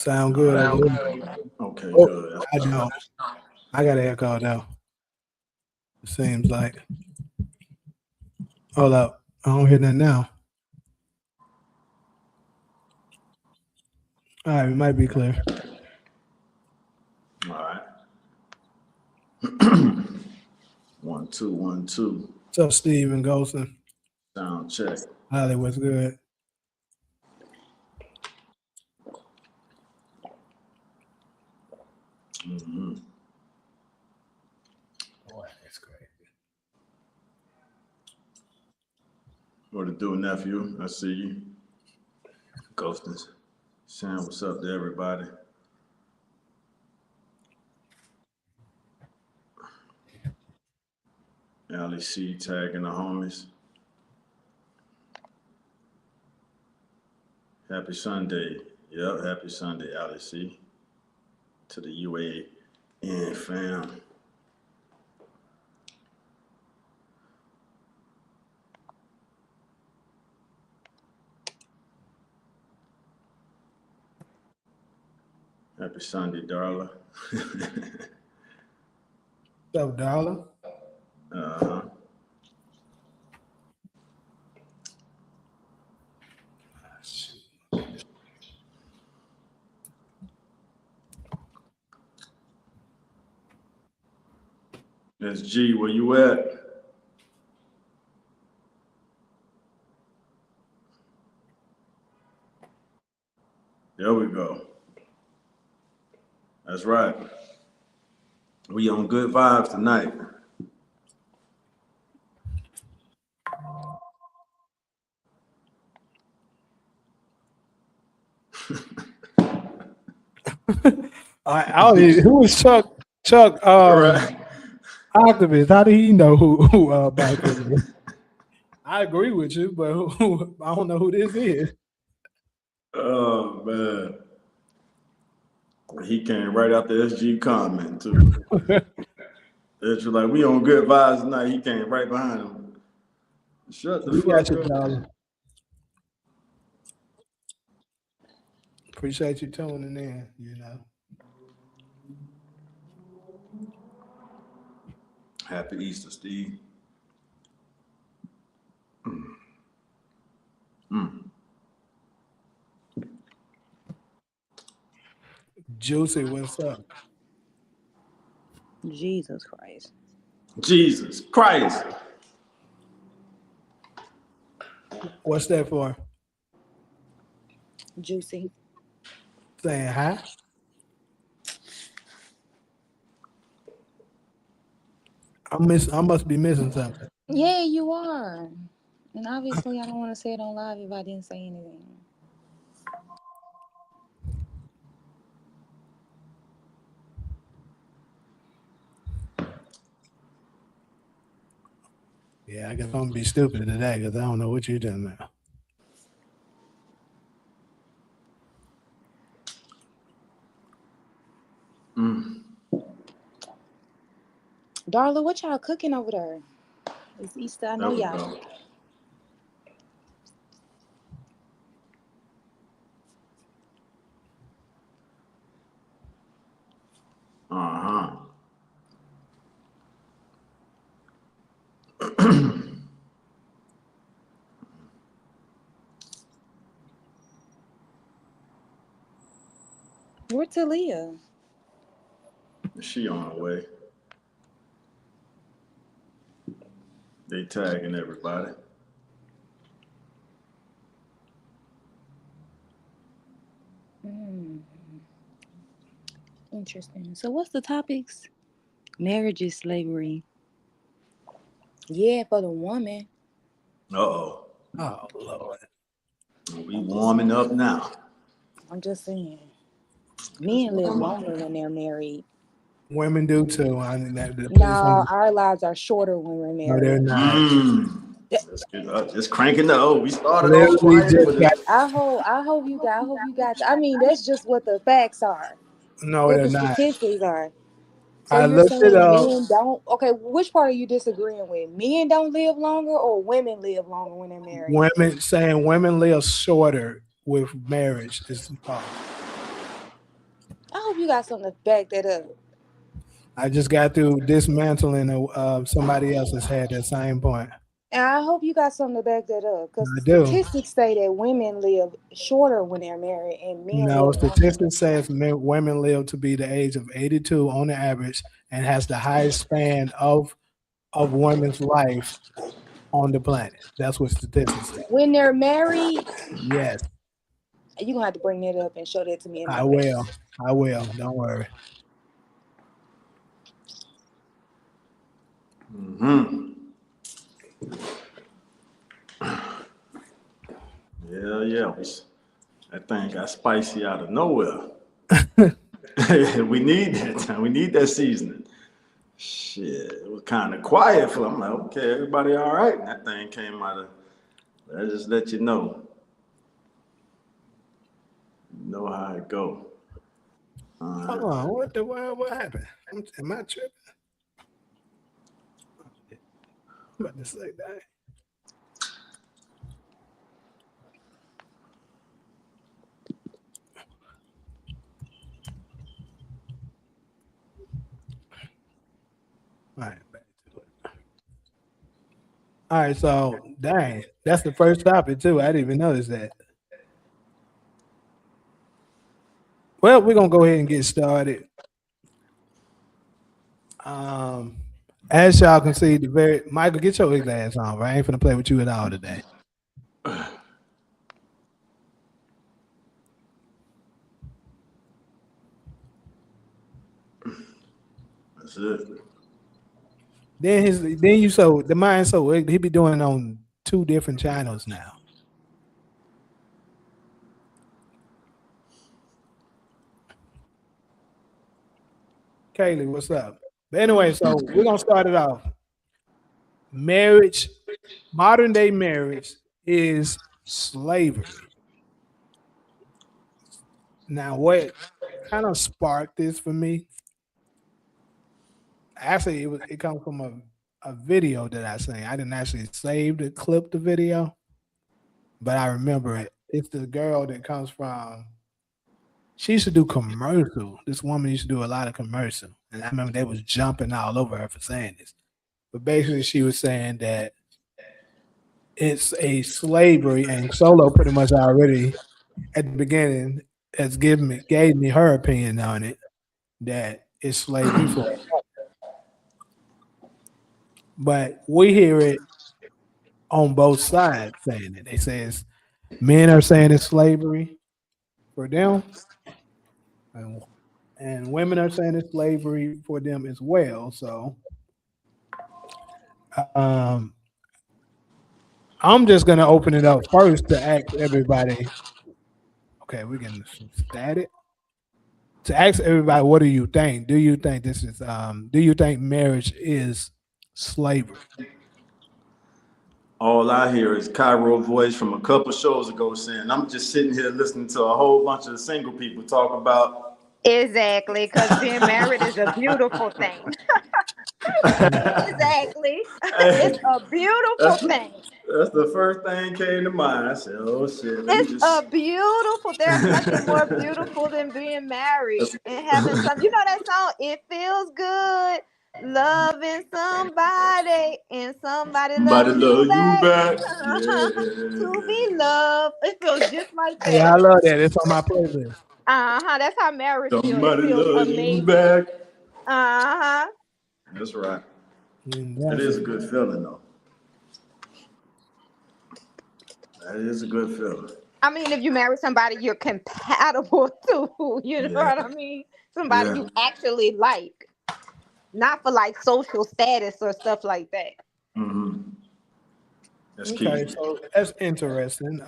Sound good. Okay, Oh, good. I don't. I got an echo though. It seems like. Hold up. I don't hear that now. All right, it might be clear. All right. 1 2 1 2. What's up, Steve and Golson? Sound check. Holly, what's good? Mm-hmm. Boy, that's crazy. What to do, nephew? I see you. Ghostins. Saying what's up to everybody. Ali C tagging the homies. Happy Sunday. Yep, happy Sunday, Ali C. To the UAE fam. Happy Sunday, Darla. What's up, Darla? Uh-huh. SG, where you at? There we go. That's right. We on good vibes tonight. Who was Chuck? Chuck, Right. Optimist. How did he know who back is? I agree with you, but I don't know who this is. Oh man. He came right after SG comment too. It's like we on good vibes tonight. He came right behind him. Shut the We got fuck you, up. Darla. Appreciate you tuning in, you know. Happy Easter, Steve. Juicy, what's up? Jesus Christ. Jesus Christ. What's that for? Juicy. Saying hi? I must be missing something. Yeah, you are. And obviously, I don't want to say it on live if I didn't say anything. Yeah, I guess I'm gonna be stupid today because I don't know what you're doing now. Darla, what y'all cooking over there? It's Easter. I know y'all. Go. Uh-huh. Where Talia? She on her way. They tagging everybody. Interesting. So what's the topics? Marriage is slavery. Yeah, for the woman. Uh-oh. Oh Lord. We warming up now. I'm just saying. Men live longer when they're married. Women do too. I mean, No, our lives are shorter when we're no, they're married. not. Let's get up. Just cranking up. We started off Literally quiet, just but got, I hope you got. I mean, that's just what the facts are. no, What they're the not. statistics are. So I you're looked it saying up. men don't? Okay, which part are you disagreeing with? Men don't live longer, or women live longer when they're married? Women saying women live shorter with marriage is false. hope you got something to back that up. I just got through dismantling somebody else that's had that same point. And I hope you got something to back that up. Because I do. statistics say that women live shorter when they're married and men No, live longer. statistics says women live to be the age of 82 on the average and has the highest span of women's life on the planet. That's what statistics say. When they're married, Yes, you're going to have to bring that up and show that to me in my I face. will. I will. Don't worry. Mm-hmm. Yeah. That thing got spicy out of nowhere. We need that. We need that seasoning. Shit, it was kind of quiet for. I'm like, okay, everybody all right? And that thing came out of. I just let you know. You know how it go. Hold on. What the world? What happened? Am I tripping? I'm about to say that. All right, back to it. All right, so dang, that's the first topic too. I didn't even notice that. Well, we're gonna go ahead and get started. Um, as y'all can see, the very Michael, get your glass on. Right, I ain't finna play with you at all today. That's it. Then you so the mind so he be doing it on two different channels now. Kaylee, what's up? But anyway, so we're gonna start it off. Marriage, modern day marriage is slavery. Now, what kind of sparked this for me? Actually, it comes from a video that I seen. I didn't actually save the clip the video, but I remember it. It's the girl that comes from. She used to do commercial. This woman used to do a lot of commercial, and I remember they was jumping all over her for saying this. But basically, she was saying that it's a slavery, and Solo pretty much already at the beginning has gave me her opinion on it that it's slavery for. But we hear it on both sides saying it. They say it's men are saying it's slavery for them, and, and women are saying it's slavery for them as well. So um, I'm just gonna open it up first to ask everybody. Okay, we're getting some static. To ask everybody, what do you think? Do you think this is? Do you think marriage is slavery? All I hear is Cairo voice from a couple shows ago saying, I'm just sitting here listening to a whole bunch of single people talk about. Exactly, because being married is a beautiful thing. Exactly. It's Hey, a that's, beautiful thing. that's the first thing came to mind. I said, oh shit, let me It's a just. beautiful. There's nothing more beautiful than being married That's, and having some. You know that song? It feels good loving somebody and somebody somebody loving you love you back. back. To Yeah. be loved. It feels just like Yeah, that. I love that. It's on my playlist. That's how marriage feels. It Somebody feels love you amazing. back. Uh-huh. That's right. And That that's is a it. good feeling, though. That is a good feeling. I mean, if you marry somebody you're compatible to, you know Yeah. what I mean? Somebody Yeah. you actually like, not for like social status or stuff like that. Mm-hmm. That's Okay, key. so that's interesting.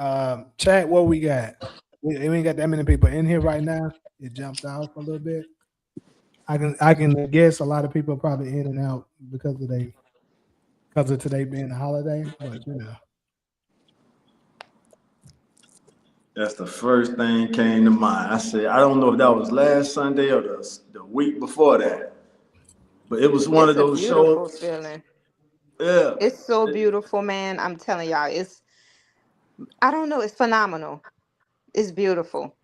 Chat, what we got? We ain't got that many people in here right now. It jumped off a little bit. I can guess a lot of people are probably in and out because of today being a holiday. But That's the first thing came to mind. I said, I don't know if that was last Sunday or the week before that, but it was one It's of a those beautiful shows. feeling. Yeah. It's so beautiful, man. I'm telling y'all, I don't know, it's phenomenal. It's beautiful.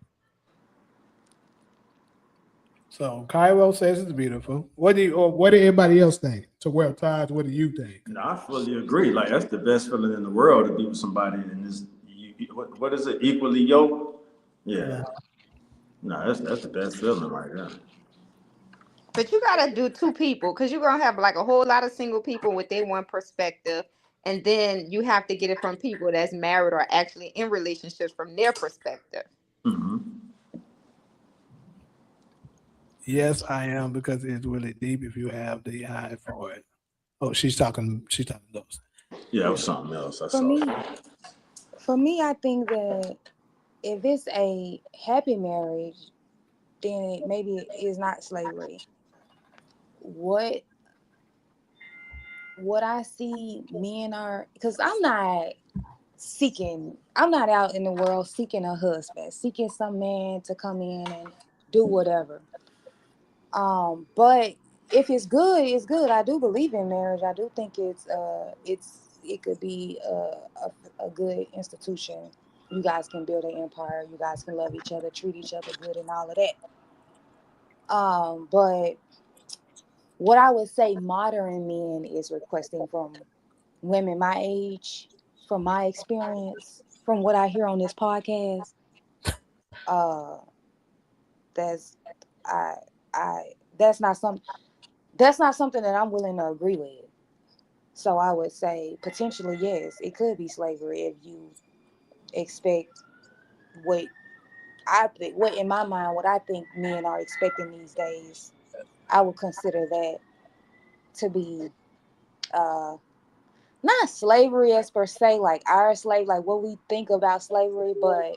So Cairo says it's beautiful. What do everybody else think? To wear ties, what do you think? No, I fully agree. Like that's the best feeling in the world to be with somebody in this. What is it? Equally yoked. Yeah. Uh, No, that's the best feeling right there. But you gotta do two people because you're gonna have like a whole lot of single people with their one perspective, and then you have to get it from people that's married or actually in relationships from their perspective. Hmm. yes, I am because it's really deep if you have the eye for it. Oh, she's talking. She's talking those. Yeah, it was something else I For saw. me, for me, I think that if it's a happy marriage, then it maybe is not slavery. What what I see men are, because I'm not out in the world seeking a husband, seeking some man to come in and do whatever. But if it's good, it's good. I do believe in marriage. I do think it could be a good institution. You guys can build an empire. You guys can love each other, treat each other good, and all of that. But what I would say modern men is requesting from women my age, from my experience, from what I hear on this podcast, uh, that's I I that's not something that I'm willing to agree with. So I would say potentially yes, it could be slavery if you expect what what in my mind what I think men are expecting these days. I would consider that to be uh not slavery as per se, like our slave, like what we think about slavery, but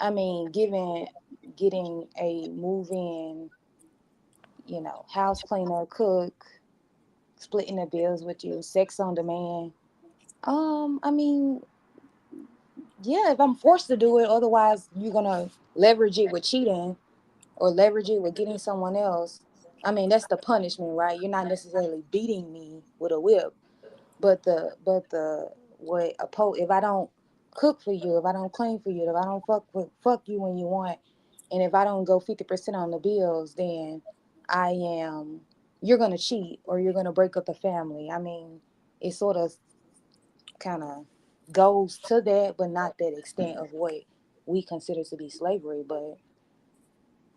I mean, getting a move in, house cleaner, cook, splitting the bills with you, sex on demand. I mean, yeah, if I'm forced to do it, otherwise you're gonna leverage it with cheating or leverage it with getting someone else. I mean, that's the punishment, right? You're not necessarily beating me with a whip, but the what if I don't cook for you, if I don't clean for you, if I don't fuck you when you want, and if I don't go 50% on the bills, then I am you're gonna cheat or you're gonna break up the family. I mean, it sort of kind of goes to that, but not that extent of what we consider to be slavery. But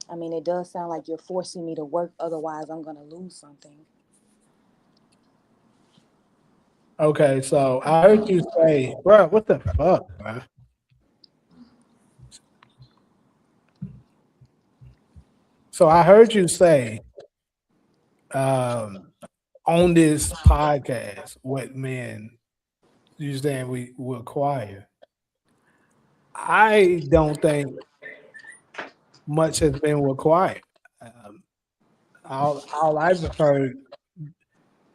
I mean, it does sound like you're forcing me to work, otherwise I'm gonna lose something. Okay, so I heard you say, bro, what the fuck, bro? So I heard you say um, on this podcast what men you saying we require. I don't think much has been required. Um, all I've heard,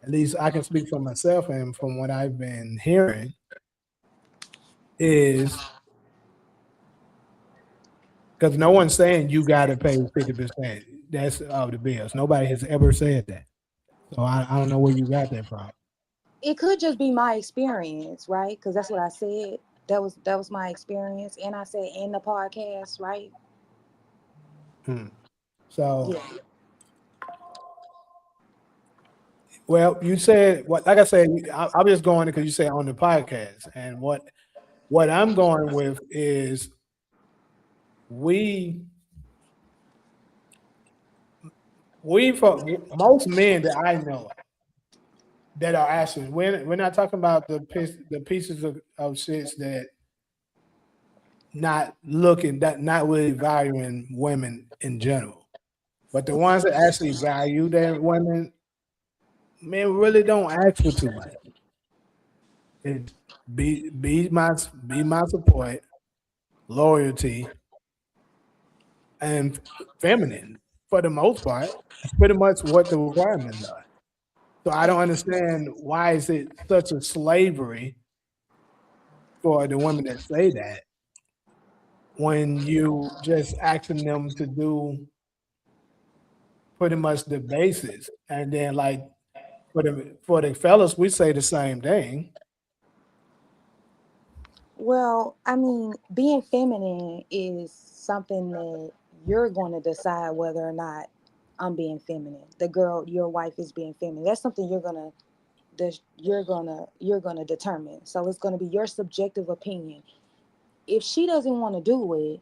at least I can speak for myself and from what I've been hearing, is because no one's saying you got to pay 50%. That's of the bills. Nobody has ever said that. So I don't know where you got that from. It could just be my experience, right? Because that's what I said. That was my experience, and I said in the podcast, right? Hmm. So, Yeah. well, you said what? Like I said, I'm just going because you said on the podcast, and what I'm going with is we for most men that I know that are actually we're not talking about the pieces of shits that not looking that not really valuing women in general, but the ones that actually value their women, men really don't ask for too much. It's be my support, loyalty, and feminine for the most part. That's pretty much what the requirements are. So I don't understand why is it such a slavery for the women that say that when you just asking them to do pretty much the basis, and then like for the fellas, we say the same thing. Well, I mean, being feminine is something that you're going to decide whether or not. I'm being feminine. The girl, your wife, is being feminine. That's something you're gonna determine. So it's gonna be your subjective opinion. If she doesn't want to do it,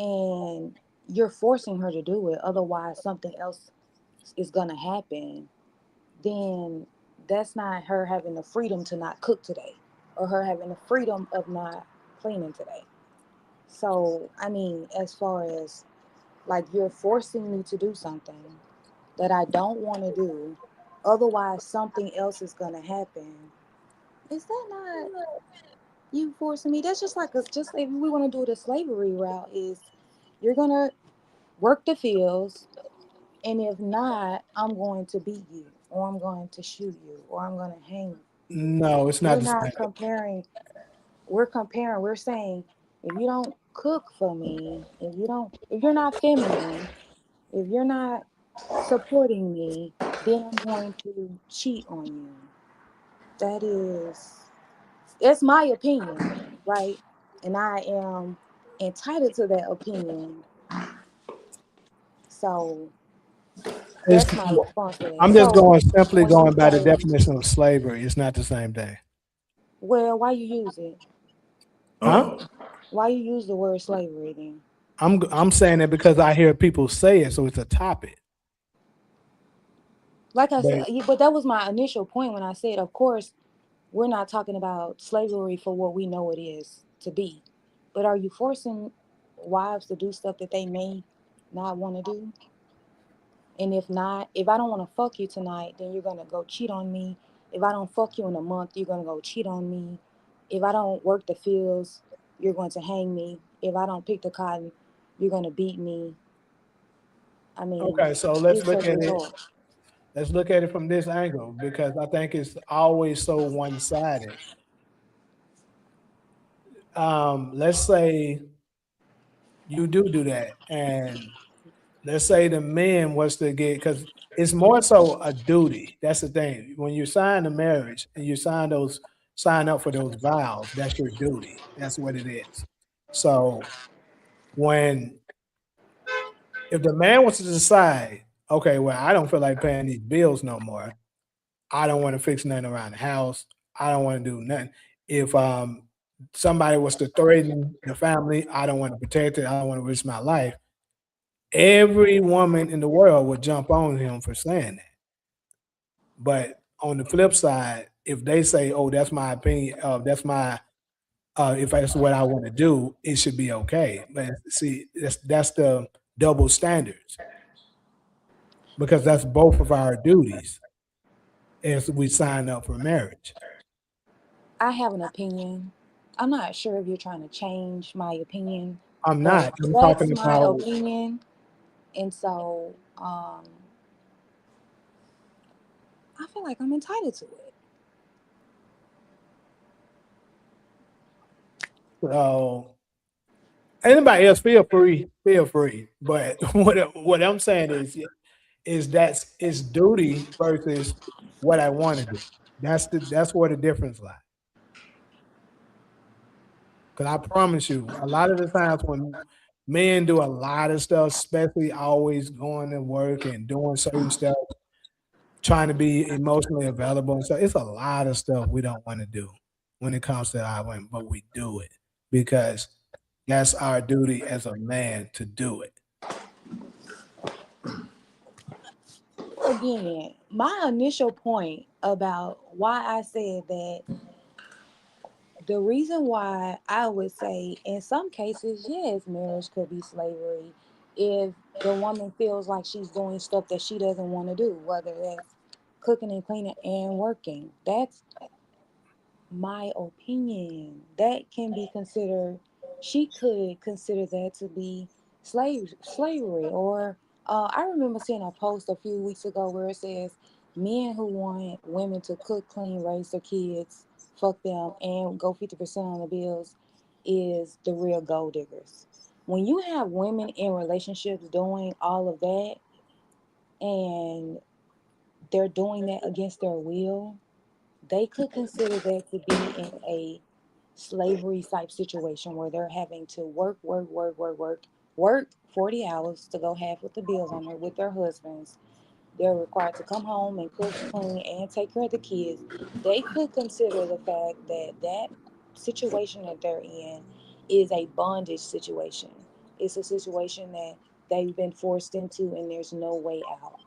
and you're forcing her to do it, otherwise something else is gonna happen, then that's not her having the freedom to not cook today, or her having the freedom of not cleaning today. So I mean, as far as like you're forcing me to do something that I don't want to do, otherwise something else is gonna happen. Is that not you forcing me? That's just like us. Just if we want to do the slavery route, is you're gonna work the fields, and if not, I'm going to beat you, or I'm going to shoot you, or I'm going to hang you. No, it's not We're the same. not comparing. We're comparing. We're saying if you don't cook for me, if you're not feminine, if you're not supporting me, then I'm going to cheat on you. That is, it's my opinion, right? And I am entitled to that opinion. So It's, that's my response to that. I'm just So going simply when you going by the say, definition of slavery. It's not the same thing. well, why you use it? Huh? Uh-oh. Why you use the word slavery then? I'm saying it because I hear people say it, so it's a topic. Like I said, But but that was my initial point when I said, of course, we're not talking about slavery for what we know it is to be. But are you forcing wives to do stuff that they may not want to do? And if not, if I don't want to fuck you tonight, then you're going to go cheat on me. If I don't fuck you in a month, you're going to go cheat on me. If I don't work the fields, you're going to hang me. If I don't pick the cotton, you're going to beat me. I mean, okay, so let's it's a look at it. result. Let's look at it from this angle because I think it's always so one-sided. Let's say you do that, and let's say the man was to get because it's more so a duty. That's the thing. When you sign a marriage and you sign up for those vows, that's your duty. That's what it is. So when if the man was to decide, okay, well, I don't feel like paying these bills no more. I don't want to fix nothing around the house. I don't want to do nothing. If somebody was to threaten the family, I don't want to protect it. I don't want to risk my life. Every woman in the world would jump on him for saying that. But on the flip side, if they say, "Oh, that's my opinion. That's my if that's what I want to do, it should be okay." But see, that's the double standards because that's both of our duties as we sign up for marriage. I have an opinion. I'm not sure if you're trying to change my opinion, I'm but not. I'm that's talking my about opinion. And so I feel like I'm entitled to it. so anybody else feel free, feel free. But what I'm saying is that's it's duty versus what I want to do. That's where the difference lies. Because I promise you, a lot of the times when men do a lot of stuff, especially always going to work and doing certain stuff, trying to be emotionally available and stuff, it's a lot of stuff we don't want to do when it comes to our women, but we do it because that's our duty as a man to do it. Again, my initial point about why I said that, the reason why I would say in some cases, yes, marriage could be slavery if the woman feels like she's doing stuff that she doesn't want to do, whether that's cooking and cleaning and working. That's my opinion. That can be considered, she could consider that to be slavery. Or I remember seeing a post a few weeks ago where it says men who want women to cook, clean, raise their kids, fuck them, and go 50% on the bills is the real gold diggers. When you have women in relationships doing all of that, and they're doing that against their will, they could consider that to be in a slavery type situation where they're having to work, work, work, work, work. work 40 hours to go half with the bills on her with their husbands. They're required to come home and cook, clean, and take care of the kids. They could consider the fact that that situation that they're in is a bondage situation. It's a situation that they've been forced into and there's no way out.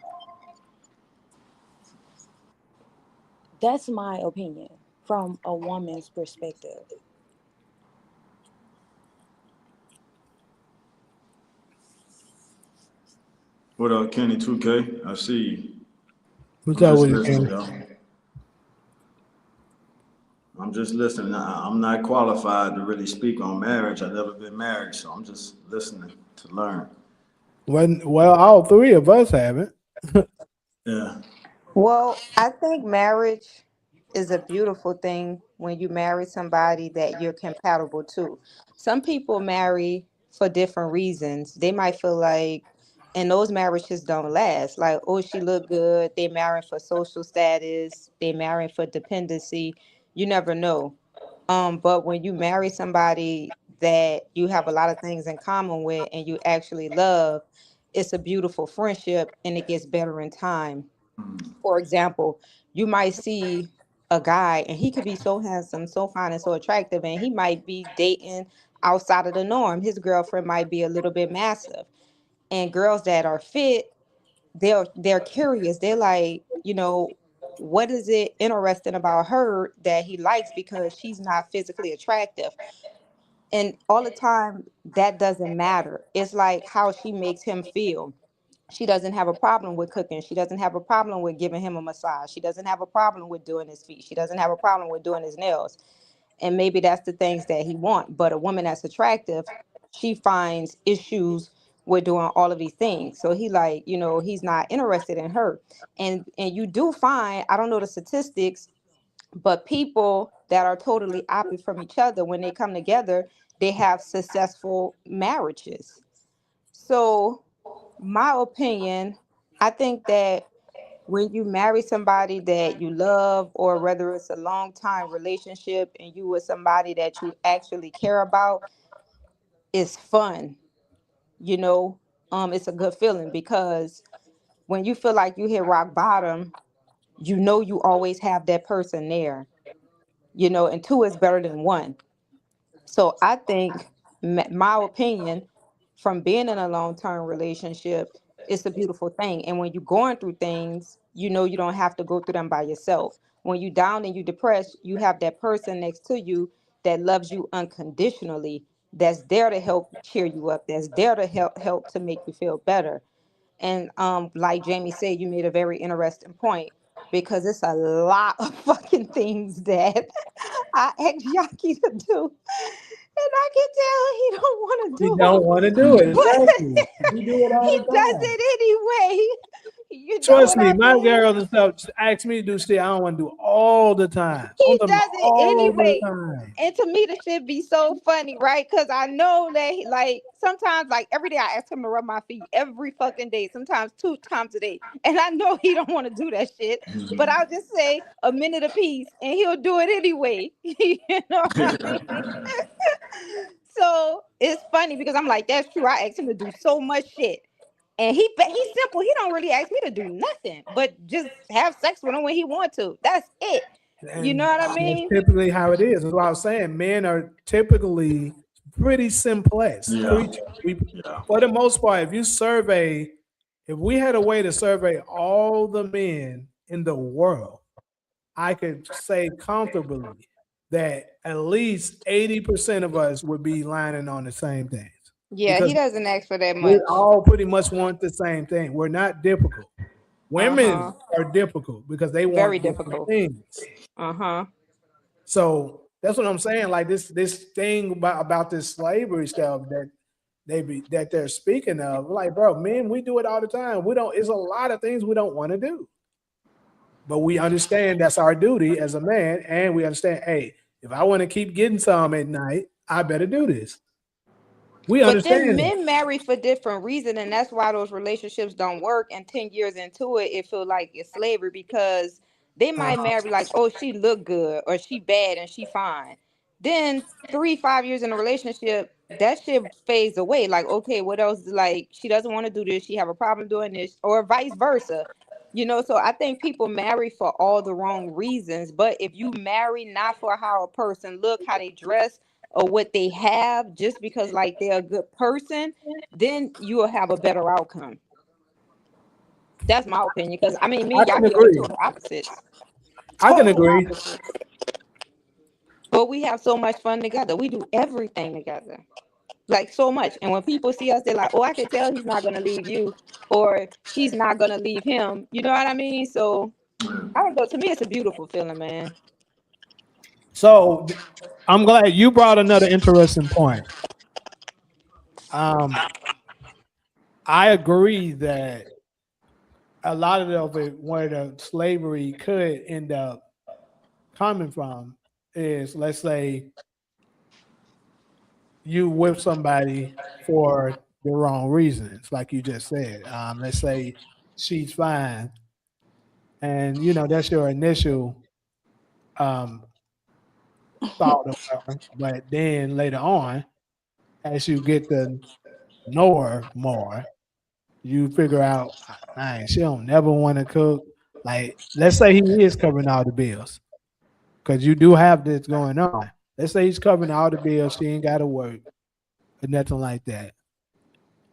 That's my opinion from a woman's perspective. What up, Kenny 2K? I see you. What's I'm up just with you, listening, Kenny? y'all. I'm just listening. I'm not qualified to really speak on marriage. I've never been married, so I'm just listening to learn. Well, all three of us haven't. Yeah. Well, I think marriage is a beautiful thing when you marry somebody that you're compatible to. Some people marry for different reasons. They might feel like, and those marriages don't last. Like, oh, she look good. They marrying for social status. They marrying for dependency. You never know. But when you marry somebody that you have a lot of things in common with and you actually love, it's a beautiful friendship and it gets better in time. For example, you might see a guy and he could be so handsome, so fine, and so attractive, and he might be dating outside of the norm. His girlfriend might be a little bit massive. And girls that are fit, they're curious. They're like, what is it interesting about her that he likes because she's not physically attractive? And all the time that doesn't matter. It's like how she makes him feel. She doesn't have a problem with cooking. She doesn't have a problem with giving him a massage. She doesn't have a problem with doing his feet. She doesn't have a problem with doing his nails. And maybe that's the things that he wants. But a woman that's attractive, she finds issues with doing all of these things. So he like, he's not interested in her. And you do find, I don't know the statistics, but people that are totally opposite from each other, when they come together, they have successful marriages. So my opinion, I think that when you marry somebody that you love, or whether it's a long time relationship and you with somebody that you actually care about, it's fun. You know, it's a good feeling because when you feel like you hit rock bottom, you always have that person there. And two is better than one. So I think, my opinion, from being in a long term relationship, it's a beautiful thing. And when you're going through things, you don't have to go through them by yourself. When you're down and you're depressed, you have that person next to you that loves you unconditionally, that's there to help cheer you up, that's there to help to make you feel better. And like Jamie said, you made a very interesting point because it's a lot of fucking things that I ask Yaki to do, and I can tell he don't want to He do don't them, want to do it. but Trust me. He do it all he the does time. it anyway. You know Trust what me, I my mean? girls and stuff ask me to do shit I don't want to do all the time. I'm He talking about does it all the anyway. time. And to me, the shit be so funny, right? Because I know that, like, sometimes, like, every day I ask him to rub my feet every fucking day, sometimes 2 times a day. And I know he don't want to do that shit, but I'll just say a minute apiece and he'll do it anyway. You know what I mean? So it's funny because I'm like, that's true. I asked him to do so much shit. And he's simple. He don't really ask me to do nothing, but just have sex with him when he want to. That's it. You know And what I that's mean? typically how it is. That's what I was saying. Men are typically pretty simplex Yeah. creatures. We, Yeah. for the most part, if we had a way to survey all the men in the world, I could say comfortably that at least 80% of us would be lining on the same things Yeah, he because doesn't ask for that we much. all pretty much want the same thing. We're not difficult. Uh-huh. Women are difficult because they Very want different difficult. things. Uh-huh. So that's what I'm saying. Like this thing about this slavery stuff that they're speaking of. Like, bro, men, we do it all the time. We don't. It's a lot of things we don't want to do, but we understand that's our duty as a man, and we understand, hey, if I want to keep getting some at night, I better do this. We But then understand that. men marry for different reasons, and that's why those relationships don't work. And 10 years into it, it feel like it's slavery because they Uh, might marry like, oh, she look good or she bad and she fine. Then 3, 5 years in a relationship, that shit fades away. Like, okay, what else? Like, she doesn't want to do this. She have a problem doing this, or vice versa. So I think people marry for all the wrong reasons. But if you marry not for how a person look, how they dress, or what they have, just because like they're a good person, then you will have a better outcome. That's my opinion. Because I mean, me I and can Yaki are agree. total opposites. I can Total agree. opposites. But we have so much fun together. We do everything together. Like so much. And when people see us, they're like, "Oh, I can tell he's not gonna leave you, or she's not gonna leave him." You know what I mean? So I don't know. To me, it's a beautiful feeling, man. So I'm glad you brought another interesting point. Um, I agree that a lot of it, where the slavery could end up coming from, is, let's say you with somebody for the wrong reasons, like you just said. Let's say she's fine, and that's your initial um, thought of her, but then later on, as you get to know her more, you figure out, man, she don't never want to cook. Like, let's say he is covering all the bills, because you do have this going on. Let's say he's covering all the bills, she ain't got to work or nothing like that.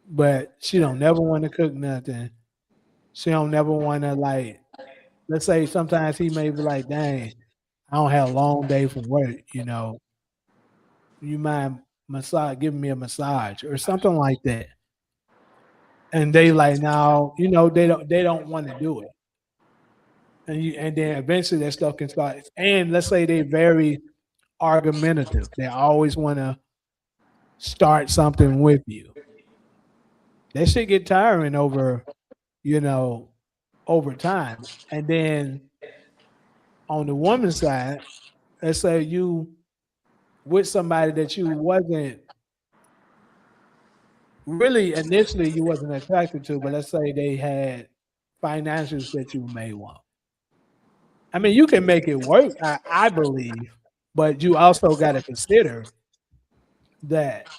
But she don't never want to cook nothing. She don't never want to, like, let's say sometimes he may be like, dang, I don't have a long day from work, you mind giving me a massage or something like that. And they like, now, they don't want to do it. And then eventually that stuff can start. And let's say they very argumentative. They always want to start something with you. That shit get tiring you know, over time. And then on the woman's side, let's say you with somebody that you wasn't really initially you wasn't attracted to, but let's say they had financials that you may want. I mean, you can make it work, I believe, but you also got to consider that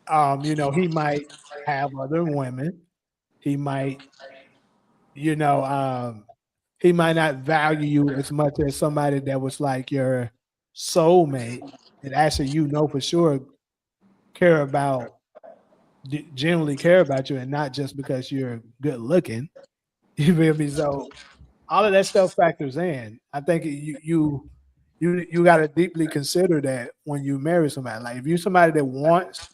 he might have other women. He might, you know, um, he might not value you as much as somebody that was like your soulmate, and actually, for sure, care about generally care about you, and not just because you're good looking. You feel me? So all of that stuff factors in. I think you got to deeply consider that when you marry somebody. Like, if you're somebody that wants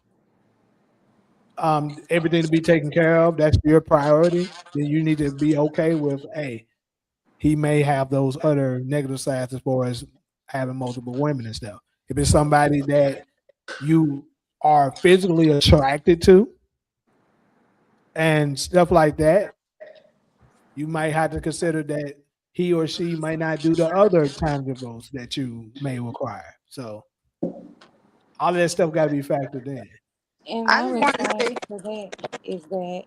everything to be taken care of, that's your priority, then you need to be okay with, hey, he may have those other negative sides as far as having multiple women and stuff. If it's somebody that you are physically attracted to and stuff like that, you might have to consider that he or she might not do the other tangibles that you may require. So all of that stuff got to be factored in. And I my just want to response say, to that is that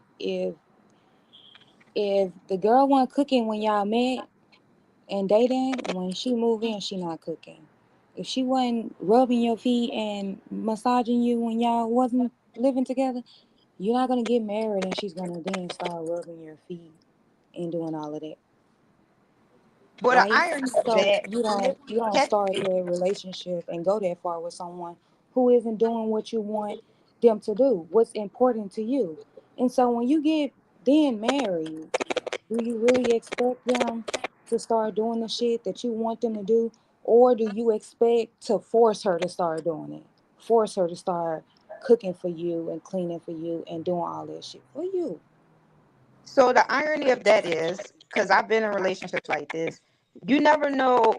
if the girl wasn't cooking when y'all met and dating, when she move in, she not cooking. If she wasn't rubbing your feet and massaging you when y'all wasn't living together, you're not gonna get married and she's gonna then start rubbing your feet and doing all of that, but the right? irony of So that, you don't catch start the relationship and go that far with someone who isn't doing what you want them to do, what's important to you. And so when you get then married, do you really expect them to start doing the shit that you want them to do? Or do you expect to force her to start doing it? Force her to start cooking for you and cleaning for you and doing all that shit for you. So the irony of that is, because I've been in relationships like this, you never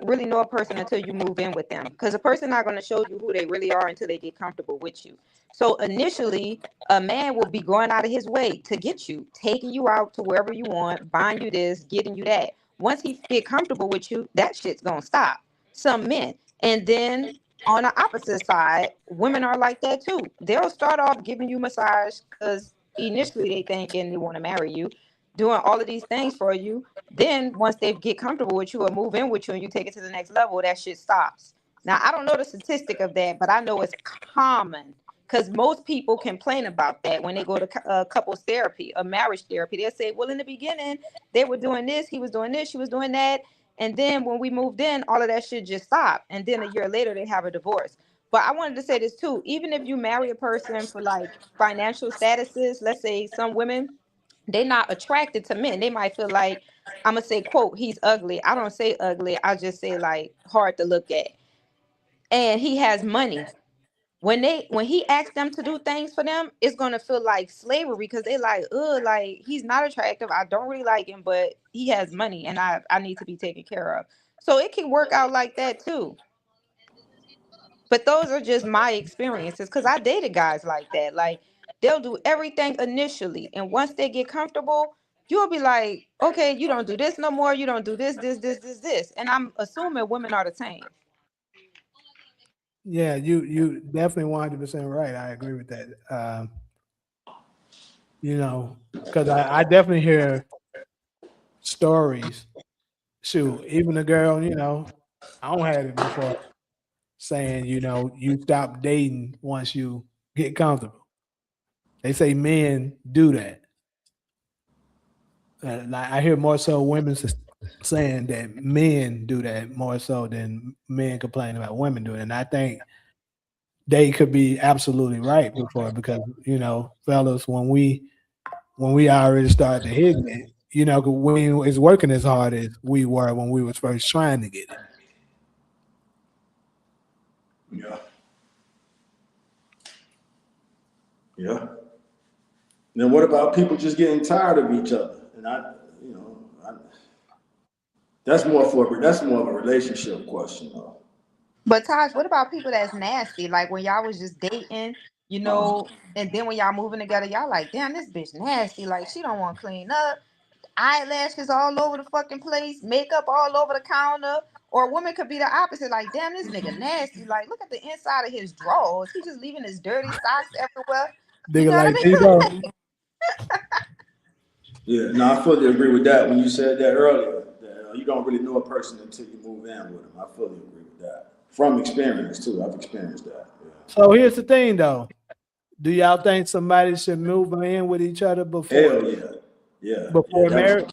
really know a person until you move in with them. Because a person not going to show you who they really are until they get comfortable with you. So initially, a man will be going out of his way to get you, taking you out to wherever you want, buying you this, getting you that. Once he get comfortable with you, that shit's gonna stop. Some men, and then on the opposite side, women are like that too. They'll start off giving you massage because initially they thinking they want to marry you, doing all of these things for you. Then once they get comfortable with you or move in with you and you take it to the next level, that shit stops. Now, I don't know the statistic of that, but I know it's common because most people complain about that when they go to couples therapy or marriage therapy. They'll say, well, in the beginning, they were doing this, he was doing this, she was doing that. And then when we moved in, all of that shit just stopped. And then a year later, they have a divorce. But I wanted to say this too. Even if you marry a person for like financial statuses, let's say some women, they're not attracted to men. They might feel like, I'm going to say, quote, he's ugly. I don't say ugly. I just say like hard to look at, and he has money. When he asks them to do things for them, it's gonna feel like slavery because they like, like he's not attractive. I don't really like him, but he has money and I need to be taken care of. So it can work out like that too. But those are just my experiences because I dated guys like that. Like they'll do everything initially, and once they get comfortable, you'll be like, okay, you don't do this no more. You don't do this. And I'm assuming women are the same. Yeah, you definitely 100% right. I agree with that. You know, because I definitely hear stories. Shoot, even a girl, I don't had it before saying, you stop dating once you get comfortable. They say men do that. Like I hear more so women saying that men do that more so than men complain about women doing it. And I think they could be absolutely right before because fellas, when we already started hitting it, 'cause we was working as hard as we were when we was first trying to get it. Yeah. Yeah. Then what about people just getting tired of each other? And that's more of a relationship question though. But Taj, what about people that's nasty? Like when y'all was just dating, Uh, and then when y'all moving together, y'all like, damn, this bitch nasty. Like she don't want to clean up, eyelashes all over the fucking place, makeup all over the counter. Or a woman could be the opposite, like, damn, this nigga nasty. Like, look at the inside of his drawers. He just leaving his dirty socks everywhere. You Nigga know what I like mean? Debo. yeah, no, I fully agree with that. When you said that earlier, that you don't really know a person until you move in with them. I fully agree with that. From experience too, I've experienced that. So here's the thing though. Do y'all think somebody should move in with each other Yeah. before Hell yeah, yeah. before That was marriage?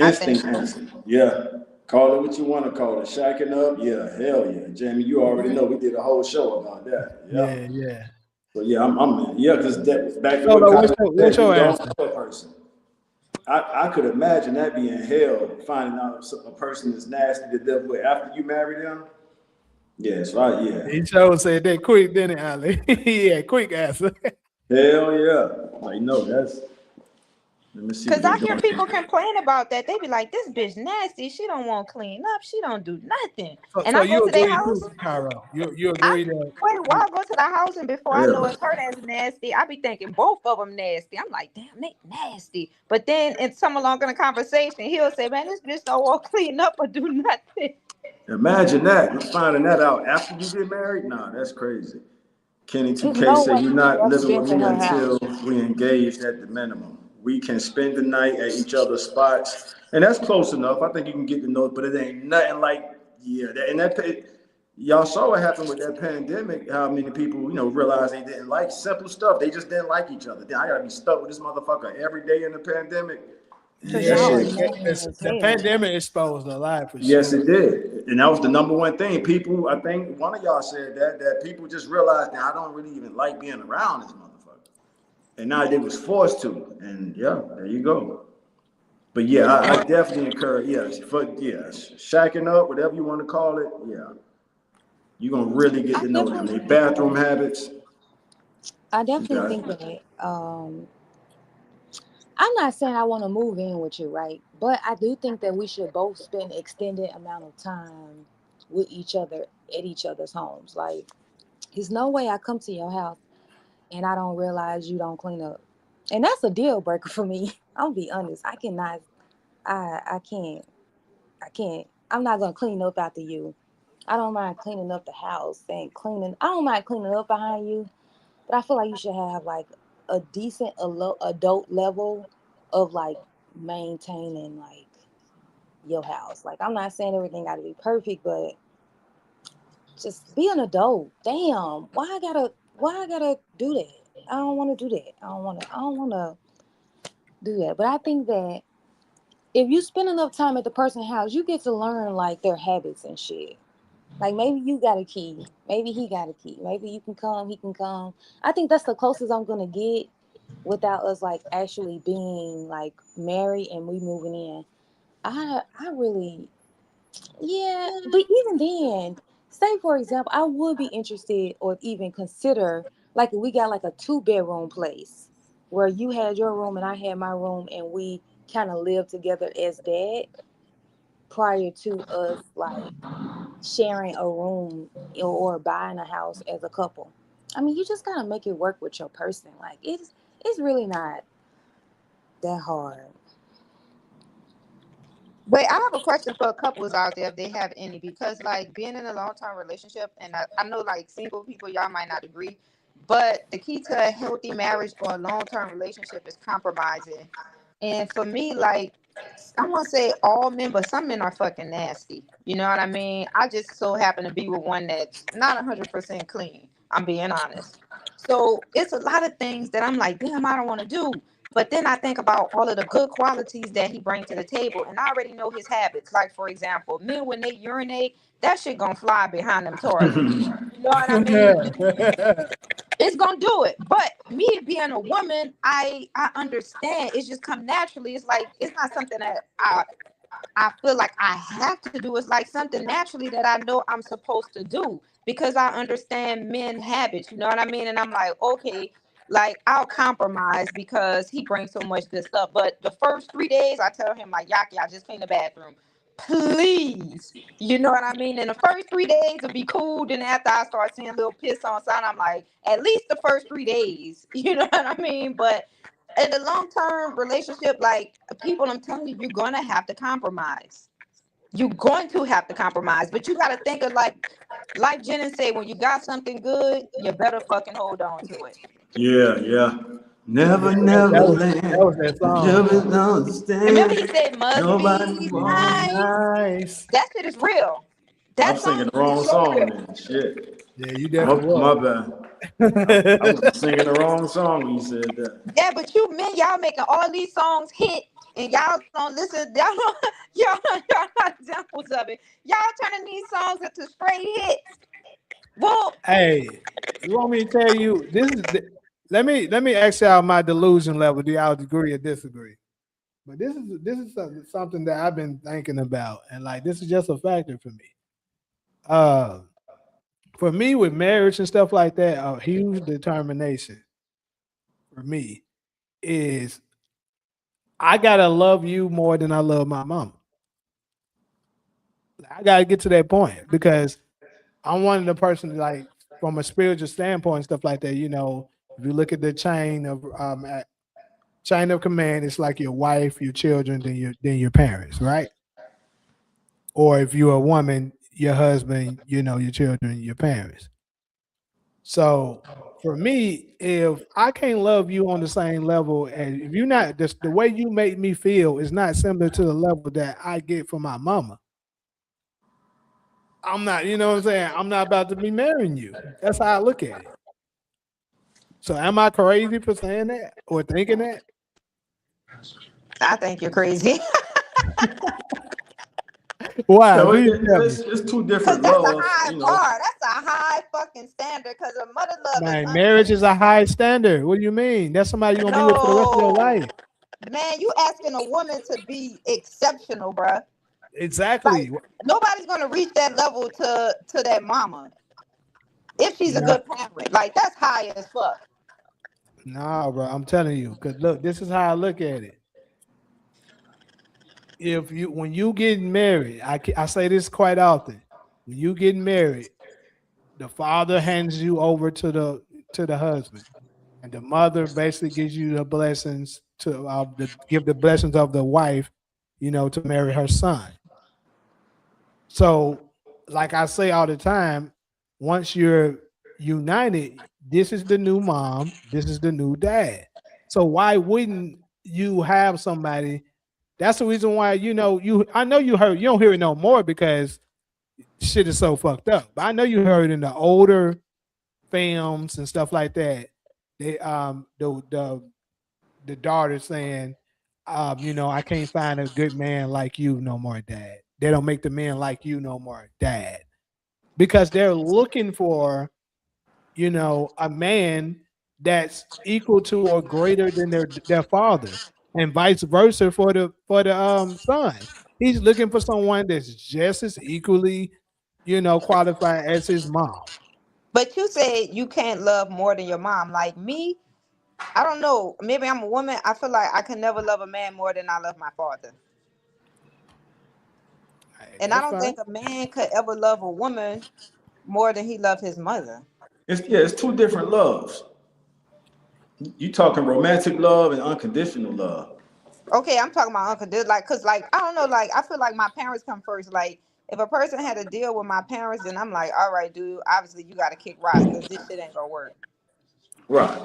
I think instinct so. answer. Yeah, call it what you want to call it. Shacking up. Yeah, hell yeah, Jamie. You already know we did a whole show about that. Yeah. Yeah, yeah. So yeah, I'm yeah, because back to what Solo, Kyrie what's said, you your don't answer? know a person. I could imagine that being hell, finding out a person is nasty to deal with after you marry them. Yes, right, yeah. He sure said that quick, didn't he, Ali? Yeah, quick answer. Hell yeah. Like, no, let me see Cause what they I hear doing. people complain about that. They be like, "This bitch nasty. She don't want to clean up. She don't do nothing." So, And so I go you to their agree house. too, Cairo? You I agree that wait a while. I go to the house, and before I know Yeah. it's her that's nasty, I be thinking both of them nasty. I'm like, damn, they nasty. But then, in some along in the conversation, he'll say, "Man, this bitch don't want to clean up or do nothing." Imagine that. Finding that out after you get married? Nah, that's crazy. Kenny There's 2K no say way you're you've not ever living been with to me her until house. we engaged at the minimum. We can spend the night at each other's spots, and that's close enough. I think you can get to know it, but it ain't nothing like yeah. Y'all saw what happened with that pandemic. How many people realized they didn't like simple stuff. They just didn't like each other. Then I gotta be stuck with this motherfucker every day in the pandemic. Cause That yeah, y'all shit. annoying as the hell. pandemic exposed a lot for Yes, sure. it did, and that was the number one thing. People, I think one of y'all said that people just realized that I don't really even like being around this motherfucker, and now they was forced to, and yeah, there you go. But yeah, I definitely encourage shacking up, whatever you want to call it. Yeah, you're gonna really get I to know them. definitely Their think bathroom that. habits. I definitely Okay. think that. I'm not saying I want to move in with you, right? But I do think that we should both spend extended amount of time with each other at each other's homes. Like, there's no way I come to your house and I don't realize you don't clean up, and that's a deal breaker for me. I'll be honest. I cannot. I can't. I can't. I'm not gonna clean up after you. I don't mind cleaning up the house and cleaning. I don't mind cleaning up behind you, but I feel like you should have like a decent adult level of like maintaining like your house. Like I'm not saying everything got to be perfect, but just be an adult. Damn, why I gotta do that? I don't want to do that. I don't want to do that. But I think that if you spend enough time at the person's house, you get to learn like their habits and shit. Like maybe you got a key, maybe he got a key, maybe you can come, he can come. I think that's the closest I'm gonna get without us like actually being like married and we moving in. I really, yeah, but even then, say for example, I would be interested or even consider like if we got like a two-bedroom place where you had your room and I had my room and we kind of lived together as that prior to us like sharing a room or buying a house as a couple. I mean, you just gotta make it work with your person. Like it's really not that hard. But I have a question for couples out there if they have any, because like being in a long term relationship, and I know like single people, y'all might not agree, but the key to a healthy marriage or a long term relationship is compromising. And for me, like I want to say all men, but some men are fucking nasty. You know what I mean? I just so happen to be with one that's not 100% clean. I'm being honest. So it's a lot of things that I'm like, damn, I don't want to do. But then I think about all of the good qualities that he brings to the table, and I already know his habits. Like for example, men when they urinate, that shit gonna fly behind them toilets. You know what I mean? It's gonna do it. But me being a woman, I understand. It's just come naturally. It's like it's not something that I feel like I have to do. It's like something naturally that I know I'm supposed to do because I understand men habits. You know what I mean? And I'm like, okay, like I'll compromise because he brings so much good stuff. But the first 3 days, I tell him like, Yaki, I just clean the bathroom, please. You know what I mean? And the first 3 days will be cool. Then after I start seeing little piss on sign, I'm like, at least the first 3 days. You know what I mean? But in the long term relationship, like people, I'm telling you, you're gonna have to compromise. You're going to have to compromise, but you got to think of like Jen said, when you got something good, you better fucking hold on to it. Yeah, yeah. Yeah, Never, that never was land. that song. Never And remember, understand. he said, "Must Nobody be wants. nice." Nice. That shit is real. I'm That singing song the is wrong so song real. then. Shit. Yeah, you My, definitely my was. bad. I was singing the wrong song when you said that. Yeah, but you men, y'all making all these songs hit, and y'all don't listen. Y'all not examples of it. Y'all turning these songs into straight hits. Well, Hey, you want me to tell you this is let me ask y'all my delusion level. Do y'all agree or disagree? But this is something that I've been thinking about, and like this is just a factor for me. Uh, for me with marriage and stuff like that, a huge determination for me is I gotta love you more than I love my mom. I gotta get to that point because I'm one of the person like from a spiritual standpoint and stuff like that. You know, if you look at the chain of command, it's like your wife, your children, then your parents, right? Or if you're a woman, your husband, your children, your parents. So for me, if I can't love you on the same level, and if you're not just the way you make me feel is not similar to the level that I get from my mama, I'm not, you know what I'm saying? I'm not about to be marrying you. That's how I look at it. So am I crazy for saying that or thinking that? I think you're crazy. Why? Yeah, Please tell me. it's two Cause different that's a loves, high you know. bar. That's a high fucking standard. Cause a mother love is Man, marriage is a unconditional. high standard. What do you mean? That's somebody you're gonna be with for the rest of your No, life. man, you asking a woman to be exceptional, bruh. Like Exactly. nobody's gonna reach that level to that mama if she's a No, good parent. Like that's high as fuck. no, bro. I'm telling you. Cause look, this is how I look at it. If you when you get married, I say this quite often. When you get married, the father hands you over to the husband, and the mother basically gives you the blessings give the blessings of the wife, to marry her son. So, like I say all the time, once you're united, this is the new mom, this is the new dad. So why wouldn't you have somebody? That's the reason why I know you don't hear it no more because shit is so fucked up. But I know you heard in the older films and stuff like that, they the daughter saying, you know, I can't find a good man like you no more, dad. They don't make the men like you no more, dad. Because they're looking for, you know, a man that's equal to or greater than their father, and vice versa for the son. He's looking for someone that's just as equally, you know, qualified as his mom. But you said you can't love more than your mom. Like me, I don't know. Maybe I'm a woman. I feel like I can never love a man more than I love my father. Hey, And I that's don't fine. think a man could ever love a woman more than he loved his mother. It's two different loves. You talking romantic love and unconditional love. Okay, I'm talking about uncle. Like, cause like I don't know. Like I feel like my parents come first. Like if a person had to deal with my parents, then I'm like, all right, dude. Obviously, you got to kick rocks because this shit ain't gonna work. Right.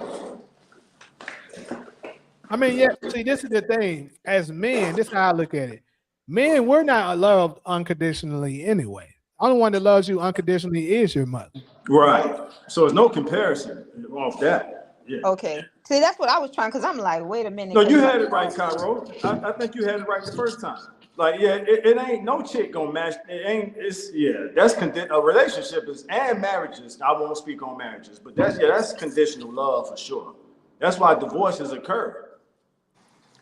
I mean, yeah. See, this is the thing. As men, this is how I look at it. Men, we're not loved unconditionally anyway. Only one that loves you unconditionally is your mother. Right. So it's no comparison off that. Yeah. Okay. See, that's what I was trying. Cause I'm like, wait a minute. No, you Cause like, had it right, Cairo. I think you had it right the first time. Like, yeah, it ain't no chick gonna match. It ain't. It's yeah. That's a relationship is and marriages. I won't speak on marriages, but that's conditional love for sure. That's why divorces occur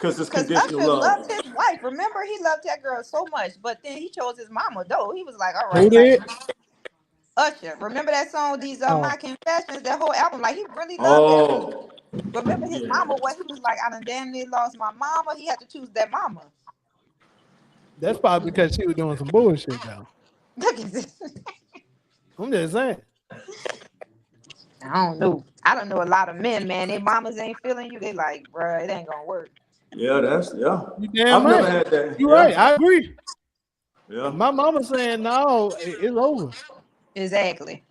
because it's cause conditional Usher loved love. his wife. Remember, he loved that girl so much, but then he chose his mama. Though he was like, all Who right, like did? Usher. Remember that song? These are Oh, my confessions. That whole album, like he really loved that girl. Oh, Remember his yeah, mama? What he was like, I done damn near lost my mama. He had to choose that mama. that's probably because she was doing some bullshit though. Look at this. I'm just saying. I don't know. I don't know a lot of men, man. Their mamas ain't feeling you. They like, bruh, it ain't gonna work. yeah. Yeah. You damn I've never right. had that. You're Yeah, right. I agree. yeah, My mama saying no, it's over. Exactly.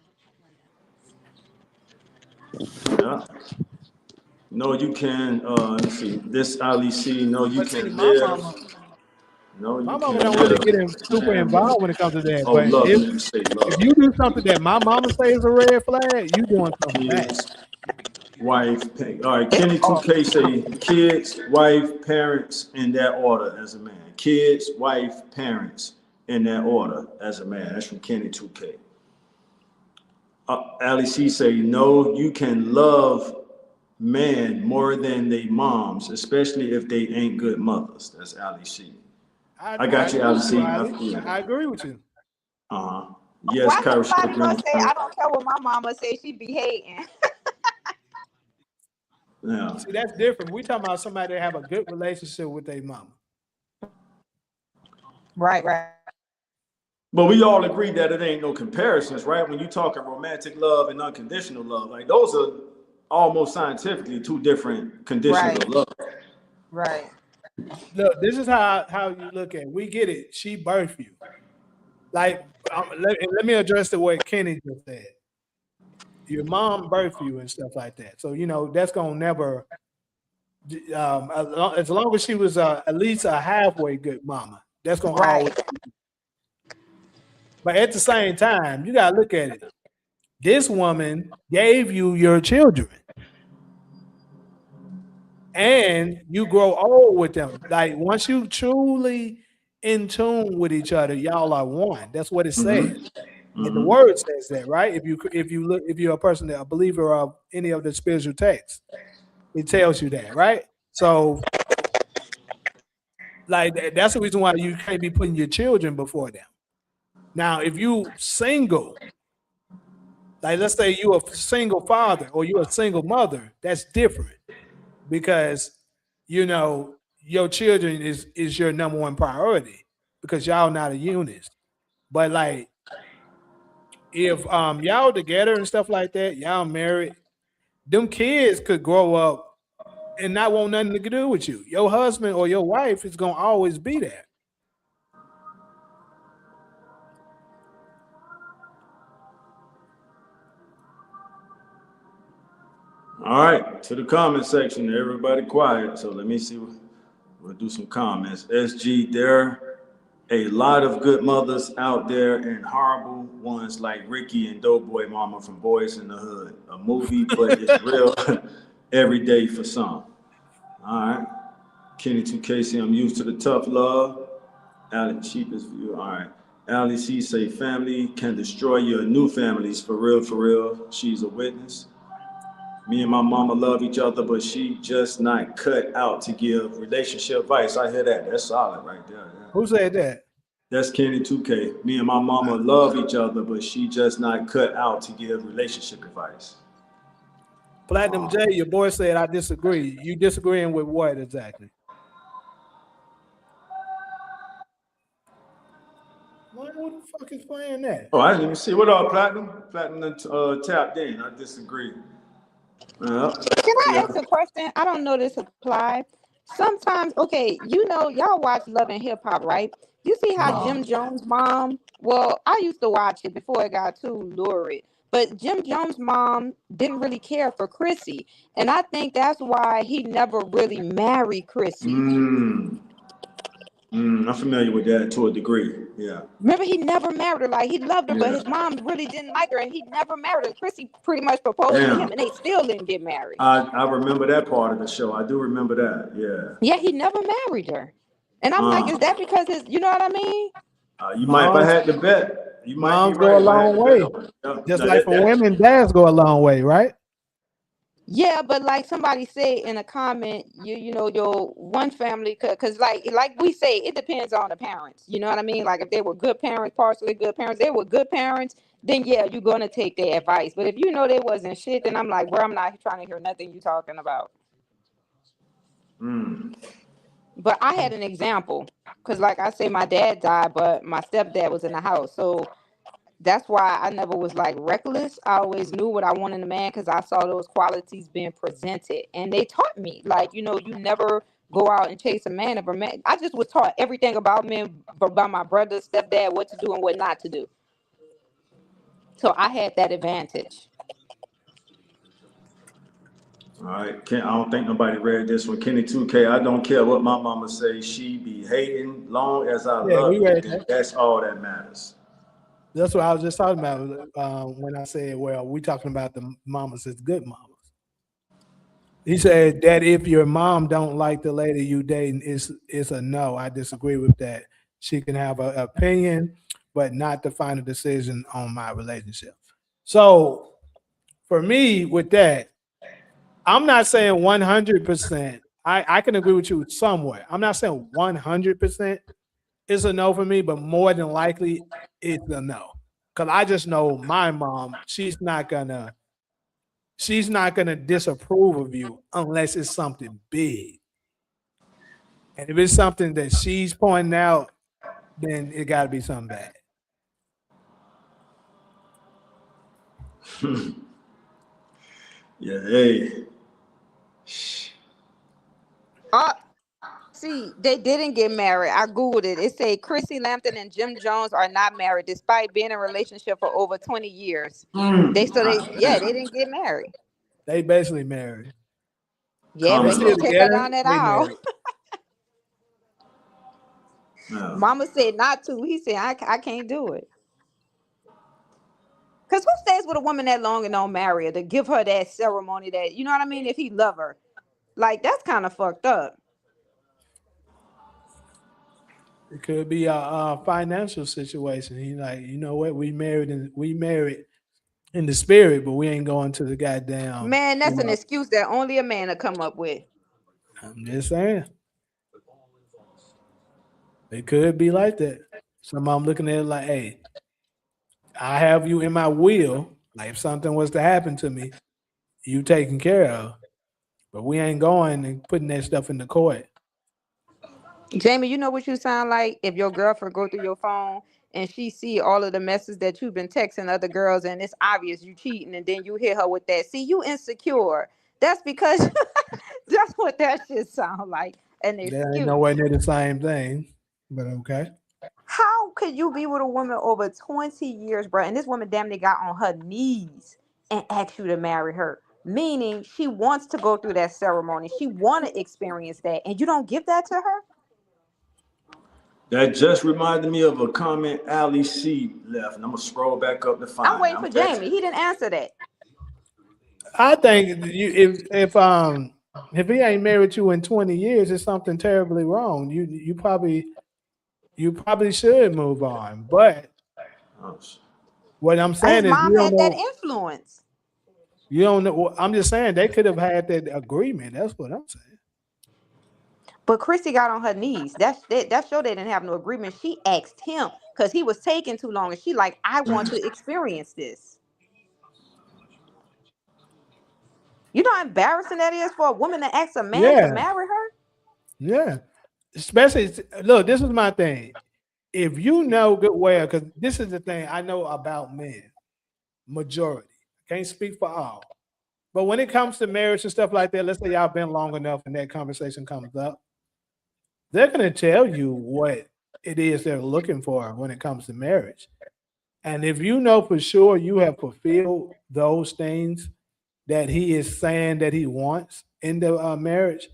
yeah. No, you can. Let me see. This Ali C. No, you But see, can live. No, my you mama can don't really live. get super And involved when it comes to that. oh, But love. Let me say if love. you do something that my mama says is a red flag, you doing something bad. Kids, wife. All right, It's Kenny hard. 2K say kids, wife, parents in that order as a man. Kids, wife, parents in that order as a man. That's from Kenny 2K. Ali C say no, you can love men more than they moms, especially if they ain't good mothers. That's Ali C. I I got you, agree Ali with you, C. Ali. Yeah. I agree with you. Uh-huh. Yes, Why Kyra should somebody agree gonna with say you. I don't care what my mama say? She be hating. Yeah. See, that's different. We talking about somebody that have a good relationship with their mama. Right, right. But we all agree that it ain't no comparisons, right? When you talking romantic love and unconditional love, like those are almost scientifically two different conditions Right, of love. right. Look, this is how you look at it. We get it. She birthed you. Like, let me address the way Kenny just said. Your mom birthed you and stuff like that. So you know that's gonna never. As long as she was at least a halfway good mama, that's gonna always. Right. But at the same time, you gotta look at it. This woman gave you your children, and you grow old with them. Like once you truly in tune with each other, y'all are one. That's what it says. And the Mm-hmm. word says that, right? If you're a person that a believer of any of the spiritual texts, it tells you that, right? So like that's the reason why you can't be putting your children before them. Now, if you single, like let's say you a single father or you're a single mother, that's different because you know your children is your number one priority because y'all not a unit. But like if y'all together and stuff like that, y'all married, them kids could grow up and not want nothing to do with you. Your husband or your wife is gonna always be there. All right, to the comment section. Everybody quiet. So let me see. We'll do some comments. SG there. a lot of good mothers out there and horrible ones like Ricky and Doughboy Mama from Boys in the Hood. A movie, but it's real every day for some. All right. Kenny 2 Casey, I'm used to the tough love. Allie, cheapest view. All right. Allie C say family can destroy your new families for real, for real. She's a witness. Me and my mama love each other, but she just not cut out to give relationship advice. I hear that. That's solid right there. Yeah. Who said that? That's Kenny 2K. Me and my mama love each other, but she just not cut out to give relationship advice. Platinum J, your boy said I disagree. You disagreeing with what exactly? Who the fuck is playing that? Oh, I didn't even see. What up, Platinum? Platinum tapped in. I disagree. Can I Yeah. ask a question? I don't know this apply. Sometimes, okay, y'all watch Love and Hip Hop, right? You see how No. Jim Jones' mom, well, I used to watch it before it got too lurid, but Jim Jones' mom didn't really care for Chrissy. And I think that's why he never really married Chrissy. I'm familiar with that to a degree. Yeah. Remember, he never married her. Like, he loved her, but Yeah. his mom really didn't like her, and he never married her. Chrissy pretty much proposed to him, Damn. and they still didn't get married. I remember that part of the show. I do remember that. Yeah. Yeah, he never married her. And I'm like, is that because you know what I mean? You might, if I Moms, had to bet, you might be moms go right a if I had long to bet way. on it. No, Just no, like for women, dads go a long way, right? Yeah, but like somebody said in a comment, your one family, cause like we say, it depends on the parents. You know what I mean? Like if they were good parents, partially good parents, they were good parents, then yeah, you're gonna take their advice. But if you know they wasn't shit, then I'm like, bro, I'm not trying to hear nothing you talking about. But I had an example, cause like I say, my dad died, but my stepdad was in the house, so that's why I never was like reckless. I always knew what I wanted in a man because I saw those qualities being presented, and they taught me, like, you never go out and chase a man. If a man, I just was taught everything about men by my brother, stepdad, what to do and what not to do. So I had that advantage. All right. I don't think nobody read this one. Kenny 2K. I don't care what my mama say. She be hating. Long as I Yeah, we love you, read then that. that's all that matters. That's what I was just talking about when I said, well, we talking about the mamas as good mamas. He said that if your mom don't like the lady you dating, it's a no. I disagree with that. She can have an opinion, but not the final decision on my relationship. So for me, with that, I'm not saying 100%. I can agree with you somewhere. I'm not saying 100% is a no for me, but more than likely it's a no. Because I just know my mom, she's not gonna disapprove of you unless it's something big. And if it's something that she's pointing out, then it got to be something bad. Yeah. Hey. Uh, See, they didn't get married. I Googled it. It said Chrissy Lampton and Jim Jones are not married despite being in a relationship for over 20 years. Yeah, they didn't get married. They basically married. Yeah, They Common but he still law. kicked her together. down that They aisle. married. Yeah. Mama said not to. He said, I can't do it. Because who stays with a woman that long and don't marry her to give her that ceremony that, you know what I mean? If he love her. Like, that's kind of fucked up. It could be a financial situation. He like, you know what? We married in the spirit, but we ain't going to the goddamn. Man, that's an excuse that only a man will come up with. I'm just saying, it could be like that. Some I'm looking at it like, hey, I have you in my will. Like if something was to happen to me, you taken care of. But we ain't going and putting that stuff in the court. Jamie, you know what you sound like if your girlfriend go through your phone and she see all of the messages that you've been texting other girls and it's obvious you cheating and then you hit her with that. See, you insecure. That's because that's what that shit sound like. An That ain't excuse. nowhere near the same thing. But okay. How could you be with a woman over 20 years, bro? And this woman damn near got on her knees and asked you to marry her. Meaning she wants to go through that ceremony. She want to experience that. And you don't give that to her? That just reminded me of a comment Ali C left, and I'm gonna scroll back up to I'm find it. waiting for Jamie. He didn't answer that. I think if he ain't married you in 20 years, it's something terribly wrong. You probably should move on. But Oh, what I'm His saying is mom had that influence. you don't know. I'm just saying they could have had that agreement. That's what I'm saying. But Chrissy got on her knees. That show they didn't have no agreement. She asked him because he was taking too long, and she like, I want to experience this. You know how embarrassing that is for a woman to ask a man to Yeah, marry her? yeah. Especially look, this is my thing. If you know good well, because this is the thing I know about men, majority. Can't speak for all. But when it comes to marriage and stuff like that, let's say y'all been long enough and that conversation comes up, they're gonna tell you what it is they're looking for when it comes to marriage. And if you know for sure you have fulfilled those things that he is saying that he wants in the marriage,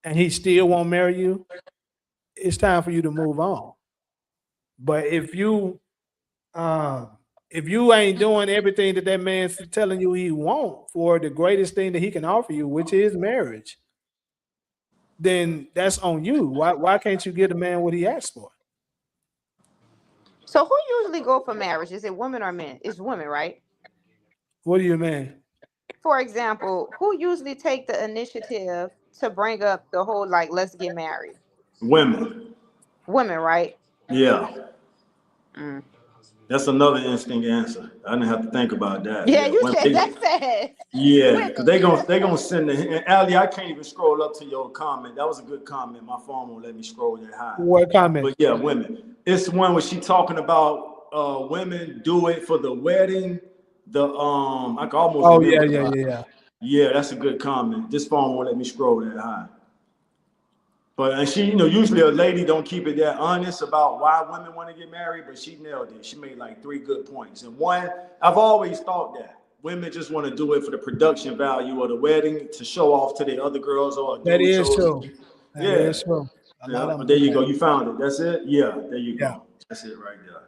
and he still won't marry you, it's time for you to move on. But um, if you ain't doing everything that that man's telling you he want for the greatest thing that he can offer you, which is marriage, then that's on you. Why can't you give the man what he asked for? So who usually go for marriage? Is it women or men? It's women, right? What do you mean? For example, who usually take the initiative to bring up the whole like let's get married? women. Women, right? Yeah, Mm. that's another instinct answer. I didn't have to think about that. Yeah, Yeah, you women. said that's fast. Yeah, Women. because they gonna send the and Ali, I can't even scroll up to your comment. That was a good comment. My phone won't let me scroll that high. What comment? But yeah, women. It's one where she talking about women do it for the wedding. I can almost Oh yeah, remember yeah, the yeah, yeah. yeah, that's a good comment. This phone won't let me scroll that high. But and she, usually a lady don't keep it that honest about why women want to get married, but she nailed it. She made like three good points. And one, I've always thought that women just want to do it for the production value of the wedding to show off to the other girls or a That dude is chose. true. That Yeah, is true. A lot yeah. of them But there do you that. go. You found it. That's it. Yeah, there you Yeah. go. That's it right there.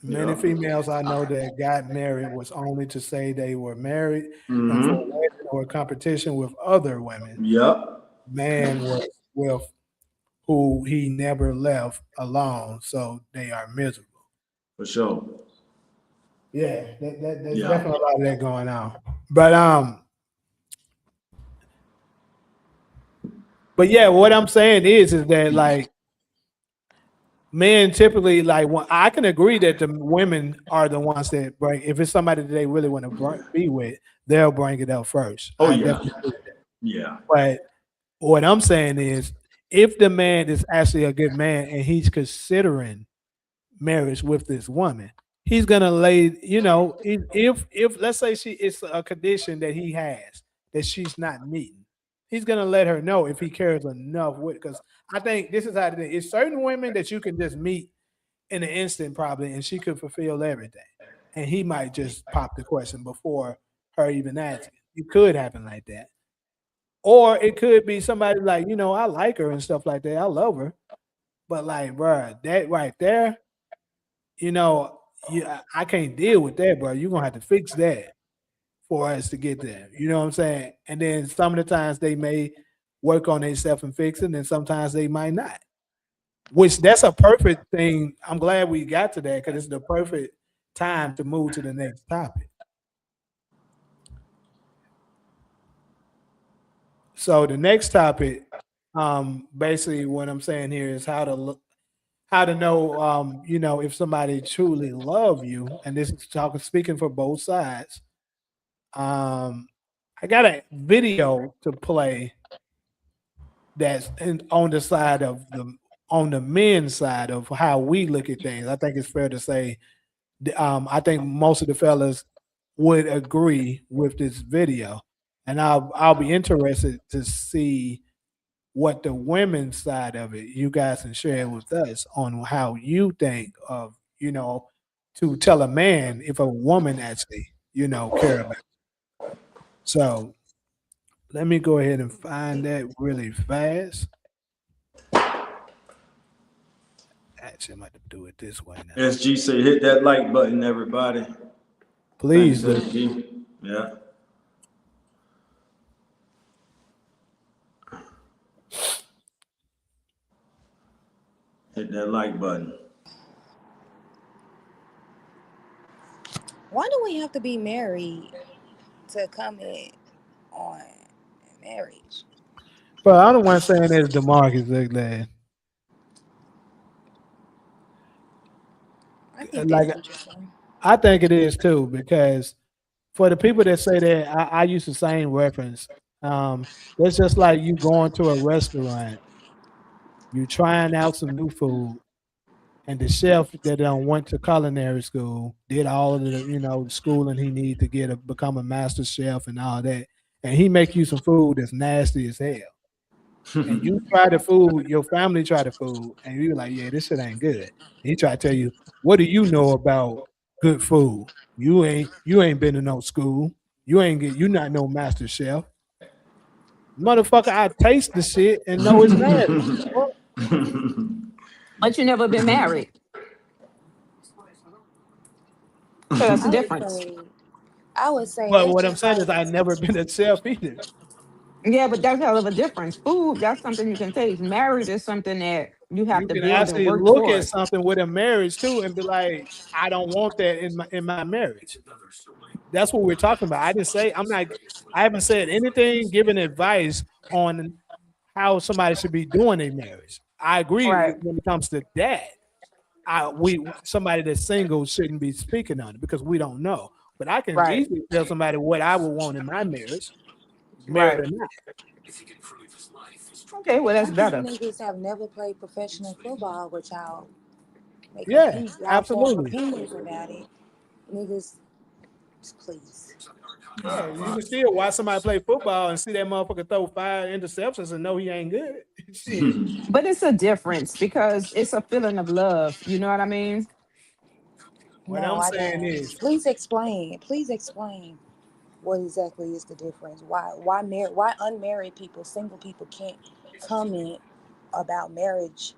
Many Yeah. females I know that got married was only to say they were married and for a Mm-hmm. wedding or competition with other women. Yep. Man was with who he never left alone, so they are miserable. For sure. Yeah, there's Yeah. definitely a lot of that going on. But yeah, what I'm saying is that like men typically like when I can agree that the women are the ones that bring if it's somebody that they really want to be with, they'll bring it up first. Oh I yeah. definitely agree with that. Yeah. But what I'm saying is if the man is actually a good man and he's considering marriage with this woman, he's gonna lay, if let's say she it's a condition that he has that she's not meeting, he's gonna let her know if he cares enough with because I think this is how it is. It's certain women that you can just meet in an instant probably and she could fulfill everything. And he might just pop the question before her even asking. It could happen like that. Or it could be somebody like, I like her and stuff like that. I love her. But like, bruh, that right there, you know, I can't deal with that, bro. You're gonna have to fix that for us to get there. You know what I'm saying? And then some of the times they may work on themselves and fix it, and sometimes they might not. Which that's a perfect thing. I'm glad we got to that because it's the perfect time to move to the next topic. So the next topic, basically what I'm saying here is how to know if somebody truly love you, and this is talking speaking for both sides. Um, I got a video to play that's on the side of on the men's side of how we look at things. I think it's fair to say, I think most of the fellas would agree with this video, and I'll be interested to see what the women's side of it you guys can share with us on how you think of to tell a man if a woman actually care about. So let me go ahead and find that really fast. I'm about to do it this way now. SG say hit that like button, everybody. Please Thanks, do. SG. Yeah. Hit that like button. Why do we have to be married to comment on marriage? But I'm the one saying is DeMarcus Ziegler. I think that's Like interesting. I think it is too, because for the people that say that, I use the same reference. It's just like you going to a restaurant, you trying out some new food, and the chef that went to culinary school, did all of the schooling he need to become a master chef and all that, and he make you some food that's nasty as hell, and you try the food, your family try the food, and you're like, yeah, this shit ain't good. And he try to tell you, what do you know about good food? You ain't been to no school. You not no master chef. Motherfucker, I taste the shit and know it's nasty. But you never been married. So that's the I would difference. say, I would say But that's what I'm just saying like is I never been a chef either. Yeah, but that's hell of a difference. Food, that's something you can taste. Marriage is something that you have You to can build and actually work look at towards. something with a marriage too and be like, I don't want that in my marriage. That's what we're talking about. I haven't said anything giving advice on how somebody should be doing a marriage. I agree Right, when it comes to that. We somebody that's single shouldn't be speaking on it because we don't know. But I can right, easily tell somebody what I would want in my marriage, married right. or not. Okay, well that's some of you better. niggas have never played professional football, but Yeah, y'all form absolutely. opinions about it. Niggas, please. Yeah, you can still watch somebody play football and see that motherfucker throw 5 interceptions and know he ain't good. Shit. But it's a difference because it's a feeling of love. You know what I mean? What No, I'm I saying don't. is, Please explain. Please explain what exactly is the difference. Why unmarried people, single people can't comment about marriage,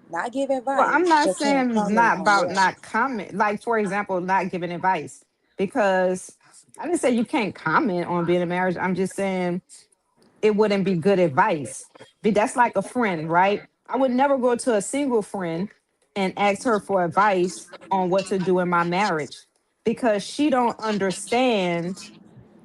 not give Well, I'm advice, not but can't saying it's comment not on about marriage. not comment. Like, for example, not giving advice. Because I didn't say you can't comment on being in marriage. I'm just saying it wouldn't be good advice. But that's like a friend, right? I would never go to a single friend and ask her for advice on what to do in my marriage because she don't understand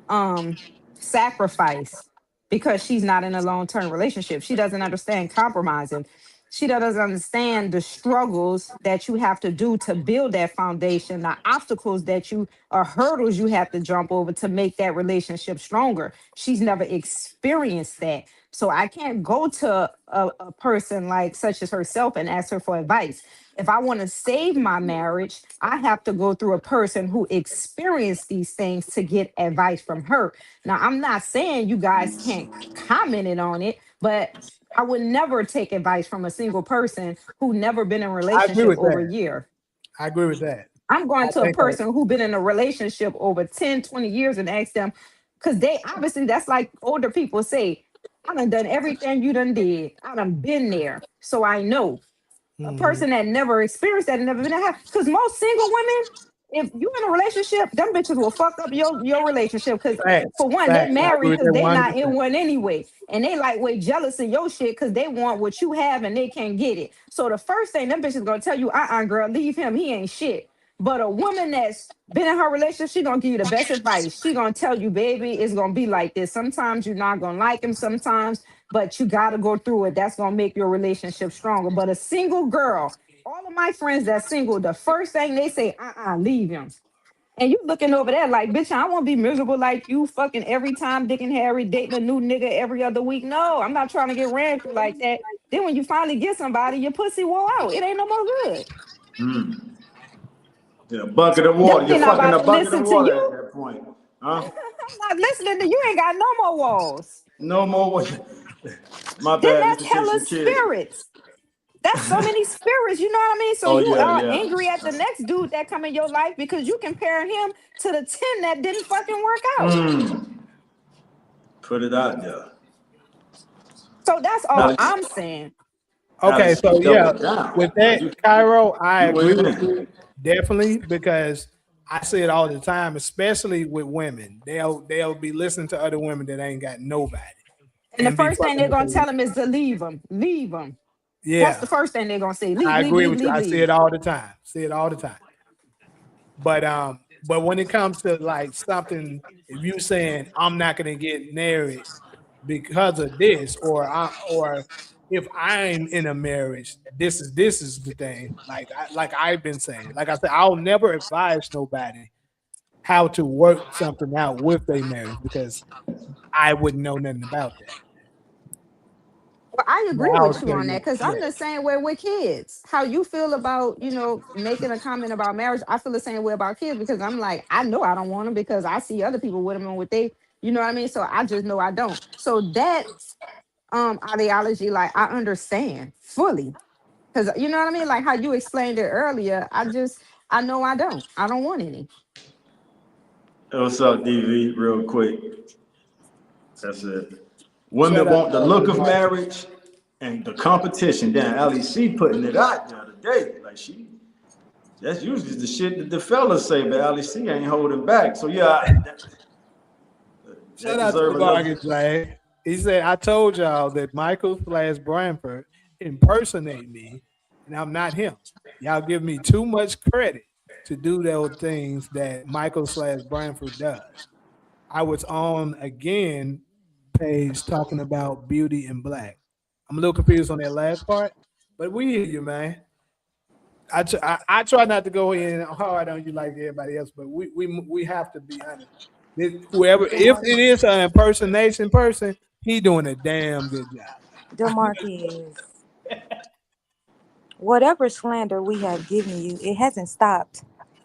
um sacrifice because she's not in a long-term relationship. She doesn't understand compromising. She doesn't understand the struggles that you have to do to build that foundation, the obstacles that you or hurdles you have to jump over to make that relationship stronger. She's never experienced that. So I can't go to a person like such as herself and ask her for advice. If I want to save my marriage, I have to go through a person who experienced these things to get advice from her. Now, I'm not saying you guys can't comment it on it, but I would never take advice from a single person who never been in a I agree relationship with over a that. year. I agree with that. I'm I going to a think that. person who been in a relationship over 10, 20 years and ask them, because they obviously, that's like older people say, I done everything you done did. I done been there. So I know. A Mhm. person that never experienced that and never been in a because most single women, if you in a relationship, them bitches will fuck up your relationship. Because Facts, for one, they facts. I agree married with because that they not 100%. in one anyway. And they like way jealous of your shit because they want what you have and they can't get it. So the first thing them bitches gonna tell you, girl, leave him, he ain't shit. But a woman that's been in her relationship, she gonna give you the best advice. She gonna tell you, baby, it's gonna be like this. Sometimes you're not gonna like him, sometimes, but you gotta go through it. That's gonna make your relationship stronger. But a single girl, all of my friends that's single, the first thing they say, leave him. And you looking over there like, bitch, I won't be miserable like you fucking every time Dick and Harry dating a new nigga every other week. No, I'm not trying to get ran through like that. Then when you finally get somebody, your pussy will out. It ain't no more good. Yeah, bucket of Them water. You're ain't not fucking about a to bucket of listen to water at you. that point. Huh? I'm not listening to you. Ain't got no more walls. No more water. My Then bad. Let that's me take hella some kids. spirits. That's so many spirits, you know what I mean? So Oh, you yeah, are yeah. angry at the next dude that come in your life because you comparing him to the 10 that didn't fucking work out. Put it out there. So that's all Now, I'm saying. Okay, Alice, she so yeah, doubled down. with Now that, Cairo, I you agree went with in. you definitely because I see it all the time, especially with women. They'll be listening to other women that ain't got nobody And the and be first thing fucking they're with gonna tell them. them is to leave them. Leave them. That's Yeah, the first thing they're gonna say. Leave, I leave, agree leave, with you. leave, I see it leave. all the time. See it all the time. But when it comes to like something, if you saying I'm not gonna get married because of this, or if I'm in a marriage, this is the thing. Like I've been saying, like I said, I'll never advise nobody how to work something out with their marriage because I wouldn't know nothing about that. Well, I But agree I'll with you tell on you, that because yeah. I'm the same way with kids. How you feel about, making a comment about marriage, I feel the same way about kids because I'm like, I know I don't want them because I see other people with them and what they, you know what I mean? So I just know I don't. So that ideology, like I understand fully. Because you know what I mean? Like how you explained it earlier, I know I don't. I don't want any. Hey, what's up, DV? Real quick. That's it. Shout Women out want the to look of Marcus. marriage and the competition. Damn, Ali C putting it out there today. Like that's usually the shit that the fellas say, but Ali C ain't holding back. So yeah, that Shout out to deserve the another. Marcus, man. He said, I told y'all that Michael/Branford impersonate me, and I'm not him. Y'all give me too much credit to do those things that Michael/Branford does. I was on again page talking about Beauty in Black. I'm a little confused on that last part, but we hear you, man. I try not to go in hard on you like everybody else, but we have to be honest. Whoever, if Demar- it is an impersonation person, he doing a damn good job. Demarcus, whatever slander we have given you, it hasn't stopped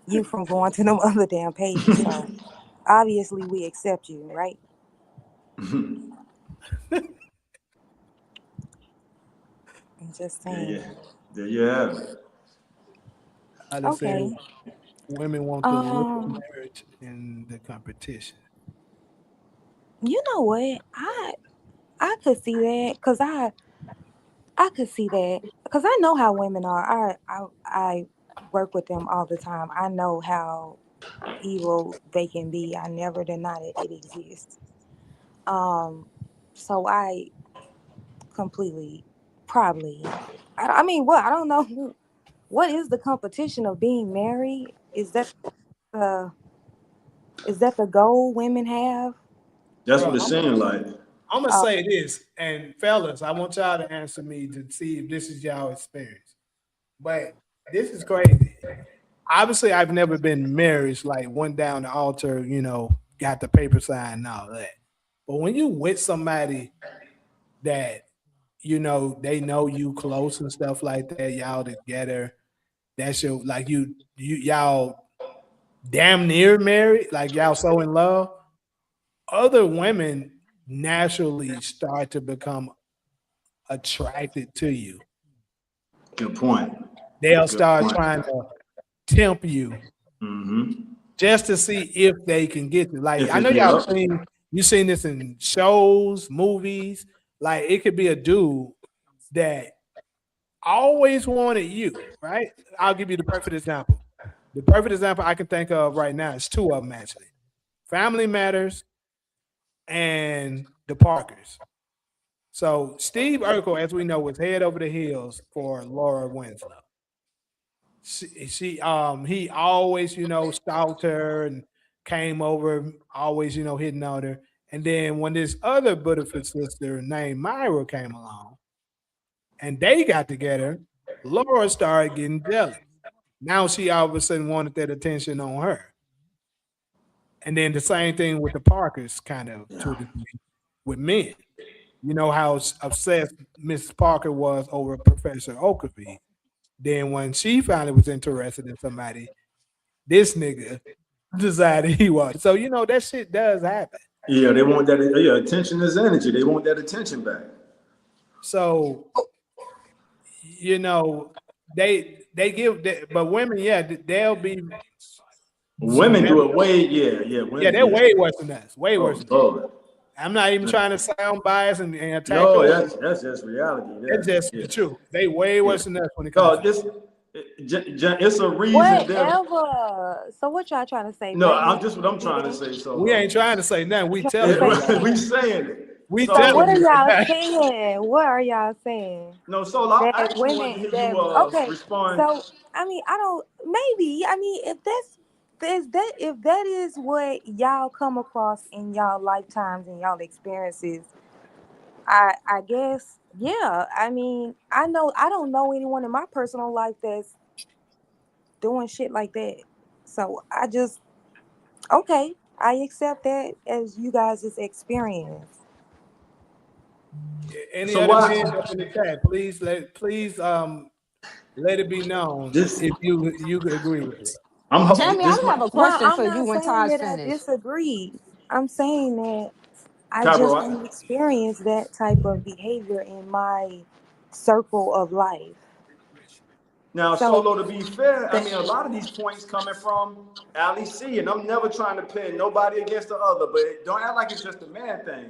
you from going to them other damn pages. So obviously we accept you, right? I'm just Yeah, saying. yeah. There you have it. I just said Okay. women want the look of Um, marriage in the competition. you know what? I could see that because I could see that because I know how women are. I work with them all the time. I know how evil they can be. I never deny that it exists. Um, so I completely probably. I mean, what I don't know. What is the competition of being married? The is that the goal women have? That's Bro, what it seemed like. I'm gonna Uh, say this, and fellas, I want y'all to answer me to see if this is y'all experience. But this is crazy. Obviously, I've never been married, like went down the altar, got the paper signed and all that. But when you with somebody that they know you close and stuff like that, y'all together, that's your like y'all damn near married, like y'all so in love. Other women naturally start to become attracted to you. Good point. They'll Good start point. trying to tempt you Mm-hmm. just to see if they can get you. Like If I it know get y'all up, seen this in shows, movies. Like it could be a dude that always wanted you, right? I'll give you the perfect example. The perfect example I can think of right now is two of them actually. Family Matters and the Parkers. So Steve Urkel, as we know, was head over the heels for Laura Winslow. He always stalked her and came over, always hitting on her. And then when this other Butterfield sister named Myra came along and they got together, Laura started getting jealous. Now she all of a sudden wanted that attention on her. And then the same thing with the Parkers, kind of to a yeah. degree, with men. You know how obsessed Mrs. Parker was over Professor Okabe. Then when she finally was interested in somebody, this nigga decided he was. So that shit does happen. Yeah, they want that. Yeah, attention is energy. They want that attention back. So you know they give, but women, yeah, there'll be some Women men. do it way, yeah, yeah, Yeah, women, they're yeah. way worse than us. Way worse Oh than us. Lord. I'm not even trying to sound biased and attack No, your. that's just reality. It's Yeah, just the yeah, truth. They way yeah. worse than us when it comes No, to. it's a reason there. Whatever. So what y'all trying to say? No, Black men I'm just what can't I'm be trying to that? say, We ain't Solo. trying to say nothing. You We trying to telling say you right now. We that? saying it. We So telling what Solo. are you right y'all now. saying? What are y'all saying? No, Solo. I That actually wanted to women hear that you okay. respond. So I mean, I don't maybe. I mean, if that's is that if that is what y'all come across in y'all lifetimes and y'all experiences, I guess yeah. I mean, I don't know anyone in my personal life that's doing shit like that. So I just okay. I accept that as you guys' experience. Any So other men why up in the chat, please let it be known this? if you agree with it. Jamie, This I my have a No, question I'm for you not when saying Taj that I finished. disagree. I'm saying that I Cairo. just don't experience that type of behavior in my circle of life. Now, So Solo, to be fair, I that mean, a lot of these points coming from Ali C, and I'm never trying to pin nobody against the other, but don't act like it's just a man thing.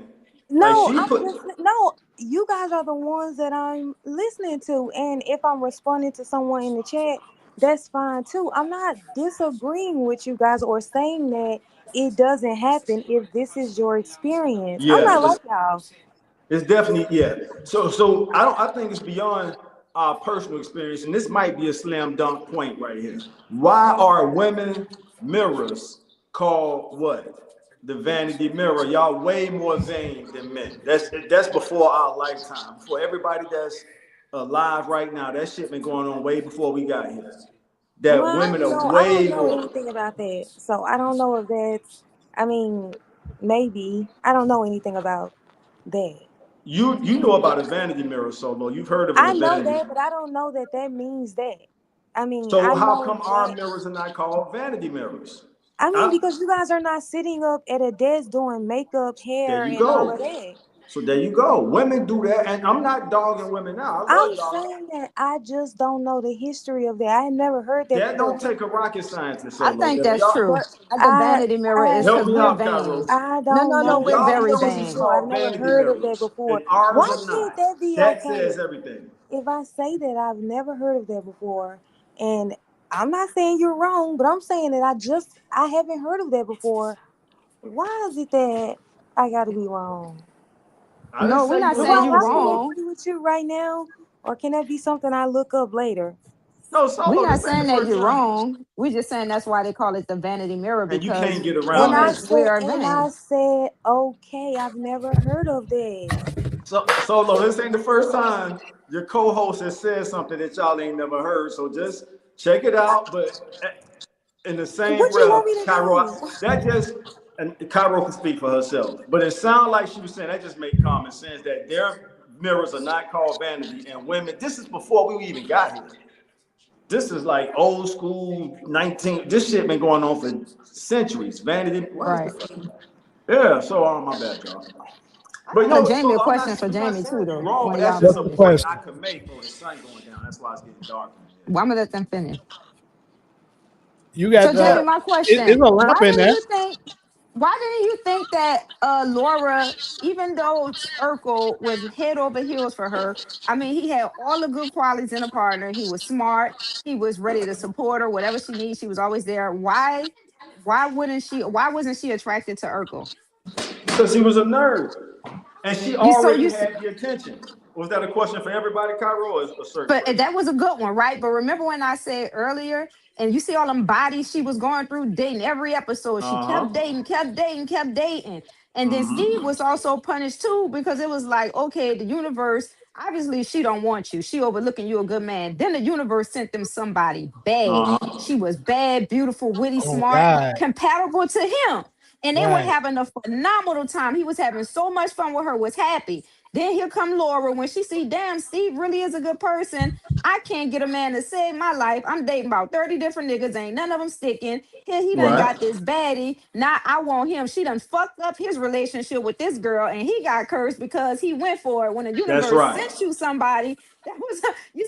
Like no, she I'm put, just no. You guys are the ones that I'm listening to, and if I'm responding to someone in the chat, that's fine too. I'm not disagreeing with you guys or saying that it doesn't happen if this is your experience. I'm yeah, not like y'all. it's definitely yeah. So I don't. I think it's beyond our personal experience, and this might be a slam dunk point right here. Why are women mirrors called what? The vanity mirror. Y'all way more vain than men. That's before our lifetime. Before everybody that's alive right now. That shit been going on way before we got here. Well, That women are I way don't know more. anything about that. So I don't know if that's. I mean, maybe I don't know anything about that. You know about a vanity mirror, Solo. You've heard of I a know vanity. that, but I don't know that that means that. I mean, So I how know come our that. mirrors are not called vanity mirrors? I mean, I, because you guys are not sitting up at a desk doing makeup, there hair, you and all of go. that. So there you go. Women do that, and I'm not dogging women now. I I'm love y'all. saying that I just don't know the history of that. I had never heard that That before. don't take a rocket scientist, I Solo. think If that's y'all true. But The vanity mirror I is help because me we're out, vain. Cairo. I No, don't no, no, If know we're the y'all very mirrors history, is vain. so I've called never vanity heard of that mirrors before. and ours Why are can't not, that be that okay says everything. if I say that I've never heard of that before? And I'm not saying you're wrong, but I'm saying that I haven't heard of that before. Why is it that I got to be wrong? I didn't No, we're say you not was Do saying I you wrong, have to Solo. wrong. agree with you right now, or can that be something I look up later? No, We're Solo. not This ain't the saying that first you're time, wrong. We're just saying that's why they call it the vanity mirror and you can't because get And around I that. we said, are and vain. I said, okay, I've never heard of that. So, Solo, this ain't the first time your co-host has said something that y'all ain't never heard. So just check it out. But in the same What you breath, want me to Cairo, do? that just and Cairo can speak for herself. But it sounded like she was saying that just made common sense that their mirrors are not called vanity and women. This is before we even got here. This is like old school 19. This shit been going on for centuries. Vanity, what is the Right. fuck? Yeah. So, my bad, y'all. I But got a no, Jamie so a question for we're not Jamie saying too, you're though, wrong, but when that's y'all just What's a the finish. point I question? could make. Oh, the sun going down. That's why it's getting dark in here. Well, I'm gonna let them finish. You So, got Jamie, my question: it's a lamp Why in didn't there. you think? Why didn't you think that Laura, even though Urkel was head over heels for her, I mean, he had all the good qualities in a partner. He was smart. He was ready to support her, whatever she needs. She was always there. Why? Why wouldn't she? Why wasn't she attracted to Urkel? Because he was a nerd. And she You so already you had the attention. Was that a question for everybody, Cairo, or a certain But person? that was a good one, right? But remember when I said earlier, and you see all them bodies she was going through, dating every episode. She kept Uh-huh. dating, kept dating, kept dating. And then Steve Mm-hmm. was also punished too because it was like, okay, the universe, obviously she don't want you. She overlooking you a good man. Then the universe sent them somebody bad. Uh-huh. She was bad, beautiful, witty, Oh smart, God. compatible to him. And they were Right. having a phenomenal time. He was having so much fun with her, was happy. Then here come Laura. When she see, damn, Steve really is a good person. I can't get a man to save my life. I'm dating about 30 different niggas. Ain't none of them sticking. Here he done Right. got this baddie. Now I want him. She done fucked up his relationship with this girl. And he got cursed because he went for it. When the That's universe right. sent you somebody, that was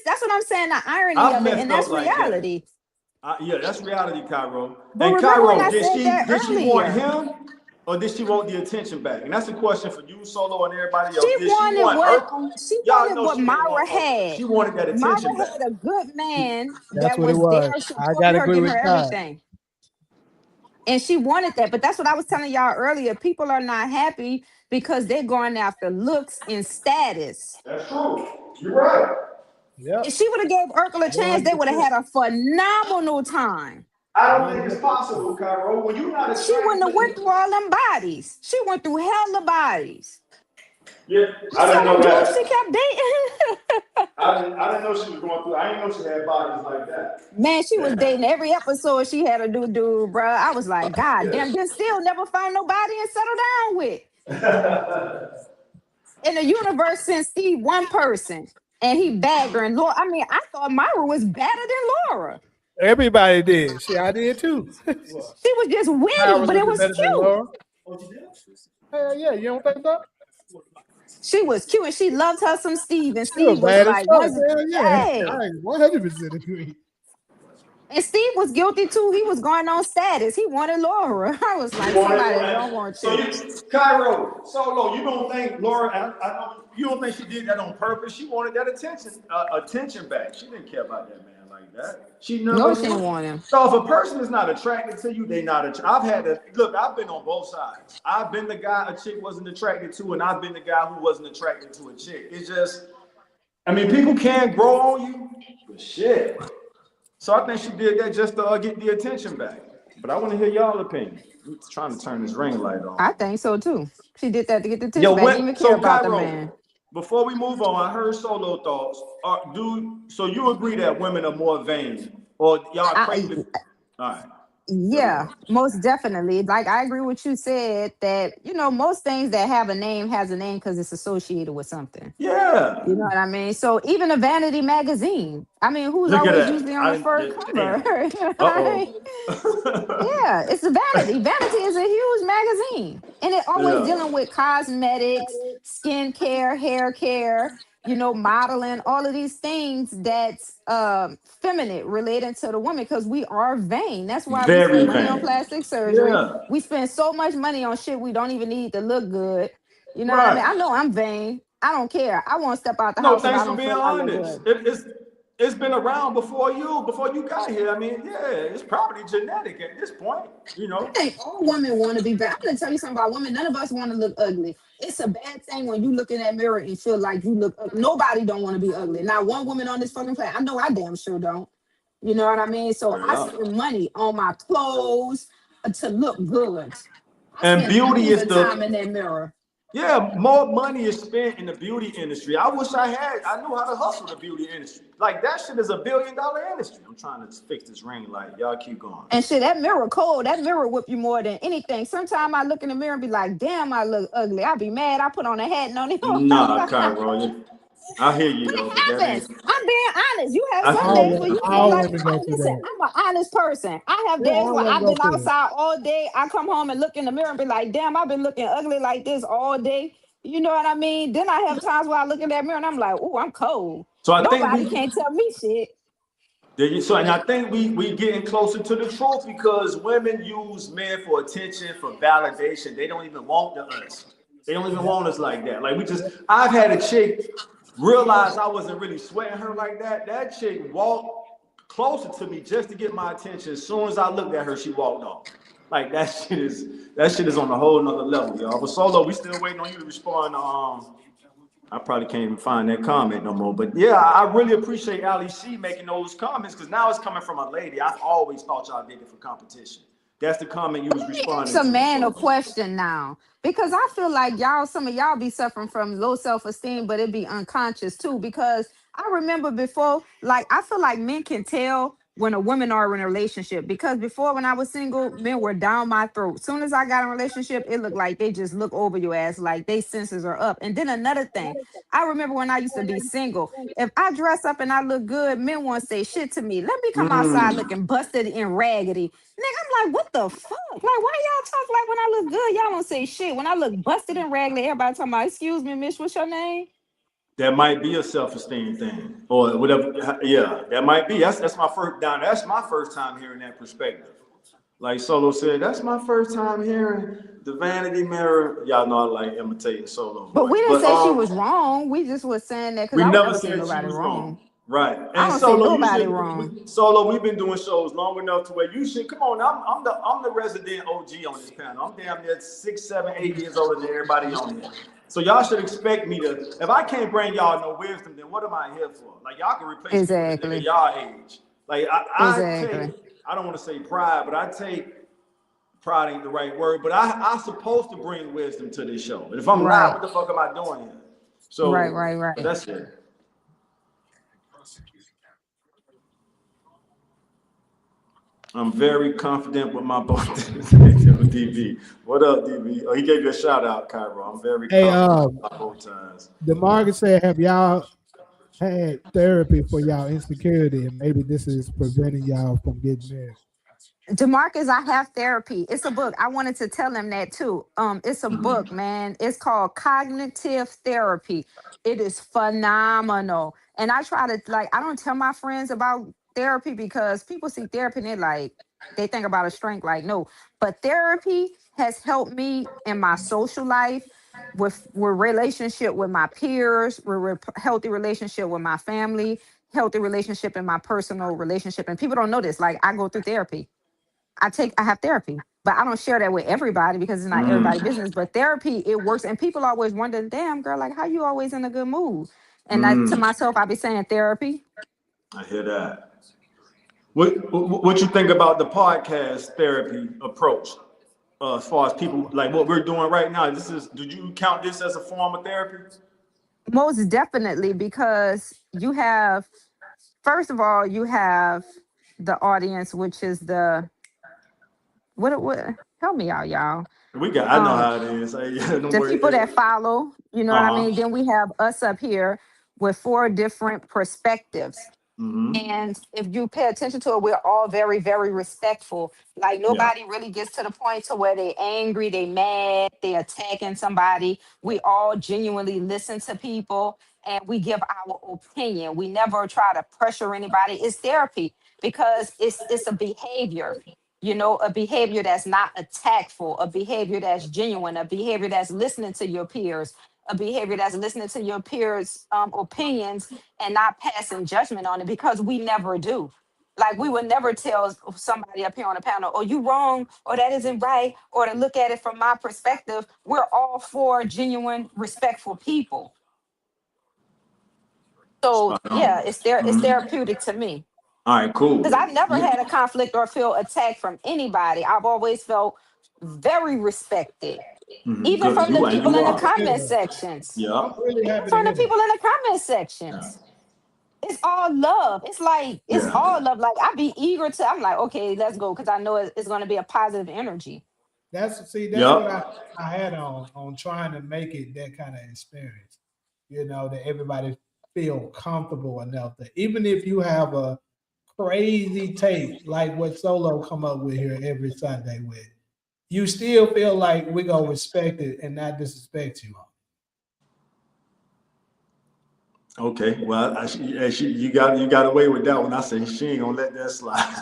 that's what I'm saying. The irony I've of it. messed And up that's like that. reality. Yeah, that's reality, Cairo. But And remember when Cairo, I did said she that did she want earlier? him? or did she want the attention back? And that's a question for you, Solo, and everybody else. She Did she wanted want what Urkel? she Y'all wanted know what she didn't Myra want Urkel. had. She wanted that attention Myra back. had a good man That's that what it was was. there I supporting gotta her, agree giving with her God. everything. And she wanted that. But that's what I was telling y'all earlier. People are not happy because they're going after looks and status. That's true. You're right. If Yep. she would have gave Urkel a chance, they would have 100%. had a phenomenal time. I don't think it's 100%. possible, Cairo. When you're not She wouldn't have attracted went to, through all them bodies. She went through hella bodies. yeah, You I saw didn't them know dudes she that. kept dating. I didn't know she was going through. I didn't know she had bodies like that. Man, she was Damn. dating every episode. She had a new dude, bro. I was like, God Yeah. damn, then still never find nobody and settle down with. In the universe, since Steve one person and he bagged her and Laura. I mean, I thought Myra was better than Laura. Everybody did. Shit, I did too. She was just Myra witty, but it looked was better than cute. Laura. Hell yeah, you don't think so? She was cute and she loved her some Steve. And She was Steve was bad as like, fuck. was Hell yeah. hey. I 100% agree. And Steve was guilty too. He was going on status. He wanted Laura. I was You like, want somebody that don't it? want So you. you, Cairo, Solo, you don't think Laura? I know you don't think she did that on purpose. She wanted that attention back. She didn't care about that man like that. She No, never she didn't knew. want him. So if a person is not attracted to you, they not. I've had to look. I've been on both sides. I've been the guy a chick wasn't attracted to, and I've been the guy who wasn't attracted to a chick. It's just, I mean, people can grow on you, but shit. So I think she did that just to get the attention back. But I want to hear y'all opinion. I'm trying to turn this ring light I on. think so too. She did that to get the Yo, attention back. Didn't even care so about the man. Cairo, before we move on, I heard Solo thoughts. So you agree that women are more vain, or y'all I, crazy? All right, there we yeah, go. most definitely. Like I agree with you said that, most things that have a name has a name because it's associated with something. You Yeah, know what I mean? So even a vanity magazine, I mean, who's look at always that. usually on the front Damn. cover? Uh Right? oh. Yeah, it's a vanity. Vanity is a huge magazine. And it always Yeah. dealing with cosmetics, skincare, hair care, modeling, all of these things that's feminine relating to the woman because we are vain. That's why we Very spend money on vain. plastic surgery. Yeah. We spend so much money on shit we don't even need to look good. You know what I mean? I Right. know I'm vain. I don't care. I won't step out the No, house if thanks I for don't being feel I look honest. good. It's been around before you got here. I mean, yeah, it's probably genetic at this point, you I know. think all women want to be bad. I'm gonna tell you something about women. None of us want to look ugly. It's a bad thing when you look in that mirror and feel like you look ugly. Nobody don't want to be ugly. Not one woman on this fucking planet. I know I damn sure don't. You know what I mean? So I Yeah. spend money on my clothes to look good. I And spend beauty millions is of time in the that mirror. yeah, more money is spent in the beauty industry. I wish I knew how to hustle the beauty industry. Like that shit is $1 billion industry. I'm trying to fix this ring light. Y'all keep going. And shit, that mirror cold. That mirror whip you more than anything. Sometimes I look in the mirror and be like, damn, I look ugly. I be mad. I put on a hat and don't even Nah, Cairo. I hear you But though, but it that ain't happens. I'm being honest. You have I some feel days you. where you feel All like, women go through listen, that. I'm an honest person. I have Yeah, days all where women I've go been through it. outside all day. I come home and look in the mirror and be like, damn, I've been looking ugly like this all day. You know what I mean? Then I have times where I look in that mirror and I'm like, oh, I'm cold. So I think Nobody we can tell me shit. and I think we getting closer to the truth because women use men for attention, for validation. They don't even want us. They don't even Yeah. want us like that. Like I've had a chick realize I wasn't really sweating her like that. That chick walked closer to me just to get my attention. As soon as I looked at her, she walked off. Like that shit is on a whole nother level, y'all. But Solo, we still waiting on you to respond to I probably can't even find that comment no more. But yeah, I really appreciate Ali C making those comments because now it's coming from a lady. I've always thought y'all did it for competition. That's the comment you was Let me ask responding a to. man a So question now. Because I feel like some of y'all be suffering from low self-esteem, but it be unconscious too. Because I remember before, like I feel like men can tell when a woman are in a relationship. Because before when I was single, men were down my throat. Soon as I got in a relationship, it looked like they just look over your ass, like they senses are up. And then another thing, I remember when I used to be single, if I dress up and I look good, men won't say shit to me. Let me come outside mm, looking busted and raggedy. Nigga, I'm like, what the fuck? Like, why y'all talk like when I look good, y'all don't say shit. When I look busted and raggedy, everybody talking about, excuse me, miss, what's your name? that might be a self-esteem thing or whatever. Yeah, that might be. That's my first time hearing that perspective. Like Solo said, that's my first time hearing the Vanity Mirror. Y'all know I like imitating Solo But we voice, didn't but say she was wrong. We just was saying that because we I would never never say said she nobody was wrong. wrong. Right. I And don't say Solo, you nobody should wrong. Solo, we've been doing shows long enough to where you should come on. I'm the resident OG on this panel. I'm damn near 6, 7, 8 years older than everybody on here. So y'all should expect me to, if I can't bring y'all no wisdom, then what am I here for? Like y'all can replace me with a nigga Exactly. y'all age. Like Exactly. I don't want to say pride, but I take pride ain't the right word, but I supposed to bring wisdom to this show. But if I'm not, Right. what the fuck am I doing here? Right. So Right. Right. that's it. I'm very confident with my both. DB. What up, DB? Oh, he gave you a shout out, Cairo. I'm very Hey, confident with my both ties. DeMarcus said, have y'all had therapy for y'all insecurity, and maybe this is preventing y'all from getting married? Demarcus, I have therapy. It's a book. I wanted to tell him that too. It's a book, man. It's called Cognitive Therapy. It is phenomenal. And I try to like, I don't tell my friends about therapy because people see therapy and they're like, they think about a strength. Like, no. But therapy has helped me in my social life, with relationship with my peers, healthy relationship with my family, healthy relationship in my personal relationship. And people don't know this. Like, I go through therapy. I have therapy, but I don't share that with everybody because it's not everybody's Mm, business. But therapy, it works. And people always wonder, damn girl, like how you always in a good mood? And to mm, myself, I be saying therapy. I hear that. What you think about the podcast therapy approach? As far as people like what we're doing right now, did you count this as a form of therapy? Most definitely, because you have, first of all, you have the audience, which is the what help me out, y'all. I know Um, how it is. Yeah, don't the worry. people that follow, you know what I Uh mean? huh. Then we have us up here with 4 different perspectives. Mm-hmm. And if you pay attention to it, we're all very, very respectful. Like Yeah. nobody really gets to the point to where they angry, they mad, they attacking somebody. We all genuinely listen to people and we give our opinion. We never try to pressure anybody. It's therapy because it's a behavior, a behavior that's not attackful, a behavior that's genuine, a behavior that's listening to your peers, a behavior that's listening to your peers' opinions and not passing judgment on it because we never do. Like we would never tell somebody up here on the panel, "Oh, you wrong," or "That isn't right," or to look at it from my perspective. We're all for genuine, respectful people. So Spot yeah, on. it's Mm-hmm. therapeutic to me All right. because Cool. I've never Yeah. had a conflict or feel attacked from anybody. I've always felt very respected, Mm-hmm. even Good. from the And people you in the are. comment Yeah, sections. Yeah. I'm really Even happy to from the hear that. people in the comment Yeah. sections. It's all love. It's like it's Yeah. all love. Like I'd be eager to. I'm like, okay, let's go because I know it's going to be a positive energy. That's what Yep. I had on trying to make it that kind of experience. That everybody feel comfortable enough that even if you have a crazy take like what Solo come up with here every Sunday with, you still feel like we gonna respect it and not disrespect you. Okay. Well, you got away with that one. I say she ain't gonna let that slide.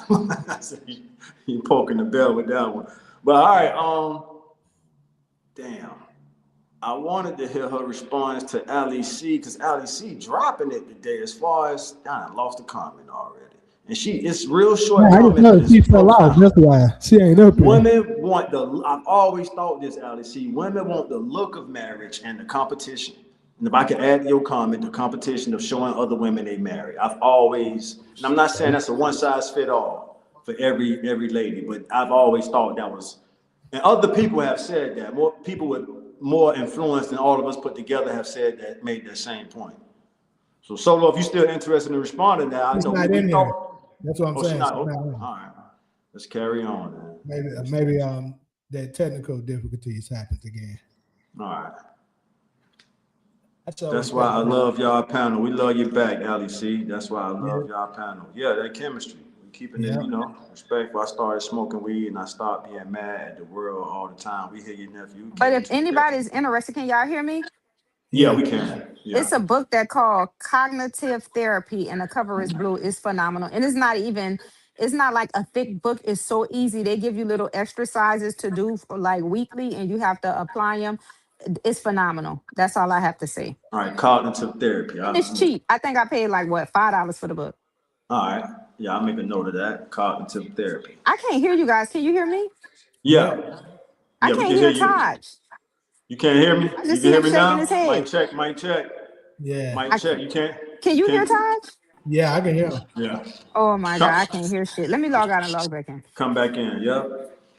I say you poking the bell with that one. But all right. Damn. I wanted to hear her response to Ali C because Ali C dropping it today. As far as I lost the comment already, and it's real short Yeah, I just comment, but know it's she fell off. profound. That's why she ain't up here. Women want I've always thought this, Alice. See, women want the look of marriage and the competition. And if I could add to your comment, the competition of showing other women they marry. I've always, and I'm not saying that's a one size fit all for every lady, but I've always thought that was, and other people have said that. More people with more influence than all of us put together have said that, made that same point. So, Solo, if you're still interested in responding now, I She's know not we in here. thought, That's what I'm oh, she saying. not, She's oh, not all in. right. Let's carry on, man. Maybe that technical difficulties happens again. All right. I so That's why respect I that. love y'all panel. We love you back, Ali C. That's why I Yeah, love y'all panel. Yeah, that chemistry. We keeping it, yeah. respectful. I started smoking weed and I stopped being mad at the world all the time. We hear your nephew But came if to the anybody's interested, can y'all hear me? Yeah, Yeah. we can. Yeah. It's a book that called Cognitive Therapy, and the cover is blue. It's phenomenal, and it's not even It's not like a thick book. It's so easy. They give you little exercises to do for like weekly, and you have to apply them. It's phenomenal. That's all I have to say. All right, cognitive therapy. And it's cheap. I think I paid like what, $5 for the book. All right. Yeah, I'll make a note of that. Cognitive therapy. I can't hear you guys. Can you hear me? Yeah. I Yeah, we can't can hear hear you. Taj. You can't hear me? I You just can see hear him me shaking now? his Mic head. check, mic check. Yeah. Mic check. You can't? Can you hear Can't? Taj? Yeah, I can hear him. Yeah. Oh my God, Come, I can't hear shit. Let me log out and log back in. come back in. Yeah.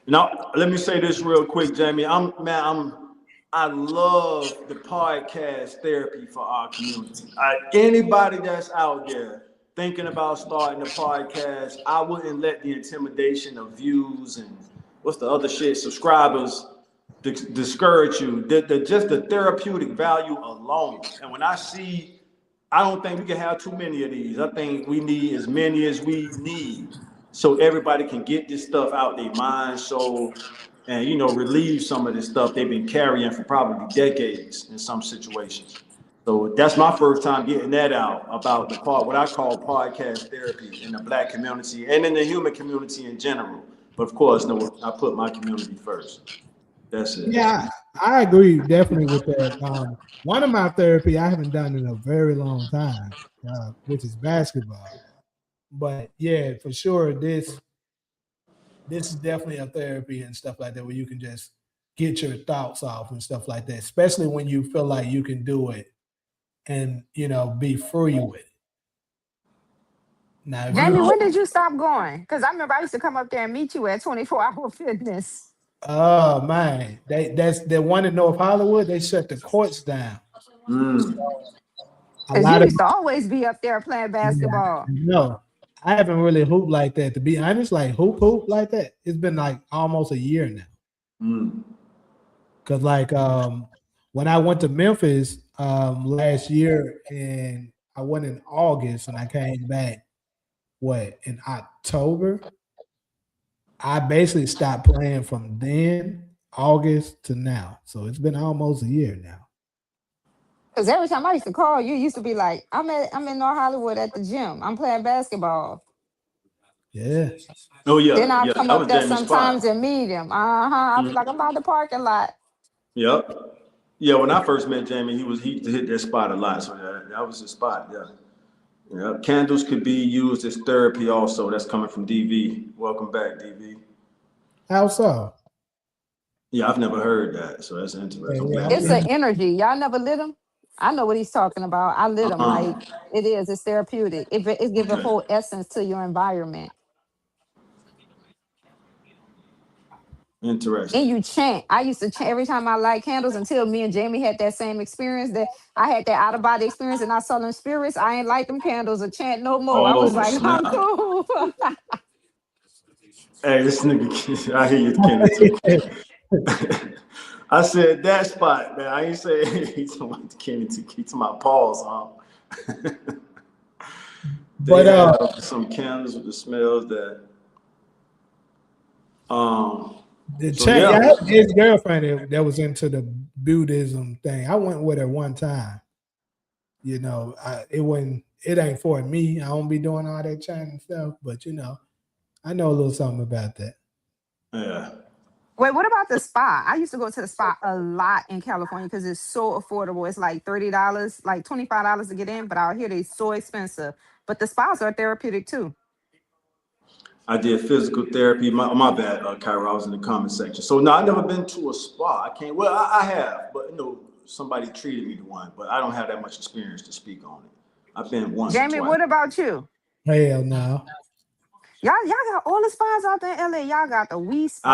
Now, let me say this real quick, Jamie. I love the podcast therapy for our community. Anybody that's out there thinking about starting a podcast, I wouldn't let the intimidation of views and what's the other shit, subscribers, discourage you. Just the therapeutic value alone. And when I don't think we can have too many of these. I think we need as many as we need so everybody can get this stuff out their mind, soul, and relieve some of this stuff they've been carrying for probably decades in some situations. So that's my first time getting that out about what I call podcast therapy in the Black community and in the human community in general. But of course, no, I put my community first. That's it. Yeah, I agree definitely with that. One of my therapy I haven't done in a very long time, which is basketball. But yeah, for sure, this is definitely a therapy and stuff like that where you can just get your thoughts off and stuff like that, especially when you feel like you can do it and be free with it. Now, if you Jamie, don't, when did you stop going? Because I remember I used to come up there and meet you at 24-hour fitness. oh man, that's the one in North Hollywood. They shut the courts down. Mm. A Because you lot of used to always be up there playing basketball. no, I haven't really hooped like that. To be honest, like hoop like that. It's been like almost a year now. Mm. Cause like when I went to Memphis last year and I went in August and I came back in October. I basically stopped playing from then August to now. So it's been almost a year now. Because every time I used to call, you used to be like, I'm in North Hollywood at the gym. I'm playing basketball. Yeah. Oh Then yeah, I'll yeah. come That up was there Jamie's sometimes spot. and meet him. I'll be like, I'm by the parking lot. Yep. Yeah, when I first met Jamie, he hit that spot a lot. So that was his spot. Yeah. Yeah. Candles could be used as therapy also. That's coming from DV. Welcome back, DV. How so? Yeah, I've never heard that. So that's interesting. I'm glad you It's an heard it. energy. Y'all never lit him? I know what he's talking about. I lit him. Like, it is. It's therapeutic. It gives a Okay. whole essence to your environment. And Interesting. you chant. I used to chant every time I light candles until me and Jamie had that same experience that I had that out of body experience and I saw them spirits. I ain't light them candles or chant no more. I was Oh, like, I'm snap. cool. Hey, this nigga, I hear you, Kennedy. I said that spot, man. I ain't say he's talking about Kennedy. He's talking about Paul's, huh? They But have some candles with the smells that, the so chat, yeah, I yeah. had his girlfriend that was into the Buddhism thing. I went with her one time. It ain't for me. I don't be doing all that chanting stuff, but I know a little something about that. Yeah. Wait, what about the spa? I used to go to the spa a lot in California because it's so affordable. It's like $30, like $25 to get in, but out here they're so expensive. But the spas are therapeutic too. I did physical therapy. My bad, Kyra. I was in the comment section. So no, I've never been to a spa. I can't. Well, I have, but somebody treated me to one. But I don't have that much experience to speak on it. I've been once or Jamie, twice. what about you? Hell no. Y'all got all the spas out there in LA. Y'all got the Wii Spa.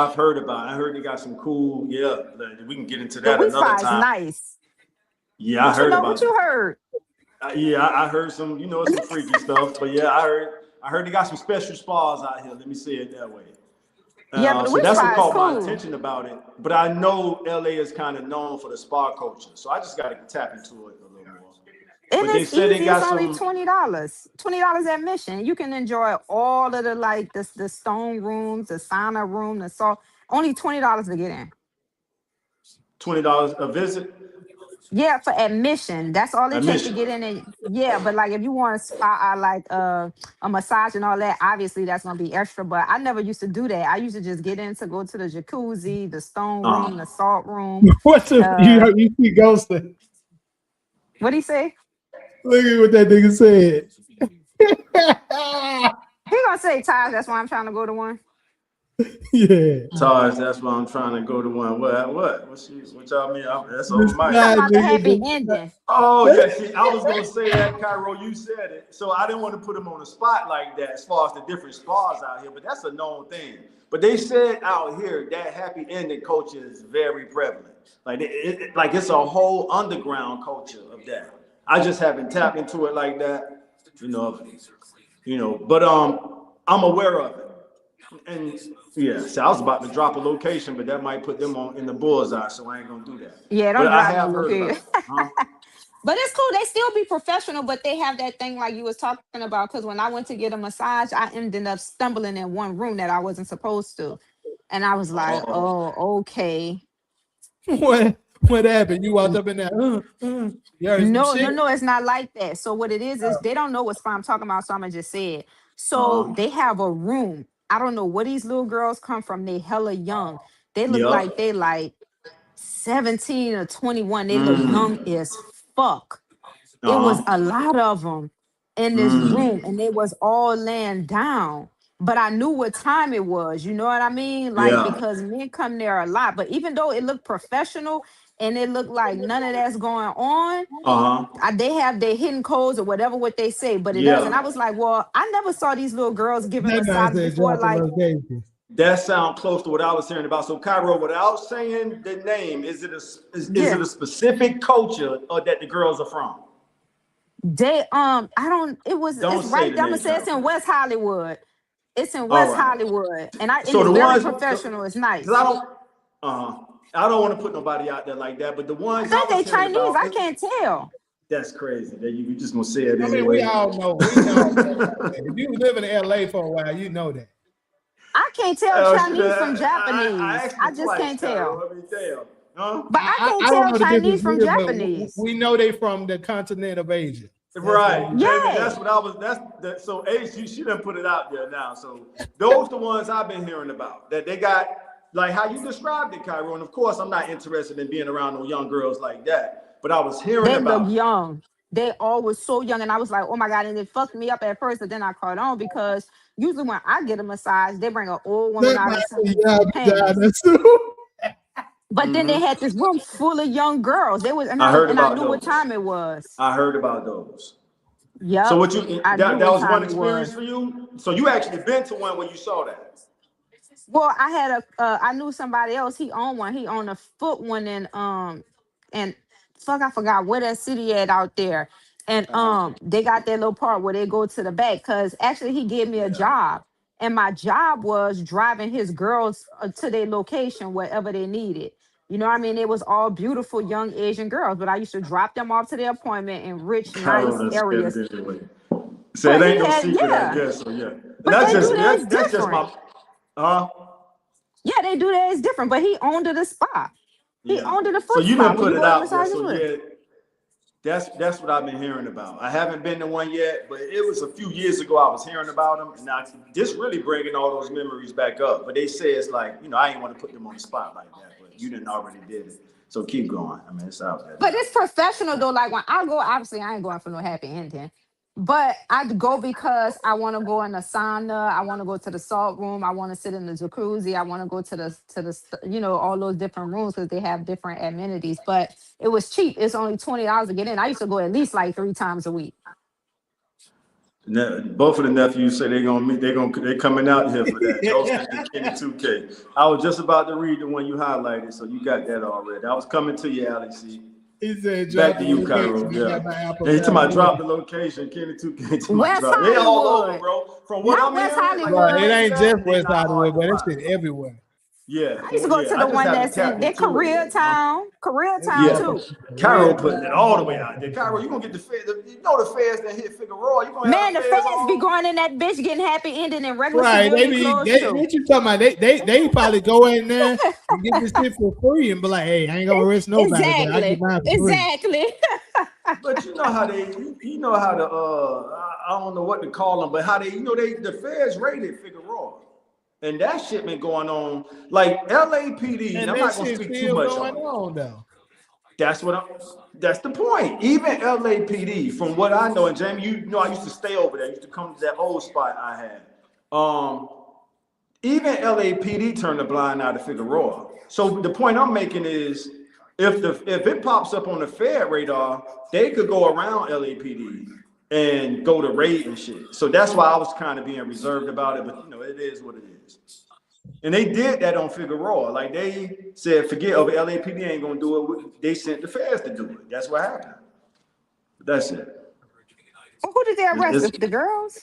I've heard about it. I heard they got some cool. Yeah, we can get into The that Wii another Spa is time. nice. Yeah, I What you heard know? What about you that. heard? Yeah, I heard some. Some freaky stuff. But yeah, I heard they got some special spas out here. Let me say it that way. Yeah, but the So Wii that's what Spa is caught my cool. attention about it. But I know LA is kind of known for the spa culture, so I just got to tap into it a little more. And But they it's said they easy. It's got only some $20. $20 admission. You can enjoy all of the like the stone rooms, the sauna room, only $20 to get in. $20 a visit. Yeah, for admission. That's all it takes to Admission. get in. And yeah, but like if you want a spot, like a massage and all that, obviously that's gonna be extra. But I never used to do that. I used to just get in to go to the jacuzzi, the stone room, the Uh, salt room. What the Uh, you see ghosting? what do you say? Look at what that nigga said. He gonna say Taj. That's why I'm trying to go to one. Yeah. Taj, that's why I'm trying to go to one. What y'all mean? That's over The my He talking head. side about the nigga, happy the ending. Oh yeah, see, I was gonna say that, Cairo. You said it, so I didn't want to put him on the spot like that as far as the different spas out here. But that's a known thing. But they said out here that happy ending culture is very prevalent. Like like it's a whole underground culture of that. I just haven't tapped into it like that, you know. But I'm aware of it. And yeah, so I was about to drop a location, but that might put them on in the bullseye, so I ain't gonna do that. Yeah, But don't I drive no have heard about location. it. Huh? But it's cool. They still be professional, but they have that thing like you was talking about. Because when I went to get a massage, I ended up stumbling in one room that I wasn't supposed to, and I was like, Oh, "Oh, okay." what happened? You walked up in there. You heard some No, shit. no, no, it's not like that. So what it is they don't know what spa I'm talking about. So I'm gonna just say it. So uh, they have a room. I don't know where these little girls come from. They hella young. They look like yep. they like 17 or 21. They look young Mm, as fuck. It was uh-huh. a lot of them in this room, Mm, and they was all laying down. But I knew what time it was. You know what I mean? Like yeah. because men come there a lot. But even though it looked professional and it looked like none of that's going on, Uh-huh. they have their hidden codes or whatever what they say, but it does. And I Yeah. was like, well, I never saw these little girls giving That man massages said before. drop the Like, location. That sounds close to what I was hearing about. So Cairo, without saying the name, is it yeah, a specific culture or that the girls are from? they I don't. It's Don't say right the there. I'm gonna name, say it's in Cairo. West Hollywood. It's in All West right. Hollywood, and So it's the very ones, professional. It's because nice. I don't want to put nobody out there like that. But the I ones I think they was hearing Chinese. about, I can't tell. that's crazy. That you just gonna say it I mean, we anyway. all know. We know. If you live in LA for a while, you know that. I can't tell Should Chinese from I Japanese. asked I you just twice, can't tell. Cairo. Let me tell. Huh? But I can't I don't tell know the Chinese difference from either, but Japanese. we know they from the continent of Asia. That's what Right, we know. and Yeah. that's what I was. So Ace, she done put it out there now. So those the ones I've been hearing about. That they got like how you described it, Cairo. And of course, I'm not interested in being around no young girls like that. But I was hearing They look about it. young. They all was so young, and I was like, "Oh my god!" And it fucked me up at first, but then I caught on because usually when I get a massage, they bring an old woman That out man in said, some yeah, panties. that's too. But then they Hmm. had this room full of young girls. They was, I heard and I about knew what those. time it was. I heard about those. So Yep, what you I knew that what was one time it experience was. for you? So you actually been to one where you saw that? Well, I knew somebody else. He owned one. He owned a foot one and fuck, I forgot where that city at out there. And Uh-huh. they got that little part where they go to the back. Cause actually he gave me a Yeah. job, and my job was driving his girls to their location wherever they needed. You know what I mean? It was all beautiful young Asian girls, but I used to drop them off to their appointment in rich, Carol nice done said areas. it anyway. So it But ain't he no had, secret, I yeah. guess. So yeah. And But that's they do just theirs that's just different. my uh Yeah, they do that. It's different. But he owned it a spa. He yeah. owned it a So foot you spa didn't where put you it go to out there. massages So with. yeah, that's what I've been hearing about. I haven't been to one yet, but it was a few years ago I was hearing about them. And now this really bringing all those memories back up. But they say it's like, I ain't want to put them on the spot like that, but you didn't already did it. So keep going. I mean, it's out there But now. it's professional though. Like when I go, obviously I ain't going for no happy ending. But I go because I want to go in the sauna. I want to go to the salt room. I want to sit in the jacuzzi. I want to go to the all those different rooms because they have different amenities. But it was cheap. It's only $20 to get in. I used to go at least like 3 times a week. Both of the nephews say they're gonna meet. They're coming out here for that. Ghosted the Kenny 2K. I was just about to read the one you highlighted, so you got that already. I was coming to you, Alex. He said, Back drop to the you, location. Cairo. I got Yeah. my Apple And he told Valley. me drop the location. Kenny 2K to my West drop. They all over, Hollywood, bro. From what not I'm West hearing, like you Right. It Hollywood. told me ain't just that, they West not hard Hollywood, to but it's find. shit everywhere. Yeah, I used to go yeah. to I the just one haven't that's in tapped their into it yet. Koreatown Yeah, too. Cairo putting it all the way out there. Cairo, you gonna get the feds. You know the feds that hit Figueroa. You gonna have Man, the the feds feds be on. going in that bitch getting happy ending in regular Right. They civilian be clothes they too. what you talking about? They probably go in there and get this shit for free and be like, hey, I ain't gonna arrest nobody, but I get Exactly. mine for free. Exactly. But you know how they, you know how the, I don't know what to call them, but how they, the feds raided Figueroa. And that shit been going on. Like LAPD, and And I'm that not gonna shit's speak too still much going on it. on though. That's the point. Even LAPD, from what I know, and Jamie, you know I used to stay over there. I used to come to that old spot I had. Even LAPD turned a blind eye to Figueroa. So the point I'm making is, if it pops up on the Fed radar, they could go around LAPD and go to raid and shit. So that's why I was kind of being reserved about it. But it is what it is. And they did that on Figueroa. Like they said, forget LAPD ain't gonna do it. They sent the feds to do it. That's what happened. That's it. Well, who did they arrest? It's, The girls?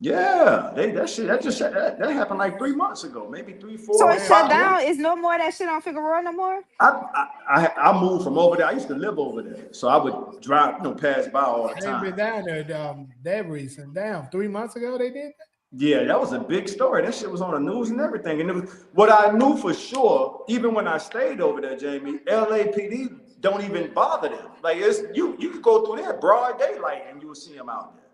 yeah, that happened like 3 months ago, maybe three, So four, it shut 5 months. down. Is no more of that shit on Figueroa no more? I moved from over there. I used to live over there, so I would drive, pass by all the They've been time. down there, Debris and down 3 months ago. They did that. Yeah, that was a big story. That shit was on the news and everything. And it was what I knew for sure. Even when I stayed over there, Jamie, LAPD don't even bother them. Like you could go through there broad daylight and you will see them out there.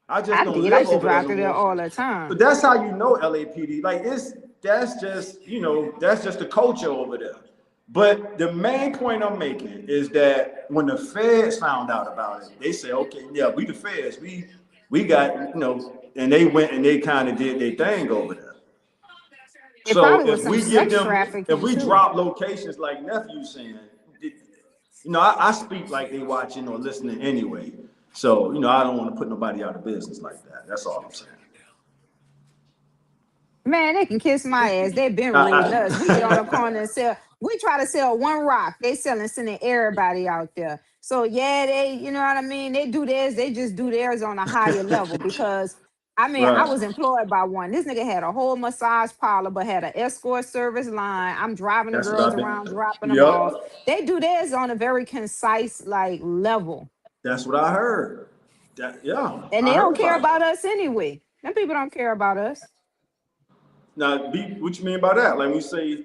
I just I don't did. I live used to over there drive no through there more. all the But time. that's how you know LAPD. Like that's just the culture over there. But the main point I'm making is that when the feds found out about it, they said, okay, yeah, we the feds, we got, and they went and they kind of did their thing over there. It So probably was some sex if trafficking we too. drop locations like nephew saying, I speak like they watching or listening anyway. So, I don't want to put nobody out of business like that. That's all I'm saying. Man, they can kiss my ass. They've been raiding us. We get on the I, corner and sell. We try to sell one rock. They sending everybody out there. So yeah, you know what I mean? They do theirs. They just do theirs on a higher level because I mean, I right. was employed by one. This nigga had a whole massage parlor, but had an escort service line. I'm driving the That's what girls I've been. around, dropping them Yep. off. They do theirs on a very concise like level. That's what I heard. Yeah, And they I don't heard care about it. about us anyway. Them people don't care about us. Now, what you mean by that? Like when you say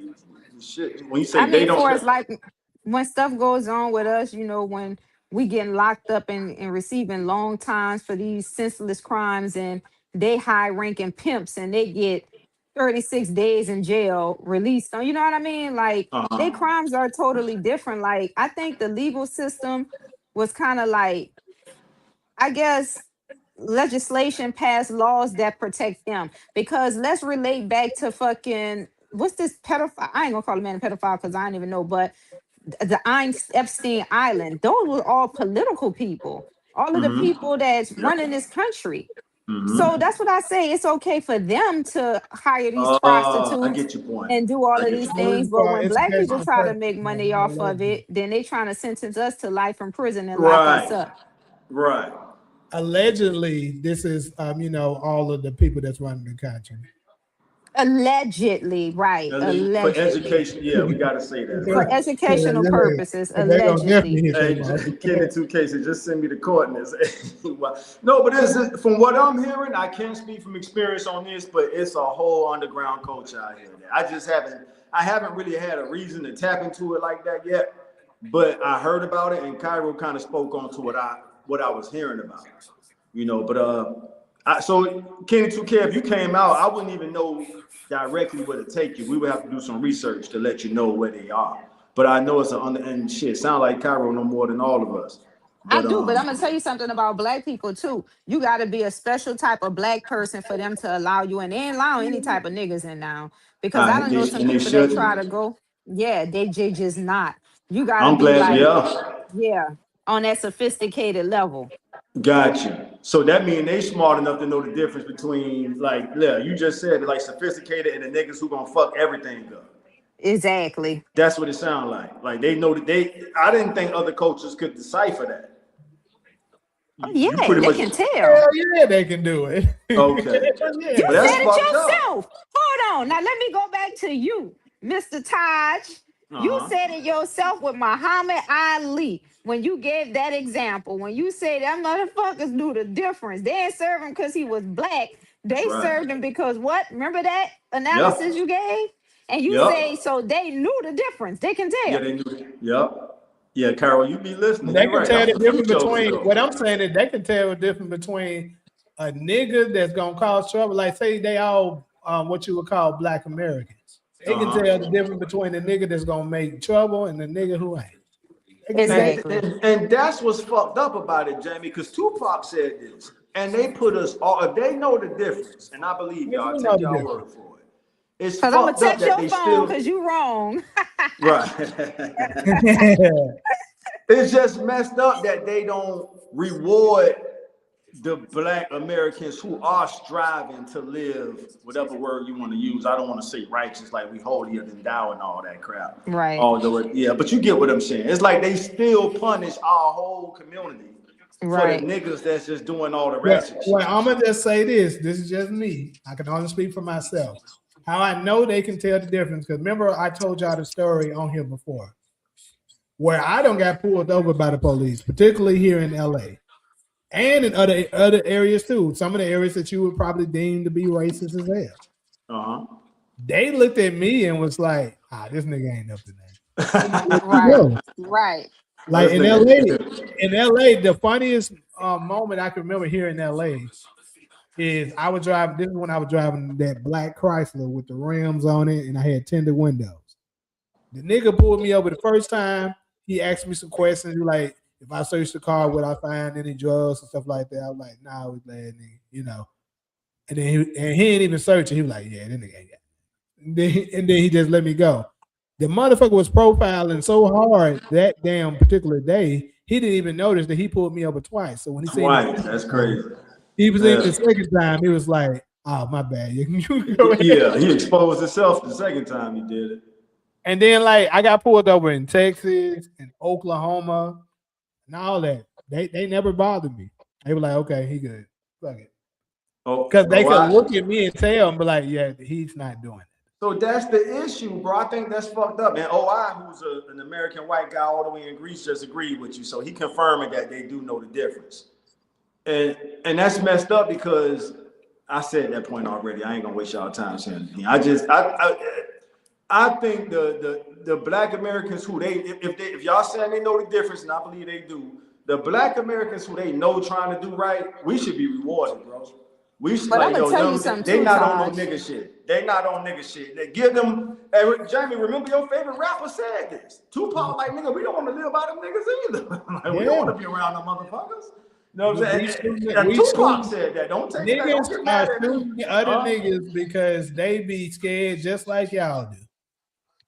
shit, when you say I they mean, don't for care. us, like when stuff goes on with us, when we getting locked up and receiving long times for these senseless crimes, and they high ranking pimps and they get 36 days in jail released on, you know what I mean? Like they Uh-huh. crimes are totally different. Like I think the legal system was kind of like, I guess legislation passed laws that protect them because let's relate back to fucking what's this pedophile? I ain't gonna call a man a pedophile because I don't even know, but the Epstein Island, those were all political people, all of the Mm-hmm. people that's Yep. running this country. So Mm-hmm. that's what I say. It's okay for them to hire these I prostitutes get your point. and do all I of get these your point. things. But when It's black against people the try to purpose. make money off of it, then they trying to sentence us to life in prison and lock us Right. up. Right. Allegedly, this is all of the people that's running the country. Allegedly, right? For Allegedly, education, yeah, we got to say that. for Right. educational purposes. They're gonna definitely Allegedly, hit Hey, their boss. Ken, in 2 cases, just send me the coordinates. No, but from what I'm hearing, I can't speak from experience on this, but it's a whole underground culture out here. I haven't really had a reason to tap into it like that yet, but I heard about it, and Cairo kind of spoke on to what I was hearing about. So Kenny 2K, if you came out, I wouldn't even know directly where to take you. We would have to do some research to let you know where they are. But I know it's and shit. Sound like Cairo no more than all of us. I But do. But I'm gonna tell you something about black people too. You got to be a special type of black person for them to allow you in. They ain't allowing any type of niggas in now because I don't know some they people that try shouldn't. to go. Yeah, they just not. You got to I'm be glad. like, Yeah, yeah, on that sophisticated level. got you. So that means they smart enough to know the difference between like, yeah, you just said like sophisticated and the niggas who gonna fuck everything up. Exactly. That's what it sounds like. Like they know that they. I didn't think other cultures could decipher that. Oh, You yeah, pretty they much can tell. Hell yeah, they can do it. okay. You Yeah. But that's said it fucked up. yourself. Hold on. Now let me go back to you. Mr. Taj, you said it yourself with Muhammad Ali when you gave that example. When you say that motherfuckers knew the difference. They didn't serve him because he was black. They Right. served him because what? Remember that analysis Yep. you gave? And you say, Yep. so they knew the difference. They can Yeah, tell. they knew it. Yep. Yeah, Carol, you be listening. They You're can right. tell That the was a few difference shows between ago. what I'm saying is they can tell the difference between a nigga that's gonna cause trouble. Like say they all what you would call black Americans. They can tell the difference between the nigga that's gonna make trouble and the nigga who ain't. They can tell. Exactly. And that's what's fucked up about it, Jamie, because Tupac said this, and they put us all. If they know the difference, and I believe Nigga, y'all, we know take the y'all difference. word for it. It's Because I'm going to fucked up text that your they phone still because you wrong. right. It's just messed up that they don't reward the black Americans who are striving to live, whatever word you want to use. I don't want to say righteous, like we holier than thou and all that crap. Right. Although, yeah, but you get what I'm saying. It's like they still punish our whole community for the Right. niggas that's just doing all the Well, ratchet shit. well, I'm gonna just say this. This is just me. I can only speak for myself. How I know they can tell the difference because remember I told y'all the story on here before, where I don't got pulled over by the police, particularly here in LA. And in other areas too. Some of the areas that you would probably deem to be racist as hell. Uh-huh. They looked at me and was like, this nigga ain't up to that. Right. Right. Like This in nigga. LA, the funniest moment I can remember here in LA is I was driving. This is when I was driving that black Chrysler with the rims on it, and I had tinted windows. The nigga pulled me over the first time. He asked me some questions like, if I search the car, would I find any drugs and stuff like that? I was like, nah, we glad, nigga, you know. And then he ain't even searching. He was like, yeah, that nigga ain't got it. And then he just let me go. The motherfucker was profiling so hard that damn particular day, he didn't even notice that he pulled me over twice. So when he seen me, Twice. That's crazy. he was in Yeah. the second time. He was like, "Oh, my bad. You can go ahead." Yeah, he exposed himself the second time he did it. And then like I got pulled over in Texas and Oklahoma and all that. They never bothered me. They were like, "Okay, he good. Fuck it," because they could look at me and tell and be like, "Yeah, he's not doing it." So that's the issue, bro. I think that's fucked up. And OI, who's an American white guy all the way in Greece, just agreed with you. So he confirming that they do know the difference. And that's messed up because I said that point already. I ain't gonna waste y'all time saying it. I think the black Americans who if y'all saying they know the difference, and I believe they do, the black Americans who they know trying to do right, we should be rewarded, bro. We should But I'm like, going to yo, tell you them, something they too, not on no Taj. nigga shit. They not on nigga shit. They give them, hey, Jamie, remember your favorite rapper said this. Tupac, like, nigga, we don't want to live by them niggas either. Like, we don't want to be around them motherfuckers. You know what I'm saying? And Tupac said that. Don't take that. Don't Niggas get are mad at shooting me. other niggas because they be scared just like y'all do.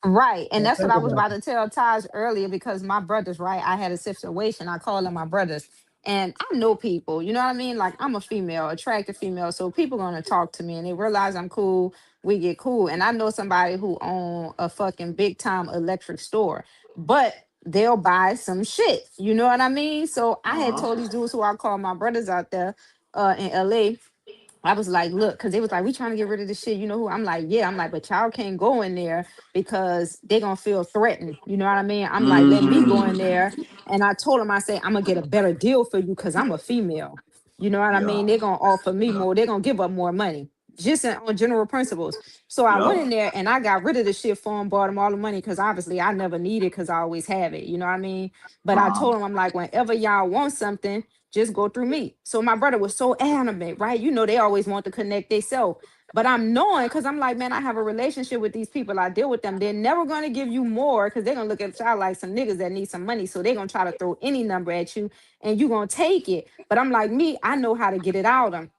Right. And that's what Think I was about about it. to tell Taj earlier because my brothers, right? I had a situation. I call them my brothers. And I know people, you know what I mean? Like I'm a female, attractive female. So people gonna talk to me and they realize I'm cool. We get cool. And I know somebody who own a fucking big time electric store, but they'll buy some shit. You know what I mean? So I had told these dudes who I call my brothers out there in LA. I was like, look, because they was like, we trying to get rid of this shit. You know who? I'm like, yeah. I'm like, but y'all can't go in there because they gonna feel threatened. You know what I mean? I'm like, let me go in there. And I told them, I say, I'm gonna get a better deal for you because I'm a female. You know what I Yeah. mean? They're gonna offer me more. They're gonna give up more money. Just on general principles. So I went in Yeah. there and I got rid of the shit for them, bought them all the money because obviously I never need it because I always have it. You know what I mean? But I told them, I'm like, whenever y'all want something, just go through me. So my brother was so adamant, right? You know, they always want to connect themselves. But I'm knowing because I'm like, man, I have a relationship with these people. I deal with them. They're never going to give you more because they're going to look at y'all like some niggas that need some money. So they're going to try to throw any number at you and you're going to take it. But I'm like, me, I know how to get it out of them.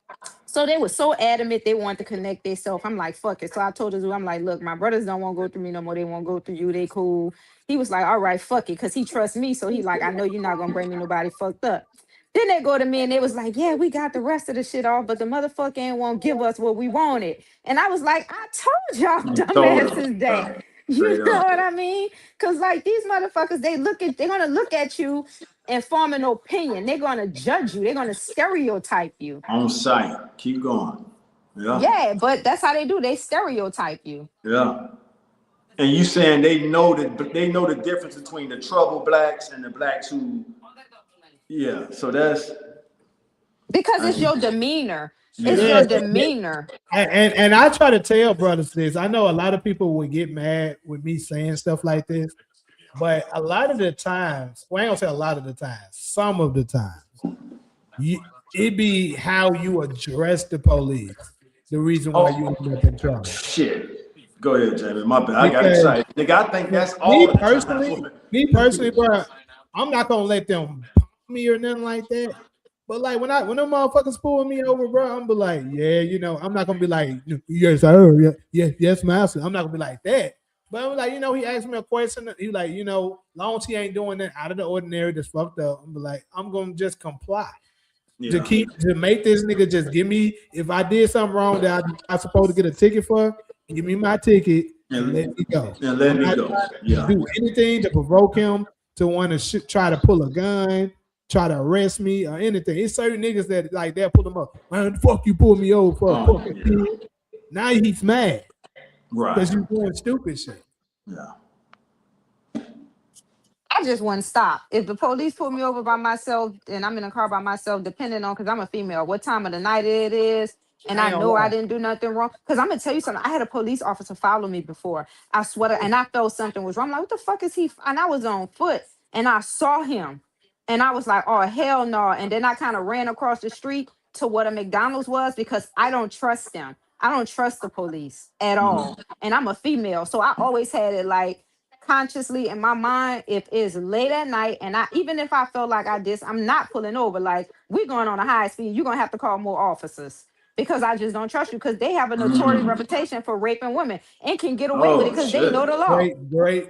So they were so adamant they wanted to connect themselves. I'm like, fuck it. So I told this dude, I'm like, look, my brothers don't want to go through me no more. They won't go through you. They cool. He was like, all right, fuck it. Because he trusts me. So he like, I know you're not going to bring me nobody fucked up. Then they go to me and they was like, yeah, we got the rest of the shit off, but the motherfucker ain't won't give us what we wanted. And I was like, I told y'all Told him. dumbasses that. Yeah. You Straight know up. what I mean? Because like these motherfuckers, they're gonna look at you and form an opinion. They're gonna judge you, they're gonna stereotype you. On site. Keep going. Yeah. Yeah, but that's how they do, they stereotype you. Yeah. And you saying they know the difference between the troubled blacks and the blacks who, yeah. So that's, Because I, it's your demeanor. It's yeah. your Yeah, demeanor. and I try to tell brothers this. I know a lot of people would get mad with me saying stuff like this, but a lot of the times, well, I ain't gonna say a lot of the times, some of the times, it be how you address the police. The reason why you Oh end up in trouble. shit. Go ahead, Jamie. My bad. I got Because excited. Nigga, I think that's all me the personally, time. me personally, bro, I'm not gonna let them pump me or nothing like that. But like when them motherfuckers pulling me over, bro, I'm be like, yeah, I'm not gonna be like, yes, sir, yes, master. I'm not gonna be like that. But I'm like, he asked me a question. He like, long as he ain't doing that out of the ordinary, that's fucked up. I'm be like, I'm gonna just comply Yeah. to make this nigga just give me, if I did something wrong that I supposed to get a ticket for, give me my ticket and let And, me go. and let I'm me not go. trying to Yeah. do anything to provoke him to want to try to pull a gun, try to arrest me or anything. It's certain niggas that like they'll pull them up. Man, the fuck you pull me over for, fucking Yeah. kid. Now he's mad Right. because you doing stupid shit. Yeah. I just wouldn't stop. If the police pull me over by myself and I'm in a car by myself, depending on, because I'm a female, what time of the night it is, and I I ain't gonna know I lie. didn't do nothing wrong. Because I'm gonna tell you something. I had a police officer follow me before. I swear to, and I felt something was wrong. I'm like, what the fuck is he? And I was on foot and I saw him. And I was like, oh hell no. And then I kind of ran across the street to what a McDonald's was because I don't trust them. I don't trust the police at all. And I'm a female. So I always had it like consciously in my mind, if it's late at night and I, even if I felt like I'm not pulling over, like we're going on a high speed, you're gonna have to call more officers because I just don't trust you because they have a notorious reputation for raping women and can get away with it Oh because they know shit. the law. Great.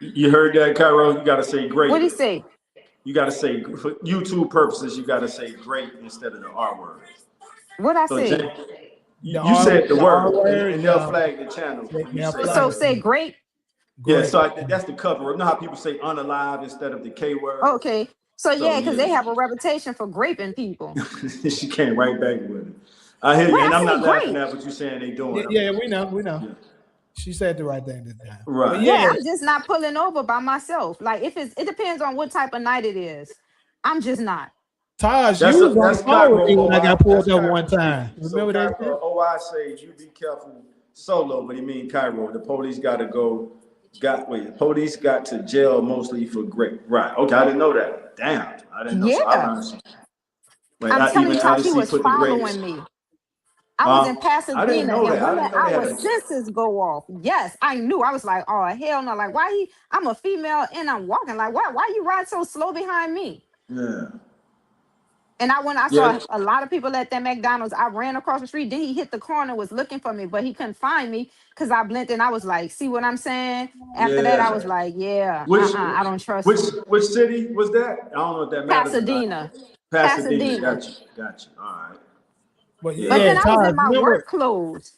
You heard that, Cairo? You gotta say What great. do you say? You gotta say, for YouTube purposes, you gotta say great instead of the R word. What I So say? you said the The R word, word, and they'll flag the channel when you yeah, say So flag. great. say great. Yeah, Great. so that's the cover. You know how people say unalive instead of the K word? Okay. So So yeah, because yeah, they have a reputation for raping people. she came right back with it. I hear What you, I and I'm say not laughing great. at what you're saying they Yeah, doing. yeah, we know. Yeah. She said the right thing this time. But Right. Yeah, yeah, I'm just not pulling over by myself. Like if it depends on what type of night it is. I'm just not. Taj, you was on the That's phone with Cairo me when I got OI. That's pulled up one Cairo. time. So Remember that shit? Cairo OI say you be careful solo, but he mean Cairo. The police got to go. The police got to jail mostly for great. Right. Okay, I didn't know that. Damn, I didn't know. So I Yeah. learned something. Wait, I'm telling even you, Tosh, he Alice C was put the grapes. following me. I was in I didn't Pasadena, know and that. I when didn't know they had our a. senses go off, yes, I knew. I was like, oh hell no! Like, why he? I'm a female and I'm walking. Like, why you ride so slow behind me? Yeah. And when I Yeah. saw a lot of people at that McDonald's, I ran across the street. Then he hit the corner, was looking for me, but he couldn't find me because I blinked. And I was like, see what I'm saying? After that, I Yeah. was like, yeah, Which I don't trust which him. which city was that? I don't know if that matters or not. Pasadena, Pasadena. Pasadena. Got you. All right. But But Yeah. yeah, then I was in Taj, my work clothes.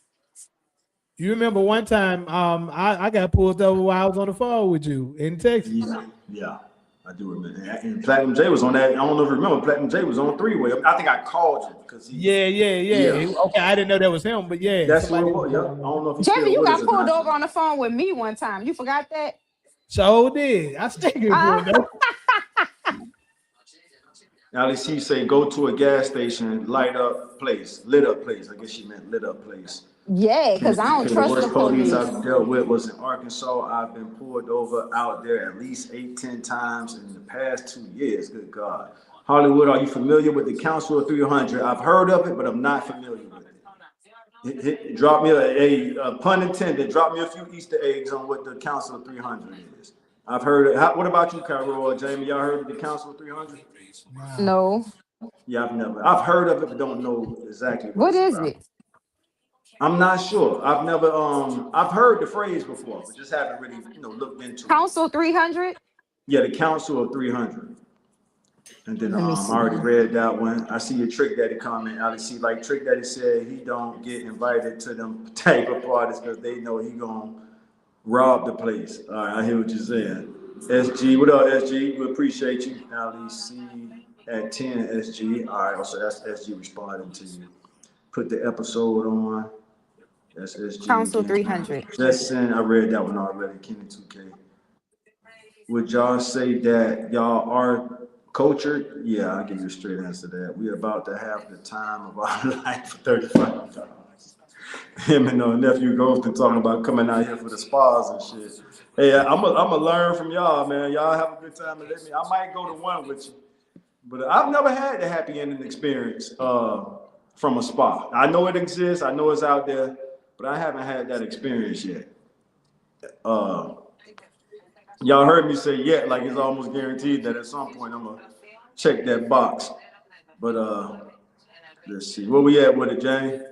you remember one time I got pulled over while I was on the phone with you in Texas. Yeah. I do remember. And Platinum J was on that. I don't know if you remember. Platinum J was on three-way. I think I called you because he. Yeah. Yeah. Okay, I didn't know that was him, but yeah, That's who somebody it else was. was Yeah. on I there. don't know if he's Jamie, still you with us got or pulled not. over on the phone with me one time. You forgot that? So did I still get Uh, pulled over? Now they see say go to a gas station, lit up place. I guess she meant lit up place. yeah, Okay, because I don't the trust the worst police police. I've dealt with was in Arkansas. I've been pulled over out there at least 8, 10 times in the past 2 years. Good God. Hollywood, are you familiar with the Council of 300? I've heard of it, but I'm not familiar with it. Drop me a pun intended. Drop me a few Easter eggs on what the Council of 300 is. I've heard it. What about you, Carol or Jamie? Y'all heard of the Council of 300? Nah. No. Yeah, I've heard of it, but don't know exactly what What it's is about. it? I'm not sure. I've heard the phrase before, but just haven't really, looked into it. Council 300? Yeah, the Council of 300. And then Let me I see. already read that one. I see your Trick Daddy comment. I see like Trick Daddy said he don't get invited to them type of parties because they know he gonna rob the place. All right, I hear what you're saying. SG, what up, SG? We appreciate you. LEC at 10, SG. All right, so that's SG responding to you. put the episode on. That's SG Council again. 300. Justin, I read that one already. Kenny 2K. Would y'all say that y'all are cultured? Yeah, I'll give you a straight answer to that. We're about to have the time of our life for $35. Him and nephew Ghostin talking about coming out here for the spas and shit. Hey, I'm gonna learn from y'all, man. Y'all have a good time and let me. I might go to one with you, but I've never had the happy ending experience from a spa. I know it exists. I know it's out there, but I haven't had that experience yet. Y'all heard me say yet, like it's almost guaranteed that at some point I'm gonna check that box. But let's see, where we at with it, Jane?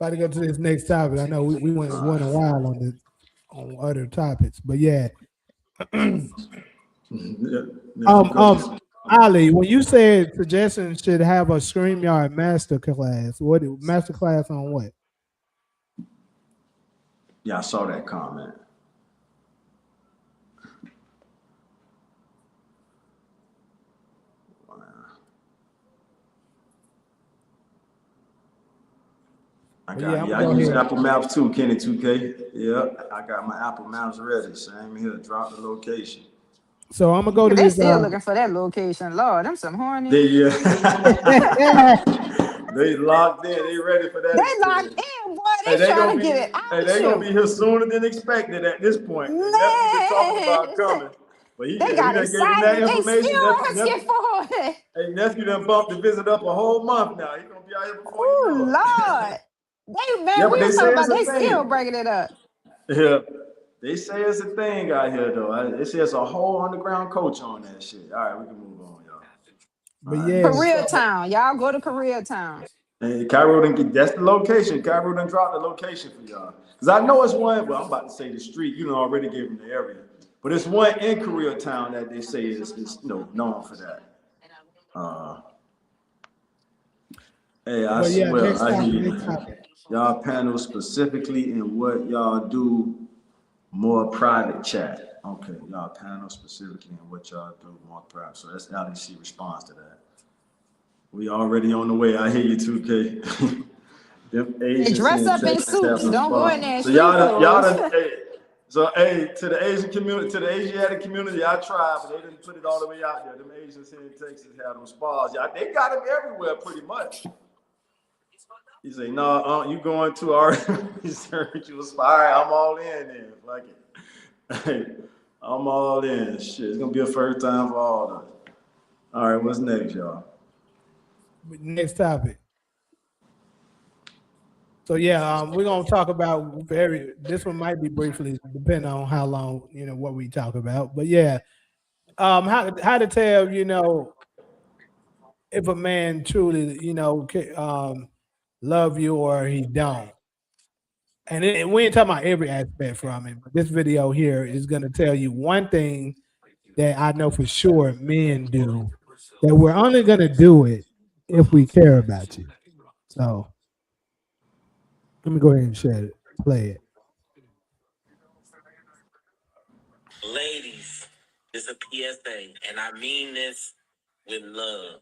About to go to this next topic. I know we went a while on other topics, but yeah. Ali, when you said suggestions should have a StreamYard master class, what master class on what? Yeah, I saw that comment. I use Apple Maps too, Kenny 2K. Yeah, I got my Apple Maps ready. Same here. Drop the location. So I'm gonna go to They this. still looking for that location. Lord, them some horny. They locked in. They ready for that. They locked in, boy. They trying to get it out. Hey, they gonna be here sooner than expected at this point. Man, Nephew been talking about coming, but he got done gave him that excited. They information. still asking for it. Hey, nephew done bumped the visit up a whole month now. He gonna be out here before you know it. Lord. Yeah, but We they was say talking it's about a they thing. still breaking it up. Yeah, they say it's a thing out here though. They say it's a whole underground coach on that shit. All right, we can move on, y'all. But yeah, Koreatown. Y'all go to Koreatown. Hey, Cairo done that's the location. Cairo done dropped the location for y'all. Cause I know it's one. Well, I'm about to say the street. You know, already gave them the area. But it's one in Koreatown that they say is known for that. Hey, I swear, I hear you. Y'all panel specifically in what y'all do more private chat. Okay, y'all panel specifically in what y'all do more private. So that's LEC response to that. We already on the way. I hear you, 2K. Them Asians dress up in suits. Don't go in there in street clothes. Hey, to the Asian community, to the Asiatic community, I tried, but they didn't put it all the way out there. Them Asians here in Texas have them spas. Yeah, they got them everywhere pretty much. He say, no, you going to our research? You was fire. I'm all in there. Like it. Hey, I'm all in. Shit, it's gonna be a first time for all of us. All right, what's next, y'all? Next topic. So yeah, we're gonna talk about this one might be briefly, depending on how long, what we talk about. But yeah, how to tell, if a man truly, love you or he don't. And we ain't talking about every aspect from it, but this video here is gonna tell you one thing that I know for sure men do, that we're only gonna do it if we care about you. So let me go ahead and share it, play it. Ladies, it's a PSA, and I mean this with love.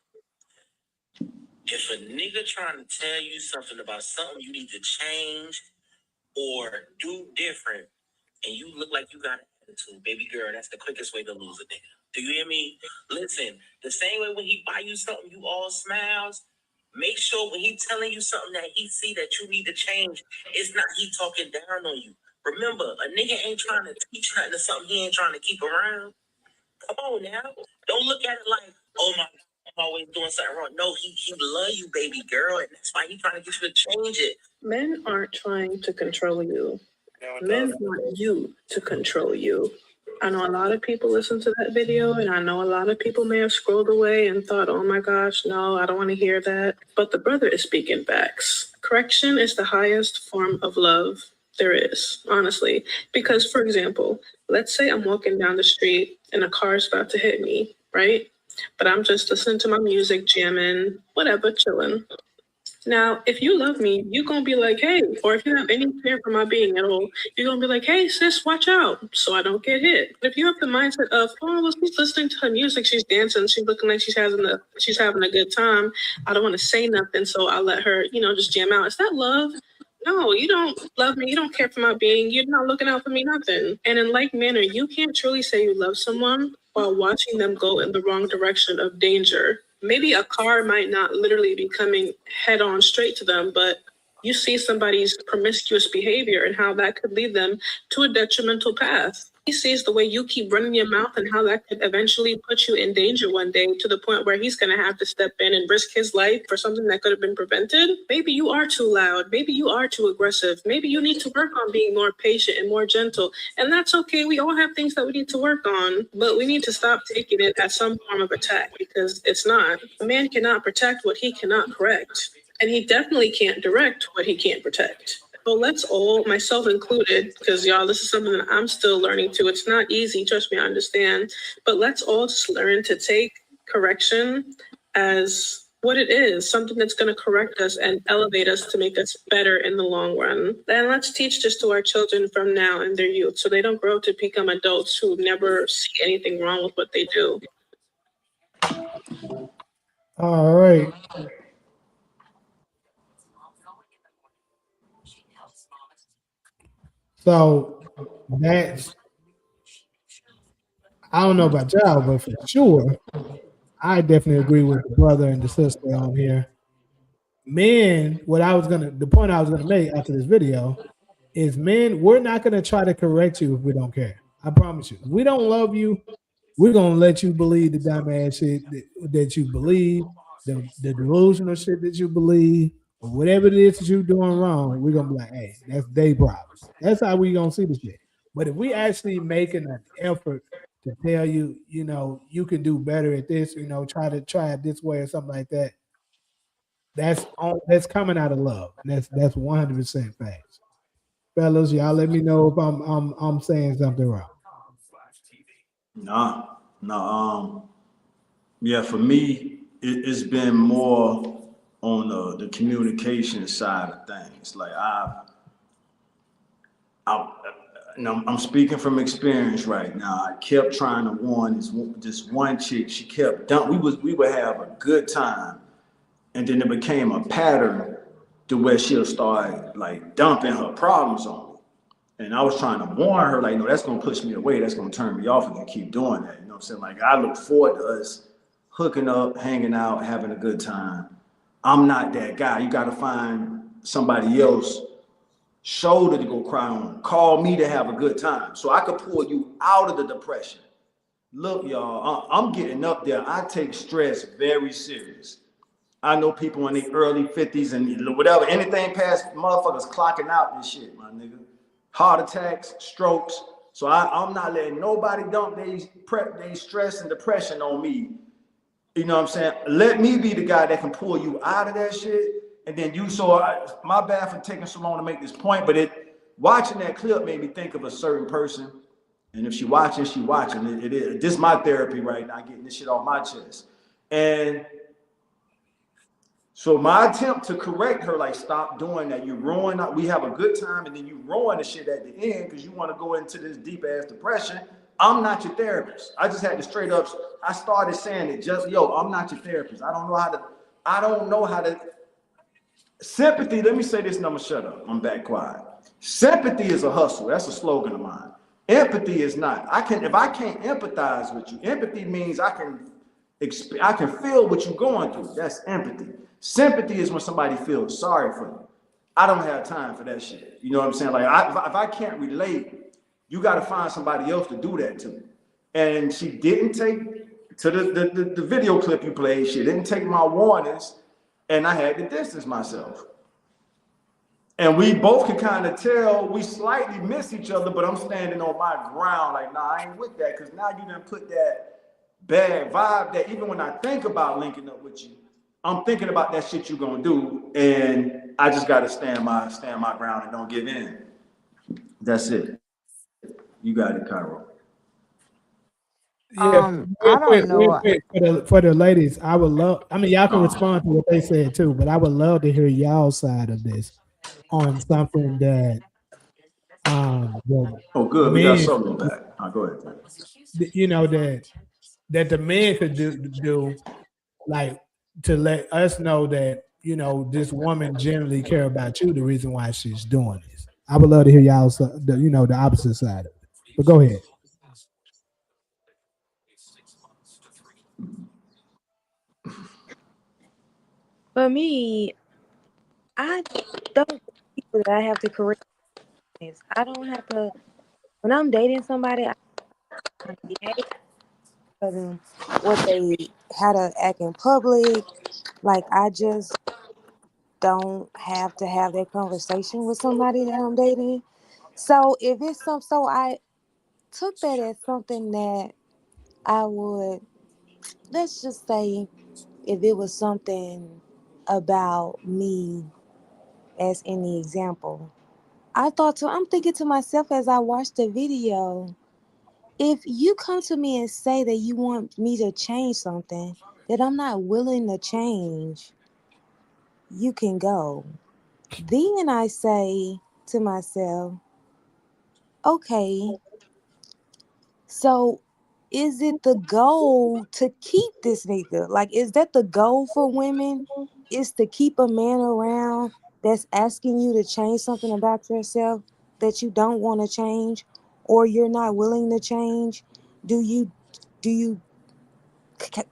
If a nigga trying to tell you something about something you need to change or do different, and you look like you got an attitude, baby girl, that's the quickest way to lose a nigga. Do you hear me? Listen, the same way when he buy you something, you all smiles. Make sure when he telling you something that he see that you need to change, it's not he talking down on you. Remember, a nigga ain't trying to teach nothing to something he ain't trying to keep around. Come on now. Don't look at it like, oh my God, I'm always doing something wrong. No, he love you, baby girl, and that's why he trying to get you to change it. Men aren't trying to control you. Men want you to control you. I know a lot of people listen to that video, and I know a lot of people may have scrolled away and thought, oh my gosh, no, I don't want to hear that. But the brother is speaking facts. Correction is the highest form of love there is, honestly. Because, for example, let's say I'm walking down the street and a car is about to hit me, right? But I'm just listening to my music, jamming, whatever, chilling. Now, if you love me, you're going to be like, hey, or if you have any care for my being at all, you're going to be like, hey, sis, watch out so I don't get hit. But if you have the mindset of, oh, well, she's listening to her music, she's dancing, she's looking like she's having a good time, I don't want to say nothing, so I'll let her, just jam out. Is that love? No, you don't love me. You don't care for my being. You're not looking out for me, nothing. And in like manner, you can't truly say you love someone while watching them go in the wrong direction of danger. Maybe a car might not literally be coming head on straight to them, but you see somebody's promiscuous behavior and how that could lead them to a detrimental path. He sees the way you keep running your mouth and how that could eventually put you in danger one day to the point where he's going to have to step in and risk his life for something that could have been prevented. Maybe you are too loud. Maybe you are too aggressive. Maybe you need to work on being more patient and more gentle. And that's okay. We all have things that we need to work on, but we need to stop taking it as some form of attack because it's not. A man cannot protect what he cannot correct. And he definitely can't direct what he can't protect. So let's all, myself included, because y'all, this is something that I'm still learning too. It's not easy, trust me, I understand. But let's all just learn to take correction as what it is, something that's going to correct us and elevate us to make us better in the long run. And let's teach this to our children from now in their youth so they don't grow to become adults who never see anything wrong with what they do. All right. So that's, I don't know about y'all, but for sure, I definitely agree with the brother and the sister on here. Men, the point I was gonna make after this video is men, we're not gonna try to correct you if we don't care. I promise you. If we don't love you, we're gonna let you believe the dumbass shit that you believe, the delusional shit that you believe, or whatever it is that you're doing wrong. We're gonna be like, hey, that's their problem. That's how we gonna see the shit. But if we actually making an effort to tell you, you can do better at this, try it this way or something like that, that's coming out of love. That's 100% facts. Fellas, y'all let me know if I'm saying something wrong. Nah, no. Yeah, for me, it's been more on the communication side of things. Like I, I'm speaking from experience right now. I kept trying to warn this one chick. She kept we would have a good time, and then it became a pattern to where she'll start like dumping her problems on me. And I was trying to warn her, like, no, that's gonna push me away. That's gonna turn me off if you keep doing that. You know what I'm saying? Like, I look forward to us hooking up, hanging out, having a good time. I'm not that guy. You gotta find somebody else shoulder to go cry on. Call me to have a good time. So I could pull you out of the depression. Look, y'all, I'm getting up there. I take stress very serious. I know people in the early 50s and whatever, anything past motherfuckers clocking out this shit, my nigga. Heart attacks, strokes. So I'm not letting nobody dump they stress and depression on me. You know what I'm saying? Let me be the guy that can pull you out of that shit. And then my bad for taking so long to make this point, but watching that clip made me think of a certain person. And if she watching, she watching. It is. This is my therapy right now, getting this shit off my chest. And so my attempt to correct her, like, stop doing that. We have a good time, and then you ruin the shit at the end because you want to go into this deep ass depression. I'm not your therapist. I just had to straight up. I started saying it I'm not your therapist. I don't know how to. Sympathy, let me say this and I'm gonna shut up. I'm back quiet. Sympathy is a hustle. That's a slogan of mine. Empathy is not. If I can't empathize with you, empathy means I can feel what you're going through. That's empathy. Sympathy is when somebody feels sorry for you. I don't have time for that shit. You know what I'm saying? Like, if I can't relate, you got to find somebody else to do that to. And she didn't take to the video clip you played. She didn't take my warnings, and I had to distance myself. And we both can kind of tell we slightly miss each other, but I'm standing on my ground, like, nah, I ain't with that, because now you done put that bad vibe that even when I think about linking up with you, I'm thinking about that shit you're gonna do, and I just gotta stand my ground and don't give in. That's it. You got it, Cairo. Yeah, I don't real know. quick for the ladies, I would love. I mean, y'all can Oh, respond to what they said too, but I would love to hear y'all side of this on something that the oh, good. We got men, Solo back. Go ahead. Man. you know, that the men could do like to let us know that you know this woman generally care about you. The reason why she's doing this. I would love to hear y'all, you know, the opposite side of it. But go ahead. For me, I don't people that I have to correct this. I don't have to when I'm dating somebody. I don't behave for them what they how to act in public. Like I just don't have to have that conversation with somebody that I'm dating. So if it's so I took that as something that I would let's just say if it was something about me as in the example. I'm thinking to myself as I watched the video, if you come to me and say that you want me to change something that I'm not willing to change, you can go. Then I say to myself, okay, so is it the goal to keep this nigga? Like, is that the goal for women? Is to keep a man around that's asking you to change something about yourself that you don't want to change or you're not willing to change? Do you do you c-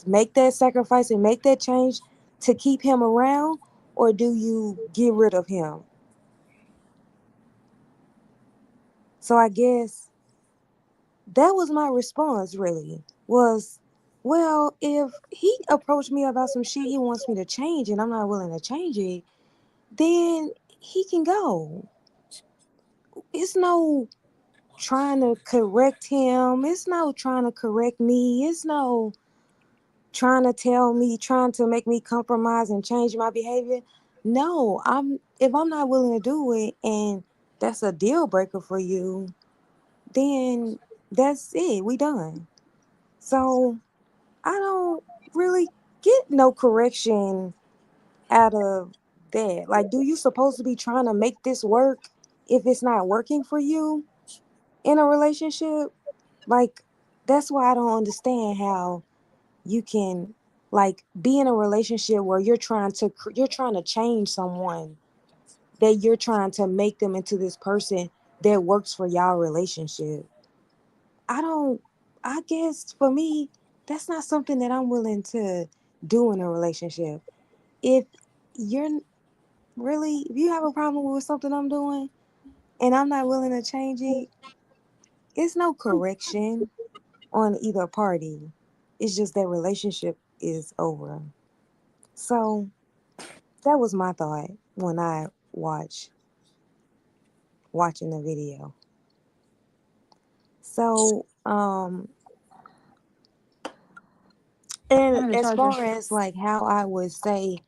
make that sacrifice and make that change to keep him around or do you get rid of him? So I guess that was my response really was well if he approached me about some shit he wants me to change and I'm not willing to change it then he can go. It's no trying to correct him, it's no trying to correct me, it's no trying to make me compromise and change my behavior. No, I'm if I'm not willing to do it and that's a deal breaker for you, then that's it, we done. So I don't really get no correction out of that. Like, do you supposed to be trying to make this work if it's not working for you in a relationship? Like, that's why I don't understand how you can like be in a relationship where you're trying to change someone that you're trying to make them into this person that works for y'all relationship. I don't I guess for me that's not something that I'm willing to do in a relationship. If you're really if you have a problem with something I'm doing and I'm not willing to change it, it's no correction on either party. It's just that relationship is over. So that was my thought when I watching the video. So I and need a as charger. far as like how I would say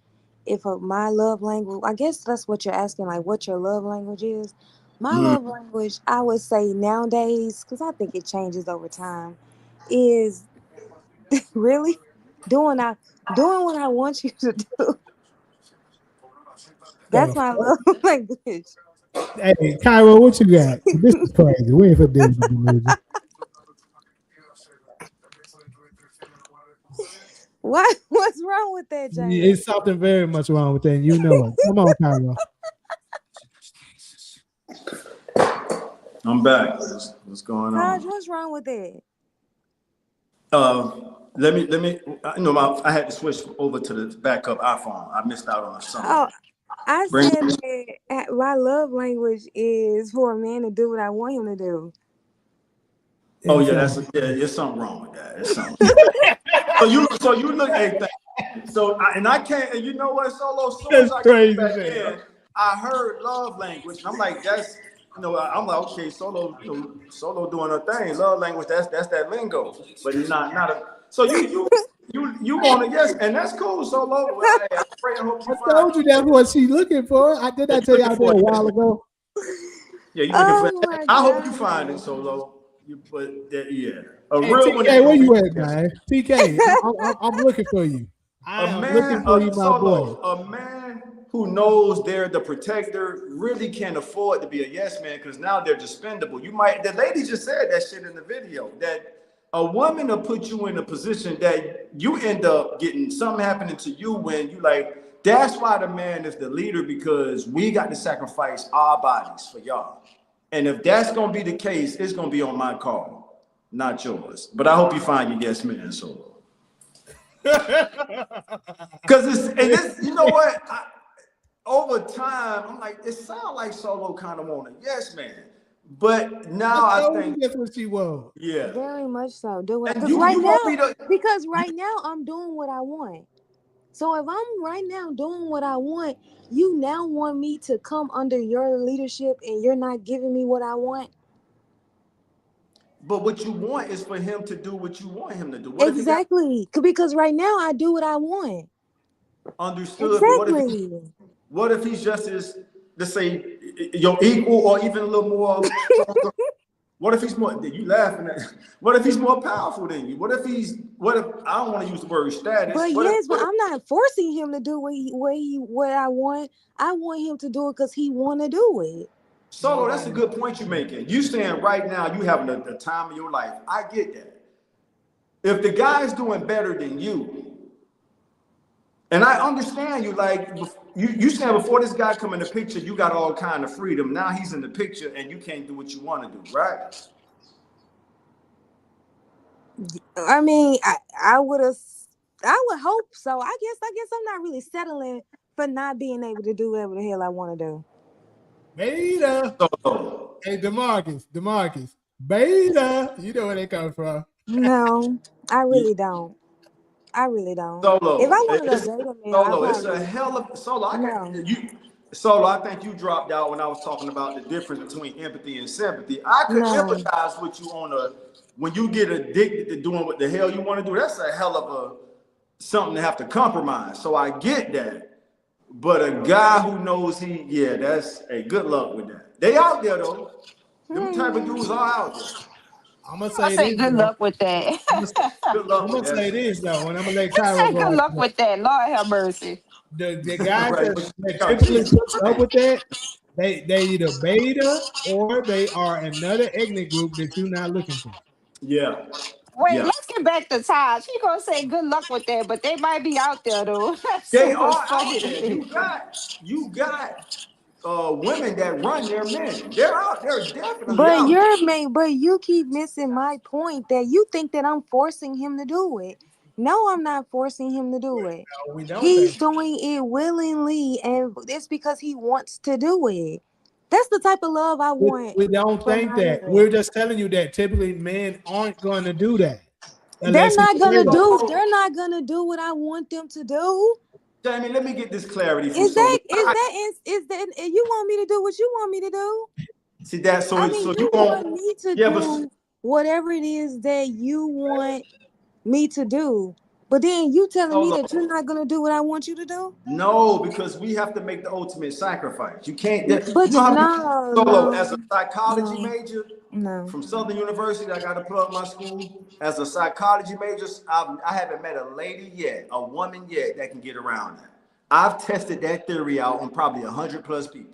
if my love language, I guess that's what you're asking, like what your love language is. My Mm. love language, I would say nowadays, because I think it changes over time, is really doing I doing what I want you to do. That's The my love language. Hey, Cairo, what you got? This is crazy. We ain't for deal with the delusion. What what's wrong with that, James? It's something very much wrong with that, and you know it. Come on, Cairo. I'm back. What's going Taj, on? what's wrong with that? Let me. I had to switch over to the backup iPhone. I missed out on some. Oh, I Bring. said that my love language is for a man to do what I want him to do. Oh And yeah, so there's something wrong with that. There's something. So you look at that. And I can't. And you know what, Solo? As soon as that's I came crazy, back man. in, I heard love language, and I'm like, that's I'm like, okay, Solo, Solo doing her thing. Love language. That's that lingo, but not a. So you want to yes, and that's cool, Solo. Well, hey, I pray and hope you I find. told you that's what she's looking for. I did. Yeah, I you tell you looking out there for a it. while ago. Yeah, you looking for. Oh my I hope you find it, god. Solo. But yeah. A Hey real one ain't TK, where gonna be you at, that. man? TK, I'm looking for you. I A am looking man, for you, my boy. a man who knows they're the protector really can't afford to be a yes man because now they're dispendable. You might, the lady just said that shit in the video that a woman will put you in a position that you end up getting something happening to you when you like. That's why the man is the leader because we got to sacrifice our bodies for y'all. And if that's gonna be the case, it's gonna be on my call, not yours. But I hope you find your yes man solo. Because it's and this, you know what? Over time, I'm like, it sounds like Solo kind of want a yes man, but I now I told you think, that's what she was. yeah, Very much so. Do it. and Because you won't be the. right now I'm doing what I want. So if I'm right now doing what I want, you now want me to come under your leadership and you're not giving me what I want? But what you want is for him to do what you want him to do. What if he got Exactly. Because right now I do what I want. understood? But Exactly. what if he's just as, let's say, your equal or even a little more stronger? What if he's more? You laughing at? What if he's more powerful than you? What if he's? What if I don't want to use the word status? But What if? yes, but What if? I'm not forcing him to do what I want. I want him to do it because he want to do it. Solo, that's a good point you're making. You saying right now you having the time of your life. I get that. If the guy's doing better than you, and I understand you, like you saying before this guy come in the picture, you got all kind of freedom. Now he's in the picture and you can't do what you want to do, right? I mean, I would have, I would hope so. I guess I'm not really settling for not being able to do whatever the hell I want to do. Beta. So Hey, Demarcus. Beta. You know where they come from. No, I yeah, really don't. I really don't. If I Solo, wanted a it's beta male, I Solo. It's a probably hell of Solo. I no, can you Solo. I think you dropped out when I was talking about the difference between empathy and sympathy. I could no. empathize with you on a when you get addicted to doing what the hell you want to do. That's a hell of a something to have to compromise. So I get that. But a guy who knows yeah, that's a good luck with that. They out there though. Them type of dudes are out there. I'm gonna I say say this good though. luck with that. I'm gonna, Good luck I'm with gonna that say shit. this though, and I'm gonna let He Kyra said go good after luck that. with that. Lord have mercy. The guys Right, but that you got typically kids. puts up with that, they either beta or they are another ethnic group that you're not looking for. Yeah, Wait, yeah. let's get back to Taj. He gonna say good luck with that, but they might be out there though. That's They so are funny out to there. me. You got women that run their men. They're out. They're definitely But out there. but you keep missing my point that you think that I'm forcing him to do it. No, I'm not forcing him to do it. No, we don't He's think. doing it willingly, and it's because he wants to do it. That's the type of love I want We don't from think my that. We're man. just telling you that typically men aren't going to do that They're unless he's not gonna serious. do. So, They're not gonna do what I want them to do. Jamie, let me get this clarity from Is Solo. that is that is that? And you want me to do what you want me to do? See that? I So mean, you you want won't. me to Yeah, but do whatever it is that you want me to do. But then you telling me Solo. that you're not gonna do what I want you to do? No, because we have to make the ultimate sacrifice. You can't. You But know how many no, Solo no, as a psychology no, major no. from Southern University. I got to plug my school as a psychology major. I haven't met a lady yet, a woman yet that can get around that. I've tested that theory out on probably 100+ people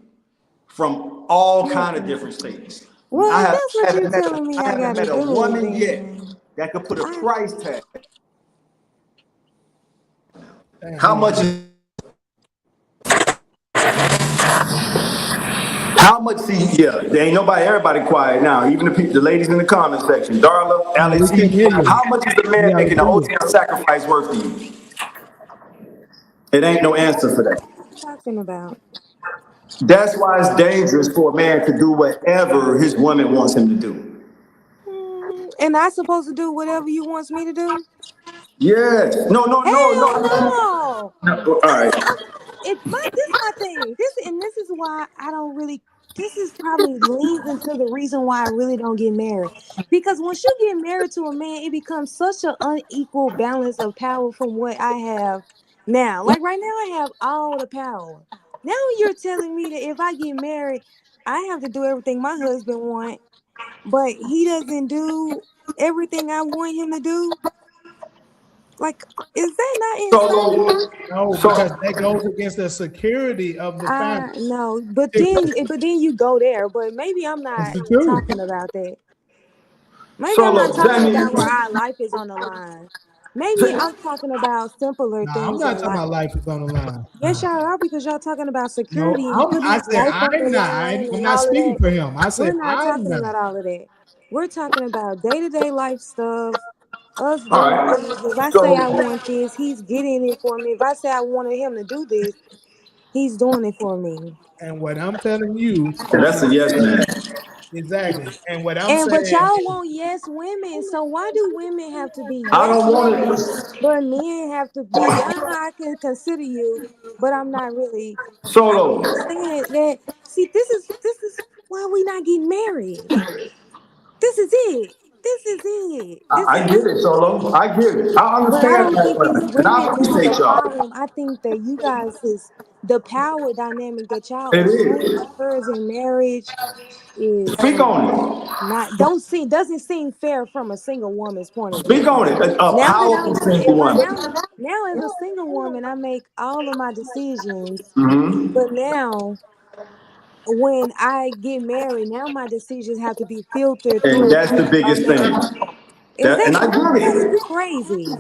from all kind of different states. Well, I if have that's what haven't you're met telling me I I haven't gotta met a do, woman yet then that could put a I price tag. Damn, How hold much on. is how much? See, yeah, there ain't nobody. Everybody quiet now. Even the ladies in the comment section. Darla, No, we Alex, can't hear you. how much is the You man gotta making the sing it. ultimate sacrifice worth to you? It ain't no answer for that. what you talking about? That's why it's dangerous for a man to do whatever his woman wants him to do. And I supposed to do whatever you wants me to do? Yes. No, no, no, Hell no. no. No. All right. This is my thing. This is why I don't really. This is probably leads into the reason why I really don't get married. Because once you get married to a man, it becomes such an unequal balance of power from what I have now. Like right now, I have all the power. Now you're telling me that if I get married, I have to do everything my husband want, but he doesn't do. everything I want him to do? Like, is that not insane? Solo. No, So, because that goes against the security of the family. I know, It's but then you go there. But maybe I'm not the truth. talking about that. Maybe I'm not Solo, talking Jamie. about where our life is on the line. Maybe I'm talking about simpler Nah, I'm things not in talking life. about life is on the line. Yes, y'all are because y'all talking about No, security and putting I his said life on the I'm not. line I'm and not all of speaking that. for him. I We're said not I'm talking not. about all of that. We're talking about day to day life stuff, us All doing right. things. If I say I So, want this, he's getting it for me. If I say I wanted him to do this, he's doing it for me. And what I'm telling you yeah, that's is a yes, man. exactly. And what I'm And but saying y'all is, want yes women. So why do women have to be I yes don't want women, it. but men have to be? I can consider you, but I'm not really. I don't Solo. understand that. See, this is why we not getting married. This is it. This is it. This I is get it, it. Solo. I get it. I But I understand don't think it's that, and I women that's the appreciate y'all. problem. I think that you guys is the power dynamic that y'all It assume is. occurs in marriage is Speak on not don't seem doesn't seem fair from a single woman's point it. of Speak view. on it. A Now that powerful I'm single if I woman. now as a single woman, I make all of my decisions. Hmm. But now when I get married, now my decisions have to be filtered And through that's the a biggest thing. man. Is And I get that's it. crazy.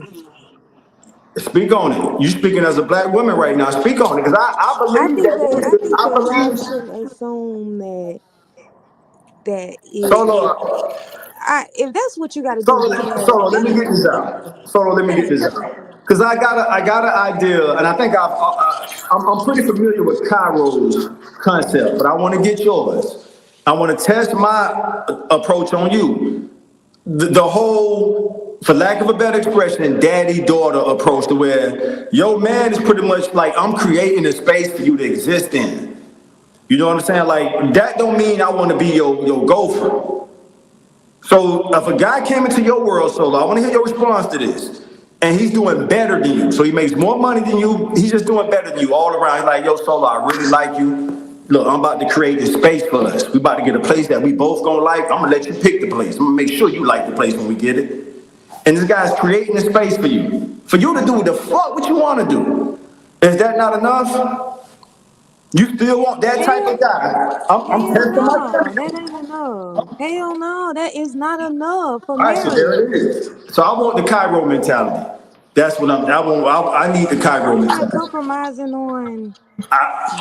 Speak on it. You speaking as a black woman right now. Speak on it, because I believe I that. think I that y'all believe. shouldn't assume that it Solo. if that's what you got to do to get Solo, married, Solo, let me then get this out. Solo, let me get this out. Because I got an idea, and I think I'm pretty familiar with Cairo's concept, but I want to get yours. I want to test my approach on you. The whole, for lack of a better expression, daddy-daughter approach, to where your man is pretty much like, I'm creating a space for you to exist in. You know what I'm saying? Like, that don't mean I want to be your gopher. So if a guy came into your world, Solo, I want to hear your response to this. And he's doing better than you. So he makes more money than you. He's just doing better than you all around. He's like, yo, Solo, I really like you. Look, I'm about to create this space for us. We about to get a place that we both gonna like. I'm gonna let you pick the place. I'm gonna make sure you like the place when we get it. And this guy's creating a space for you. For you to do the fuck what you wanna do. Is that not enough? You still want that type of hell guy. I'm hell testing my no, that theory. ain't enough. Hell no, that is not enough for All right, so there it marriage. is. So I want the Cairo mentality. That's what I need the Cairo I'm not mentality. compromising on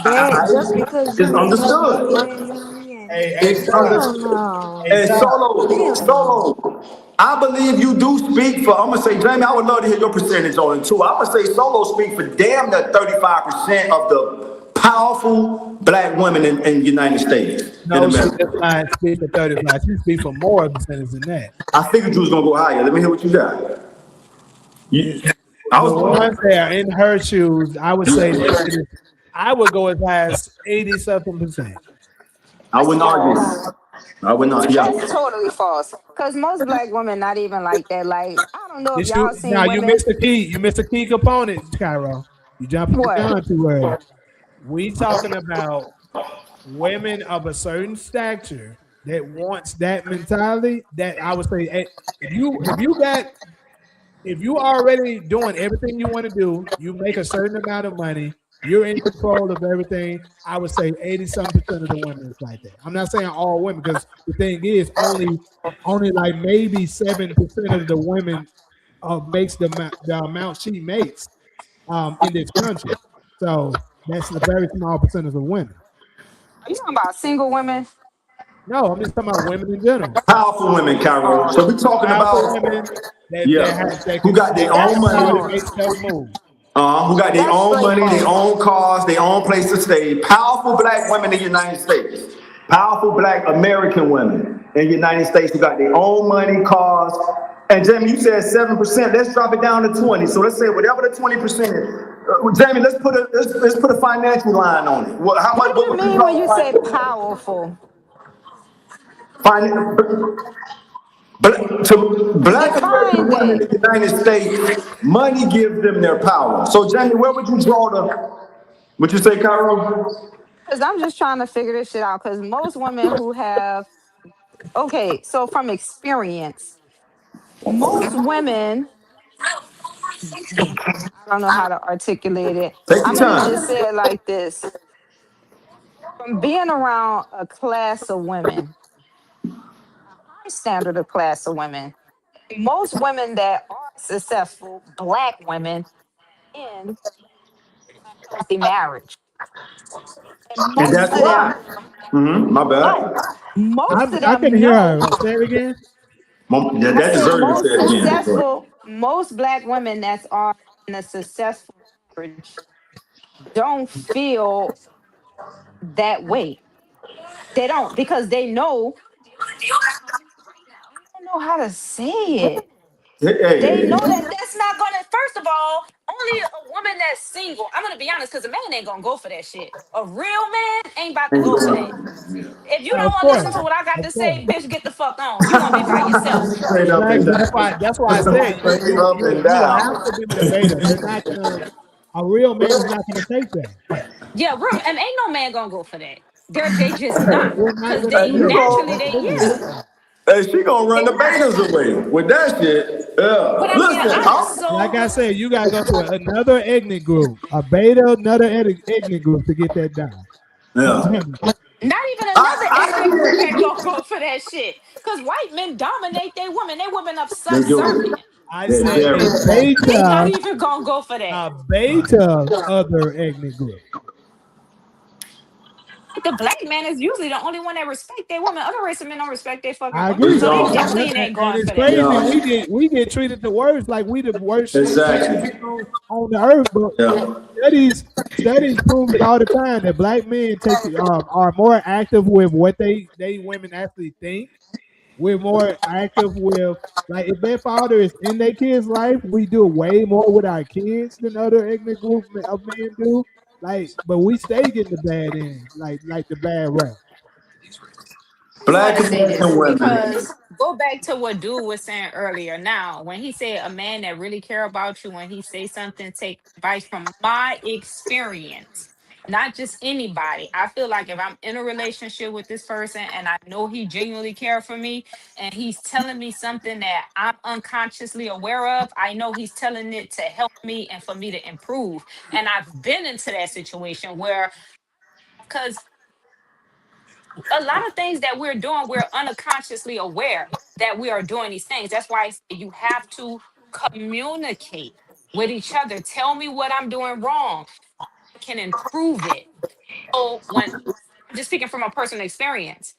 that just I because you it's make more money understood. than me and hey, hey, It's Todd, hell understood. no. hey, And Todd, Hell no. Solo, I believe you do speak for, I'm gonna say, Jamie, I would love to hear your percentage on it too. I'm gonna say Solo speak for damn near 35% of the powerful black women in the United States, in no, she America. just lying. Speak for 35. She speak for more percentage than that. I figured you was gonna go higher. Let me hear what you got. It, You, I the ones was, that are in her shoes, I would say that it is. I would go as high as 80 something percent. I That's wouldn't false. argue. I would not, yeah. That's totally false. Because most black women not even like that. Like, I don't know if Did you y'all now seen you women. missed the key. You missed the key component, Cairo. You jumping the What? gun too early. We talking about women of a certain stature that wants that mentality. That I would say, if you already doing everything you want to do, you make a certain amount of money, you're in control of everything. I would say 80 some percent of the women is like that. I'm not saying all women because the thing is only like maybe 7% of the women makes the amount she makes in this country. So that's a very small percentage of women. Are you talking about single women? No, I'm just talking about women in general. Powerful women, Carol. Oh, So we're talking Powerful about, women yeah, who got that their got own the that's power to money, make false. stuff move. who got their That's own straight money, their false. own cars, their own place to stay. Powerful black women in the United States. Powerful black American women in the United States who got their own money, cars. And Jamie, you said 7%. Let's drop it down to 20. So let's say whatever the 20% is. Jamie, let's put a financial line on it. How What much? do What you would you mean when you say call powerful? to black American Define women that. in the United States, money gives them their power. So, Jamie, where would you draw would you say, Cairo? Because I'm just trying to figure this shit out. Because most women who have, okay, so from experience, most women, I don't know how to articulate it. Take I'm your gonna just time. say it like this. From being around a class of women, high standard of class of women, most women that are successful, black women, in healthy marriage. And And most that's of them, why. My right, bad. most of I them can hear know. her. Say it again. That, I that said deserves to most say again. Go ahead. successful, most black women that's are in a successful marriage don't feel that way. They don't because they know, I don't know how to say it. Hey, hey, They know hey. that that's not gonna. First of all, only a woman that's single. I'm gonna be honest, because a man ain't gonna go for that shit. A real man ain't about to Ain't go for going. that. If you don't Of want to course, listen to what I got of to course. say, bitch, get the fuck on. You want to be by yourself. Straight up and Exactly. down. That's why I said Straight up and you have down. to be with a beta. They're not gonna. A real man is not gonna take that. Yeah, real. And ain't no man gonna go for that. They just not. They're not Cause gonna they Hey, do you that. naturally go. they Absolutely. yeah. Hey, she gonna run They the not. betas away with that shit. But Yeah. I'm being Listen, honest. Like So I said, you gotta go to another ethnic group, a beta, another ethnic group to get that done. I'm yeah. telling you. not even another I ethnic group see ain't it. gonna go for that shit. Cause white men dominate they women. They women are They subservient. do. I They're said very. They not beta, even gonna go for that. a beta other ethnic group. The black man is usually the only one that respect their women. Other race of men don't respect their fucking I women. We agree. So they don't. definitely And, ain't and going it's for that. crazy. Yeah. We get treated the worst, like we the worst species Exactly. on the earth. But Yeah. studies prove it all the time that black men are more active with what they women actually think. We're more active with, like, if their father is in their kids' life, we do way more with our kids than other ethnic group of men do. Like, but we stay getting the bad end, like the bad rap. Just want Black to say American this women. because go back to what dude was saying earlier. Now, when he said a man that really care about you, when he say something, take advice from my experience, not just anybody. I feel like if I'm in a relationship with this person and I know he genuinely care for me and he's telling me something that I'm unconsciously aware of, I know he's telling it to help me and for me to improve. And I've been into that situation where, because a lot of things that we're doing, we're unconsciously aware that we are doing these things. That's why I say you have to communicate with each other. Tell me what I'm doing wrong. I can improve it. So when I'm just speaking from a personal experience,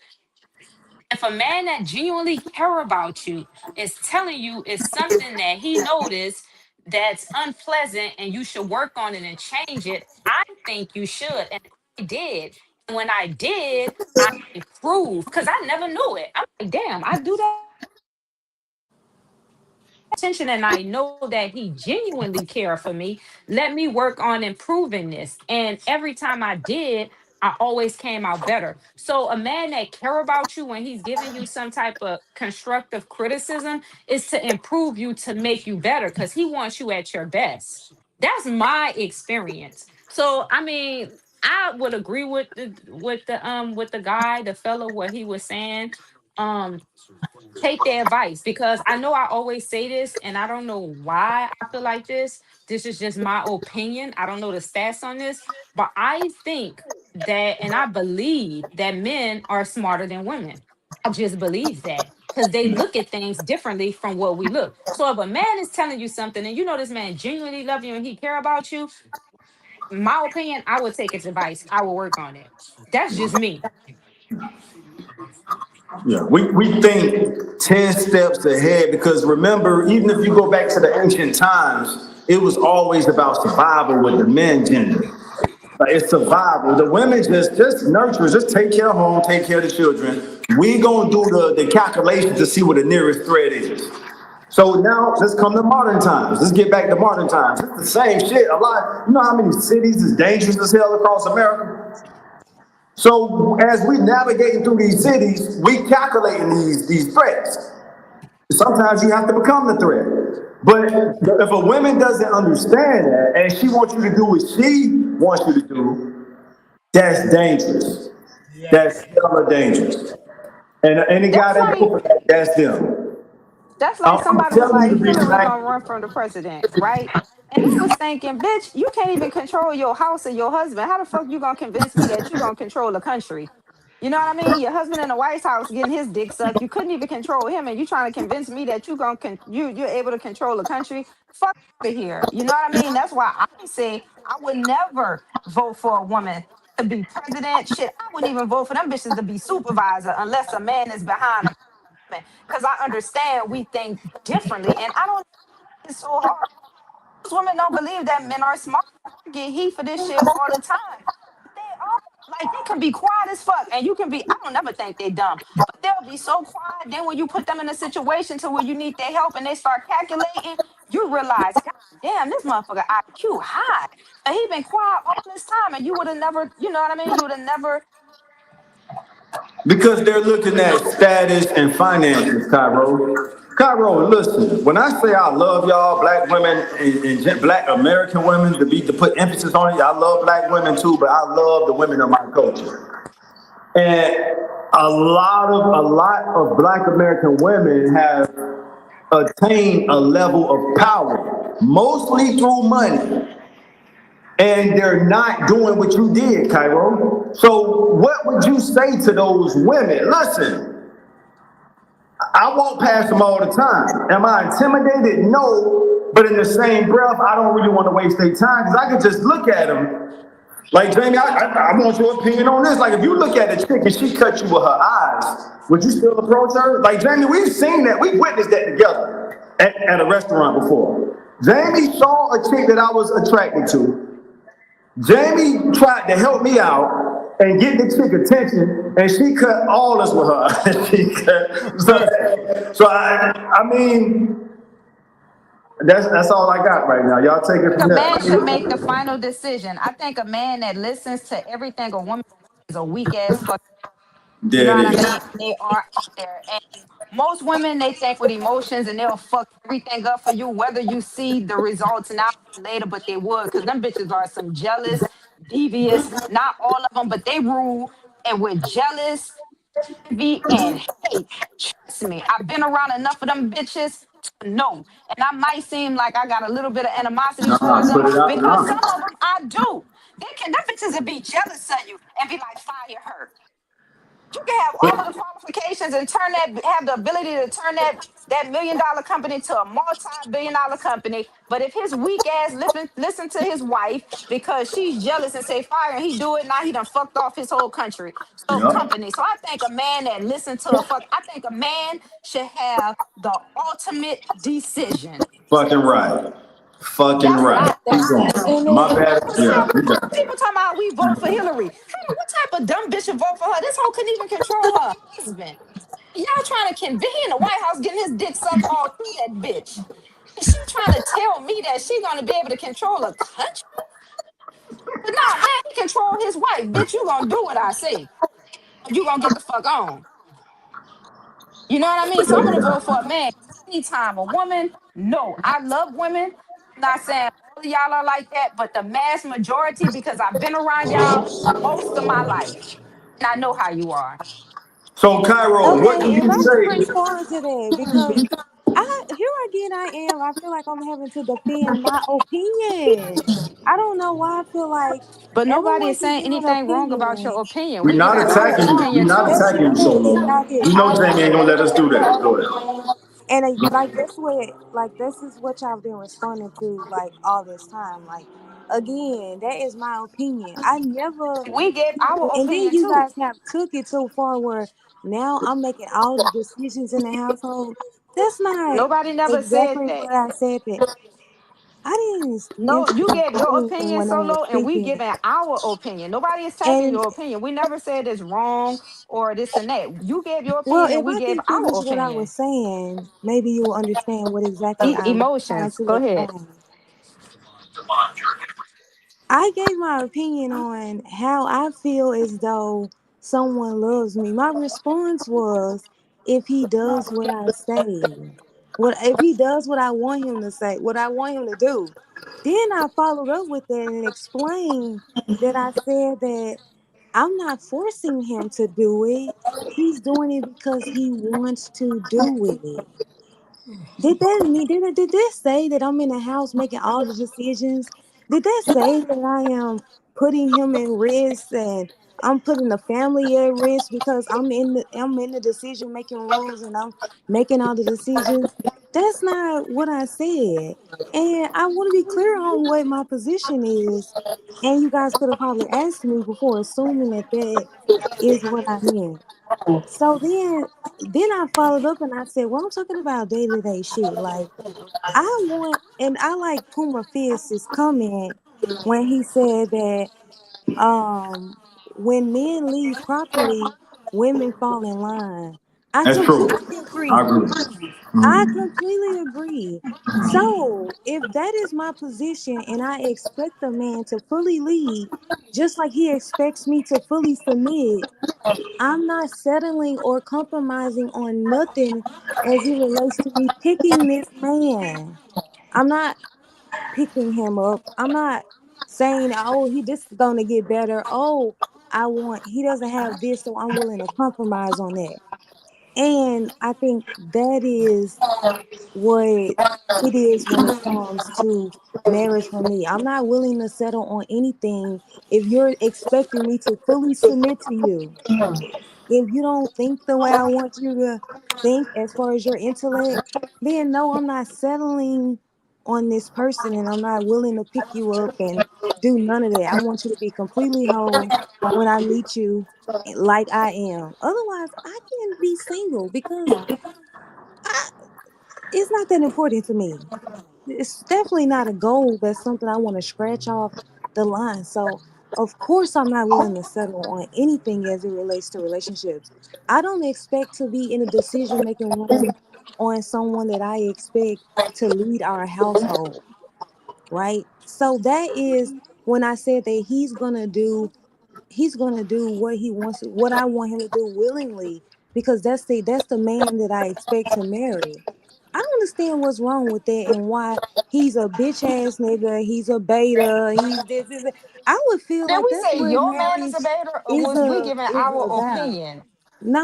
if a man that genuinely care about you is telling you it's something that he noticed that's unpleasant and you should work on it and change it, I think you should. And I did. And when I did, I improved because I never knew it. I'm like, damn, I do that attention and I know that he genuinely care for me. Let me work on improving this. And every time I did, I always came out better. So a man that care about you when he's giving you some type of constructive criticism is to improve you to make you better because he wants you at your best. That's my experience. So I mean, I would agree with the guy, the fellow, what he was saying. Um, take their advice because I know I always say this and I don't know why I feel like this. This is just my opinion. I don't know the stats on this, but I think that and I believe that men are smarter than women. I just believe that because they look at things differently from what we look. So if a man is telling you something and you know this man genuinely love you and he care about you, my opinion, I would take his advice. I will work on it. That's just me. Yeah, we think 10 steps ahead because remember, even if you go back to the ancient times, it was always about survival with the men gender. Like it's survival. The women just nurture, just take care of home, take care of the children. We gonna do the calculation to see what the nearest threat is. So now let's come to modern times. Let's get back to modern times. It's the same shit. A lot, you know how many cities is dangerous as hell across America? So as we navigating through these cities, we calculating these threats. Sometimes you have to become the threat. But if a woman doesn't understand that and she wants you to do what she wants you to do, that's dangerous. That's Yes. hella dangerous. And any guy That's that not go even for that, that's them. That's like I'm somebody was telling you like, to be Hillary frank. gonna run for the president, right? And I was thinking, bitch, you can't even control your house and your husband. How the fuck you gonna convince me that you gonna control the country? You know what I mean? Your husband in the White House getting his dick sucked. You couldn't even control him, and you trying to convince me that you're able to control the country. Fuck out of here. You know what I mean? That's why I say I would never vote for a woman to be president. Shit, I wouldn't even vote for them bitches to be supervisor unless a man is behind a woman. Because I understand we think differently, and I don't. It's so hard. Most women don't believe that men are smart. I get heat for this shit all the time. But they are. Like, they can be quiet as fuck. And you can be, I don't never think they dumb. But they'll be so quiet. Then when you put them in a situation to where you need their help and they start calculating, you realize, God damn, this motherfucker IQ high. And he been quiet all this time. And you would have never, you know what I mean? You would have never. Because they're looking at status and finances, Cairo. Cairo, listen, when I say I love y'all, black women and black American women, to put emphasis on it, I love black women too, but I love the women of my culture. And a lot of black American women have attained a level of power, mostly through money. And they're not doing what you did, Cairo. So what would you say to those women? Listen, I walk past them all the time. Am I intimidated? No. But in the same breath, I don't really want to waste their time because I could just look at them. Like, Jamie, I want your opinion on this. Like, if you look at a chick and she cut you with her eyes, would you still approach her? Like, Jamie, we've seen that. We've witnessed that together at a restaurant before. Jamie saw a chick that I was attracted to. Jamie tried to help me out and get the chick attention, and she cut all this with her. I mean, that's all I got right now. Y'all take it A from man should make there. the final decision. I think a man that listens to everything a woman is a weak ass fuck. You know There what I it mean? is. They are out there. And most women, they think with emotions and they'll fuck everything up for you, whether you see the results now or later, but they would. Because them bitches are some jealous, devious, not all of them, but they rule. And we're jealous, envy, and hate. Trust me, I've been around enough of them bitches to know. And I might seem like I got a little bit of animosity towards Nah, them put it out because now. some of them I do. Them bitches will be jealous of you and be like, fire her. You can have all of the qualifications and have the ability to turn that $1 million company to a multi-billion-dollar company. But if his weak ass listen to his wife because she's jealous and say fire and he do it, now he done fucked off his whole country. So Yep. company. So I think a man that listen to I think a man should have the ultimate decision. Fucking right. Fucking That's what right. I Keep think. going. And My then bad. People talking Yeah, about, you got it. people talking about we vote for Hillary. What type of dumb bitch should vote for her? This hoe couldn't even control her husband. Y'all trying to convince he in the White House getting his dick sucked all through that bitch. And she trying to tell me that she gonna be able to control a country? But nah, man, he control his wife. Bitch, you gonna do what I say. You gonna get the fuck on. You know what I mean? So I'm gonna vote for a man anytime. A woman, no. I love women. I'm not saying all of y'all are like that, but the mass majority, because I've been around y'all most of my life. And I know how you are. So, Cairo, what do okay, if you I can say? respond to that, because here again I am. I feel like I'm having to defend my opinion. I don't know why I feel like But nobody everyone is can saying give an anything wrong about opinion. your opinion. We're We not giving our attacking you. We're opinion not too. That's attacking you, yes, Solo. I did. You know I Jamie ain't gonna let us do that. Go ahead. and like that's what like this is what y'all been responding to like all this time. Like again, that is my opinion. I never We gave our and then opinion you too. guys have took it so far where now I'm making all the decisions in the household. That's not Nobody never said exactly that. what I said that I didn't No, enter you gave your anything opinion when I was solo, and we speaking. giving our opinion. Nobody is attacking And your opinion. We never said it's wrong or this and that. You gave your well, opinion, and if we I gave can our finish what I was opinion. saying, maybe you will understand what exactly I'm trying Emotions. to Go ahead. explain. I gave my opinion on how I feel as though someone loves me. My response was if he does what I say. What if he does what I want him to say, what I want him to do? Then I followed up with that and explained that I said that I'm not forcing him to do it. He's doing it because he wants to do it. Did that say that I'm in the house making all the decisions? Did that say that I am putting him in risk and I'm putting the family at risk because I'm in the decision making roles and I'm making all the decisions? That's not what I said. And I want to be clear on what my position is. And you guys could have probably asked me before assuming that that is what I meant. So then I followed up and I said, well, I'm talking about day to day shit. Like I want, and I like Puma Fist's comment when he said that when men lead properly, women fall in line. I That's true. completely I agree. agree. I completely agree. So if that is my position and I expect a man to fully lead, just like he expects me to fully submit, I'm not settling or compromising on nothing as it relates to me picking this man. I'm not picking him up. I'm not saying, oh, he this is gonna get better. Oh, he doesn't have this, so I'm willing to compromise on that. And I think that is what it is when it comes to marriage for me. I'm not willing to settle on anything if you're expecting me to fully submit to you. If you don't think the way I want you to think as far as your intellect, then no, I'm not settling on this person and I'm not willing to pick you up and do none of that. I want you to be completely whole when I meet you like I am. Otherwise, I can be single because I, it's not that important to me. It's definitely not a goal. That's something I want to scratch off the line. So, of course, I'm not willing to settle on anything as it relates to relationships. I don't expect to be in a decision making room on someone that I expect to lead our household, right? So, that is when I said that he's gonna do what he wants, what I want him to do willingly, because that's the man that I expect to marry. I don't understand what's wrong with that and why he's a bitch ass nigga, he's a beta, he's this. I would feel Did like we that's say what your man is a marriage beta, or is was we a giving is our about. opinion?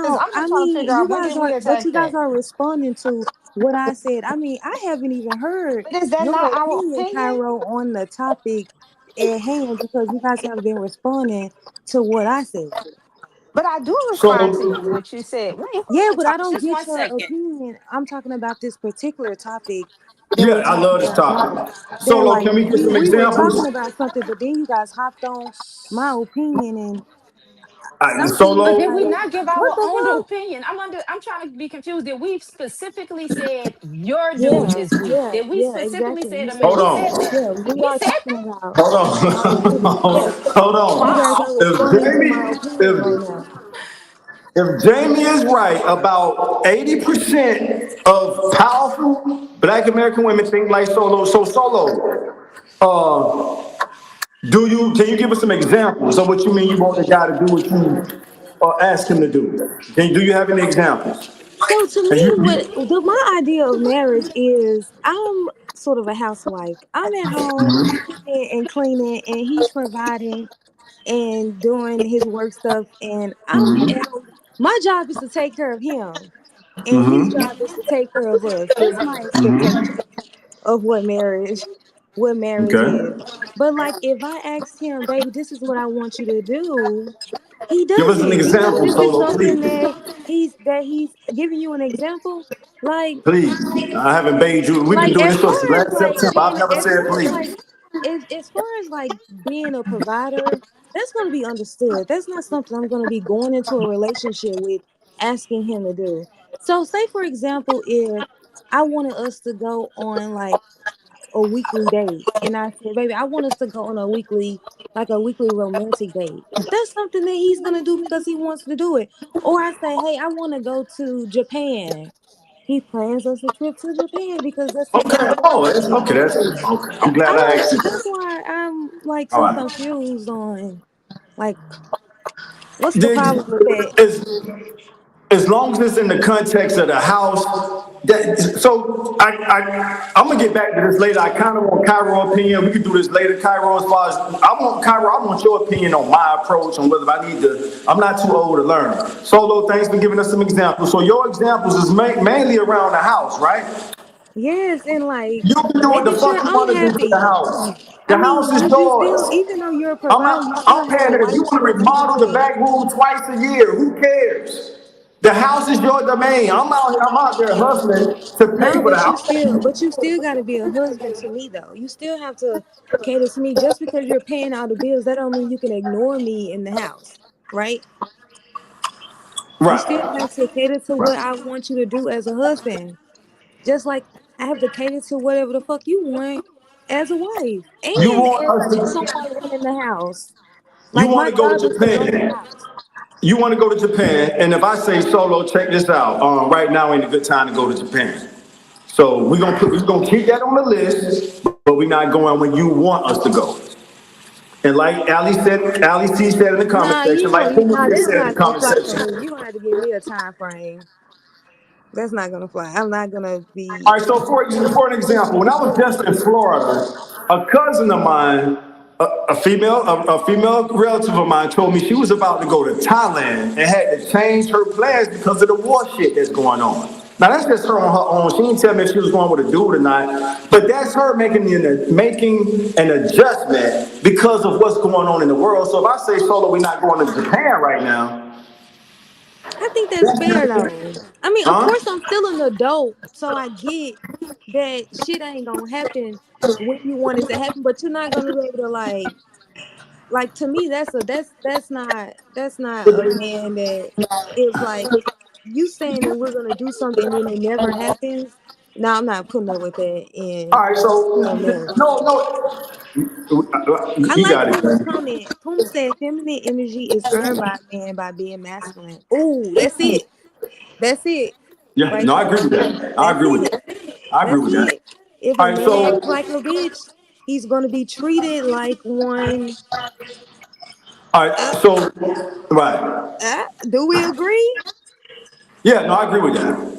Because No, I'm I just trying to mean figure out when did we but you attack guys that. are responding to what I said. I mean, I haven't even heard But is that your not our opinion, opinion? Cairo, on the topic at hand because you guys have been responding to what I said. But I do respond to you, So what you said. Wait, hold Yeah, on, but I Tosh, don't just get one your second. opinion. I'm talking about this particular topic that yeah, we're I talking love this about now. topic. That Solo, like can we get some we were examples? talking about something, but then you guys hopped on my opinion, and I'm sitting But here did we like, Solo. not give what our the own fuck? opinion? I'm trying to be confused. Did we specifically said your dude Yeah, is weak? yeah, Did we yeah, specifically exactly. say? We I mean, said Hold we that. said on. that. Yeah, we We are said talking that. about Hold my opinion. on. Yeah, Hold you on. guys Wow. are If responding to Jamie, my opinion right if, now. if Jamie is right about 80% of powerful black American women think like Solo, so Solo, uh, can you give us some examples of what you mean you want the guy to do what you ask him to do? Do you have any examples? So to And me, my idea of marriage is I'm sort of a housewife. I'm at home cooking and cleaning, and he's providing and doing his work stuff, and I'm at home. My job is to take care of him, and his job is to take care of us. That's my expectation of what marriage is. okay, But like if I asked him, baby, this is what I want you to do, he give does us an it because example, this is Solo, something please. that he's giving you an example. Like Please. I haven't paid you. We've been like doing as this for far as last like September. I've being never as said far as like please. as far as like being a provider, that's gonna be understood. That's not something I'm gonna be going into a relationship with asking him to do. So say for example, if I wanted us to go on like a weekly date and I said, baby, I want us to go on a weekly romantic date. That's something that he's gonna do because he wants to do it. Or I say, hey, I want to go to Japan. He plans us a trip to Japan because that's something Okay. that Oh, he okay. wants to That's do. okay. I'm I glad I don't. asked you That's that. why I'm like All so right. confused on like what's the Dig problem with that? is as long as it's in the context of the house. I'm gonna get back to this later. I kind of want Cairo's opinion. We can do this later, Cairo. As far as I want your opinion on my approach on whether I need to. I'm not too old to learn. Solo, thanks for giving us some examples. So your examples is mainly around the house, right? Yes, and like You can do what the making fuck sure you I'm want to do to the happy. house. I The house mean, is but you still, yours. even though you're a provider, you still I'm have a paying it. If right you to want to what you remodel the want. back room twice a year, who cares? The house is your domain. I'm out there hustling to pay No, for the house. but you still got to be a husband to me though. You still have to cater to me. Just because you're paying all the bills, that don't mean you can ignore me in the house, right? You still Right. have to cater to what Right. I want you to do as a husband. Just like I have to cater to whatever the fuck you want as a wife You and want as us someone running the house. you Like want my to go job to is to run the Japan. house. You want to go to Japan, and if I say Solo, check this out. Right now ain't a good time to go to Japan. So we're gonna keep that on the list, but we're not going when you want us to go. And like Ali C said in the comment Nah, section, like Puma that's said in not the gonna comment fly for section. me. You're gonna have to give me a time frame. That's not gonna fly. I'm not gonna All be. right, so for an example, when I was just in Florida, a cousin of mine, a female relative of mine, told me she was about to go to Thailand and had to change her plans because of the war shit that's going on. Now that's just her on her own. She didn't tell me if she was going with a dude or not, but that's her making an adjustment because of what's going on in the world. So if I say, Solo, we're not going to Japan right now, I think that's that's fair just, though. I mean, of huh? course, I'm still an adult, so I get that shit ain't gonna happen when you want it to happen. But you're not gonna be able to like to me. That's not a man that is like you saying that we're gonna do something and then it never happens. No, I'm not putting up with that in All right, so a marriage. no, I you like got it, Puma's man. comment. Puma said feminine energy is earned by a man by being masculine. Ooh, that's it. That's it. Yeah, Right no, I agree with there. that. I That's agree with it. that. I agree That's with that. it. If a All right, man so acts like a bitch, he's gonna be treated like one. all Uh, right, so right. do we agree? Yeah, no, I agree with that.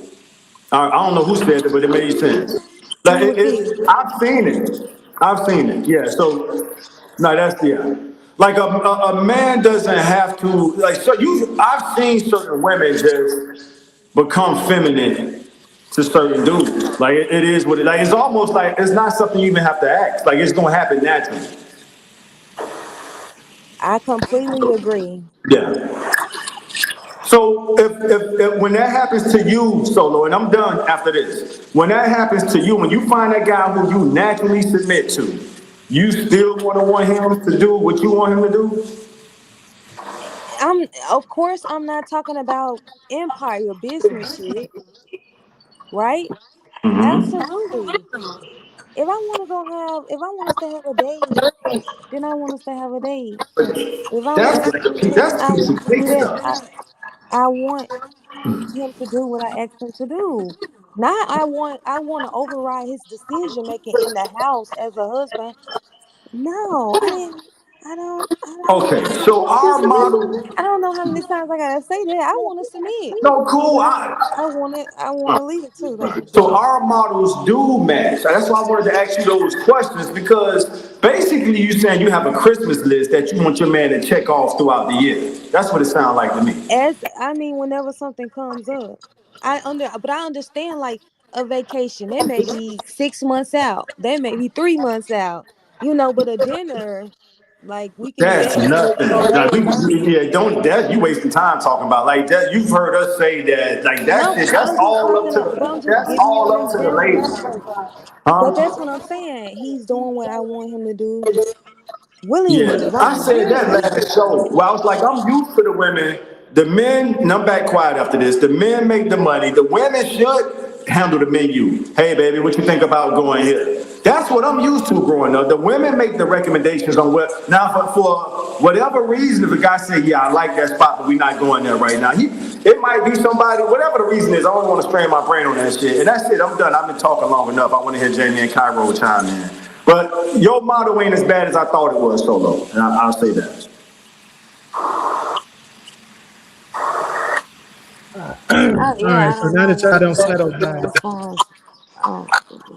I don't know who said it, but it made sense. Like Puma King. I've seen it. I've seen it. Yeah. So no, that's yeah. Like a man doesn't have to like. So I've seen certain women just become feminine to certain dudes. Like it is what it like. It's almost like it's not something you even have to ask. Like it's gonna happen naturally. I completely agree. Yeah. So if when that happens to you, Solo, and I'm done after this, when that happens to you, when you find that guy who you naturally submit to, you still want him to do what you want him to do? Of course I'm not talking about empire business shit, right? Absolutely. If I want us to have a date, then I want us to have a date. If I want us to do this, That's I piece want of to do cake that. stuff. I want him to do what I asked him to do. Now I want to override his decision making in the house as a husband. No, I didn't. Okay, I don't so want you to our submit. model, I don't know how many times I gotta say that. I want to submit, no, but cool. I want it. I want to lead it too, though. So our models do match. That's why I wanted to ask you those questions because basically you saying you have a Christmas list that you want your man to check off throughout the year. That's what it sounds like to me. As I mean, whenever something comes up, but I understand like a vacation. That may be 6 months out. That may be 3 months out. But a dinner, like we can That's date for nothing. 3 days. Yeah, don't that you wasting time talking about like that. You've heard us say that like that No, shit. I'm just talking. But I'm just That's giving you all an up to the example. ladies, But that's huh? what I'm saying. He's doing what I want him to do willingly, Yeah, I said that voluntarily. last show. Well, I was like, I'm used to the women. The men, and I'm back quiet after this. The men make the money. The women should handle the menu. Hey, baby, what you think about going here? That's what I'm used to growing up. The women make the recommendations on what. Now, for whatever reason, if a guy say, "Yeah, I like that spot, but we're not going there right now," it might be somebody. Whatever the reason is, I don't want to strain my brain on that shit. And that's it. I'm done. I've been talking long enough. I want to hear Jamie and Cairo chime in. But your motto ain't as bad as I thought it was, Solo. And I'll say that. All Yeah, right. I So don't now know that y'all what don't the settle down, response. I don't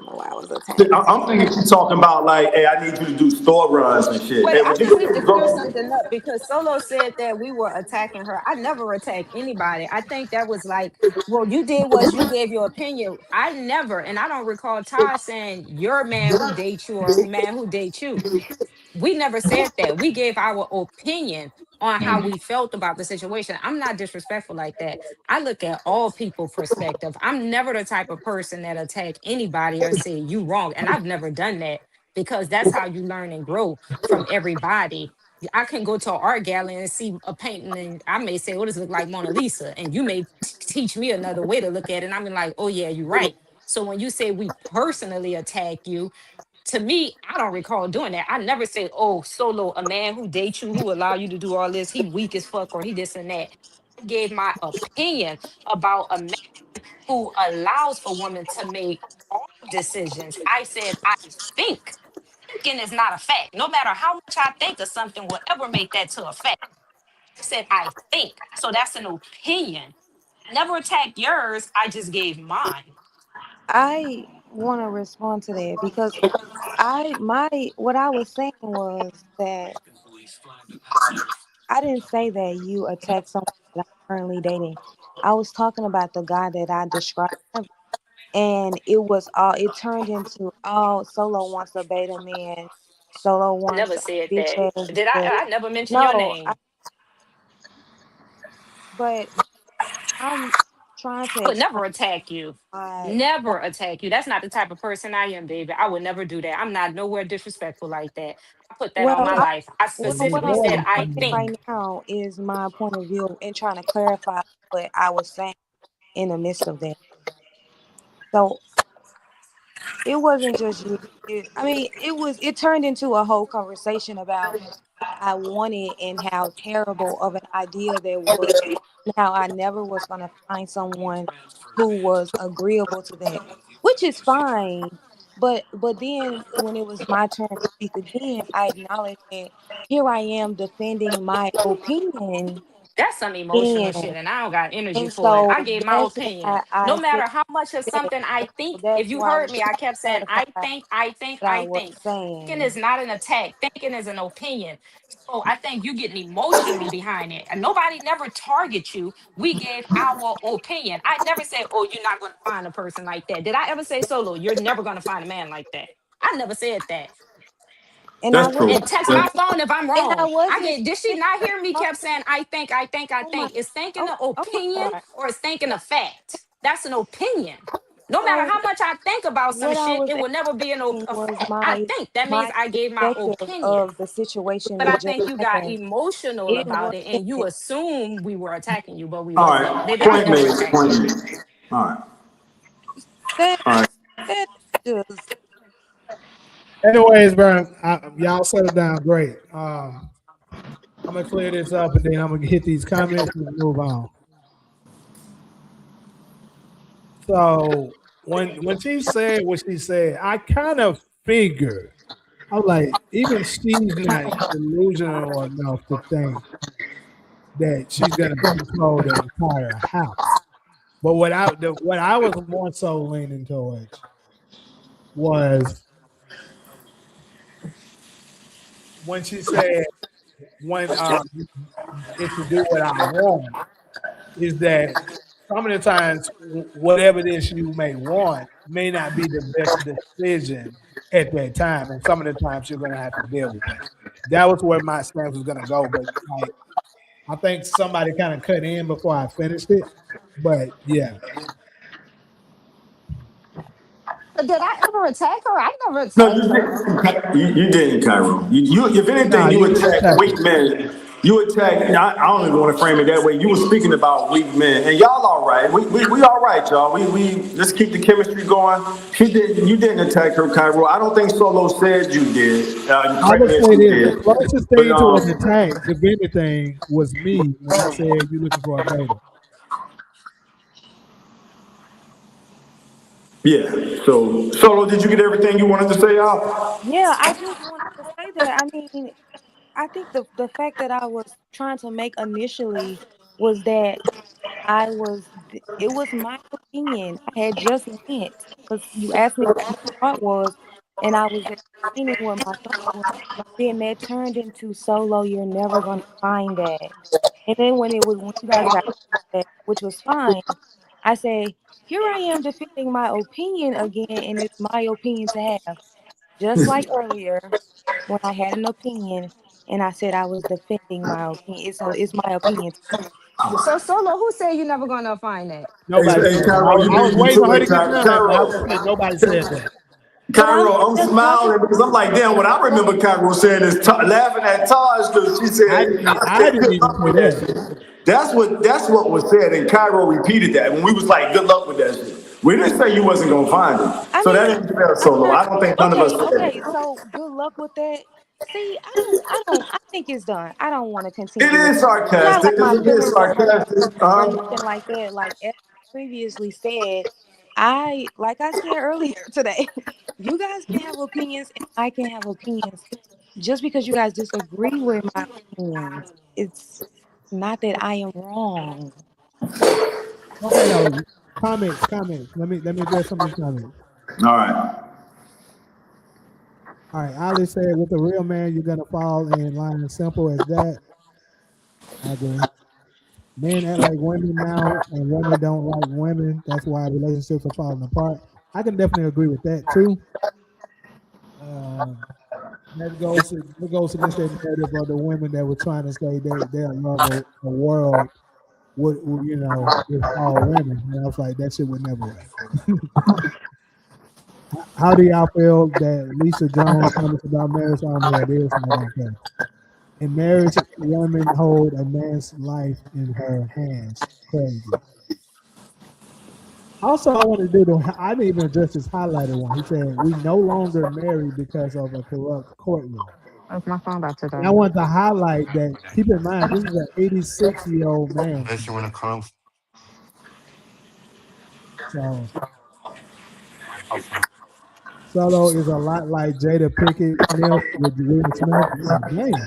know why I was attacked. I'm thinking she's talking about like, hey, I need you to do store runs and shit. Wait, Hey, I would you think go we to need the to clear grocery? something up because Solo said that we were attacking her. I never attacked anybody. I think that was like, well, you did was you gave your opinion. I never, and I don't recall Todd saying your man who dates you or man who dates you. We never said that. We gave our opinion on how we felt about the situation. I'm not disrespectful like that. I look at all people perspective. I'm never the type of person that attack anybody or say you wrong. And I've never done that because that's how you learn and grow from everybody. I can go to an art gallery and see a painting and I may say, what does it look like Mona Lisa? And you may teach me another way to look at it. And I'm like, oh yeah, you're right. So when you say we personally attack you, to me, I don't recall doing that. I never said, "Oh, Solo, a man who dates you, who allow you to do all this, he weak as fuck, or he this and that." I gave my opinion about a man who allows a woman to make all decisions. I said, "I think." Thinking is not a fact. No matter how much I think of something, will ever make that to a fact. I said, "I think." So that's an opinion. I never attacked yours. I just gave mine. I want to respond to that because what I was saying was that I didn't say that you attacked someone that I'm currently dating. I was talking about the guy that I described, and it turned into all Solo wants a beta man, Solo I never wants a said bitch that. ass Did nigga. I never mention your No, name? but I'm trying to I would explain never attack you. why. Never attack you. That's not the type of person I am, baby. I would never do that. I'm not nowhere disrespectful like that. I put that on Well, my life. I well, well, you what specifically I'm said, I explaining was. think. right now is my point of view and trying to clarify what I was saying in the midst of that. So it wasn't just you. I mean, it turned into a whole conversation about I wanted and how terrible of an idea that was, and how I never was going to find someone who was agreeable to that, which is fine. But then when it was my turn to speak again, I acknowledged that here I am defending my opinion, That's some emotional and shit, and I don't got energy and for it. so I gave my that's opinion. why No I said matter how much of that. something I So think, if that's you why I heard was me, I trying kept to saying, I clarify think, I think, what I I was think. Thinking saying. is not an attack. Thinking is an opinion. So I think you getting emotional behind it. And nobody never target you. We gave our opinion. I never said, oh, you're not going to find a person like that. Did I ever say, Solo, you're never going to find a man like that? I never said that. And I That's true. wasn't And text my That- phone if I'm and I wrong. I wasn't get, did she saying, not hear me oh, kept saying I think, I think, I oh my, think. Is thinking oh, an oh my opinion God. or is thinking a fact? That's an opinion. No matter So how much I think about some what I shit, was it will never be asking a was fact. I think that means my I gave my perspective opinion. of the situation But I that just think you got happened. emotional It about it and you wasn't assume we were attacking you, but we all wasn't. right. Baby, I Point never made. attacked Point you. made. All right. that All right. that just Anyways, bro, y'all settle down. Great. I'm gonna clear this up and then I'm gonna hit these comments and move on. So when she said what she said, I kind of figured. I was like, even she's not delusional enough to think that she's gonna control the entire house. But what I was more so leaning towards was when she said when it's to do what I want, is that some of the times whatever it is you may want may not be the best decision at that time, and some of the times you're going to have to deal with that. That was where my stance was going to go, but like I think somebody kind of cut in before I finished it. But yeah, But did I ever attack her? I never No, attacked her. you didn't, Cairo. If nah, anything, you you didn't attack attack weak her. men. You attack. I don't even want to frame it that way. You were speaking about weak men, and y'all all right. We all right, y'all. We let's keep the chemistry going. She didn't. You didn't attack her, Cairo. I don't think Solo said you did. I Correct would me if say you this: the did. closest But thing to an attack, if anything, was me when I said you're looking for a beta. yeah. So Solo, did you get everything you wanted to say out? yeah. I just wanted to say that. I mean, I think the fact that I was trying to make initially was that I was it was my opinion. I had just went because you asked me what my thought was, and I was explaining what my thought was. Then that turned into solo. You're never gonna find that. And then when you guys got that, which was fine, I say here I am defending my opinion again, and it's my opinion to have. Just like earlier when I had an opinion and I said I was defending my opinion. It's my opinion. So Solo, who said you never gonna find that? Hey, Nobody hey said that. Cairo, you I was beat me waiting on to her it, to get done, but I was Cairo. gonna say nobody said that. But I'm Cairo, I'm just talking. smiling because I'm like, damn, what I remember Cairo saying is laughing at Taj because she said, I I said, didn't good even luck say with that that. shit. That's what was said, and Cairo repeated that when we was like, good luck with that shit. We didn't say you wasn't gonna find it. I So that mean, ain't fair I'm solo. not I don't think none of us okay. said Okay, it. so good luck with that. See, I think it's done. I don't want to It continue it. is It's not sarcastic. like my It's a bit feelings are hurt sarcastic. or nothing like that. Like as I previously said, like I said earlier today, you guys can have opinions and I can have opinions. Just because you guys disagree with my opinions, it's not that I am wrong. Okay, though. Comments. Let me address some of these comments. All right. All right, Ali said, "With a real man, you're gonna fall in line. As simple as that." I agree. Men act like women now, and women don't like women. That's why relationships are falling apart. I can definitely agree with that too. Um, that goes against that narrative of the women that were trying to say they love a world with with all women. And I was like, that shit would never work. How do y'all feel that Lisa Jones comments about marriage? I don't know what it is, and I don't care. In marriage, women hold a man's life in her hands. Crazy. Also, I want to do I didn't even address this highlighted one. He said, we no longer married because of a corrupt courtroom. What's my phone about to And I die? want to highlight that, keep in mind, this is an 86-year-old man. Especially when it comes. So, Solo is a lot like Jada Pickett Smith with Will Smith. God damn.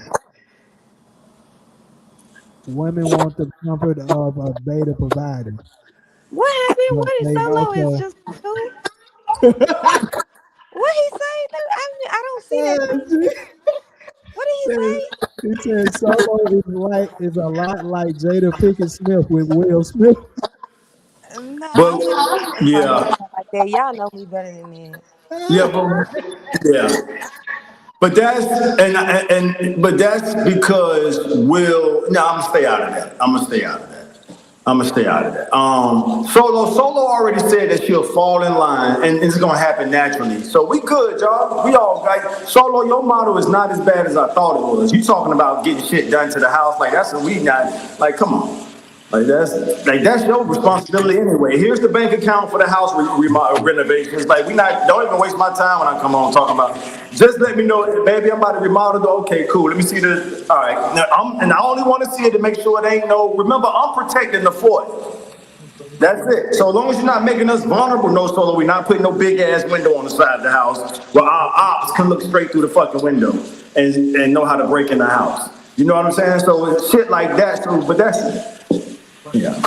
Women want the comfort of a beta provider, What happened? but What is they solo is also. just two? What he say? I don't see that. What did he said, say? he said Solo is a lot like Jada Pickett Smith with Will Smith. No, I But wouldn't say yeah, that like that. Y'all know me better than that. yeah, but yeah. But that's but that's because Will. No, I'm gonna stay out of that. I'm gonna stay out of that. I'm gonna stay out of that. Solo already said that she'll fall in line, and it's gonna happen naturally. So we good, y'all. We all right. Solo, your model is not as bad as I thought it was. You talking about getting shit done to the house? Like that's what we not. Like, come on. Like that's your responsibility anyway. Here's the bank account for the house renovations. Like we not don't even waste my time when I come on talking about. Just let me know, baby. I'm about to remodel. Okay, cool. Let me see the. All right, now, and I only want to see it to make sure it ain't no. Remember, I'm protecting the fort. That's it. So long as you're not making us vulnerable, no solo, we're not putting no big ass window on the side of the house where our ops can look straight through the fucking window and know how to break in the house. You know what I'm saying? So it's shit like that. So, but that's it. Yeah.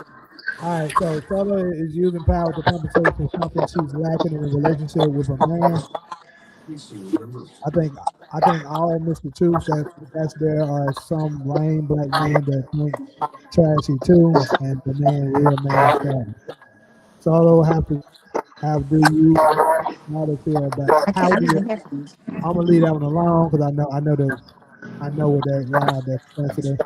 All right, so Solo is using power to compensate for something she's lacking in a relationship with a man. I think I think all Mr. Truths that's there are some lame black men that think trashy too, and the man real man trash. Solo have do you how to feel about how I do got you some headphones. I'm gonna leave that one alone because I know what that line that's sensitive.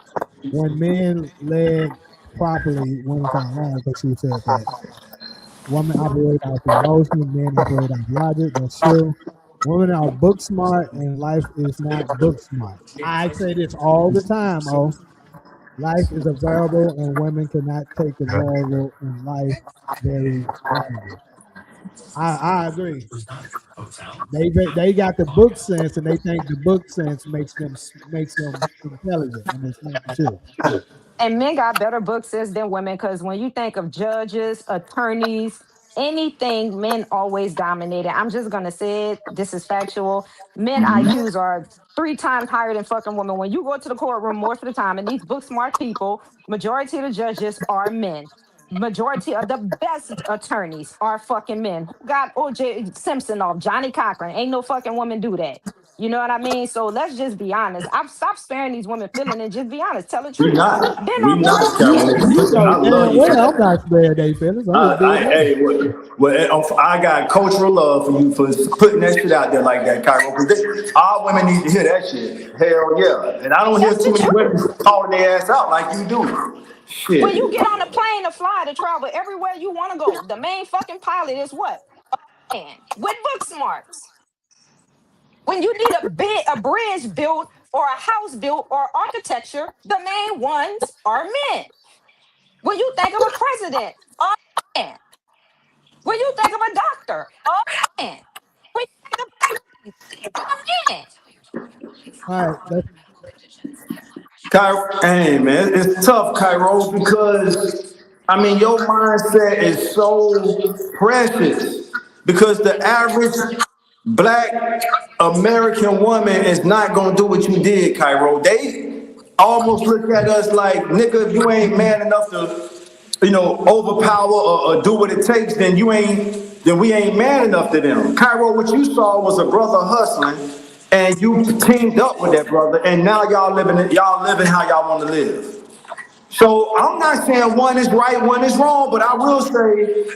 When men led properly, women can't lie because she said that. Women operate off emotion, men operate off logic. That's true. Women are book smart, and life is not book smart. I say this all the time. Oh, life is a variable, and women cannot take the variable in life very lightly. I agree. They got the book sense, and they think the book sense makes them intelligent, and it's not the truth. And men got better book sense than women because when you think of judges, attorneys, anything, men always dominated. I'm just gonna say it. This is factual. Men IQs are 3 times higher than fucking women. When you go to the courtroom, most of the time, and these book smart people, majority of the judges are men. majority of the best attorneys are fucking men. Who got OJ Simpson off? Johnny Cochran. Ain't no fucking woman do that. You know what I mean? So let's just be honest. I've stopped sparing these women feeling and just be honest. Tell the We truth. not. Men We are more not, You, Carol. honest. you know I love damn you for well I'm that. not sparing their feelings. I'm just being honest. Hey, I got cultural love for you for putting that shit out there like that, Cairo. Because our women need to hear that shit. Hell yeah. And I don't hear That's too the many women truth. calling their ass out like you do. When you Shit. get on a plane to fly to travel everywhere you want to go, the main fucking pilot is what? Man, with book smarts. When you need a bridge built or a house built or architecture, the main ones are men. When you think of a president, a man. When you think of a doctor, a man. When you think of a man. All right, let's Cairo, hey man, it's tough, Cairo, because I mean your mindset is so precious. Because the average black American woman is not gonna do what you did, Cairo. They almost look at us like, nigga, if you ain't man enough to, overpower or do what it takes, then we ain't man enough to them. Cairo, what you saw was a brother hustling, and you teamed up with that brother, and now y'all living how y'all want to live. So I'm not saying one is right, one is wrong, but I will say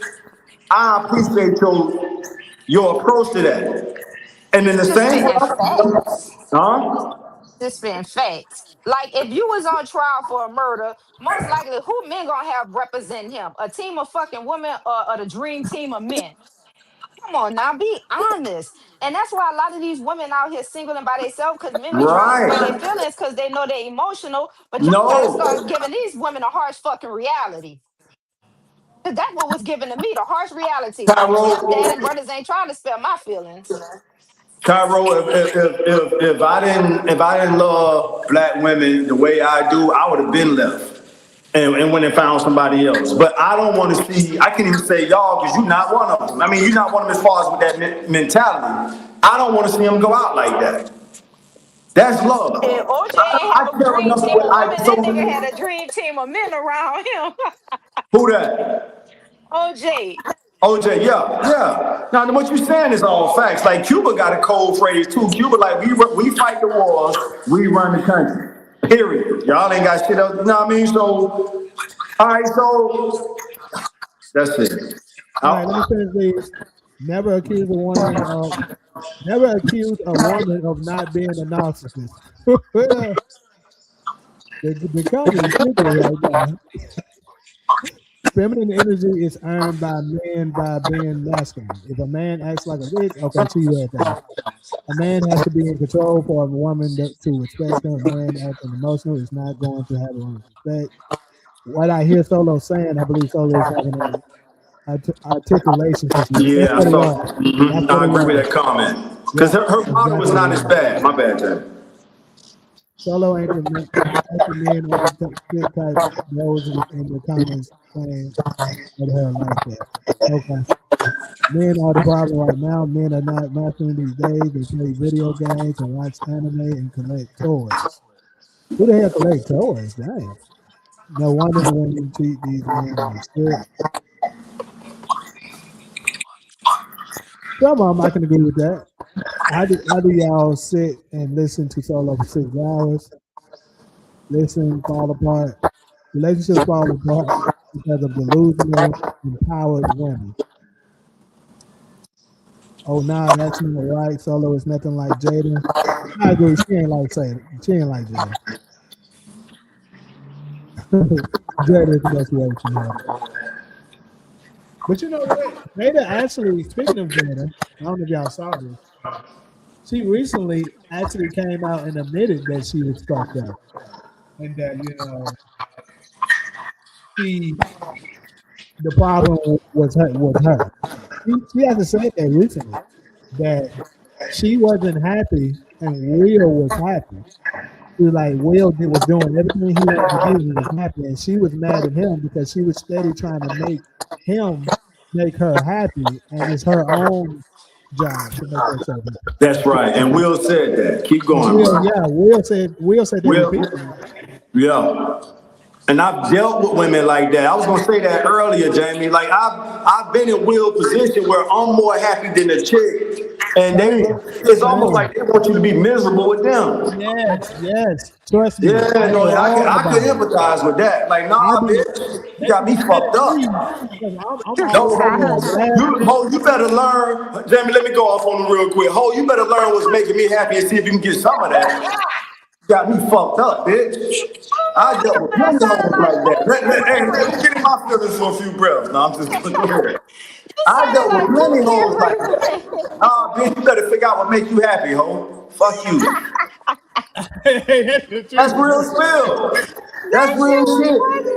I appreciate your approach to that. And in the Just same way, spitting facts. huh? Just spitting facts. Like if you was on trial for a murder, most likely who men gonna have represent him? A team of fucking women or the dream team of men? Come on now, be honest. And that's why a lot of these women out here single and by themselves because men be trying to spare their Right. feelings because they know they're emotional. But y'all gotta No. start giving these women a harsh fucking reality. Cause that's what was given to me, the harsh reality. Cairo, Stepdad and brothers ain't trying to spare my feelings. Cairo, if I didn't love black women the way I do, I would have been left and went and found somebody else. But I don't want to see. I can't even say y'all because you're not one of them. I mean, you're not one of them as far as with that mentality. I don't want to see them go out like that. That's And love. OJ ain't I have a care dream enough. team of women. That nigga So had a dream team of men around him. who that? OJ. OJ, yeah, yeah. Now, what you saying is all facts. Like Cuba got a cold phrase too. Cuba, like we fight the wars, we run the country. Period. Y'all ain't got shit else. You know what I mean? So, all right. So that's it. all right, let me I- finish these. Never accuse a woman of never accuse a woman of not being a narcissist. The company is stupid right now. Feminine energy is earned by men by being masculine. If a man acts like a bitch, okay, she read that. A man has to be in control for a woman to respect him. A man acting emotional is not going to have a woman's respect. What I hear Solo saying, I believe Solo is having an articulation issue. That's yeah, I what it saw. was. That's what I it agree with was. that comment because Yeah, her that's father was exactly what not it as was. bad. My bad, Jay. Solo ain't the men on the shit type those in the comments saying what the hell like that. Okay. Men are the problem right now. Men are not masculine these days. They play video games and watch anime and collect toys. Who the hell collect toys? Dang. No wonder the women treat these men like shit. Some of them I can agree with that. How do y'all sit and listen to Solo for 6 hours? Listen, fall apart. Relationships fall apart because of delusional, empowered women. Oh, nah, that's not right. Solo is nothing like Jada. I agree. She ain't like She ain't like Jada. Jada is the best reaction here. But you know what? Jada actually, speaking of Jada, I don't know if y'all saw this. She recently actually came out and admitted that she was fucked up and that she the problem was her. She hasn't said that recently that she wasn't happy and Will was happy. She was like was doing everything he wanted to do. He was happy, and she was mad at him because she was steady trying to make her happy, and it's her own job to make herself happy. That's right. And Will said that. Keep And going, bro. Will said that Will, repeatedly. yeah. And I've dealt with women like that. I was gonna say that earlier, Jamie. Like I've been in Will's position where I'm more happy than the chick, and it's almost Same. like they want you to be miserable with them. Yes. Trust me. Yeah, I no, know all I could about it. empathize with that. Like, I nah, be bitch, you they got be me mad fucked at me up. because I'm No, always ho, somewhere laughing. you better learn, Jamie. Let me go off on them real quick. Ho, you better learn what's making me happy and see if you can get some of that. Got me fucked up, bitch. I dealt with I plenty of sounded hoes like like that. Hey, let me Oprah. get in my feelings for a few breaths. No, I'm just go ahead. You I dealt sounded with like plenty of Oprah hoes like and that. Ray Nah, bitch, you better figure out what makes you happy, ho. Fuck you. That's the That's truth. real spill. That's That real shit was shit. funny.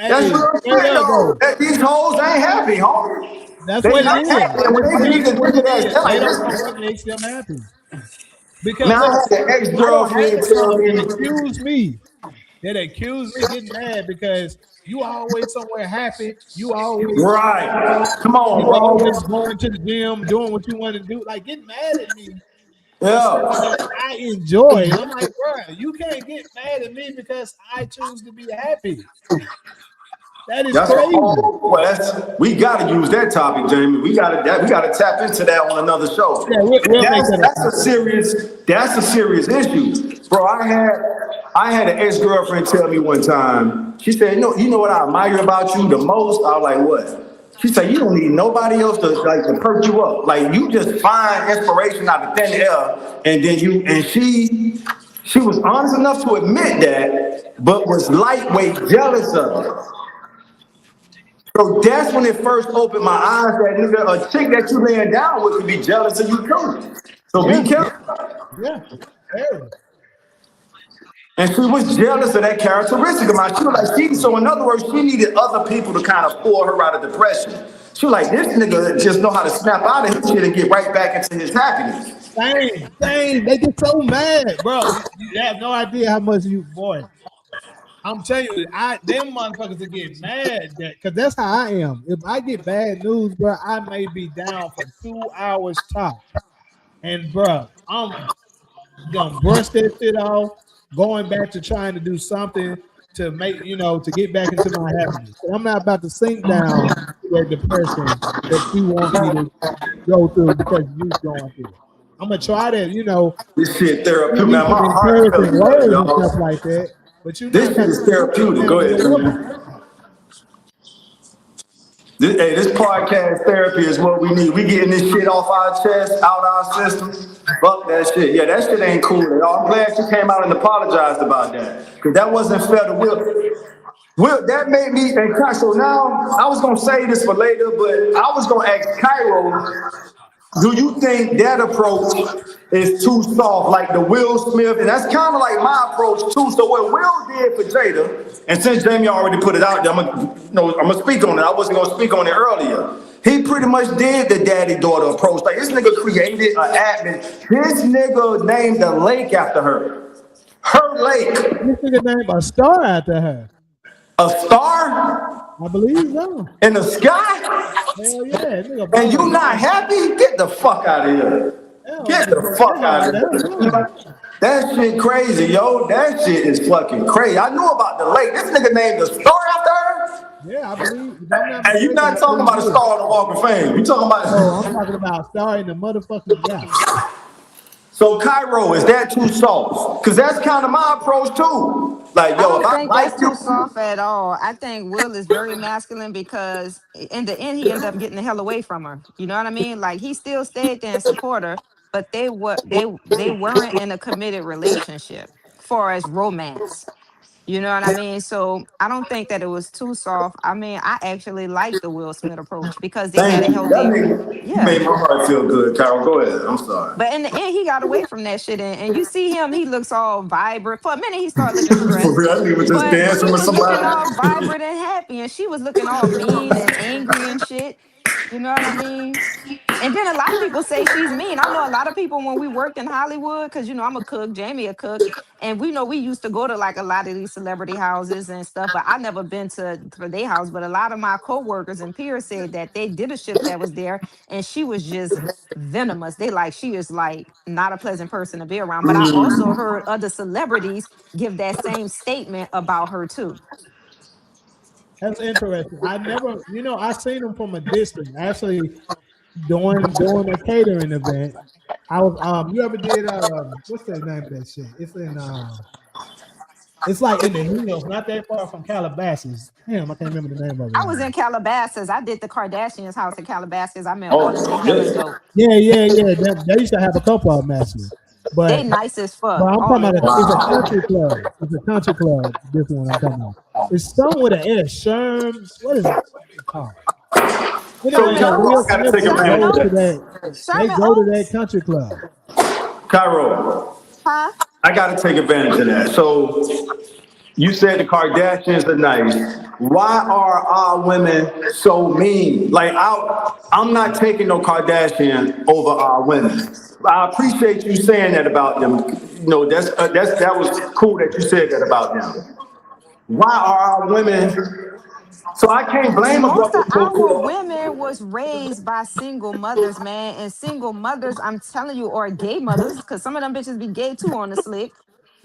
That's Hey, real straight shit, up though. though. These hoes ain't happy, homie. That's They what it not is. happy. And when That's they meet a literally what nigga it that's is. they're They like, don't know listen, what makes them happy. man, Because I look, had an I don't have ex-girlfriend to tell come and me, accuse me. They accuse me getting mad because you always somewhere happy. You always, right. Come on, you always bro. going to the gym, doing what you want to do. Like get mad at me for something Yeah. that I enjoy. And I'm like, bro, you can't get mad at me because I choose to be happy. That is That's a crazy. whole. Well, we got to use that topic, Jamie. We got to tap into that on another show. Yeah, we'll make that a That's a topic. serious issue, bro. I had an ex girlfriend tell me one time. She said, you know what I admire about you the most? I was like, what? She said, you don't need nobody else to perk you up. Like you just find inspiration out of thin air, and then she was honest enough to admit that, but was lightweight jealous of it. So that's when it first opened my eyes that nigga, a chick that you laying down with could be jealous of you too. So be Yeah, careful. yeah. Very. And she was jealous of that characteristic of mine. She was like, so in other words, she needed other people to kind of pull her out of depression. She was like, this nigga just know how to snap out of his shit and get right back into his happiness. Same. They get so mad, bro. You have no idea how much boy. I'm telling you, them motherfuckers will get mad because that's how I am. If I get bad news, bro, I may be down for 2 hours top, and bro, I'm gonna brush that shit off, going back to trying to do something to make to get back into my happiness. I'm not about to sink down to that depression that you want me to go through because you going through it. I'm gonna try to, This shit give therapeutic. you Man, some my heart encouraging feeling better, words and stuff y'all. like that, but you're not This shit about to is sink therapeutic. down Go in ahead, your man. feelings. This podcast therapy is what we need. We getting this shit off our chest, out our system. Fuck that shit. Yeah, that shit ain't cool at all. I'm glad you came out and apologized about that. Because that wasn't fair to Will. Will, that made me, so now, I was going to say this for later, but I was going to ask Cairo, do you think that approach is too soft, like the Will Smith? And that's kind of like my approach too. So what Will did for Jada, and since Jamie already put it out there, I'm gonna speak on it. I wasn't gonna speak on it earlier. He pretty much did the daddy-daughter approach. Like this nigga created an atmosphere. This nigga named a lake after her. Her lake. This nigga named a star after her. A star I believe so. in the sky? Hell yeah, nigga And bought a you not happy? Get the fuck out of here. hell, Get the fuck out of here. That shit crazy, yo. That shit is fucking crazy. I knew about the lake. This nigga named the star after her. Yeah, I believe. If I'm not And you mistaken, not I talking believe about a it is. star on the Walk of Fame. You talking No, I'm about. talking about star in the motherfucking sky. So Cairo, is that too soft? Because that's kind of my approach too. Like, I yo, if don't I think like that's too you, soft at all. I think Will is very masculine because in the end he ended up getting the hell away from her. You know what I mean? Like he still stayed there and support her, but they weren't in a committed relationship far as romance. You know what I mean? So I don't think that it was too soft. I mean, I actually like the Will Smith approach because they had thank a you. That healthy, made, you yeah. made my heart feel good, Cairo. Go ahead. I'm sorry. But in the end, he got away from that shit, and you see him, he looks all vibrant. For a minute, he started looking For stressed, real, I think he was just but he dancing with was looking somebody. all vibrant and happy, and she was looking all mean and angry and shit. You know what I mean? And then a lot of people say she's mean. I know a lot of people when we worked in Hollywood, because I'm a cook, Jamie a cook, and we know we used to go to like a lot of these celebrity houses and stuff, but I never been to for their house. But a lot of my coworkers and peers said that they did a shift that was there, and she was just venomous. They like she is like not a pleasant person to be around. But I also heard other celebrities give that same statement about her too. That's interesting. I never, I seen them from a distance. Actually, doing a catering event. I was you ever did what's the name of that shit? It's like in the hills, not that far from Calabasas. Damn, I can't remember the name of it I was now. in Calabasas. I did the Kardashians' house in Calabasas. I met all them. They Oh hella shit! dope. Yeah, yeah, yeah. They used to have a couple of them actually. They But nice as but fuck. I'm talking All of about them. it's a Wow. country club. It's a country club. This one I'm talking about. It's some with an S. Sherm. What is it called? So Anyway, Sherman though, Cairo, Will I Oaks. gotta Smith take Sherman advantage goes of to Oaks. that. They Sherman go to that Oaks. country club. Cairo. Huh? I gotta take advantage of that. So you said the Kardashians are nice. Why are our women so mean? Like I'm not taking no Kardashian over our women. I appreciate you saying that about them. That was cool that you said that about them. Why are our women? So I can't blame a Most brother of our for. women was raised by single mothers, man. And single mothers, I'm telling you, or gay mothers, because some of them bitches be gay too on the slick.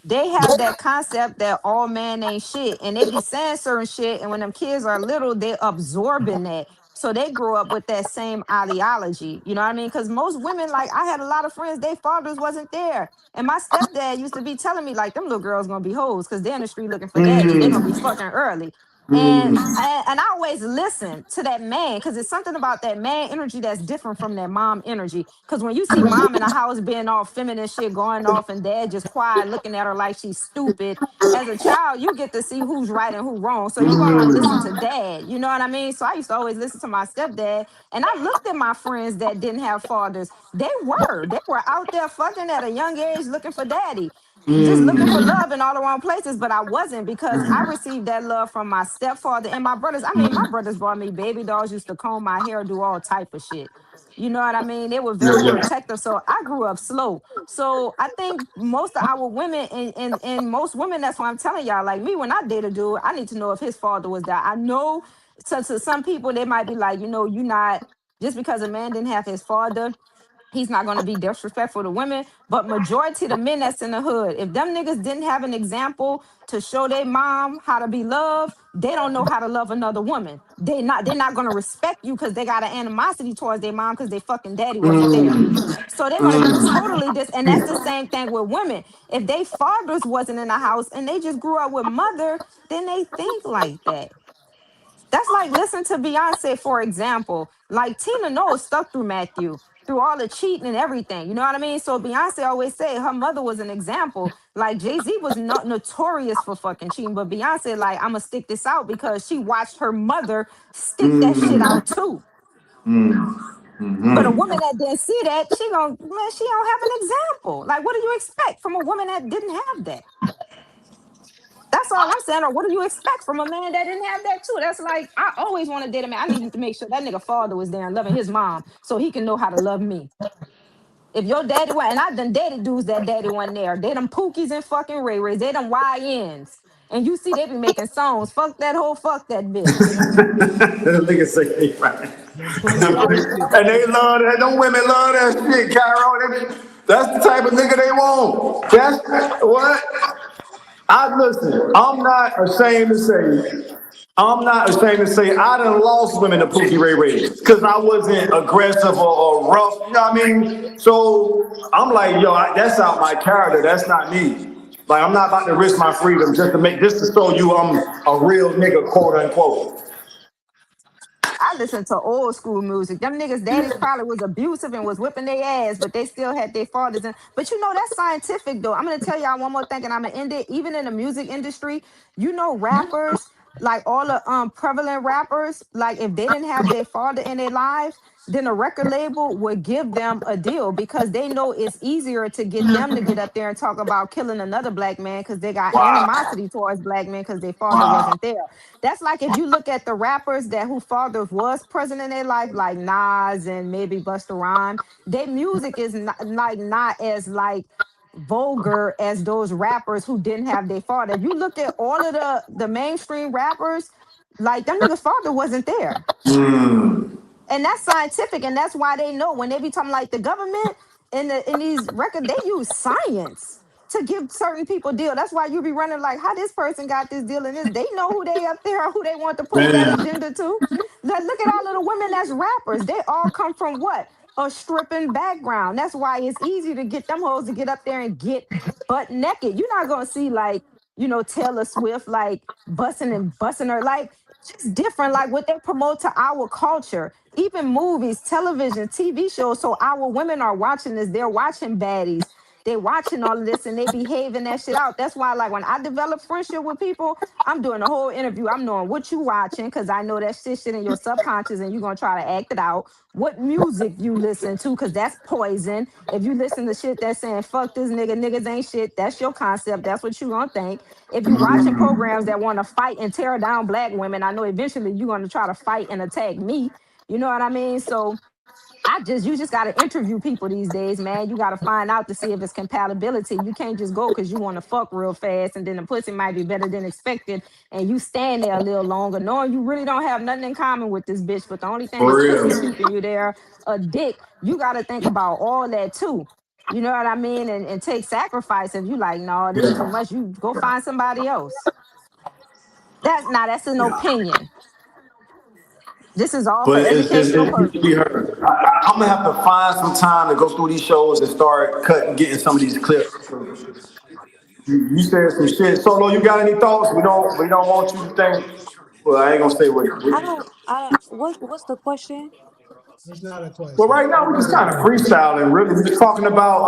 They have that concept that all man ain't shit, and they be saying certain shit, and when them kids are little they absorbing that, so they grow up with that same ideology, you know what I mean? Because most women, like I had a lot of friends, their fathers wasn't there, and my stepdad used to be telling me like them little girls gonna be hoes because they're in the street looking for daddy, they're gonna be fucking early. And I always listen to that man because it's something about that man energy that's different from that mom energy. Because when you see mom in the house being all feminine shit going off and dad just quiet looking at her like she's stupid, as a child, you get to see who's right and who wrong. So you're gonna listen to dad. You know what I mean? So I used to always listen to my stepdad, and I looked at my friends that didn't have fathers. They were out there fucking at a young age looking for daddy, just looking for love in all the wrong places, but I wasn't because I received that love from my stepfather and my brothers. I mean, my brothers brought me baby dolls, used to comb my hair, do all type of shit. You know what I mean? They were very protective. So I grew up slow. So I think most of our women and most women, that's why I'm telling y'all, like me, when I date a dude, I need to know if his father was there. I know to some people, they might be like, you not just because a man didn't have his father, he's not going to be disrespectful to women, but majority of the men that's in the hood, if them niggas didn't have an example to show their mom how to be loved, they don't know how to love another woman. They're not going to respect you because they got an animosity towards their mom because their fucking daddy wasn't there. So they're going to be totally and that's the same thing with women. If they fathers wasn't in the house and they just grew up with mother, then they think like that. That's like listen to Beyonce, for example. Like Tina Knowles stuck through Matthew, through all the cheating and everything. You know what I mean? So Beyonce always say her mother was an example. Like Jay-Z was not notorious for fucking cheating, but Beyonce, like, I'ma stick this out because she watched her mother stick that shit out too. But a woman that didn't see that, she don't have an example. Like, what do you expect from a woman that didn't have that? That's all I'm saying. Or what do you expect from a man that didn't have that too? That's like I always want to date a man. I needed to make sure that nigga father was there and loving his mom so he can know how to love me. If your daddy went, and I done dated dudes that daddy wasn't there. They them Pookies and fucking Ray Rays. They them YNs. And you see they be making songs. Fuck that hoe, fuck that bitch. Nigga say they right. Them Pookie Icy. And they love that. Them women love that shit, Cairo. That's the type of nigga they want. That's what. I listen. I'm not ashamed to say I done lost women to Pookie Ray Ray because I wasn't aggressive or rough. You know what I mean? So I'm like, yo, that's out my character. That's not me. Like I'm not about to risk my freedom just to show you I'm a real nigga, quote unquote. I listen to old school music. Them niggas' daddies probably was abusive and was whipping their ass, but they still had their fathers. But that's scientific though. I'm gonna tell y'all one more thing, and I'm gonna end it. Even in the music industry, rappers. like all the prevalent rappers, like if they didn't have their father in their lives, then a record label would give them a deal because they know it's easier to get them to get up there and talk about killing another black man because they got Wow. animosity towards black men because their father Wow. wasn't there. That's like if you look at the rappers that who father was present in their life, like Nas and maybe Busta Rhymes, their music is not as like vulgar as those rappers who didn't have their father. If you look at all of the mainstream rappers, like them niggas' father wasn't there. Mm. And that's scientific, and that's why they know when they be talking like the government in these records, they use science to give certain people deal. That's why you be running like how this person got this deal and this. They know who they up there, who they want to push that Man. agenda to. Look at all of the women that's rappers. They all come from what? A stripping background. That's why it's easy to get them hoes to get up there and get butt naked. You're not gonna see like, Taylor Swift like busting her like just different, like what they promote to our culture, even movies, television, TV shows. So our women are watching this, they're watching baddies, they watching all of this and they behaving that shit out. That's why, like, when I develop friendship with people, I'm doing a whole interview. I'm knowing what you watching because I know that shit in your subconscious and you're gonna try to act it out. What music you listen to, because that's poison. If you listen to shit that's saying fuck this nigga, niggas ain't shit, that's your concept. That's what you gonna think. If you watching programs that want to fight and tear down black women, I know eventually you're gonna try to fight and attack me. You know what I mean? So you just gotta interview people these days, man. You gotta find out to see if it's compatibility. You can't just go because you want to fuck real fast and then the pussy might be better than expected and you stand there a little longer, knowing you really don't have nothing in common with this bitch, but the only thing For is pussy real. keeping you there, a dick. You gotta think about all that too. You know what I mean? And take sacrifice if you like, no, this too Yeah. much. You go find somebody else. That's an Yeah. opinion. This is all for But educational it needs to be purpose. heard. I'm gonna have to find some time to go through these shows and start cutting, getting some of these clips. You said some shit. Solo, you got any thoughts? We don't want you to think. Well, I ain't gonna say what. I don't. What's the question? It's not a Well, question. right now we're What just is kind of your freestyling. Really, we're just talking about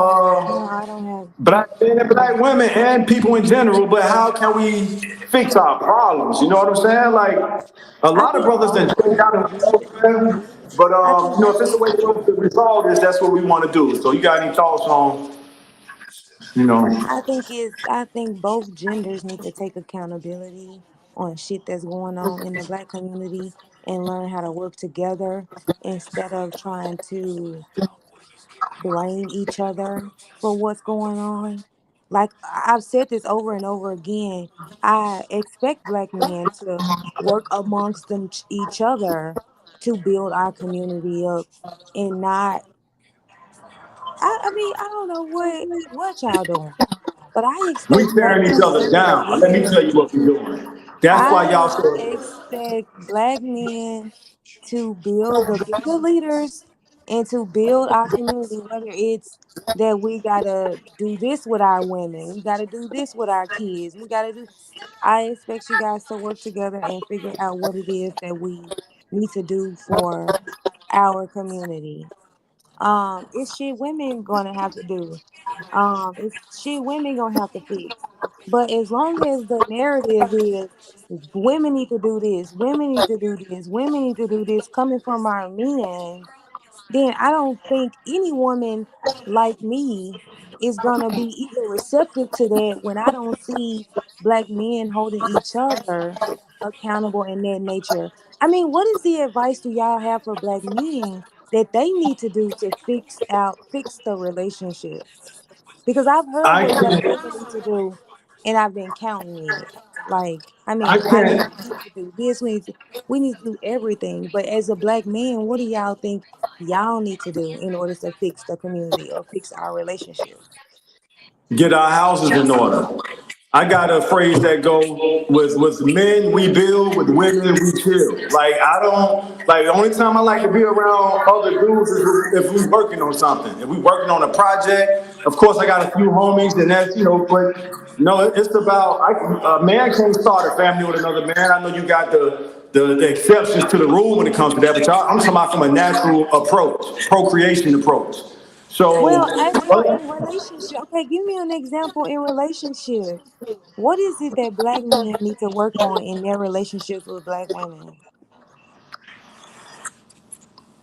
No, I don't have. black men and black women and people in general. But how can we fix our problems? You know what I'm saying? Like a I lot of think brothers both. that check out and but I think. if it's a way for us to resolve this, that's what we want to do. So you got any thoughts on, you know? I think both genders need to take accountability on shit that's going on in the black community and learn how to work together instead of trying to blame each other for what's going on. Like I've said this over and over again, I expect black men to work amongst each other to build our community up and not. I mean, I don't know what y'all doing, but I We expect black tearing each men other to be the down. Let me tell you leaders. what we're doing. That's why y'all I said expect black men to be the leaders and to build our community, whether it's that we gotta do this with our women, we gotta do this with our kids, we gotta do. I expect you guys to work together and figure out what it is that we need to do for our community. It's shit women gonna have to do. It's shit women gonna have to fix. But as long as the narrative is women need to do this, women need to do this, women need to do this coming from our men, then I don't think any woman like me is gonna be even receptive to that when I don't see black men holding each other accountable in that nature. I mean, what is the advice do y'all have for black men that they need to do to fix the relationship? Because I've heard I what black can't. women need to do and I've been counting it. Like, I I mean, can't. we need to do this, we need to do everything. But as a black man, what do y'all think y'all need to do in order to fix the community or fix our relationship? Get our houses in order. I got a phrase that go with men we build, with women we chill. Like I don't like the only time I like to be around other dudes is if we working on something. If we working on a project, of course I got a few homies and that's but no, it's about a man can't start a family with another man. I know you got the exceptions to the rule when it comes to that, but I'm talking about from a natural approach, procreation approach. Well, So, as for in relationship, okay, give me an example in relationships. What is it that black men need to work on in their relationships with black women?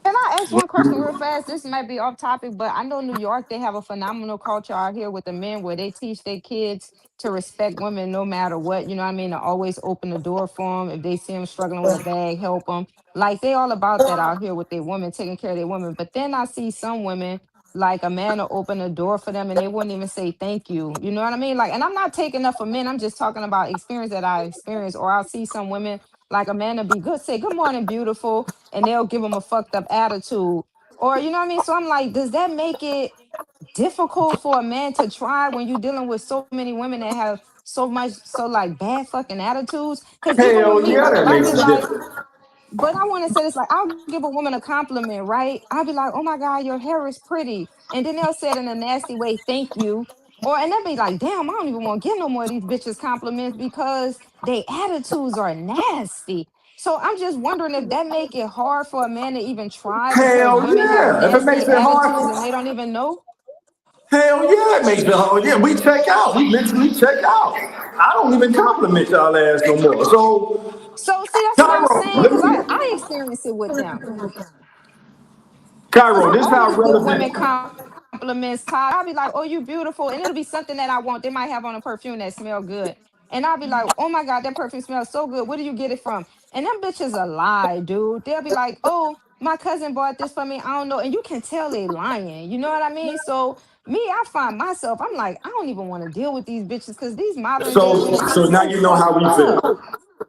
Can I ask one question real fast? This might be off topic, but I know New York, they have a phenomenal culture out here with the men where they teach their kids to respect women no matter what. You know what I mean? To always open the door for them. If they see them struggling with a bag, help them. Like they all about that out here with their women, taking care of their women. But then I see some women, like a man will open the door for them and they wouldn't even say thank you. You know what I mean? Like, and I'm not taking up for men. I'm just talking about experience that I experienced. Or I'll see some women, like a man will be good, say, good morning, beautiful, and they'll give them a fucked up attitude. Or you know what I mean? So I'm like, does that make it difficult for a man to try when you're dealing with so many women that have so like bad fucking attitudes? Because even with hell me, yeah, right? If that I makes be a like, difference. but I want to say this, like I'll give a woman a compliment, right? I'll be like, oh my God, your hair is pretty. And then they'll say it in a nasty way, thank you. Or and they'll be like, damn, I don't even want to get no more of these bitches compliments because their attitudes are nasty. So I'm just wondering if that make it hard for a man to even try because Hell women have yeah. If it makes nasty it attitudes and hard, they don't even know. hell yeah, it makes it hard. Yeah, we check out. We mentally check out. I don't even compliment y'all ass no more. So, So see, that's what I'm Cairo, saying because I, listen. I experience it with them. Cause Cairo, I this how always give women relevant. compliments, Todd. I'll be like, "Oh, you beautiful," and it'll be something that I want. They might have on a perfume that smell good, and I'll be like, "Oh my God, that perfume smells so good. Where do you get it from?" And them bitches a lie, dude. They'll be like, "Oh, my cousin bought this for me. I don't know," and you can tell they lying. You know what I mean? So me, I find myself, I'm like, I don't even want to deal with these bitches because these modern day women are So now so you know how fucked we up. feel.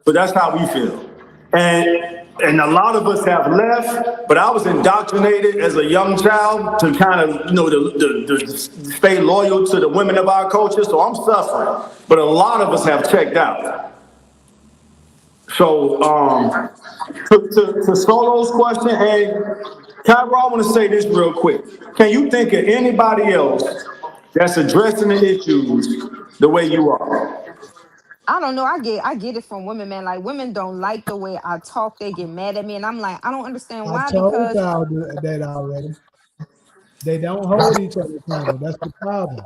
So that's how we feel. And a lot of us have left, but I was indoctrinated as a young child to kind of, to stay loyal to the women of our culture. So I'm suffering. But a lot of us have checked out. So to Solo's question, and Kyra, I want to say this real quick. Can you think of anybody else that's addressing the issues the way you are? I don't know. I get it from women, man. Like women don't like the way I talk. They get mad at me, and I'm like, I don't understand I why. told Because y'all that already. They don't hold each other accountable. That's the problem.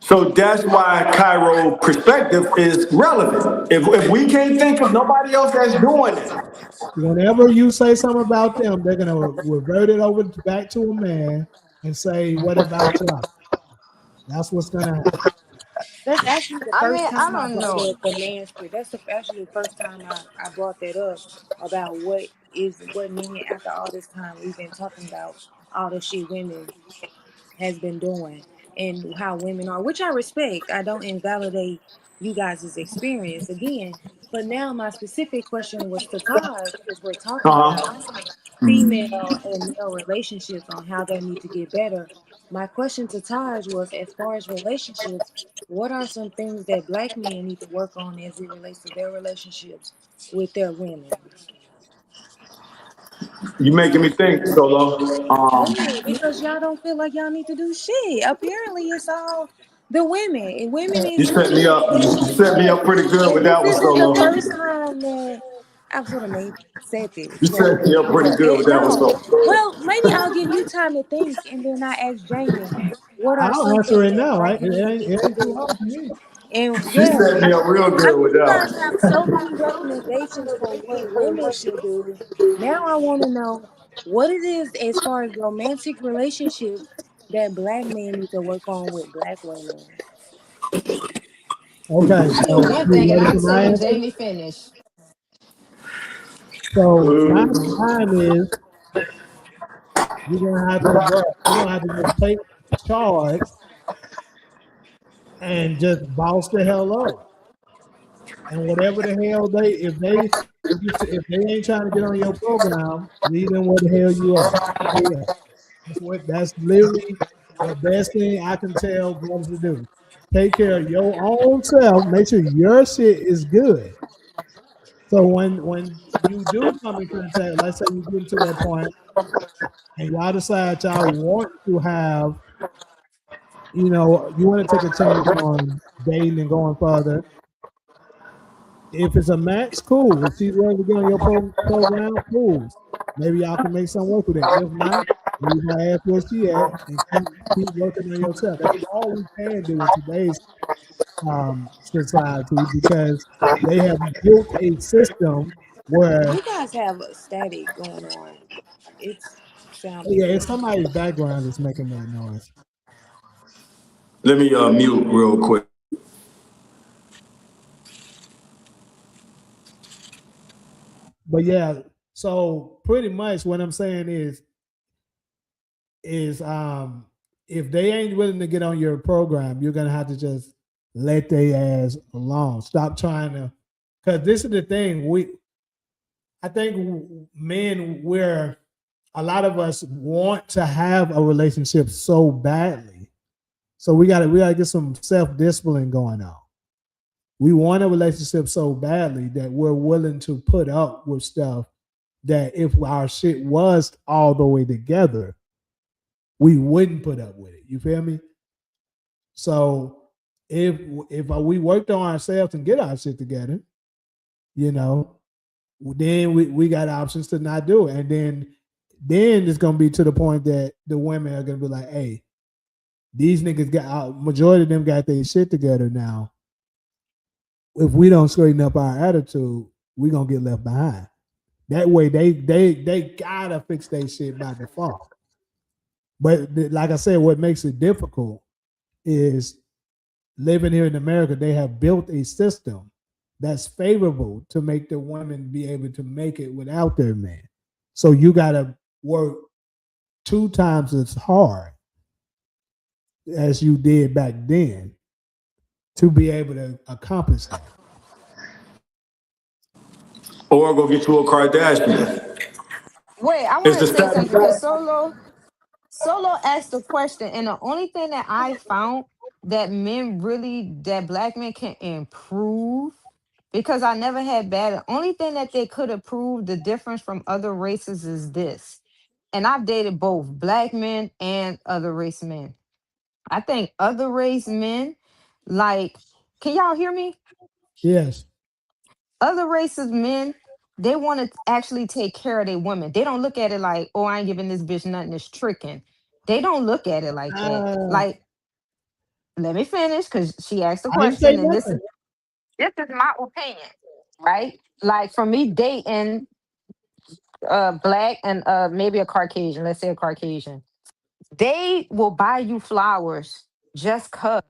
So that's why Cairo perspective is relevant. If we can't think of nobody else that's doing it, Whenever you say something about them, they're gonna revert it over back to a man and say, "What about y'all?" That's what's gonna happen. That's actually the I first mean, I time I don't brought know. up the man's spirit. That's actually the first time I brought that up about what men after all this time we've been talking about all the shit women has been doing and how women are, which I respect. I don't invalidate you guys' experience again. But now my specific question was to Taj because we're talking about uh-huh. female and male relationships on how they need to get better. My question to Taj was as far as relationships, what are some things that black men need to work on as it relates to their relationships with their women? You making me think, Solo. Yeah, because y'all don't feel like y'all need to do shit. Apparently, it's all the women, and women You is set me really. up. You set me up pretty good And with this that one, isn't the Solo. first time that I've sort of maybe said this, You but set me up pretty good with that one, no. Solo. Well, maybe I'll give you time to think, and then I ask Jamie, what are I'll some answer things it that now. black men need It to ain't too do? hard for me. And She yeah, set me up real I good mean, with you that guys one. have so many recommendations for what women should do. Now I want to know what it is as far as romantic relationships that black men need to work on with black women. Okay, I knew so one you thing, and ready I'll for say my when answer? Jamie finished. So mine is you're gonna have to what? You're gonna have to just take charge and just boss the hell up. And whatever the hell if they ain't trying to get on your program, leave them where the hell you are. Yeah, that's literally the best thing I can tell brothers to do. Take care of your own self. Make sure your shit is good. So when you do come in contact, let's say you get to that point and y'all decide y'all want to have, you want to take a chance on dating and going further. If it's a match, cool. If she's willing to get on your program, cool. Maybe y'all can make something work with it. If not, leave her ass where she at and keep working on yourself. That's all we can do in today's society because they have built a system where You guys have a static going on. It's sounding yeah, it's funny. somebody's background that's making that noise. Let me mute real quick. But yeah, so pretty much what I'm saying is if they ain't willing to get on your program, you're gonna have to just let their ass alone. Stop trying to, because this is the thing. I think men, we're a lot of us want to have a relationship so badly, so we gotta get some self discipline going on. We want a relationship so badly that we're willing to put up with stuff that if our shit was all the way together, we wouldn't put up with it. You feel me? So if we worked on ourselves and get our shit together, you know, then we got options to not do it. And then it's gonna be to the point that the women are gonna be like, hey, these niggas got majority of them got their shit together now. If we don't straighten up our attitude, we gonna get left behind. That way they gotta fix their shit by default. But like I said, what makes it difficult is living here in America, they have built a system that's favorable to make the women be able to make it without their man. So you got to work two times as hard as you did back then to be able to accomplish that. Or go get you a Kardashian. Wait, I Is want the to say status something because quo? Solo asked the question, and the only thing that I found that that black men can improve, because I never had bad. The only thing that they could improve the difference from other races is this. And I've dated both black men and other race men. I think other race men, like, can y'all hear me? Yes. Other races men, they want to actually take care of their women. They don't look at it like, oh, I ain't giving this bitch nothing, it's tricking. They don't look at it like that. Uh, Like, let me finish because she asked a I didn't say question, and nothing. this is my opinion, right? Like for me, dating black and maybe a Caucasian, let's say a Caucasian, they will buy you flowers just cause.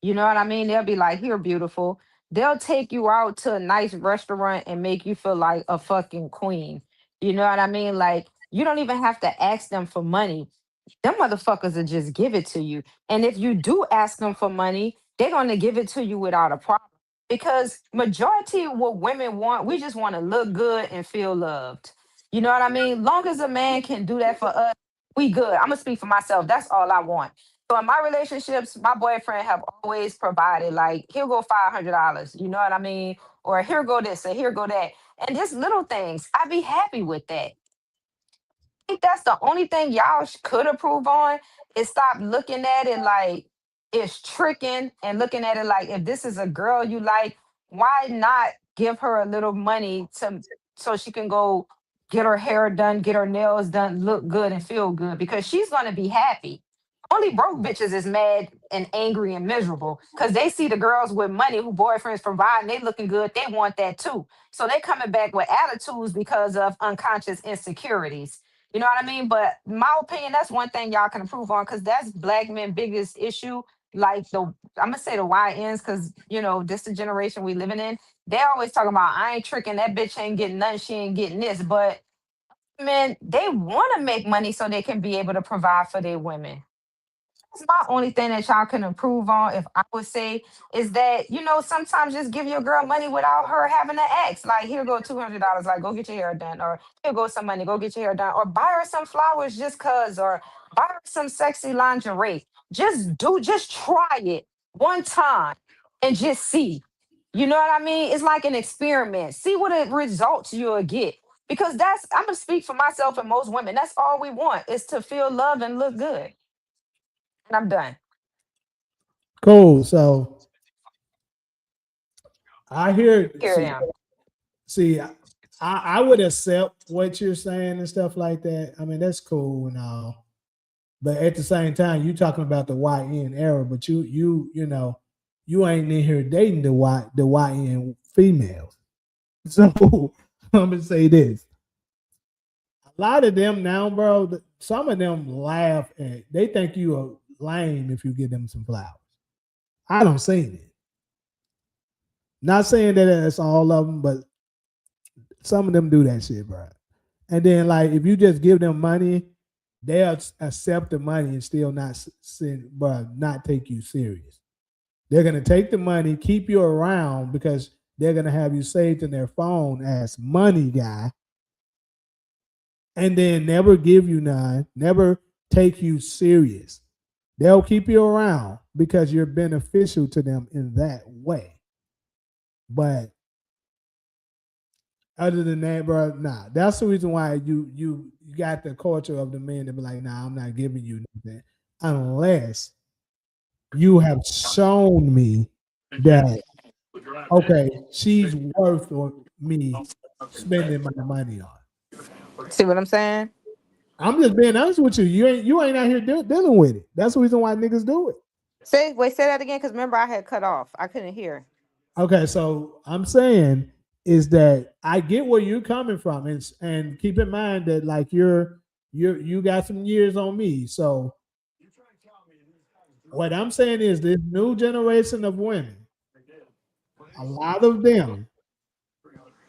You know what I mean? They'll be like, here, beautiful. They'll take you out to a nice restaurant and make you feel like a fucking queen. You know what I mean? Like, you don't even have to ask them for money. Them motherfuckers will just give it to you. And if you do ask them for money, they're gonna give it to you without a problem. Because majority of what women want, we just want to look good and feel loved. You know what I mean? Long as a man can do that for us, we good. I'm gonna speak for myself. That's all I want. So in my relationships, my boyfriend have always provided, like, here go $500. You know what I mean? Or here go this, or here go that. And just little things. I'd be happy with that. Think that's the only thing y'all could improve on is stop looking at it like it's tricking and looking at it like if this is a girl you like, why not give her a little money to so she can go get her hair done, get her nails done, look good and feel good because she's gonna be happy. Only broke bitches is mad and angry and miserable because they see the girls with money who boyfriends provide and they looking good. They want that too. So they coming back with attitudes because of unconscious insecurities. You know what I mean? But my opinion, that's one thing y'all can improve on because that's black men' biggest issue. Like I'm gonna say the YNs because this the generation we living in. They always talking about I ain't tricking that bitch ain't getting nothing, she ain't getting this. But men, they want to make money so they can be able to provide for their women. That's my only thing that y'all can improve on, if I would say, is that sometimes just give your girl money without her having to ask. Like, here go $200, like go get your hair done, or here go some money, go get your hair done, or buy her some flowers just cause, or buy her some sexy lingerie. Just try it one time and just see. You know what I mean? It's like an experiment. See what it results you'll get. Because I'm gonna speak for myself and most women. That's all we want is to feel love and look good. And I'm done. Cool. So I hear Carry on. see I would accept what you're saying and stuff like that. I mean, that's cool and all. But at the same time, you talking about the YN era, but you ain't in here dating the YN females. So I'm gonna say this: a lot of them now, bro. Some of them laugh at. They think you are lame if you give them some flowers. I don't see it. Not saying that it's all of them, but some of them do that shit, bro. And then like if you just give them money, they'll accept the money and still not send, bro, not take you serious. They're gonna take the money, keep you around because they're gonna have you saved in their phone as money guy, and then never give you none, never take you serious. They'll keep you around because you're beneficial to them in that way. But other than that, bro, nah. That's the reason why you got the culture of the men to be like, nah, I'm not giving you nothing unless you have shown me that okay, she's worth me spending my money on. See what I'm saying? I'm just being honest with you. You ain't out here dealing with it. That's the reason why niggas do it. Say that again, because remember I had cut off. I couldn't hear. Okay, so I'm saying is that I get where you're coming from, and keep in mind that like you got some years on me. So what I'm saying is this new generation of women, a lot of them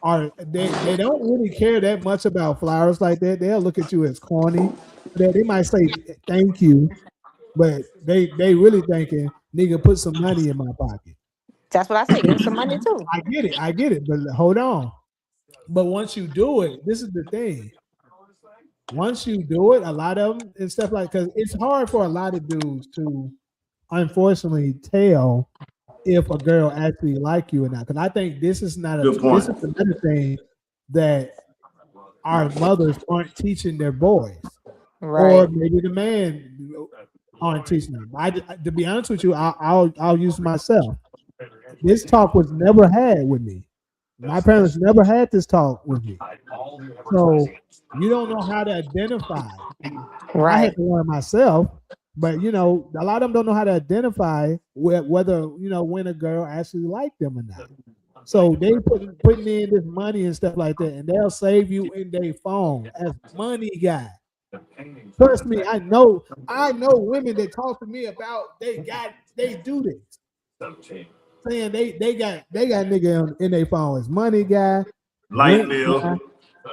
they don't really care that much about flowers like that. They'll look at you as corny. They might say thank you, but they really thinking nigga put some money in my pocket. That's what I say. Give him some money too. I get it, but hold on. But once you do it, this is the thing. Once you do it, a lot of them and stuff like because it's hard for a lot of dudes to unfortunately tell if a girl actually like you or not. Because I think this is not a Good this point. is another thing that our mothers aren't teaching their boys, or Right. maybe the man aren't teaching them. To be honest with you, I'll use myself. This talk was never had with me. My parents never had this talk with me. So you don't know how to identify. I had Right. to learn myself, but a lot of them don't know how to identify whether when a girl actually like them or not. So they putting in this money and stuff like that, and they'll save you in their phone as money guy. Trust me, I know women that talk to me about they do this, saying they got nigga in their phone as money guy, Light rent guy, bill,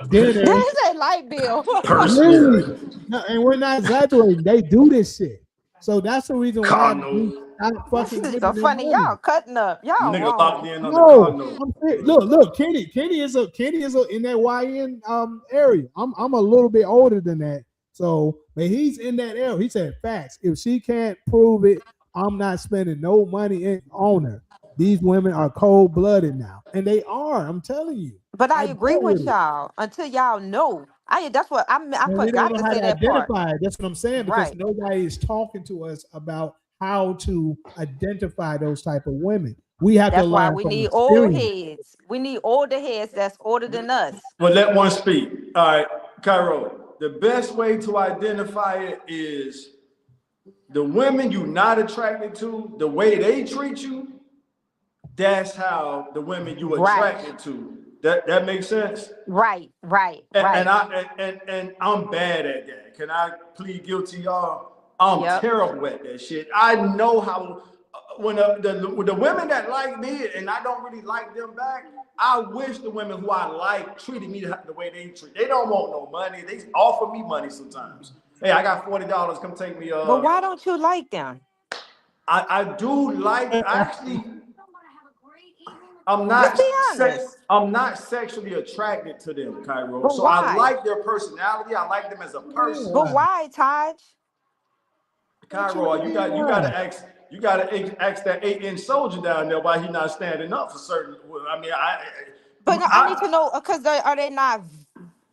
They dinner. say light bill. purse Really, bill, no, and we're not exaggerating. They do this shit. So that's the reason why car we note. stop This fucking is giving so them funny. money. Y'all cutting up. Y'all Nigga locked wrong. in on the car No, note. look, Kenny is in that YN area. I'm a little bit older than that. So, but he's in that area. He said facts. If she can't prove it, I'm not spending no money on her. These women are cold blooded now, and they are. I'm telling you. But I I agree deal with with it. y'all until y'all know. That's what I And we don't forgot know to how say to that part. identify it. That's what I'm saying because Right. nobody is talking to us about how to identify those type of women. We have to That's why learn we from need old experience. heads. We need older heads that's older than us. Well, let one speak. All right, Cairo. The best way to identify it is the women you're not attracted to, the way they treat you. That's how the women you Right. attracted to. That makes sense. Right. Right. And, and Right. I and I'm bad at that. Can I plead guilty, y'all? I'm Yep. terrible at that shit. I know how when the women that like me and I don't really like them back. I wish the women who I like treated me the way they treat. They don't want no money. They offer me money sometimes. Hey, I got $40. Come take me. But why don't you like them? I do like. I actually I'm Just not be honest. I'm not sexually attracted to them, Cairo. But So I why? like their personality. I like them as a person. But why, Taj? What you Cairo, mean? you Why? gotta ask that 8-inch soldier down there why he not standing up for certain. I mean, But no, I need to I know because are they not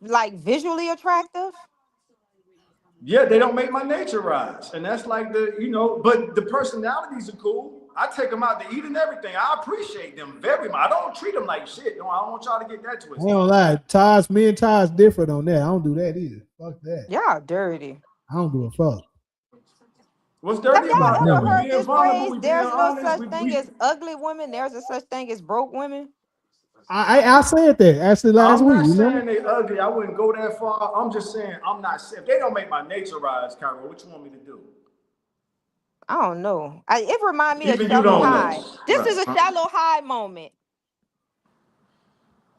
like visually attractive? yeah, they don't make my nature rise, and that's like but the personalities are cool. I take them out to eat and everything. I appreciate them very much. I don't treat them like shit. No, I don't want y'all to get that I ain't twisted. gonna lie, Taj, me and Taj different on that. I don't do that either. Fuck that. Y'all dirty. I don't give a fuck. What's Have dirty Not about y'all that? ever We never. heard being this vulnerable. phrase? We being There's no honest. such We, thing we as ugly women. There's a such thing as broke women. I said that actually last I'm week. not Remember? saying they ugly. I wouldn't go that far. I'm just saying I'm not. If they don't make my nature rise, Cairo, what you want me to do? I don't know. It remind me of Even you Shallow don't know, High. This right? is a Shallow High moment.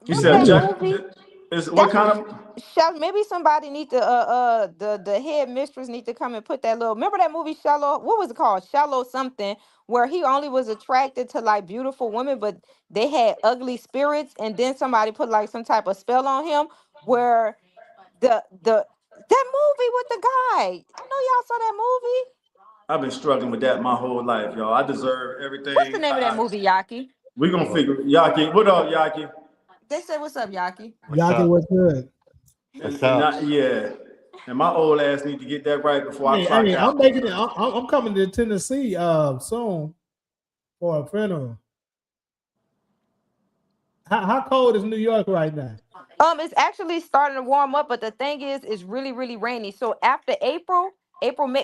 You Remember said that Yeah. Jack movie? is what That's kind what of? Maybe somebody need to the head mistress need to come and put that little. Remember that movie Shallow? What was it called? Shallow something, where he only was attracted to like beautiful women, but they had ugly spirits, and then somebody put like some type of spell on him, where the that movie with the guy. I know y'all saw that movie. I've been struggling with that my whole life, y'all. I deserve What's the everything. name of that movie, Yaki? We gonna figure Yaki. What up, Yaki? They said, "What's up, Yaki?" What's Yaki up? was good. What's And up? not yeah. And my old ass need to get that right before I Hey, clock hey, I'm out. making it. I'm coming to Tennessee soon for a funeral. How cold is New York right now? It's actually starting to warm up, but the thing is, it's really, really rainy. So after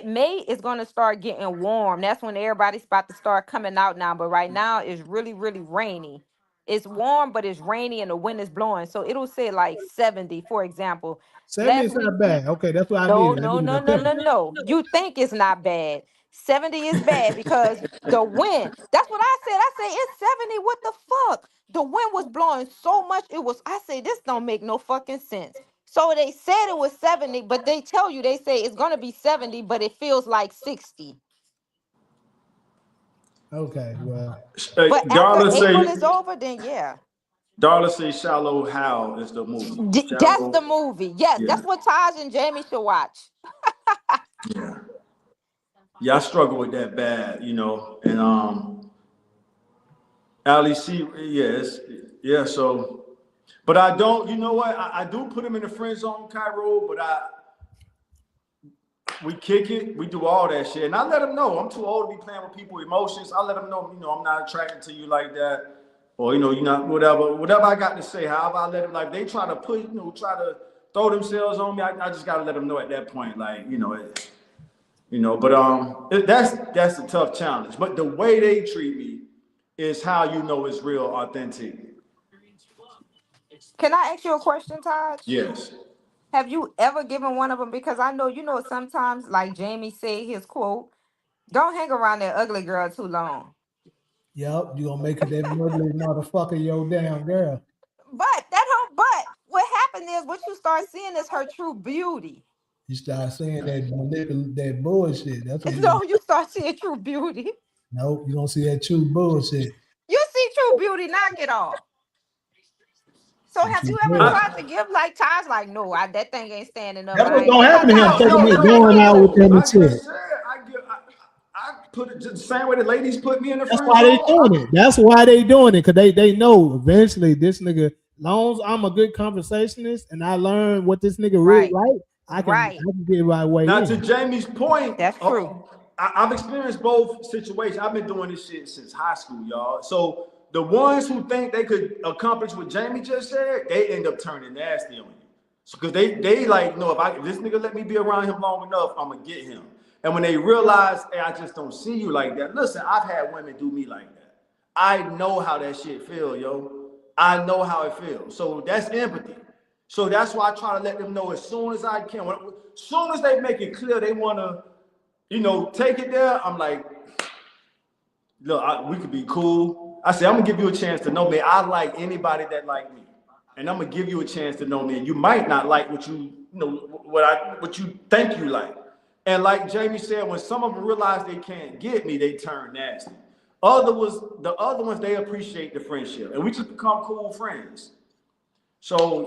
May is going to start getting warm. That's when everybody's about to start coming out now. But right now, it's really, really rainy. It's warm, but it's rainy and the wind is blowing. So it'll say like 70, for example. 70 Last is week, not bad. Okay, that's what I no, needed. I no, needed no, a no, no, temper. no. You think it's not bad. 70 is bad because the wind. That's what I said. I say it's 70. What the fuck? The wind was blowing so much. I say this don't make no fucking sense. So they said it was 70, but they tell you they say it's gonna be 70, but it feels like 60. Okay, well, But after April is over, then yeah. Darla say Shallow Hal is the movie. That's the Shallow, movie. Yes, yeah, that's what Taj and Jamie should watch. yeah. Yeah, I struggle with that bad, you know. And Ali C, yes, yeah, so but I don't, you know what? I do put him in the friend zone, Cairo, but we kick it, we do all that shit. And I let him know I'm too old to be playing with people's emotions. I let him know, you know, I'm not attracted to you like that. Or, you know, you're not whatever I got to say, however I let him like they try to put, you know, try to throw themselves on me. I just gotta let them know at that point, like, but that's a tough challenge. But the way they treat me is how you know it's real, authentic. Can I ask you a question, Taj? Yes. Have you ever given one of them? Because I know sometimes, like Jamie said, his quote, "Don't hang around that ugly girl too long." yep, you gonna make it that ugly motherfucker, your damn girl. But that don't. But what happened is, what you start seeing is her true beauty. You start saying that bullshit. That's what you gonna. No, you start seeing true beauty. Nope, you gonna see that true bullshit. You see true beauty, knock it off. So What have you you ever said. I, tried to give like Taj? Like, no, that thing ain't standing up. That's I what's ain't gonna gonna. happen to him. No, Taking no, me no. I going can't out with do. them and I shit. just said I put it just the same way the ladies put me in the That's friend why they zone. doing it. That's why they doing it. Cause they know eventually this nigga, long as I'm a good conversationist and I learn what this nigga really Right, like, right. I can get my way Now to in. Jamie's point, That's true. I've experienced both situations. I've been doing this shit since high school, y'all. So the ones who think they could accomplish what Jamie just said, they end up turning nasty on you. So, cause they like, no, if this nigga let me be around him long enough, I'm gonna get him. And when they realize, hey, I just don't see you like that. Listen, I've had women do me like that. I know how that shit feel, yo. I know how it feels. So that's empathy. So that's why I try to let them know as soon as I can. As soon as they make it clear they wanna, take it there, I'm like, look, we could be cool. I say, I'm gonna give you a chance to know me. I like anybody that like me, and I'm gonna give you a chance to know me. And you might not like what you think you like. And like Jamie said, when some of them realize they can't get me, they turn nasty. The other ones, they appreciate the friendship, and we just become cool friends. So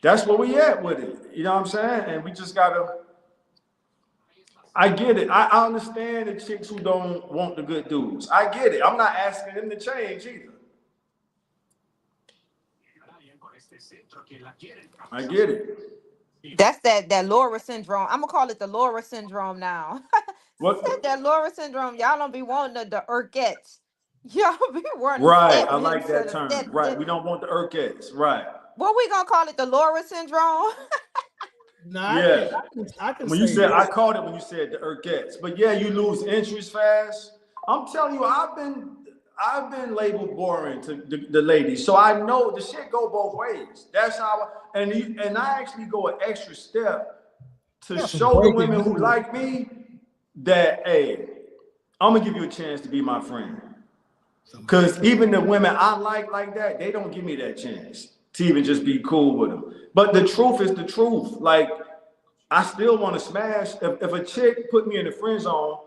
that's where we at with it. You know what I'm saying? And we just gotta. I get it. I understand the chicks who don't want the good dudes. I get it. I'm not asking them to change either. I get it. That's that Laura syndrome. I'm gonna call it the Laura syndrome now. What? Said that Laura syndrome. Y'all don't be wanting the ergets. Y'all be wanting Right. step I like into that the term. step. Right. We don't want the Urquettes. Right. What we gonna call it? The Laura syndrome? No, Yeah. I can When you say said, I this. called it when you said the Urquettes. But yeah, you lose interest fast. I'm telling you, I've been labeled boring to the ladies, so I know the shit go both ways. That's how. And I actually go an extra step to Got some show the breaking women who news. like me that, hey, I'm gonna give you a chance to be my friend. Because even the women I like that, they don't give me that chance to even just be cool with them. But the truth is the truth. Like, I still want to smash. If a chick put me in the friend zone,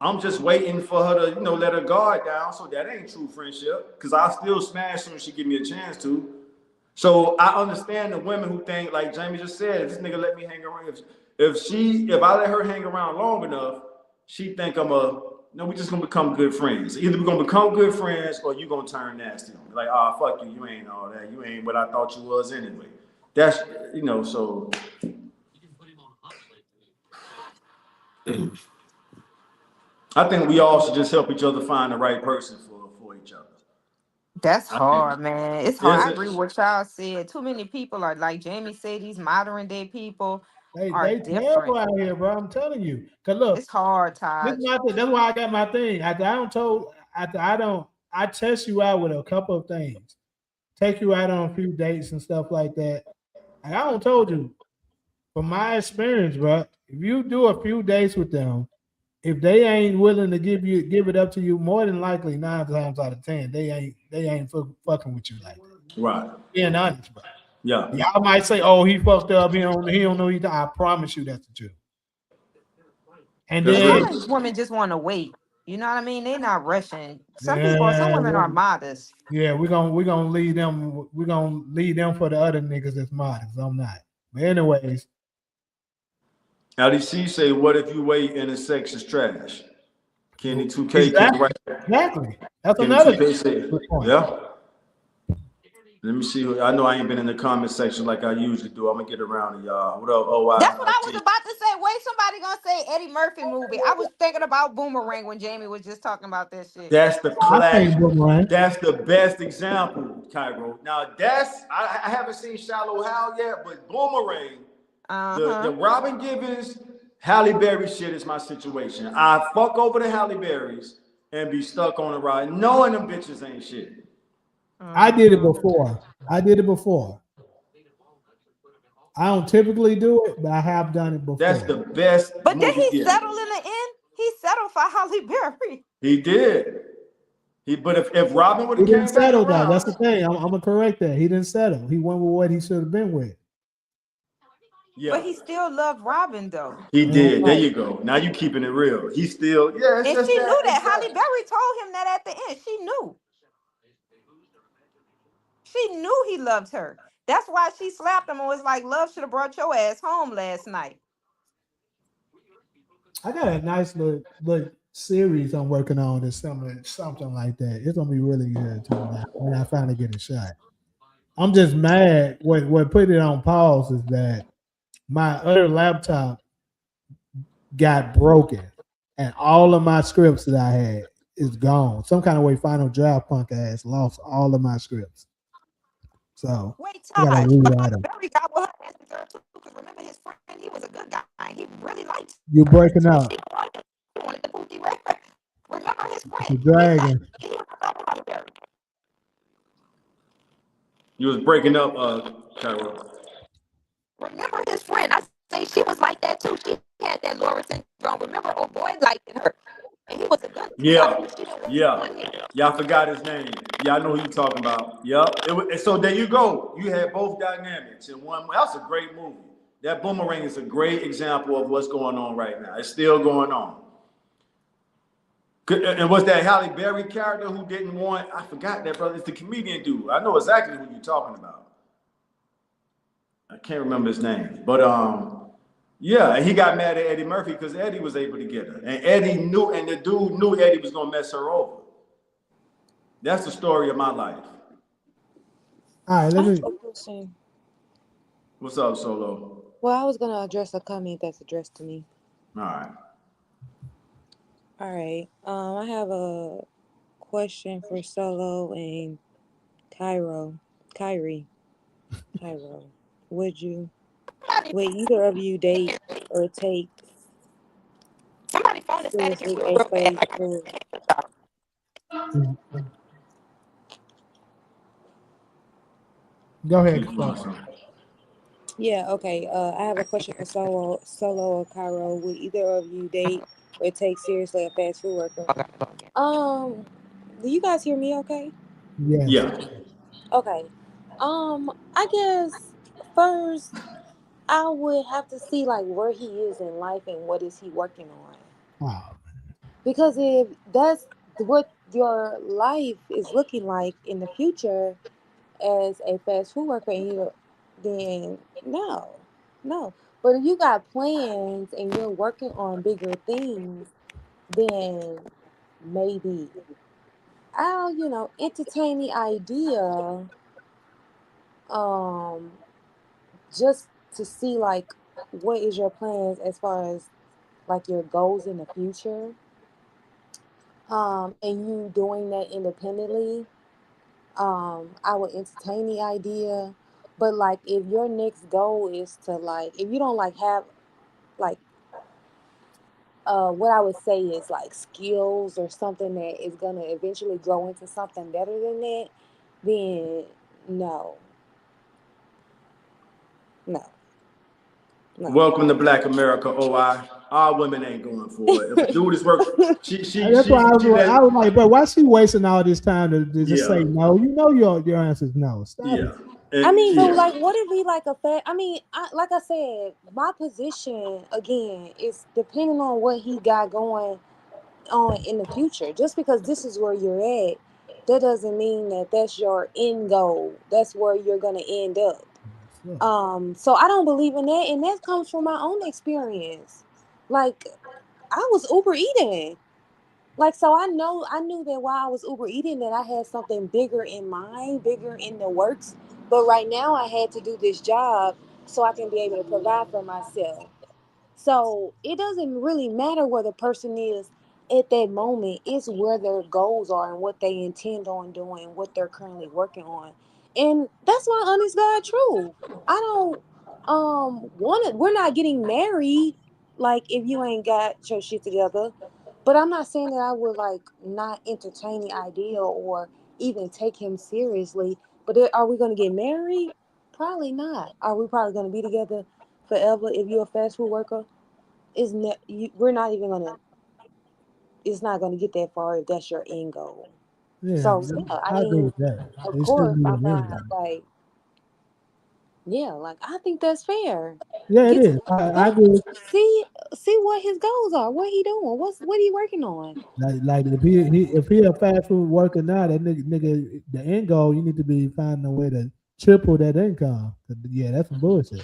I'm just waiting for her to, let her guard down. So that ain't true friendship. Because I still smash soon as she give me a chance to. So I understand the women who think, like Jamie just said, if this nigga let me hang around. If I let her hang around long enough, she think no, we just gonna become good friends. Either we're gonna become good friends or you gonna turn nasty on me. Like, fuck you, you ain't all that. You ain't what I thought you was anyway. That's, so I think we all should just help each other find the right person for each other. That's I think hard, man. It's hard. is I it agree with what y'all said. Too many people are like Jamie said. These modern day people are They terrible different. out here, bro. I'm telling you. Cause look, It's hard, this is Taj. my thing. That's why I got my thing. I test you out with a couple of things. Take you out on a few dates and stuff like that. And I don't told you from my experience, bro. If you do a few dates with them, if they ain't willing to give it up to you, more than likely 9 times out of 10, they ain't fucking with you like that. right? Being honest, bro. Yeah. Y'all might say, "Oh, he fucked up. He don't know." I promise you, that's the truth. And That's then, real. Sometimes women just want to wait. You know what I mean? They not rushing. Some yeah, women are modest. yeah, we're gonna lead them. We're gonna lead them for the other niggas that's modest. I'm not. But anyways, LDC say, what if you wait and the sex is trash? Kenny 2K came exactly, right. exactly. That's Kenny another 2K said, good point. yeah. Let me see. I know I ain't been in the comment section like I usually do. I'm gonna get around to y'all. What up, That's what I was OIT? about to say. Wait, somebody gonna say Eddie Murphy movie. I was thinking about Boomerang when Jamie was just talking about that shit. That's the I class. think Boomerang. That's the best example, Cairo. Now I haven't seen Shallow Hal yet, but Boomerang, the Uh-huh. Robin Givens, Halle Berry shit is my situation. I fuck over the Halle Berrys and be stuck on the ride, knowing them bitches ain't shit. I did it Uh-huh. before. I did it before. I don't typically do it, but I have done it That's before. the best But did movie. he Yeah, settle in the end? He settled for Halle Berry. he did. But if Robin would He have didn't came back settle though. That's around, the thing. I'm gonna correct that. He didn't settle. He went with what he should have been with. yeah, But he still loved Robin though. he Damn did. There right. you go. Now you keeping it real. He still, yeah. It's And just she that. knew It's that. Halle that. Berry told him that at the end. She knew. She knew he loved her. That's why she slapped him and was like, "Love should have brought your ass home last night." I got a nice little series I'm working on that's similar, something like that. It's gonna be really good too when I finally get a shot. I'm just mad. What put it on pause is that my other laptop got broken, and all of my scripts that I had is gone. Some kind of way, Final Draft punk ass lost all of my scripts. So Wait, I gotta Taj, but rewrite Halle them. Berry got with her as a girl too. Because remember his friend, he was a good guy. He really liked You her. breaking She up? wanted the booty record. Remember his friend? You dragging? He was about Halle Berry. You was breaking up, Cairo. Remember his friend? I say she was like that too. She had that Laura syndrome. Remember, old boy liked her, and he was a good guy. Yeah, She didn't really yeah. want him. Yeah, I forgot his name. Yeah, I know who you talking about. Yep. So there you go. You had both dynamics in one. That's a great movie. That Boomerang is a great example of what's going on right now. It's still going on. And was that Halle Berry character who didn't want? I forgot that, brother. It's the comedian dude. I know exactly who you're talking about. I can't remember his name, but yeah, and he got mad at Eddie Murphy because Eddie was able to get her, and Eddie knew, and the dude knew Eddie was gonna mess her over. That's the story of my life. All right, I let have me. a question. What's up, Solo? Well, I was gonna address a comment that's addressed to me. All right. All right. I have a question for Solo and Cairo. Kyrie. Cairo. Would you would either of you date or take Somebody phone is static seriously a real bad. phase I got two? Mm. Go ahead. Keep going, son. Yeah, okay. I have a question for Solo or Cairo. Would either of you date or take seriously a fast food worker? Um, do you guys hear me okay? Yes. Yeah. Okay. I guess first I would have to see like where he is in life and what is he working on. Wow. Because if that's what your life is looking like in the future as a fast food worker, and then no, no. But if you got plans and you're working on bigger things, then maybe I'll entertain the idea, um, just to see like what is your plans as far as like your goals in the future, and you doing that independently. I would entertain the idea, but like if your next goal is to like, if you don't like have like, what I would say is like skills or something that is gonna eventually grow into something better than that, then no, no, no. Welcome to Black America, OI. Our women ain't going for it. If a dude is work, That's why she I that was like, bro, why she wasting all this time to just say yeah, no? You know your answer is no. Stop yeah, it. I and mean, but yeah. like, what if we like a fat? I mean, like I said, my position again is depending on what he got going on in the future. Just because this is where you're at, that doesn't mean that that's your end goal. That's where you're gonna end up. So, So I don't believe in that, and that comes from my own experience. Like I was Uber eating. Like so I knew that while I was Uber eating that I had something bigger in mind, bigger in the works. But right now I had to do this job so I can be able to provide for myself. So it doesn't really matter where the person is at that moment. It's where their goals are and what they intend on doing, what they're currently working on. And that's my honest God truth. I don't want to, we're not getting married like if you ain't got your shit together. But I'm not saying that I would like not entertain the idea or even take him seriously. But are we going to get married? Probably not. Are we probably going to be together forever if you're a fast food worker? We're not even gonna. It's not gonna get that far if that's your end goal. yeah, So yeah, I I agree mean, with that. of It shouldn't course, be a I'm minimum. not like yeah, like I think that's fair. Yeah, it Get to is. know I him, agree. see what his goals are, what he doing, what he working on. Like if he a fast food worker now, that nigga, the end goal, you need to be finding a way to triple that income. 'Cause, yeah, that's some bullshit.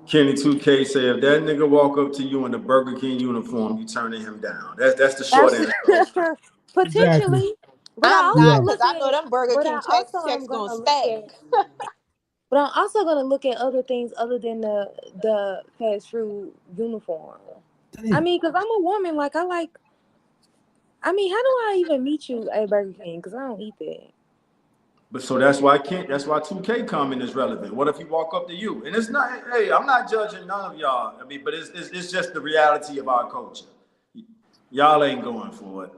Kenny 2K said if that nigga walk up to you in the Burger King uniform, you turning him down. That's the short Absolutely, answer. Exactly. potentially, but I I'm also not, Yeah. because look I know at, them Burger but King I also checks am gonna gonna look stack. at, but I'm also gonna look at other things other than the fast food uniform. I Damn. mean, because I'm a woman, like I like. I mean, how do I even meet you at Burger King? Because I don't eat that. But so that's why 2K comment is relevant. What if he walk up to you? And it's not, hey, I'm not judging none of y'all. I mean, but it's just the reality of our culture. Y'all ain't going for it.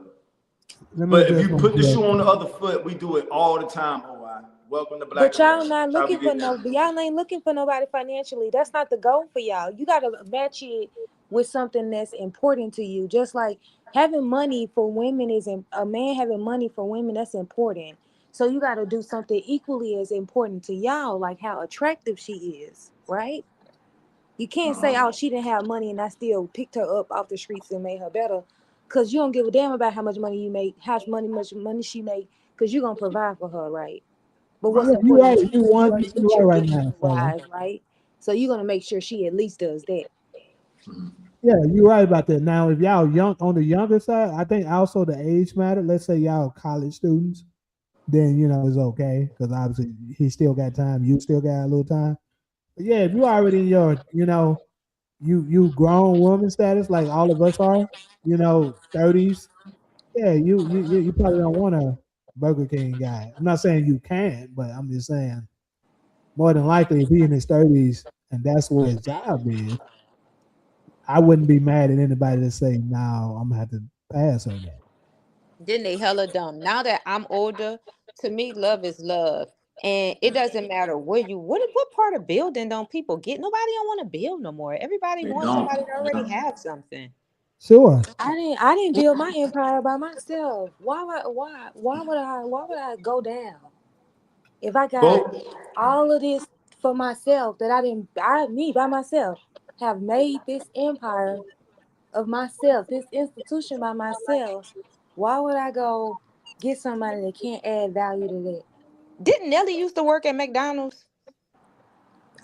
Let me But if address you my put the shoe on the question. other foot, we do it all the time. Oh, I welcome to Black But y'all America. not That's how we looking for get no. down. Y'all ain't looking for nobody financially. That's not the goal for y'all. You gotta match it with something that's important to you. Just like having money for women a man having money for women. That's important. So you got to do something equally as important to y'all, like how attractive she is, right? You can't say, Uh-huh. oh, she didn't have money and I still picked her up off the streets and made her better. Cause you don't give a damn about how much money you make, much money she make, cause you're gonna provide for her, right? But what's Yeah, Right. you important right. to you is your You future right issue now, fella. wise, right? So you're gonna make sure she at least does that. Yeah, you're right about that. Now, if y'all young on the younger side, I think also the age matter. Let's say y'all college students, then it's okay because obviously he still got time. You still got a little time. But yeah, if you already in your you grown woman status like all of us are, 30s. Yeah, you probably don't want a Burger King guy. I'm not saying you can't, but I'm just saying more than likely if he in his 30s and that's where his job is, I wouldn't be mad at anybody to say, no, I'm gonna have to pass on that. Then they hella dumb. Now that I'm older, to me, love is love. And it doesn't matter where you what part of building don't people get? Nobody don't want to build no more. Everybody They wants don't. somebody to already Yeah. have something. Sure. I didn't build my empire by myself. Why would I go down if I got Well, all of this for myself that me by myself have made this empire of myself, this institution by myself. Why would I go get somebody that can't add value to that? Didn't Nelly used to work at McDonald's?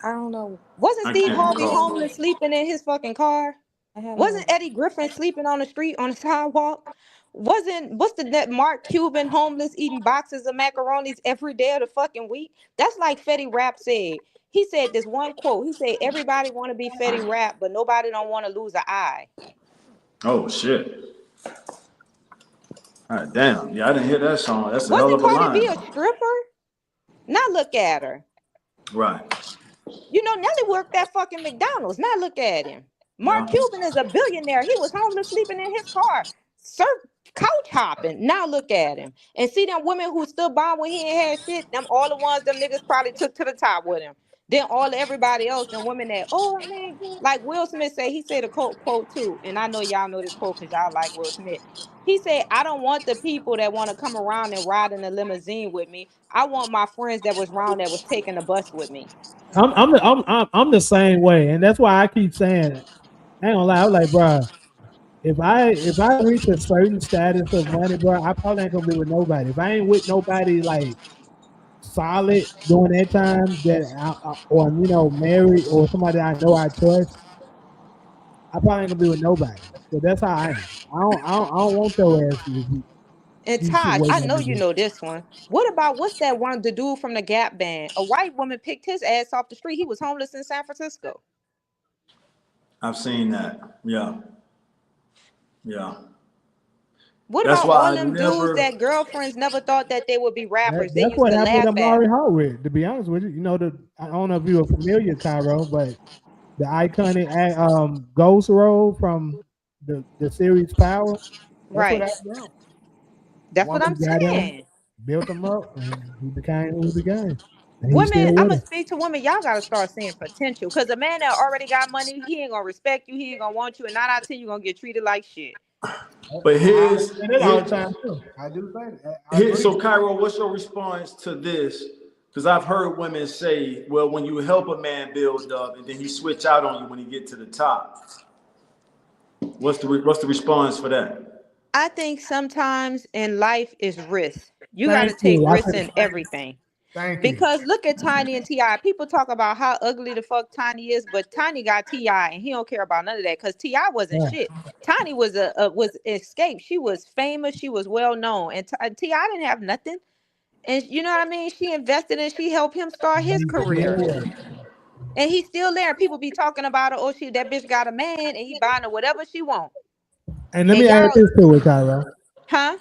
I don't know. Wasn't I Steve can't Harvey recall. homeless sleeping in his fucking car? I have no. Wasn't Eddie Griffin sleeping on the street on the sidewalk? What's the that Mark Cuban homeless eating boxes of macaronis every day of the fucking week? That's like Fetty Rap said. He said this one quote. He said everybody want to be Fetty Rap, but nobody don't want to lose an eye. Oh shit. All right, damn. Yeah, I didn't hear that song. That's a hell Wasn't of a Cardi line. B a stripper? Now look at her. Right. You know, Nelly worked at fucking McDonald's. Now look at him. Mark Yeah. Cuban is a billionaire. He was homeless sleeping in his car. Couch hopping. Now look at him. And see them women who stood by when he ain't had shit, them all the ones them niggas probably took to the top with him. Then everybody else, them women that, oh man, like Will Smith say, he said a quote too. And I know y'all know this quote because y'all like Will Smith. He said, I don't want the people that want to come around and ride in a limousine with me. I want my friends that was around that was taking the bus with me. I'm the same way, and that's why I keep saying it. I ain't gonna lie. I'm like, bro, if I reach a certain status of money, bro, I probably ain't gonna be with nobody. If I ain't with nobody like solid during that time, or married or somebody I know I trust, I probably ain't gonna be with nobody. So that's how I am. I don't want your ass to And be Todd, I waiting on know you me. know this one. What about what's that one? The dude from the Gap Band. A white woman picked his ass off the street. He was homeless in San Francisco. I've seen that. Yeah. Yeah. What That's about why all I them dudes never. that girlfriends never thought that they would be rappers? They That's used what to happened with laugh at Amari them. Hart with. To be honest with you, I don't know if you were familiar, Cairo, but the iconic ghost role from the series Power. That's what Right. happened to him. That's what Once I'm he got him, saying. built him up, and he became who he became, and he's Women, still I'm with gonna him. speak to women. Y'all gotta start seeing potential. Cause a man that already got money, he ain't gonna respect you. He ain't gonna want you, and 9 out of 10, you gonna get treated like shit. But I here's say that all here, the time too. I do say that. I here. agree. So, Cairo, what's your response to this? Because I've heard women say, "Well, when you help a man build up, and then he switch out on you when he get to the top, what's the response for that?" I think sometimes in life is risk. You got to Thank take you. I risks said in everything. thank you. Because look at Tiny and Ti. People talk about how ugly the fuck Tiny is, but Tiny got Ti, and he don't care about none of that. Because Ti wasn't Yeah. shit. Tiny was escaped. She was famous. She was well known, and Ti didn't have nothing. And you know what I mean? She invested and she helped him start his He still career, with and he's still there. People be talking about her. Oh, she that bitch got a man, and he buying her whatever she want. And let And me add y'all, this to it, Cairo. huh?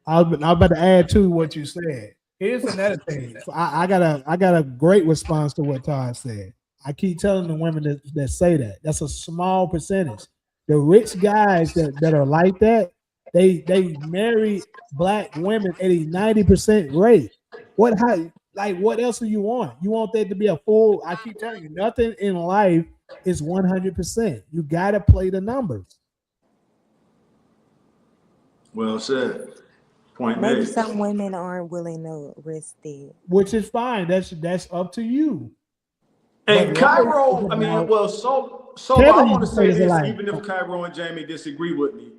I was about to add to what you said. Here's another thing. I got a great response to what Todd said. I keep telling the women that say that. That's a small percentage. The rich guys that are like that, they marry black women at a 90% rate. What else do you want? You want that to be a full, I keep telling you, nothing in life is 100%. You gotta play the numbers. Well said. Point Maybe made. some women aren't willing to risk it. Which is fine. That's up to you. But And life is Cairo, I mean, about well, Solo, I Kevin want used to to say say this a this, lot. even if Cairo and Jamie disagree with me.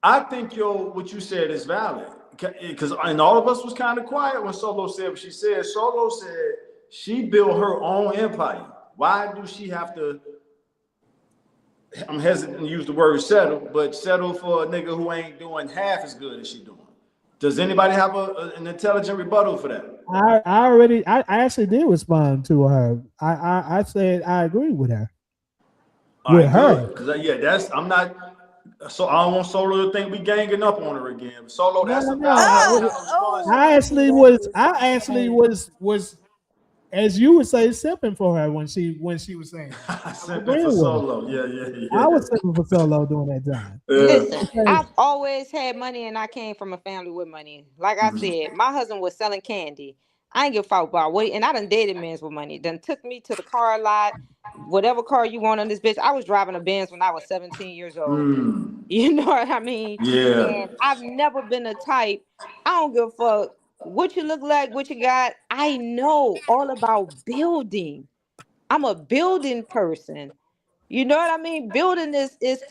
I think what you said is valid. Because and all of us was kind of quiet when Solo said what she said. Solo said she built her own empire. Why do she have to? I'm hesitant to use the word settle, but settle for a nigga who ain't doing half as good as she doing. Does anybody have an intelligent rebuttal for that? I actually did respond to her. I said I agree with her. All with right, her. good. Cause yeah, that's I'm not. So I don't want Solo to think we ganging up on her again. Solo, No, that's a no. valid response. Oh, see, I actually as you would say, simping for her when she was saying that. I was Simping for agreeing with her. Solo. Yeah, yeah, I yeah. was simping for Solo during that time. Yeah. Listen, Because I've always had money and I came from a family with money. Like I said, my husband was selling candy. I ain't give a fuck about what, and I done dated men with money. Done took me to the car lot, whatever car you want on this bitch. I was driving a Benz when I was 17 years old. Mm, You know what I mean? yeah. And I've never been a type. I don't give a fuck what you look like, what you got. I know all about building. I'm a building person. You know what I mean? Building is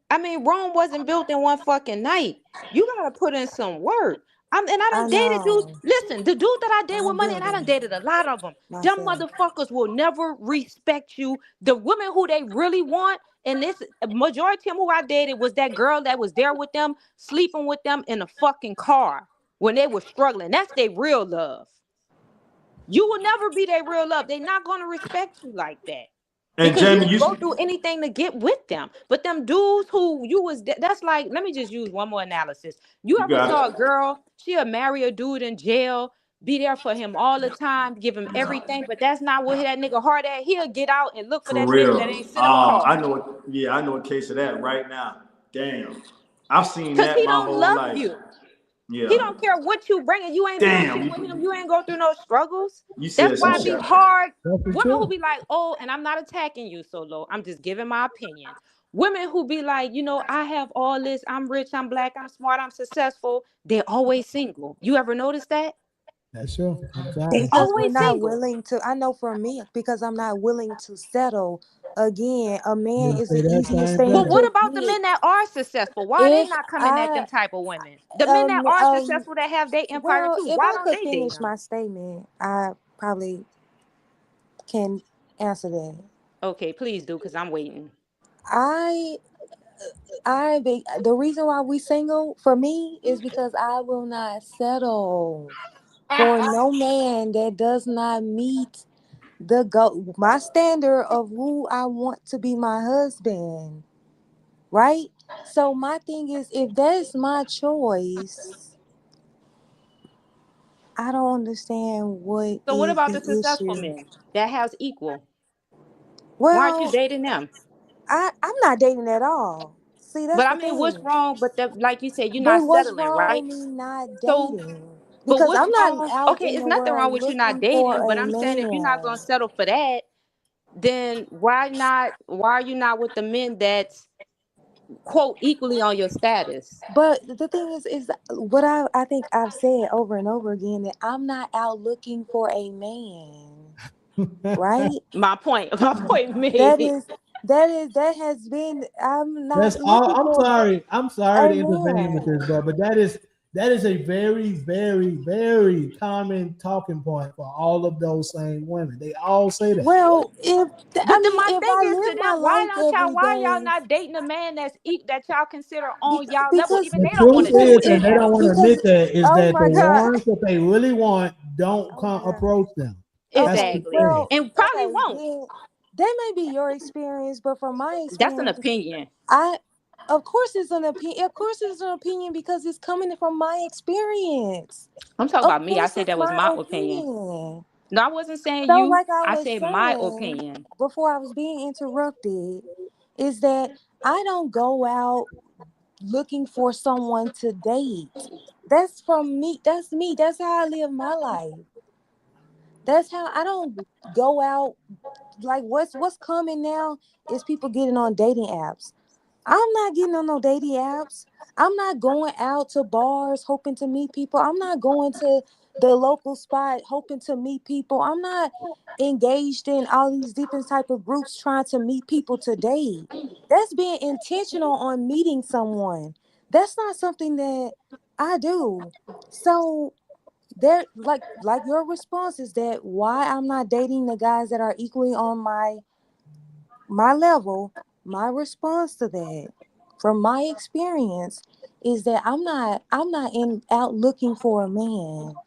I mean, Rome wasn't built in one fucking night. You gotta put in some work. And I I done dated dudes. know. Listen, the dude that I date with I'm money, and I done building dated a lot of them. Them myself. motherfuckers will never respect you. The women who they really want, and this majority of who I dated was that girl that was there with them, sleeping with them in a fucking car when they were struggling. That's their real love. You will never be their real love. They're not gonna respect you like that And because you Jamie, didn't you go through anything to get with them. But them dudes who you was that's like, let me just use one more analysis. You you ever got saw a it. girl, she'll marry a dude in jail, be there for him all the time, give him everything, but that's not what that nigga hard at. He'll get out and look for For that bitch that real. ain't sit in a car. I know it. Yeah, I know a case of that right now. Damn. I've seen Cause that he my don't whole love life. you. He Yeah. don't care what you bringing. You ain't bullshit Damn. with him. You ain't go through no struggles. You That's said some why it shit. be hard. that's the Women who truth. be like, oh, and I'm not attacking you, Solo. I'm just giving my opinion. Women who be like, I have all this. I'm rich. I'm black. I'm smart. I'm successful. They're always single. You ever notice that? That's true. They It's Because true. we're always not single. willing to, I know for me, because I'm not willing to settle. Again, a man You is say the that easiest same thing But thing. what to about the get. men that are successful? Why are they If not coming at I, them type of women? The men that are um, successful that have their empire well, too. if Why I don't could they date finish them? my statement, I probably can answer that. Okay, please do, because I'm waiting. I the reason why we single for me is because I will not settle for no man that does not meet my standard of who I want to be my husband, right? So my thing is, if that's my choice, I don't understand what So what is about the the successful issue. men that has equal? Why aren't you Well, dating them? I'm not dating at all. See, that's But I the mean, what's thing. wrong? But like you said, you're But not what's settling, wrong right? with me not So, dating? but Because what's I'm not wrong? out Okay, in it's the nothing wrong world with you not looking dating. for But a I'm saying if you're not man. gonna settle for that, then why not? Why are you not with the men that's quote equally on your status? But the thing is what I think I've said over and over again that I'm not out looking for a man, right? My point. My point That made. is that has been I'm not That's all. looking I'm for sorry. I'm sorry a to intervene with this, man. bro, but that is a very, very, very common talking point for all of those same women. They all say that. Well, I But then mean my if thing I is to live my them, why life don't y'all? every Why y'all day not dating a man that's that y'all consider on y'all level? because Even The they don't want truth to deal because is, with and if that they don't want to because admit that, is oh that my the god. ones that they really want don't Oh my come god. approach them. That's Okay, the exactly, thing. well, and probably okay, won't. then that may be your experience, but from my That's an experience, opinion. I of course it's an opinion. Of course it's an opinion because it's coming from my experience. I'm talking Of about me. I course said it's that was my my opinion. opinion. No, I wasn't saying So you. like I I was said my saying opinion. before I was being interrupted, is that I don't go out looking for someone to date. That's from me. That's me. That's how I live my life. That's how I don't go out like what's coming now is people getting on dating apps. I'm not getting on no dating apps. I'm not going out to bars hoping to meet people. I'm not going to the local spot hoping to meet people. I'm not engaged in all these different type of groups trying to meet people to date. That's being intentional on meeting someone. That's not something that I do. So there like your response is that why I'm not dating the guys that are equally on my level. My response to that from my experience is that I'm not in out looking for a man.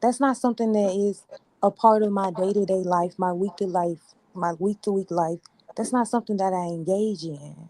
That's not something that is a part of my day-to-day life, my week to week life. That's not something that I engage in.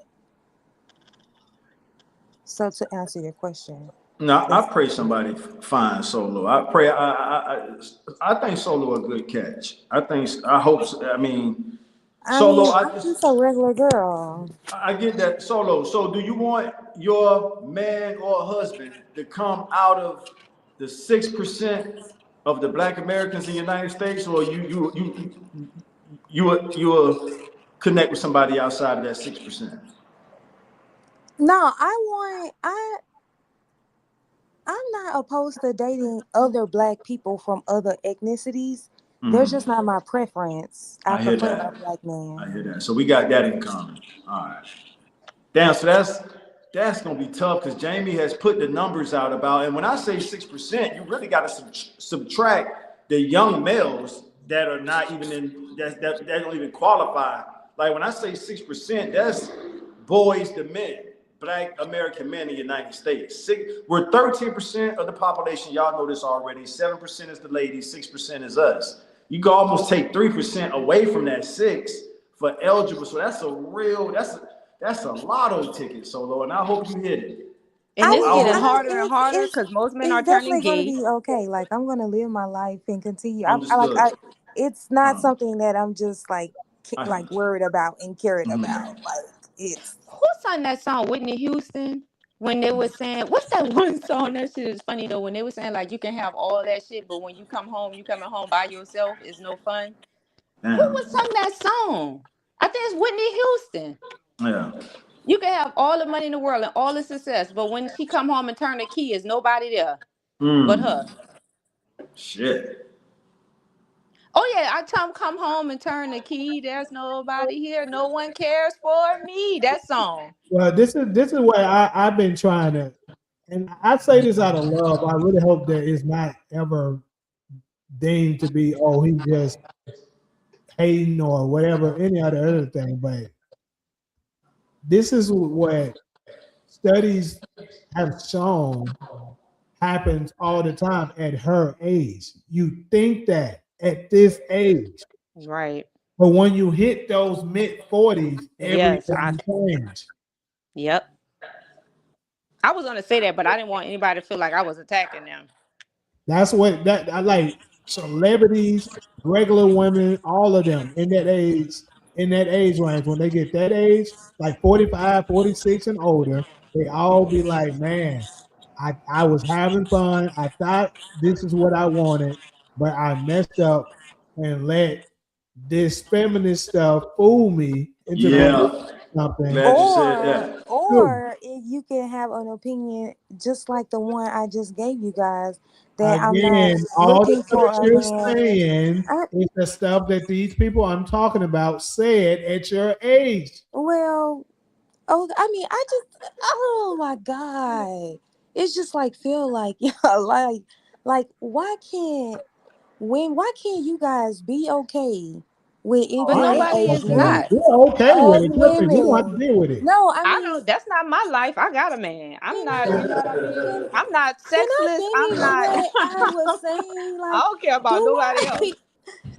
So to answer your question, No, I that's, pray somebody finds Solo. I pray. I think Solo a good catch. I hope. I mean, I Solo. mean, I'm just a regular girl. I get that Solo. So, do you want your man or husband to come out of the 6% of the Black Americans in the United States, or you will connect with somebody outside of that 6%? No, I'm not opposed to dating other black people from other ethnicities. They're just not my preference. I I hear prefer a that. black man. I hear that. So we got that in common. All right. Damn, so that's gonna be tough because Jamie has put the numbers out about, and when I say 6%, you really got to subtract the young males that are not even in that don't even qualify. Like when I say 6%, that's boys to men, Black American men in the United States. We're 13% of the population. Y'all know this already. 7% is the ladies. 6% is us. You can almost take 3% away from that six for eligible. So that's a lotto ticket, Solo, and I hope you hit it. And it's getting I hope harder and harder because most men It's are turning definitely going to gay. be okay. Like I'm going to live my life and continue. understood. It's not Um, something that I'm just I, like worried about and cared about. Like it's Who sang that song? Whitney Houston. When they were saying, what's that one song? That shit is funny though. When they were saying like you can have all that shit, but when you come home, you coming home by yourself. It's no fun. Who damn. was sung that song? I think it's Whitney Houston. Yeah. You can have all the money in the world and all the success, but when she come home and turn the key, is nobody there but her. Shit. Oh yeah, I come home and turn the key. There's nobody here. No one cares for me. That song. Well, this is where I've been trying to, and I say this out of love. I really hope that it's not ever deemed to be, oh, he just hating or whatever, any other thing. But this is what studies have shown happens all the time at her age. You think that at this age, Right. but when you hit those mid 40s, Yes. everything changes. Yep. I was gonna say that, but I didn't want anybody to feel like I was attacking them. That's what that I like. Celebrities, regular women, all of them in that age range, when they get that age, like 45, 46 and older, they all be like, man, I was having fun. I thought this is what I wanted, but I messed up and let this feminist stuff fool me into believing Yeah. something. Glad you said that. or if you can have an opinion just like the one I just gave you guys, that I'm not Again, all the looking stuff for a you're man. saying I, is the stuff that these people I'm talking about said at your age. well, oh, I mean, I just, oh my god, it's just like feel like yeah, why can't you guys be okay with it But being nobody a is Okay, group not. we're okay with of it. Trust me, we don't have to women? deal with it. No, I I mean, don't. That's not my life. I got a man. I'm can not. You know what I mean? can I'm not can I sexless. I'm finish not. what I was saying? I Like, don't care do about nobody I else.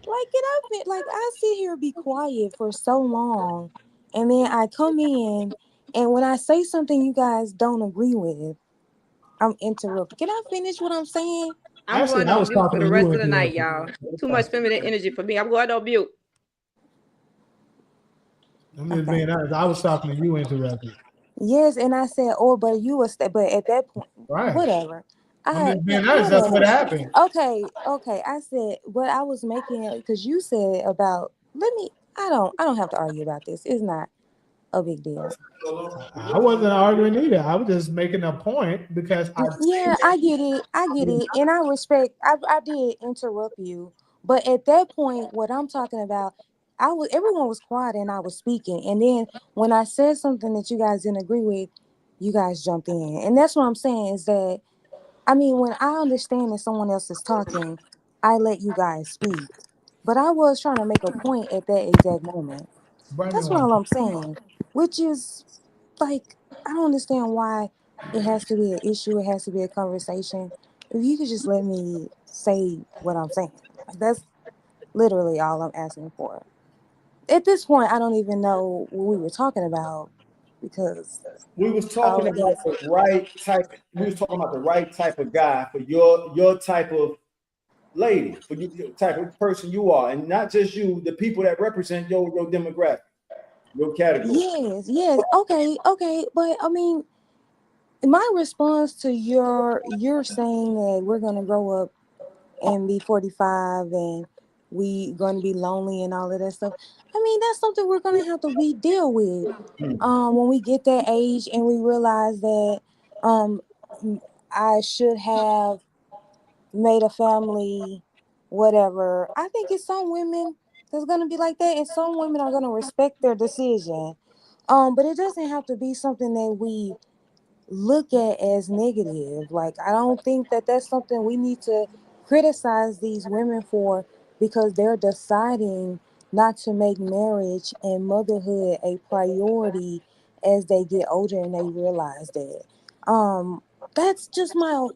like can I like I sit here be quiet for so long, and then I come in, and when I say something you guys don't agree with, I'm interrupted. Can I finish what I'm saying? I'm Actually, going I on was mute for talking the to you rest of the night, interrupted. y'all. Too much feminine energy for me. I'm going on mute. I'm just Okay. being honest. I was talking to you interrupted. Yes, and I said, "Oh, but you was," but at that point, Right. whatever. I'm I just being honest. That's whatever. what happened. Okay, okay. I said what I was making because you said about. Let me. I don't have to argue about this. It's not a big deal. I wasn't arguing either. I was just making a point because I Yeah, I get it. I get it, and I respect. I did interrupt you, but at that point, what I'm talking about, I was everyone was quiet and I was speaking, and then when I said something that you guys didn't agree with, you guys jumped in, and that's what I'm saying is that I mean when I understand that someone else is talking, I let you guys speak, but I was trying to make a point at that exact moment. Brandon That's what one. all I'm saying, which is like I don't understand why it has to be an issue. It has to be a conversation. If you could just let me say what I'm saying, like that's literally all I'm asking for. At this point, I don't even know what we were talking about because We was talking all of about this. the right type. We was talking about the right type of guy for your type of lady, for you your type of person you are, and not just you, the people that represent your demographic, your category. Yes, yes, okay, okay, but I mean, my response to you're saying that we're gonna grow up and be 45 and we going to be lonely and all of that stuff. I mean, that's something we're going to have to be deal with when we get that age and we realize that um I should have made a family, whatever. I think it's some women that's going to be like that, and some women are going to respect their decision. But it doesn't have to be something that we look at as negative. Like, I don't think that that's something we need to criticize these women for because they're deciding not to make marriage and motherhood a priority as they get older and they realize that. Um, that's just my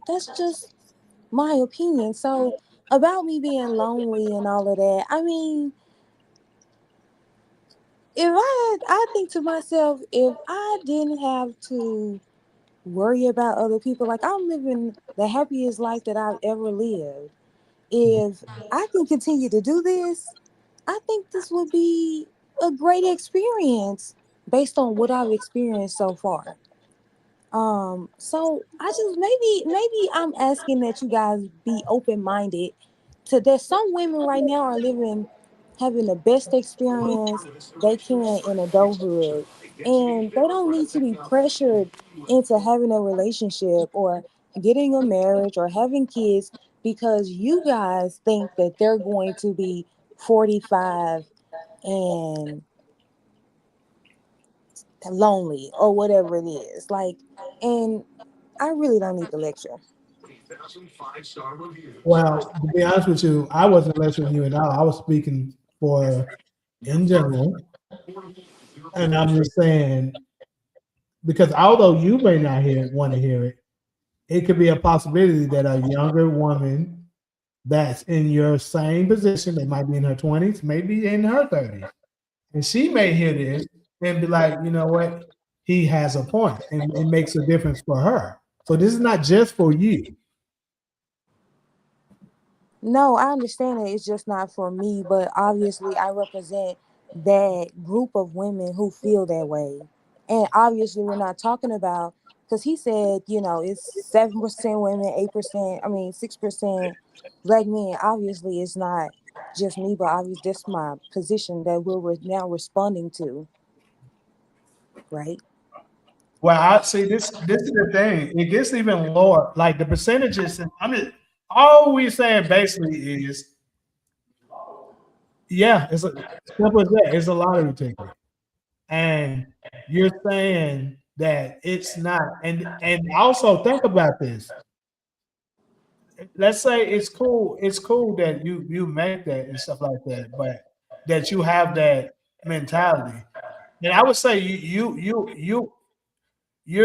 opinion. So about me being lonely and all of that, I mean, I think to myself, if I didn't have to worry about other people. Like, I'm living the happiest life that I've ever lived. If I can continue to do this, I think this would be a great experience based on what I've experienced so far. So I just maybe I'm asking that you guys be open minded to that some women right now are living having the best experience they can in adulthood, and they don't need to be pressured into having a relationship or getting a marriage or having kids because you guys think that they're going to be 45 and lonely or whatever it is. Like, and I really don't need the lecture. Well, to be honest with you, I wasn't lecturing you at all. I was speaking for in general, and I'm just saying because although you may not want to hear it, it could be a possibility that a younger woman that's in your same position, they might be in her 20s, maybe in her 30s, and she may hear this and be like, you know what, he has a point, and it makes a difference for her. So this is not just for you. No, I understand that it's just not for me, but obviously I represent that group of women who feel that way. And obviously we're not talking about because he said, it's 7% women, 8%, I mean 6% black men. Obviously it's not just me, but obviously that's my position that we're now responding to, right? Well, I see this is the thing. It gets even lower. Like the percentages, I mean, all we're saying basically is, yeah, it's a simple as that. It's a lottery ticket. And you're saying that it's not. And also think about this. Let's say it's cool that you make that and stuff like that, but that you have that mentality. And I would say you're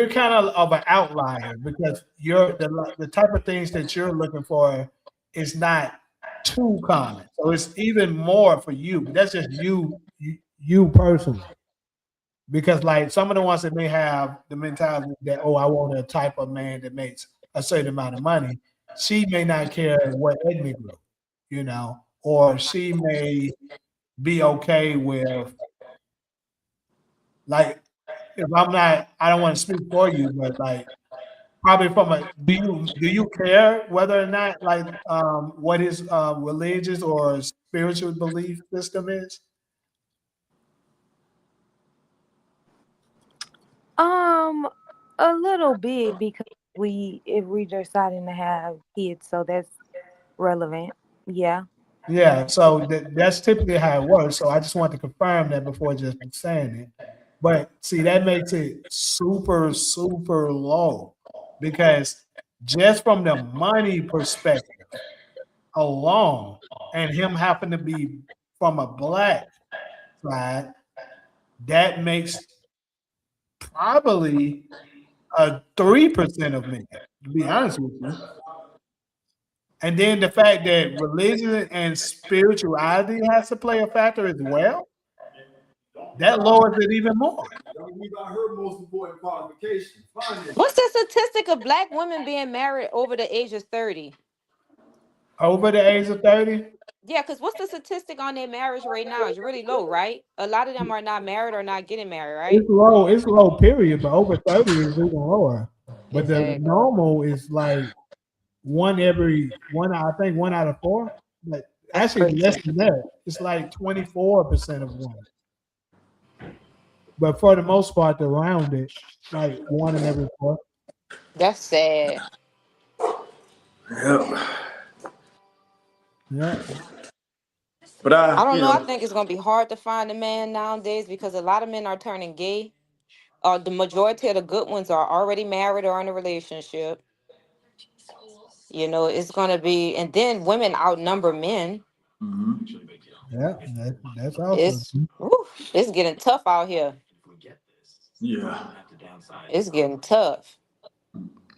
kind of an outlier because you're the type of things that you're looking for is not too common. So it's even more for you, but that's just you personally. Because like some of the ones that may have the mentality that, oh, I want a type of man that makes a certain amount of money, she may not care what ethnic group, or she may be okay with like if I'm not, I don't want to speak for you, but like probably from a do you care whether or not like what his religious or spiritual belief system is? Um, a little bit because if we deciding to have kids, so that's relevant. Yeah. Yeah, so that's typically how it works. So I just want to confirm that before just saying it. But see, that makes it super, super low because just from the money perspective alone, and him happen to be from a black side, that makes probably a 3% of men, to be honest with you. And then the fact that religion and spirituality has to play a factor as well. That lowers it even more. Y'all leave out her most important qualification. What's the statistic of black women being married over the age of 30? Over the age of 30, Yeah, because what's the statistic on their marriage right now? It's really low, right? A lot of them are not married or not getting married, right? it's low. It's low, period. But over 30 is even lower. But the Exactly. normal is like I think 1 out of 4. But That's actually less crazy. than that. It's like 24% of women. But for the most part, around it, like 1 in every 4. That's sad. Yep. Yeah. But I don't you know. I know, think it's gonna be hard to find a man nowadays because a lot of men are turning gay. The majority of the good ones are already married or in a relationship. You know, it's gonna be, and then women outnumber men. mhm. Yeah. That's also It's whew, it's getting tough out here. Yeah. It's getting tough.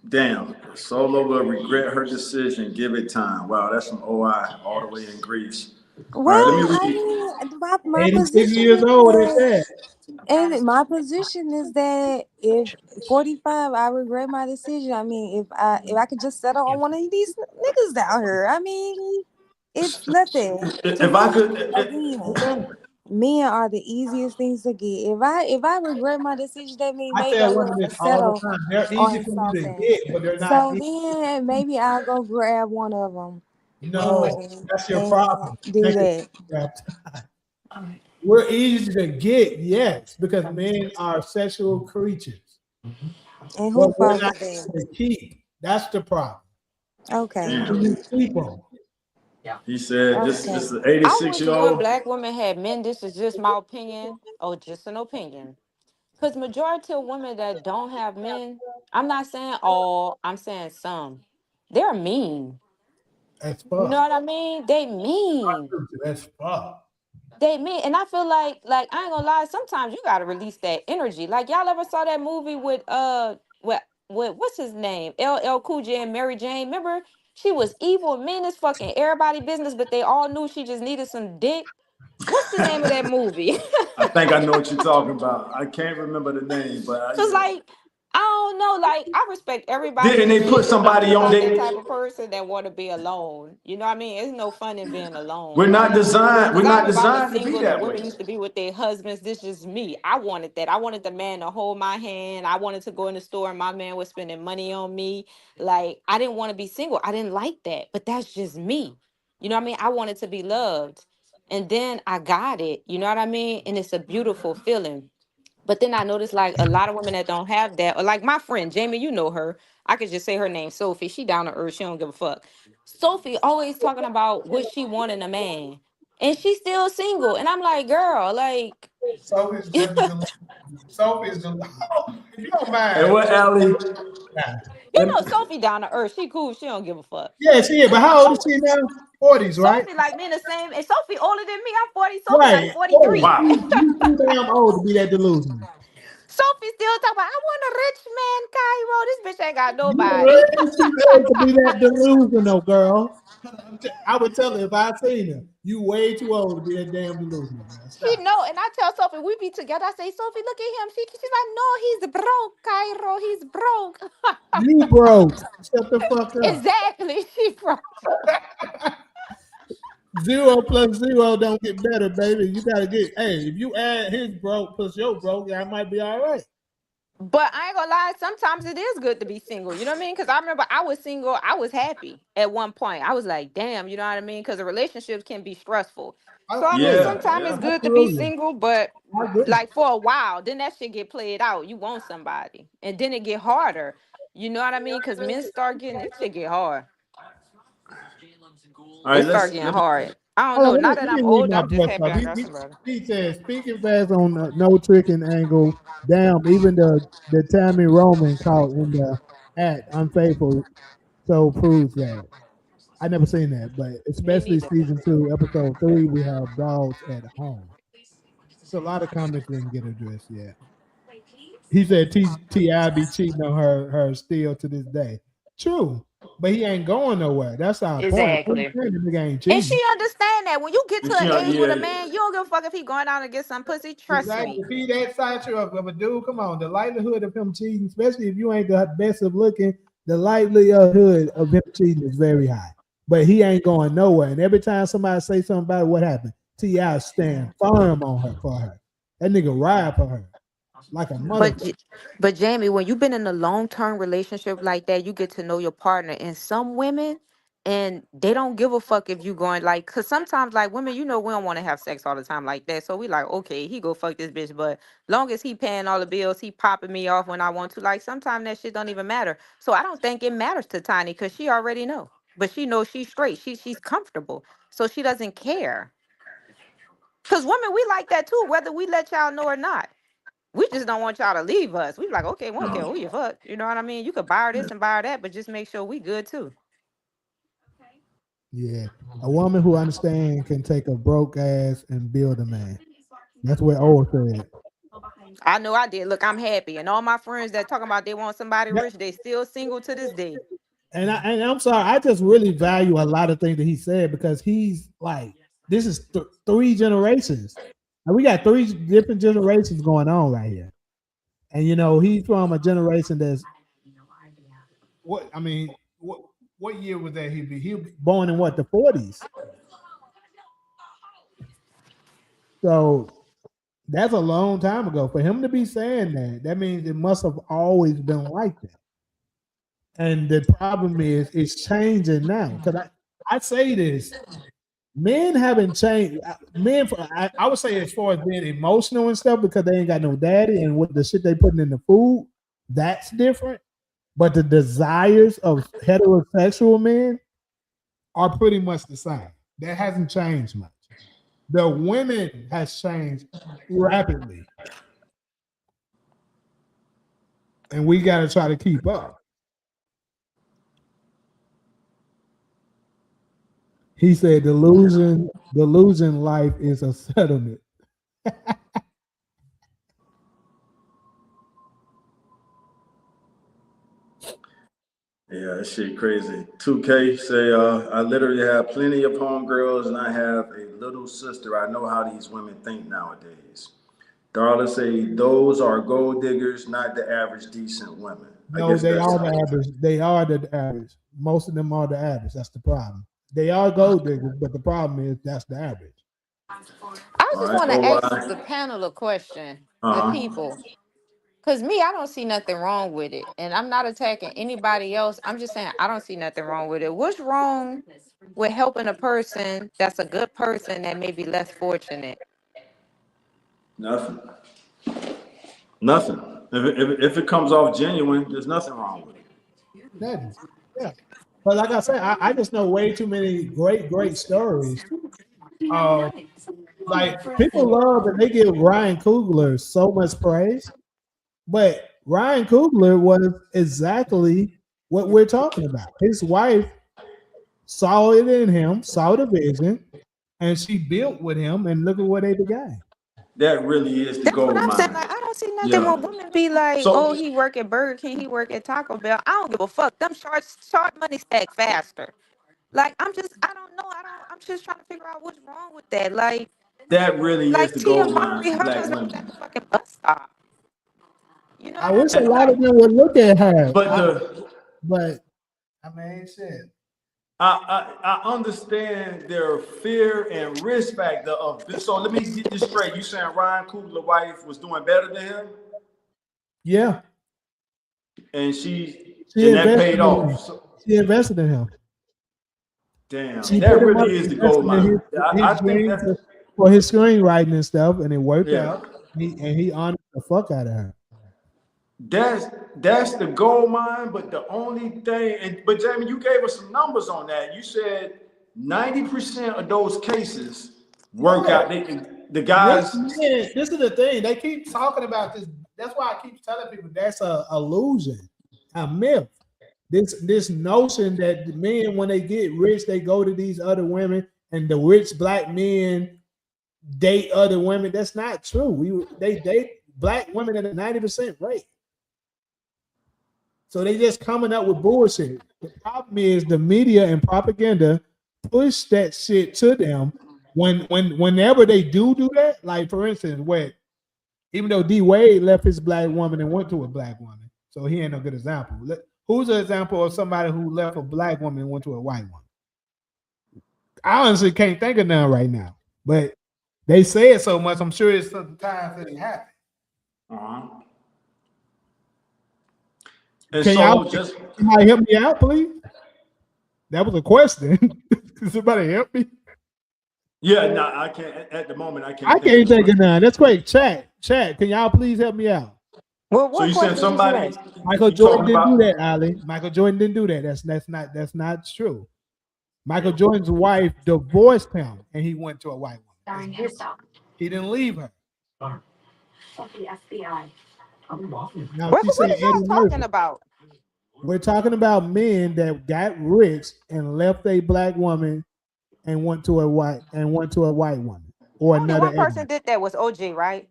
Damn. Solo will regret her decision. Give it time. Wow, that's some OI all the way in Greece. All right, let me Well, I read. mean, my 86 position years is old at that, that. and my position is that if 45, I regret my decision. I mean, if I could just settle on one of these niggas down here, I mean, it's nothing to If I me. could, Again, Okay. men are the easiest things to get. If I regret my decision, that means I maybe I tell would women have this all the settled time. They're easy on for you to something. get, but they're not So easy. then maybe I'll go grab one of them No, and that's your problem. do Thank you. that. We're easy to get, yes, because men are sexual creatures, And but who we're fought not for that? easy to keep. That's the problem. Okay. So damn. you keep them. He said this Okay. is an I 86 wish year more old. black women had men. This is just my opinion, or just an opinion. Because majority of women that don't have men, I'm not saying all, I'm saying some. They're mean. That's You know fuck. what I mean? They mean. That's fuck. They mean, and I feel like I ain't gonna lie. Sometimes you gotta release that energy. Like y'all ever saw that movie with what's his name? LL Cool J and Mary Jane. Remember, she was evil and mean as fucking everybody business, but they all knew she just needed some dick. What's the name of that movie? I think I know what you're talking about. I can't remember the name, but Cause yeah. like I don't know, like I respect everybody Didn't and they put shit, but I'm somebody just on not that they? type of person that want to be alone. You know what I mean? It's no fun in being alone. We're not Like, designed. We're cause I not remember I was designed to be single and that way. women used to be with their husbands. This is me. I wanted that. I wanted the man to hold my hand. I wanted to go in the store and my man was spending money on me. Like I didn't want to be single. I didn't like that. But that's just me. You know what I mean? I wanted to be loved. And then I got it. You know what I mean? And it's a beautiful feeling. But then I noticed like a lot of women that don't have that, or like my friend Jamie, you know her. I could just say her name, Sophie. She down to earth. She don't give a fuck. Sophie always talking about what she want in a man, and she's still single. And I'm like, girl, like, Sophie's you just Sophie's the if you don't And mind. what, Allie? Nah. know, Sophie down to earth. She cool. She don't give a fuck. Yeah, she is. But how old is she now? 40s, right? Sophie like me in the same, and Sophie older than me. I'm 40. Sophie like Right. 40. 43. Wow. You too damn old to be that delusional. Sophie still talking about I want a rich man, Cairo. This bitch ain't got You nobody. really too old to be that delusional, girl. I would tell her if I seen her, you way too old to be that damn delusional, girl. She Stop. know, and I tell Sophie we be together. I say, Sophie, look at him. She's like, no, he's broke, Cairo. He's broke. You broke. Shut the fuck up. Exactly, she broke. Zero plus zero don't get better, baby. You gotta get. Hey, if you add his broke plus your broke, that might be all right. But I ain't gonna lie, sometimes it is good to be single. You know what I mean? Because I remember I was single. I was happy at one point. I was like, damn, you know what I mean? Because the relationships can be stressful. I, So I mean, yeah, Yeah, sometimes it's yeah. good to be absolutely. single, but I agree. like for a while, then that shit get played out. You want somebody, and then it get harder. You know what I mean? Because men start getting it shit get hard. All It right, start getting let me. hard. I don't Hold know. on, Now that let me I'm read older, my I'm just boy happy stuff. I got somebody. He says, speaking fast on no tricking angle, damn, even the Tammy Roman caught in the act unfaithful, so proves that. I never seen that, but Me especially neither. season 2, episode 3, we have dogs at home. It's a lot of comments didn't get addressed yet. He said Ti be cheating on her still to this day. True. But he ain't going nowhere. That's our point. Exactly. The nigga ain't And cheating. she understand that when you get to But an yeah, age with a yeah. man, you don't give a fuck if he going out and get some pussy. Trust Exactly. me. If he that stature of a dude, come on. The likelihood of him cheating, especially if you ain't the best of looking, the likelihood of him cheating is very high. But he ain't going nowhere. And every time somebody say something about it, what happened? T.I. stand firm on her for her. That nigga ride for her like a But motherfucker. but Jamie, when you've been in a long-term relationship like that, you get to know your partner. And some women, and they don't give a fuck if you going like, cause sometimes like women, we don't want to have sex all the time like that. So we like, okay, he go fuck this bitch, but long as he paying all the bills, he popping me off when I want to. Like sometimes that shit don't even matter. So I don't think it matters to Tiny because she already know. But she knows she's straight. She's comfortable. So she doesn't care. Cause women, we like that too, whether we let y'all know or not. We just don't want y'all to leave us. We be like, okay, we don't care No. who you fuck. You know what I mean? You could buy her this and buy her that, but just make sure we good too. Yeah. A woman who understands can take a broke ass and build a man. That's what old said. I know I did. Look, I'm happy. And all my friends that talking about they want somebody Yeah. rich, they still single to this day. And I'm sorry, I just really value a lot of things that he said because he's like, this is three generations. And we got three different generations going on right here. And he's from a generation that's what I mean, what year was that he was born in what, the 40s. So that's a long time ago. For him to be saying that, that means it must have always been like that. And the problem is it's changing now. Because I say this, men haven't changed. Men, I would say as far as being emotional and stuff, because they ain't got no daddy and what the shit they putting in the food, that's different. But the desires of heterosexual men are pretty much the same. That hasn't changed much. The women has changed rapidly, and we got to try to keep up. He said, "Delusion life is a settlement." Yeah, that shit crazy. 2K say, I literally have plenty of homegirls and I have a little sister. I know how these women think nowadays. Darla say those are gold diggers, not the average decent women. I No, guess they that's are the average. They are the average. Most of them are the average. That's the problem. They are gold diggers, but the problem is that's the average. I all just right. want to ask OY. the panel a question, the Uh-huh. people. Because me, I don't see nothing wrong with it. And I'm not attacking anybody else. I'm just saying I don't see nothing wrong with it. What's wrong with helping a person that's a good person that may be less fortunate? Nothing. Nothing. If it comes off genuine, there's nothing wrong with it. That is, yeah. But like I said, I just know way too many great stories. Uh, like people love and they give Ryan Coogler so much praise, but Ryan Coogler was exactly what we're talking about. His wife saw it in him, saw the vision, and she built with him, and look at what they began. That really is the That's what gold I'm saying. mine. Like, I don't see nothing Yeah. when women be like, oh, So he work at Burger King, he work at Taco Bell. I don't give a fuck. Them short money stack faster. Like, I don't know. I'm just trying to figure out what's wrong with that. that really is Like the Tia gold Mowry, mine, her black husband was at women. the fucking bus stop. You know I what I wish a mean? lot of Like, them would look at her, But the but I mean, shit. I understand their fear and risk factor of this. So let me get this straight. You saying Ryan Coogler's wife was doing better than him, Yeah, and she and that invested paid in him. off. So, She invested in him. damn, She put that him up really is the gold investing in mine. his I think dreams that for his screenwriting and stuff, and it worked yeah. out. He honored the fuck out of her. That's that's the gold mine, but the only thing, but Jamie, you gave us some numbers on that. You said 90% of those cases work Yeah, out. The most guys, men. This is the thing. They keep talking about this. That's why I keep telling people that's a illusion, a myth. This notion that the men, when they get rich, they go to these other women, and the rich black men date other women. That's not true. They date black women at a 90% rate. So they just coming up with bullshit. The problem is the media and propaganda push that shit to them. Whenever they do that, like for instance, even though D Wade left his black woman and went to a black woman, so he ain't no good example. Who's an example of somebody who left a black woman and went to a white woman? I honestly can't think of none right now, but they say it so much. I'm sure it's sometimes that it happens. Uh-huh. And Can so y'all just somebody help me out, please? That was a question. Can somebody help me? yeah, no, I can't at the moment. I I can't can't think think of of none. That's great. Chat. Can y'all please help me out? Well, So what you saying question did you somebody? ask? Michael You Jordan talking didn't do about? that, Ali. Michael Jordan didn't do that. That's not true. Michael Jordan's wife divorced him, and he went to a white woman. That's different. He didn't leave her. Now she What said is Eddie y'all talking Murphy. about? We're talking about men that got rich and left a black woman and went to a white woman or Only another one ethnic. person did that was OJ, right?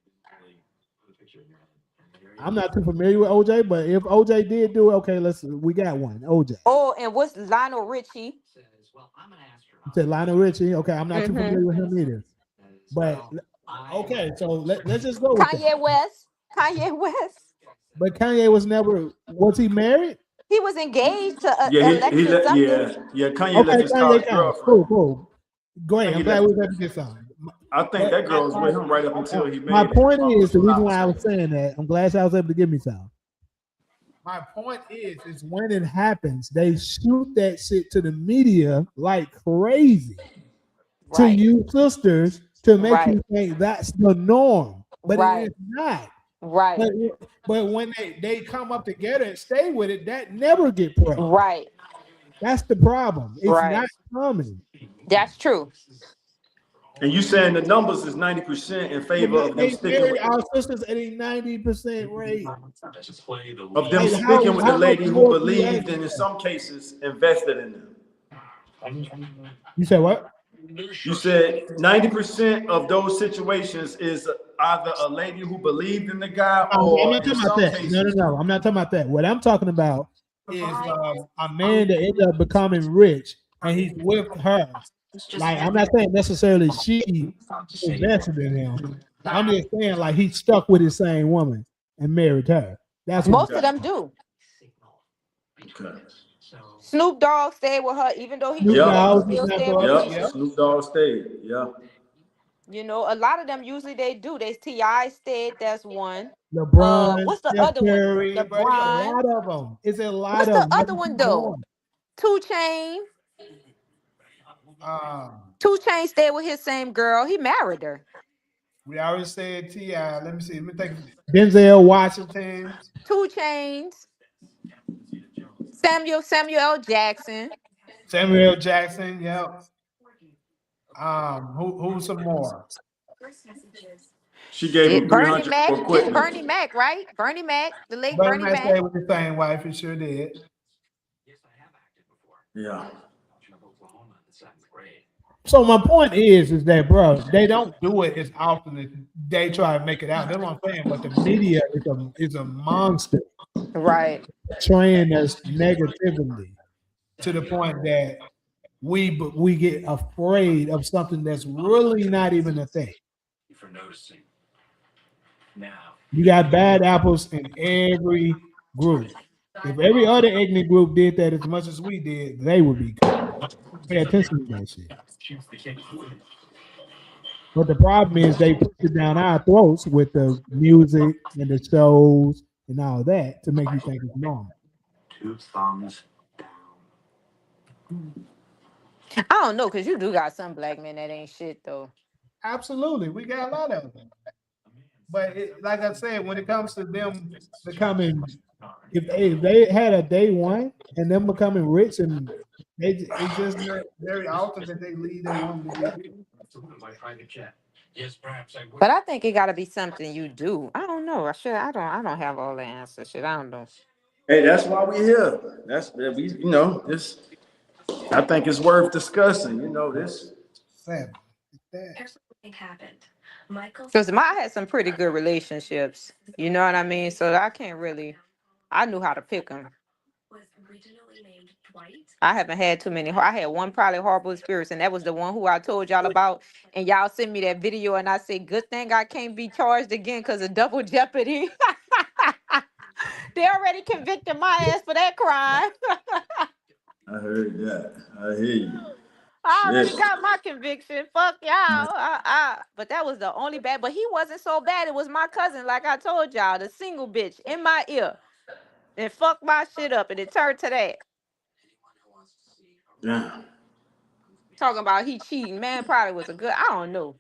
I'm not too familiar with OJ, but if OJ did do it, okay, we got one. OJ. Oh, and what's Lionel Richie? You said Lionel Richie. Okay, I'm not too Mm-hmm. familiar with him either. But okay, so let's just go with that. Kanye West. Kanye West. But Kanye was he married? He was engaged to Yeah, he Alexis let something. yeah Kanye Okay, left his Kanye, college Kanye. girlfriend. Cool. Go I ahead. think I'm he glad left. we got to get something. I think But that girl was with him right up until he my made it. point is the From what I reason why I was understand. saying that. I'm glad y'all was able to give me some. My point is when it happens, they shoot that shit to the media like crazy to Right. you sisters to make Right. you think that's the norm, but it Right. is not. Right. But but when they come up together and stay with it, that never get pressed. Right. That's the problem. It's Right. not common. That's true. And you saying the numbers is 90% in favor of them They sticking marry with our sisters at a 90% rate. Like sticking with the how much lady who more do you believed ask and in for? some cases invested in them. You said what? You said 90% of those situations is either a lady who believed in the guy I'm or not in talking about some that. No, cases. I'm not talking about that. What I'm talking about is a man that ended up becoming rich and he's with her. Like I'm not saying necessarily she invested in him. I'm just saying like he stuck with his same woman and married her. That's what I'm Most of saying. them do. Okay. Snoop Dogg stayed with her, even though he Snoop cheated. He Yep. Dogg is still not stayed with daughter. her. Yep. Yep. Snoop Dogg stayed. Yeah. You know, a lot of them usually they do. They Ti stayed. That's one. LeBron, What's the Steph other one? Curry, bro. It's a LeBron. lot of them. It's a lot What's of the them. Let other me one keep though? going. 2 Chain. Um, 2 Chain stayed with his same girl. He married her. we already said T.I. Let me see. Let me think. Denzel Washington, 2 Chains. Samuel L. Jackson. Samuel L. Jackson. Yep. Who's some more? She gave him Shit, Bernie 300 Mac. for It's quitting. Bernie Mac, right? Bernie Mac, the late But Bernie I Mac. stayed with the same wife. He sure did. Yeah. So my point is that bro, they don't do it as often as they try to make it out. That's what I'm saying. But the media is a monster Right. portraying us negatively to the point that we get afraid of something that's really not even a thing. You got bad apples in every group. If every other ethnic group did that as much as we did, they would be good. Pay attention to that shit. But the problem is they push it down our throats with the music and the shows and all that to make you think it's normal. I don't know, cause you do got some black men that ain't shit though. Absolutely, we got a lot of them. But like I said, when it comes to them becoming, if they had a day one and them becoming rich, and it's just not very often that they leave their woman to get rich. But I think it gotta be something you do. I don't know. I don't have all the answers. Shit. I don't know. Hey, that's why we here. That's we. This. I think it's worth discussing. This. Seven. That. Cause I had some pretty good relationships. You know what I mean? So I can't really. I knew how to pick them. I haven't had too many. I had one probably horrible experience, and that was the one who I told y'all about. And y'all sent me that video, and I said, "Good thing I can't be charged again because of double jeopardy." They already convicted my ass for that crime. I heard that. I hear you. I already Shit. got my conviction. Fuck y'all. But that was the only bad. But he wasn't so bad. It was my cousin, like I told y'all, the single bitch in my ear, and fucked my shit up, and it turned to that. Damn. Talking about he cheating, man. Probably was a good. I don't know.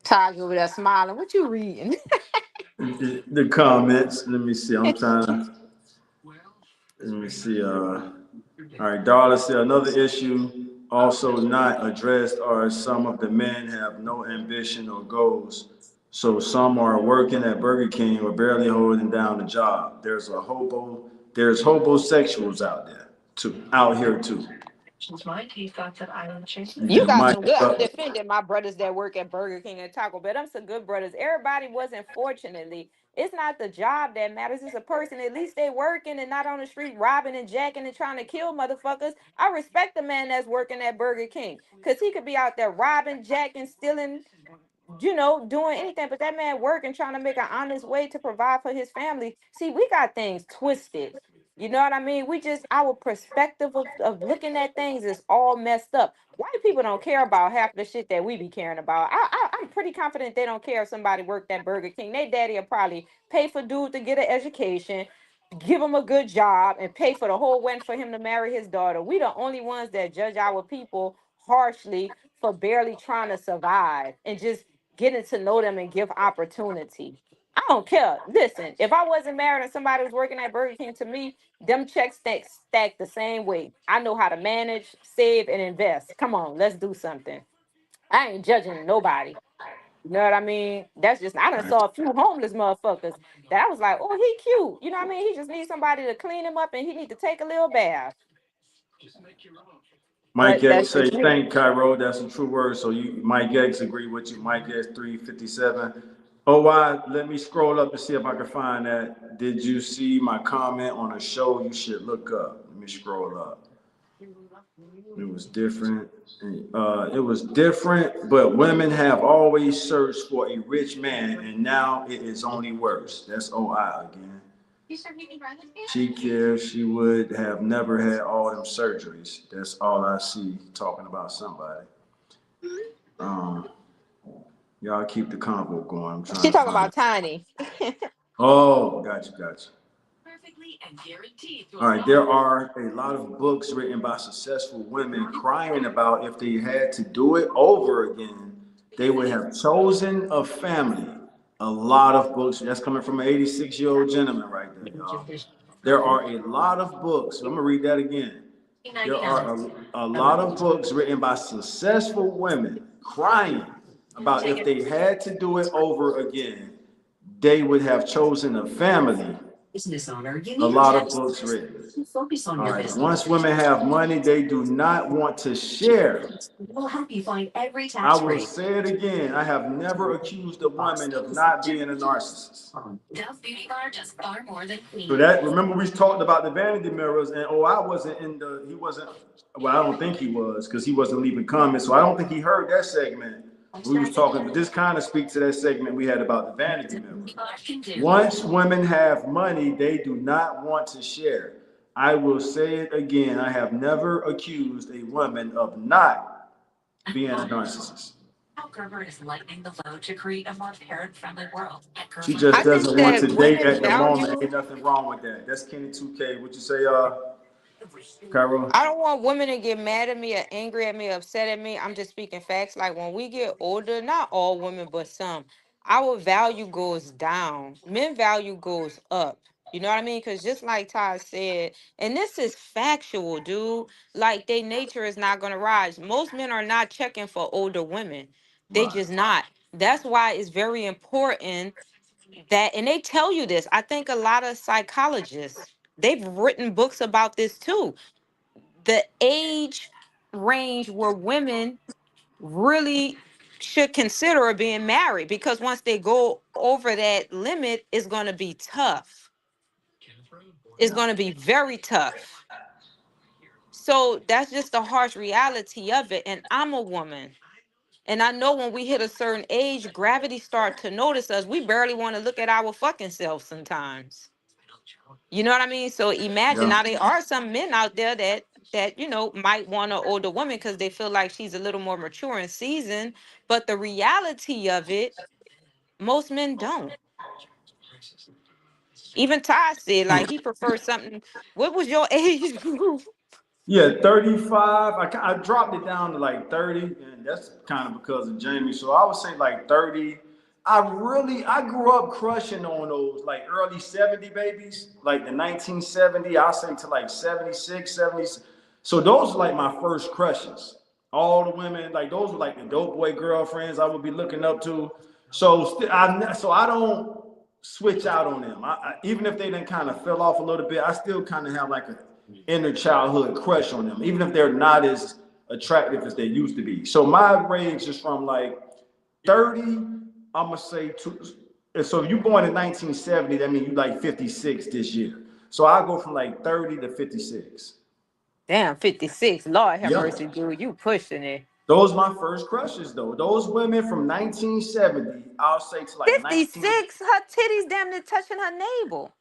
Taj over there smiling. What you reading? The comments. Let me see. I'm trying to. Let me see. All right. Darla said another issue also not addressed are some of the men have no ambition or goals. So some are working at Burger King or barely holding down a job. There's hobosexuals out there too, out here too. You And got Mike, some good. I'm defending my brothers that work at Burger King and Taco Bell. Them some good brothers. Everybody wasn't fortunately. It's not the job that matters. It's a person. At least they working and not on the street robbing and jacking and trying to kill motherfuckers. I respect the man that's working at Burger King because he could be out there robbing, jacking, stealing, doing anything. But that man working, trying to make an honest way to provide for his family. See, we got things twisted. You know what I mean? We just our perspective of looking at things is all messed up. White people don't care about half the shit that we be caring about. I'm pretty confident they don't care if somebody worked at Burger King. They daddy will probably pay for dude to get an education, give him a good job, and pay for the whole wedding for him to marry his daughter. We the only ones that judge our people harshly for barely trying to survive and just getting to know them and give opportunity. I don't care. Listen, if I wasn't married and somebody was working at Burger King, to me, them checks stack the same way. I know how to manage, save, and invest. Come on, let's do something. I ain't judging nobody. You know what I mean? That's just I done saw a few homeless motherfuckers that I was like, oh, he cute. You know what I mean? He just needs somebody to clean him up and he need to take a little bath. Mike But X that's say, just me. thank Cairo. That's a true word. So you, Mike X, agree with you. Mike X 357. Oh, why? Let me scroll up to see if I can find that. Did you see my comment on a show you should look up? Let me scroll up. It was different. It was different, but women have always searched for a rich man, and now it is only worse. That's OI again. She cares. She would have never had all them surgeries. That's all I see talking about somebody. Um, y'all keep the convo going. I'm She trying to talking find it. about Tiny. Oh, gotcha, gotcha. All right, there are a lot of books written by successful women crying about if they had to do it over again, they would have chosen a family. A lot of books. That's coming from an 86-year-old gentleman right there, y'all. There are a lot of books. I'm gonna read that again. There are a lot of books written by successful women crying about if they had to do it over again, they would have chosen a family. A lot of books written. All right. Once women have money, they do not want to share. I will say it again. I have never accused a woman of not being a narcissist. So that remember we talked about the vanity mirrors, and oh, I wasn't in the. He wasn't. Well, I don't think he was because he wasn't leaving comments. So I don't think he heard that segment. We was talking, but this kind of speaks to that segment we had about the vanity mirror. Once women have money, they do not want to share. I will say it again. I have never accused a woman of not being a narcissist. She just I think doesn't want to that date women at the moment. value Ain't nothing wrong with that. That's Kenny 2K. What you say, Cairo? I don't want women to get mad at me or angry at me, upset at me. I'm just speaking facts. Like when we get older, not all women, but some, our value goes down. Men value goes up. You know what I mean? Because just like Todd said, and this is factual, dude. Like their nature is not gonna rise. Most men are not checking for older women. They Right. just not. That's why it's very important that, and they tell you this. I think a lot of psychologists, they've written books about this too. The age range where women really should consider being married, because once they go over that limit, it's going to be tough. It's going to be very tough. So that's just the harsh reality of it. And I'm a woman. And I know when we hit a certain age, gravity start to notice us. We barely want to look at our fucking selves sometimes. You know what I mean? So imagine, Yeah. now there are some men out there that you know might want an older woman because they feel like she's a little more mature and seasoned. But the reality of it, most men don't. Even Ty said like he prefers something. What was your age group? Yeah, 35. I dropped it down to like 30, and that's kind of because of Jamie. So I would say like 30. I grew up crushing on those like early 70 babies, like the 1970, I'll say to like 76, 70. So those are like my first crushes. All the women, like those were like the dope boy girlfriends I would be looking up to. So I don't switch out on them. Even if they then kind of fell off a little bit, I still kind of have like a inner childhood crush on them, even if they're not as attractive as they used to be. So my range is from like 30, I'm gonna say to, so if you're born in 1970, that means you like 56 this year. So I go from like 30 to 56. Damn, 56. Lord have Yeah. mercy, dude. You pushing it. Those my first crushes though. Those women from 1970, I'll say to like 19. 56, her titties damn near touching her navel.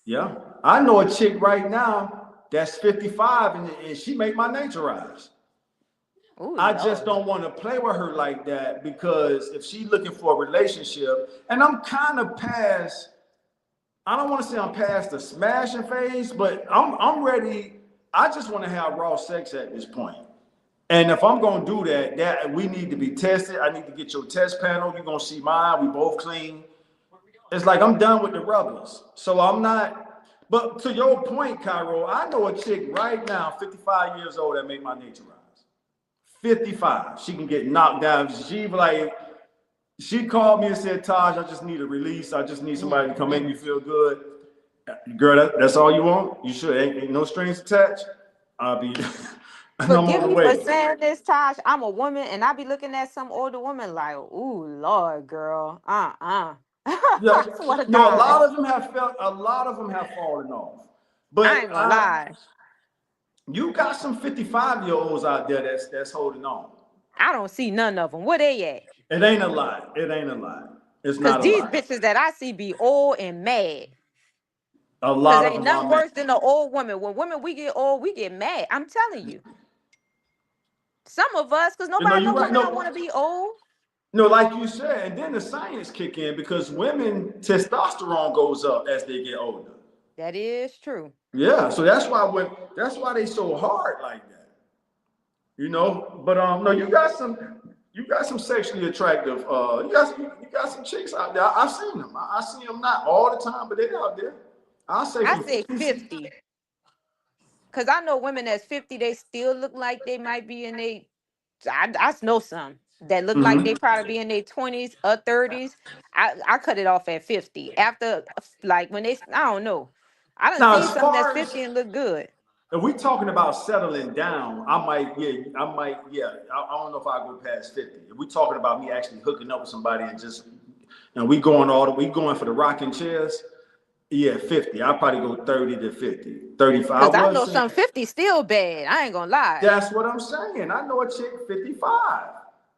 Yeah. I know a chick right now that's 55 and she make my nature rise. Ooh, I just Lord. don't want to play with her like that because if she's looking for a relationship, and I'm kind of past, I don't want to say I'm past the smashing phase, but I'm ready. I just want to have raw sex at this point. And if I'm gonna do that we need to be tested. I need to get your test panel. You're gonna see mine. We both clean. It's like I'm done with the rubbers. So I'm not. But to your point, Cairo, I know a chick right now, 55 years old, that make my nature rise. 55. She can get knocked down. She called me and said, Taj, I just need a release. I just need somebody to come make me feel good. Girl, that's all you want? You sure ain't no strings attached? I'll be I'm Forgive on the me for way. saying this, Tosh. I'm a woman, and I be looking at some older woman like, ooh, Lord, girl. Yeah. I swear to No, God. a lot of them have fallen off. I But ain't gonna lie. you got some 55-year-olds out there that's holding on. I don't see none of them. Where they at? It ain't a lot. It ain't a lot. It's Because not a these lot. bitches that I see be old and mad. A Because lot of ain't them are nothing mad. worse than the old woman. When women, we get old, we get mad. I'm telling you. Some of us, because You know, nobody, you're no right. woman don't No, want to be old. no, like you said, and then the science kick in because women testosterone goes up as they get older. That is true. Yeah, so that's why they so hard like that. You know, but no, you got some sexually attractive you got some chicks out there. I've seen them. I see them not all the time, but they're out there. I'll say I from say 50. 50. Because I know women that's 50, they still look like they might be in their, I know some that look like they Mm-hmm. probably be in their 20s or 30s. I cut it off at 50. After, like, when they, I don't know. I done Now, seen as some that's far as 50 and look good. if we talking about settling down, I don't know if I go past 50. If we talking about me actually hooking up with somebody and just, we going for the rocking chairs, yeah, 50. I'll probably go 30 to 50, 35. Because I I was know saying, some 50 still bad. I ain't gonna lie. that's what I'm saying. I know a chick 55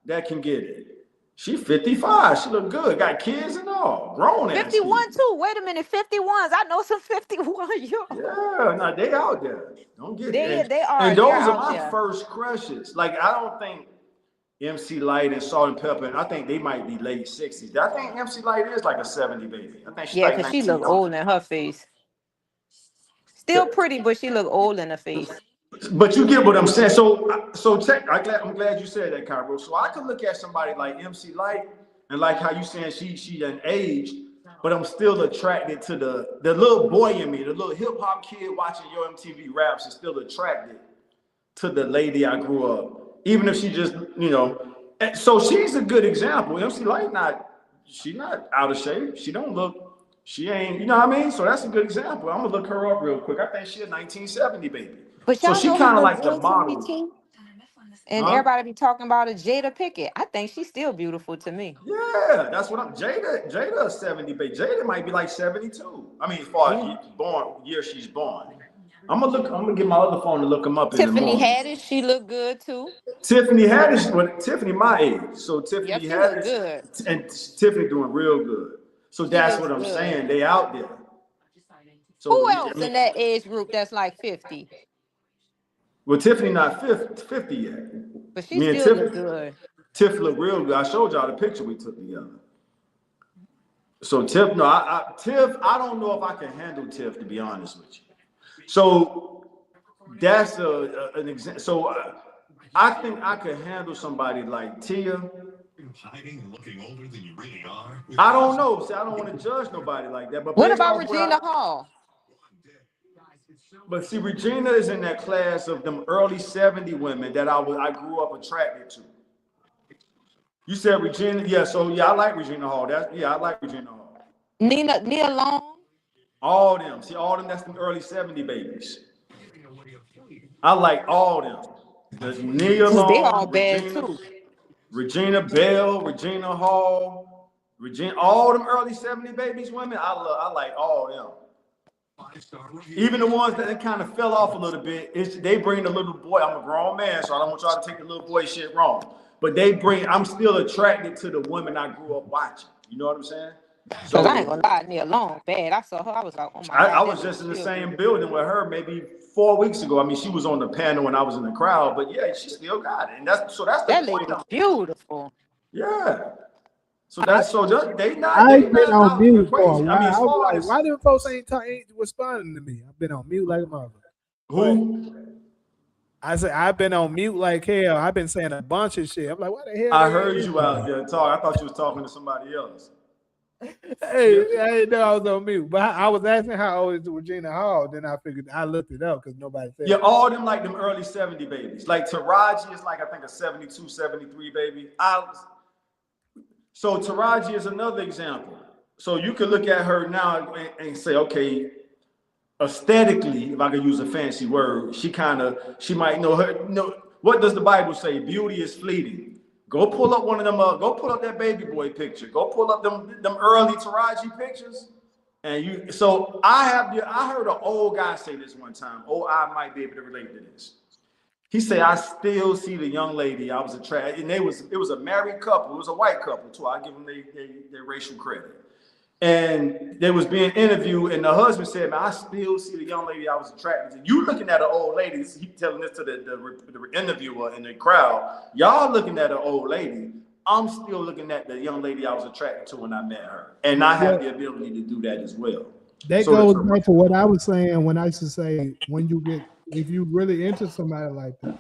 that can get it. She 55. She look good. Got kids and all. Grown ass 51 kids. too. Wait a minute, 51s. I know some 51 yo. Yeah, now they out there. Don't get it. They are. And They're those are out my there. first crushes. Like I don't think MC Light and Salt and Pepper, and I think they might be late 60s. I think MC Light is like a 70 baby. I think she's Yeah, like because she look old 1900. in her face. Still pretty, but she look old in her face. But you get what I'm saying. I'm glad you said that, Cairo. So I could look at somebody like MC Light and like how you saying she an age, but I'm still attracted to the little boy in me, the little hip hop kid watching your MTV raps is still attracted to the lady I grew up, even if she just, so she's a good example. MC Light she's not out of shape. She ain't, you know what I mean? So that's a good example. I'm gonna look her up real quick. I think she a 1970 baby. But So y'all she know who kind of look like the good to me model. too? And Huh? everybody be talking about a Jada Pickett. I think she's still beautiful to me. Yeah, that's what I'm. Jada is 70, but Jada might be like 72. I mean, as far Yeah. as year she's born. I'm gonna get my other phone to look them up in the Tiffany morning. Haddish, she look good too. Tiffany Haddish, well, Tiffany my age, so Yeah, Tiffany she look Haddish good. and Tiffany doing real good. So She that's looks what I'm good. saying. They out there. Who So I else mean, in that age group that's like 50? well, Tiffany not 50 yet. But she Me and still look good. Tiff look real good. I showed y'all the picture we took together. So Tiff, no, Tiff, I don't know if I can handle Tiff, to be honest with you. So that's an example. So I think I could handle somebody like Tia. I don't know. See, I don't want to judge nobody like that. But What based about off what Regina Hall? but see, Regina is in that class of them early 70 women that I grew up attracted to. You said Regina, yeah. So yeah, I like Regina Hall. I like Regina Hall. Nia Long? All them. See, all them. That's them early 70 babies. I like all them. The Nia Cause they all Long, bad too. Regina Bell, Regina Hall, all them early 70 babies women. I like all them. Even the ones that kind of fell off a little bit, they bring the little boy. I'm a grown man, so I don't want y'all to take the little boy shit wrong. But I'm still attracted to the women I grew up watching. You know what I'm saying? Cause I ain't So gonna lie, Nia Long bad. I saw her, I was like, oh my I God, was that just bitch in the still same beautiful. building with her maybe 4 weeks ago. I mean, she was on the panel when I was in the crowd, but yeah, she still got it. And that's the That point. lady beautiful. Yeah. So I, they I've been on out here mute for a crazy. I while. mean, as I was far like, as why them folks ain't responding to me? I've been on mute like a mother. But who I said I've been on mute like hell. I've been saying a bunch of shit. I'm like, why the hell I they ain't heard you out listening? there talk. I thought you was talking to somebody else. Hey, Yeah. I didn't know I was on mute. But I was asking how old is Regina Hall. Then I figured I looked it up because nobody said Yeah, it. all them like them early 70 babies. Like Taraji is like I think a 72, 73 baby. So Taraji is another example. So you can look at her now and say, okay, aesthetically, if I could use a fancy word, she might know her. What does the Bible say? Beauty is fleeting. Go pull up one of them. Go pull up that baby boy picture. Go pull up them early Taraji pictures. And I heard an old guy say this one time. Oh, I might be able to relate to this. He said, I still see the young lady I was attracted, and it was a married couple. It was a white couple too. I give them their racial credit. And they was being interviewed, and the husband said, "Man, I still see the young lady I was attracted to." You looking at an old lady? He telling this to the interviewer in the crowd. Y'all looking at an old lady. I'm still looking at the young lady I was attracted to when I met her, and I have Well, the ability to do that as well. that So goes the back to what I was saying when I used to say if you really into somebody like that,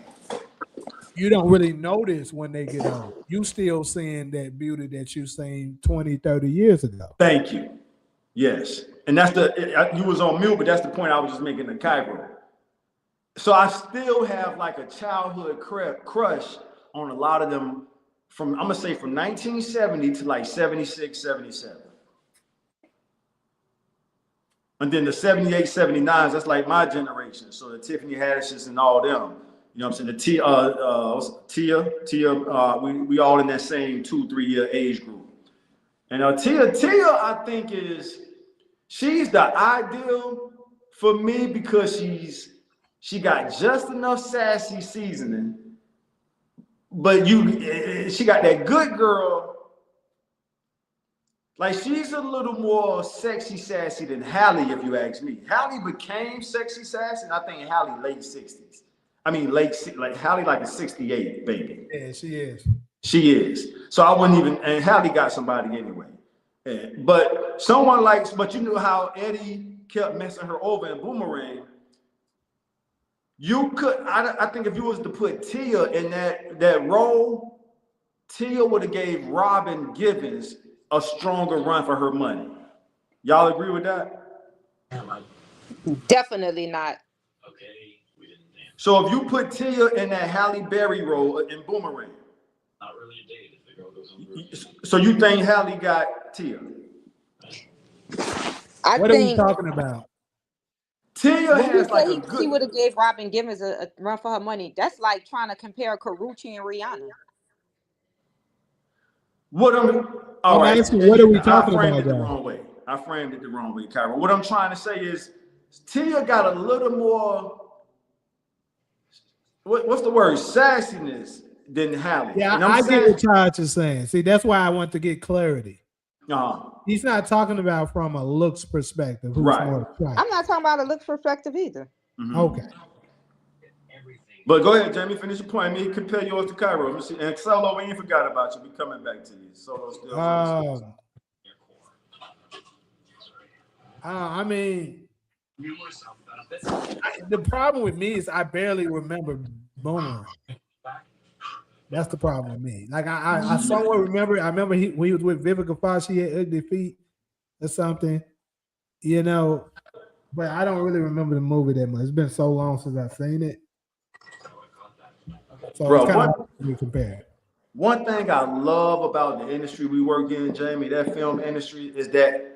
you don't really notice when they get old. You still seeing that beauty that you seen 20, 30 years ago. thank you. Yes, and that's you was on mute, but that's the point I was just making to Cairo. So I still have like a childhood crush on a lot of them I'm gonna say from 1970 to like 76, 77. And then the 78, 79s, that's like my generation. So the Tiffany Haddishes and all them. You know what I'm saying? The Tia, we all in that same 2-3 year age group. And Tia, I think she's the ideal for me because she got just enough sassy seasoning, but she got that good girl. Like she's a little more sexy sassy than Halle, if you ask me. Halle became sexy sassy, and I think Halle late 60s. I mean like Halle like a 68 baby. Yeah, she is. She is. So I wouldn't even, and Halle got somebody anyway. Yeah. But you know how Eddie kept messing her over in Boomerang. I think if you was to put Tia in that role, Tia would have gave Robin Givens a stronger run for her money. Y'all agree with that? Definitely not. So if you put Tia in that Halle Berry role in Boomerang, so you think Halle got Tia? I What are we think talking about? Tia When he has like said a she would good. have gave Robin Givens a run for her money, that's like trying to compare Karuchi and Rihanna. What I'm. All I'm right. asking, what are we I talking framed about, it the though? wrong way. Kyra. What I'm trying to say is, Tia got a little more. What's the word? Sassiness than Halle. Yeah, And I'm I get saying, what Taj is saying. See, that's why I want to get clarity. uh, He's not talking about from a looks perspective who's right. more attractive. I'm not talking about a look perspective either. Mm-hmm. Okay. But go ahead, Jamie. Finish your point. Me compare yours to Cairo. Let me see. And Solo, we ain't forgot about you. We coming back to you. Solo still. I mean, the problem with me is I barely remember Boomerang. That's the problem with me. Like I somewhat remember. I remember when he was with Vivica Fox. He had ugly feet or something, you know. But I don't really remember the movie that much. It's been so long since I've seen it, so it's Bro, kind of hard to compare. one thing I love about the industry we work in, Jamie, that film industry, is that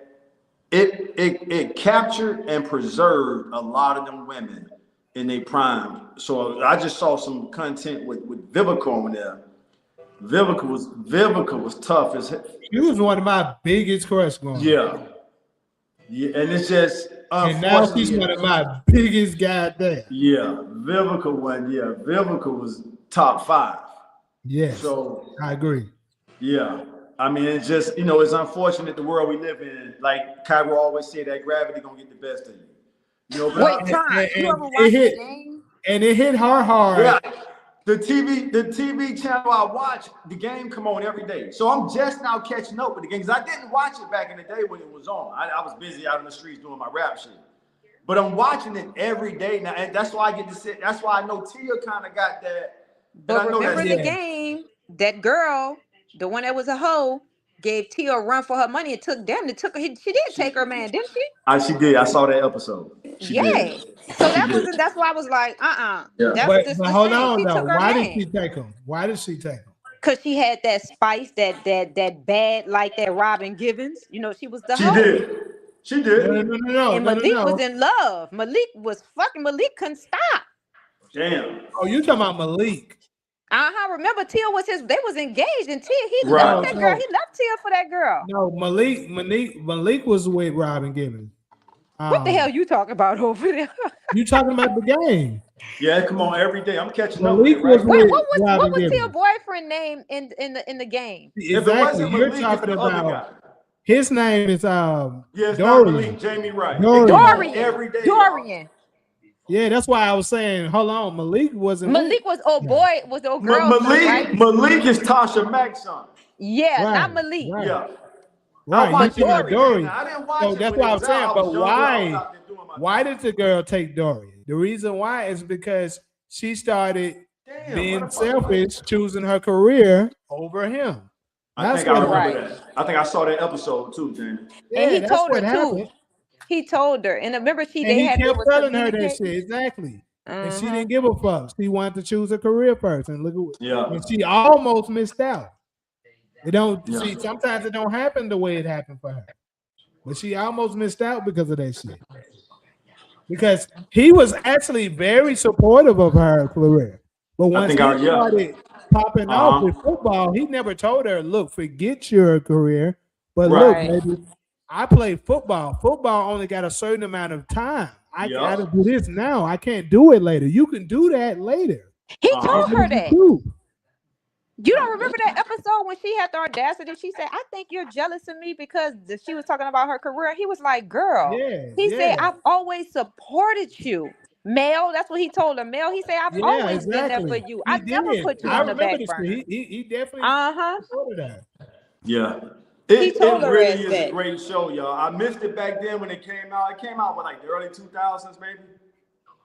it captured and preserved a lot of them women in their prime. So I just saw some content with Vivica on there. Vivica was tough as hell. She was one of my biggest crush growing up. Yeah, and it's just And now she's unfortunately. one of my biggest goddamn. Yeah, Vivica was top 5. Yes, So I agree. yeah, I mean, it's just, it's unfortunate the world we live in. Like Kyra always said, that gravity gonna get the best of you. But Wait, Tom, you ever it watched hit, the game? and it hit her hard. yeah, the TV channel I watch, the game come on every day. So I'm just now catching up with the game because I didn't watch it back in the day when it was on. I was busy out in the streets doing my rap shit. But I'm watching it every day now, and that's why I get to sit. That's why I know Tia kind of got that. But I know remember that. the game, that girl, the one that was a hoe, gave Tia a run for her money. It took them. It took her. She did take her man, didn't she? She did. I saw that episode. She Yeah. did. So She did. that's why I was like, Yeah. That's But the hold same. on She though. took her Why did man. she take him? Why did she take him? Cause she had that spice, that bad, like that Robin Givens. She was the She hoe. did. She did. And Malik was in love. Malik couldn't stop. Damn. Oh, you talking about Malik? Remember Tia they was engaged, and Tia, he Right. left that girl. He left Tia for that girl. No, Malik was with Robin Givens. What the hell you talking about over there? You talking about the game? Yeah, come on every day. I'm catching up Malik with it, right? was Wait, with what Robin was Tia's Givens. boyfriend name in the game? If it Exactly. wasn't You're Malik, talking it's the other about guy. his name is Yeah, it's not Dorian. Malik. Jamie Wright. Dorian. Every day. Dorian. Yeah, that's why I was saying, hold on, Malik wasn't. Malik was old boy, was the old girl's son, right? Malik is Tasha Mack's son. Yeah, Right, not Malik. right. Yeah. Right, I watched you talking it about every day. Dorian. Now, I didn't watch So it that's when what it I was was saying. out. I But was younger. I was why? out there doing my Why thing. did the girl take Dorian? The reason why is because she started being selfish, choosing her career over him. I think I remember that. I think I saw that episode too, Jamie. Yeah, And he that's told her what happened. too. He told her, and remember And they he had kept was telling her that communicating. shit, exactly. And she Mhm. didn't give a fuck. She wanted to choose a career first. And look at Yeah. and she almost missed out. It don't Yeah. see sometimes it don't happen the way it happened for her. But she almost missed out because of that shit. Because he was actually very supportive of her career. But once he started popping off with football, he never told her, look, forget your career. But look, baby, I play football. Football only got a certain amount of time. I gotta do this now. I can't do it later. You can do that later. He told her that. You don't remember that episode when she had the audacity? She said, I think you're jealous of me because she was talking about her career. He was like, girl, he said, I've always supported you. Mel, that's what he told her. Mel, he said, I've always been there for you. I never put you on the back burner. He definitely supported her. Yeah. He told it her really is that. a great show, y'all. I missed it back then when it came out. It came out with like the early 2000s, maybe.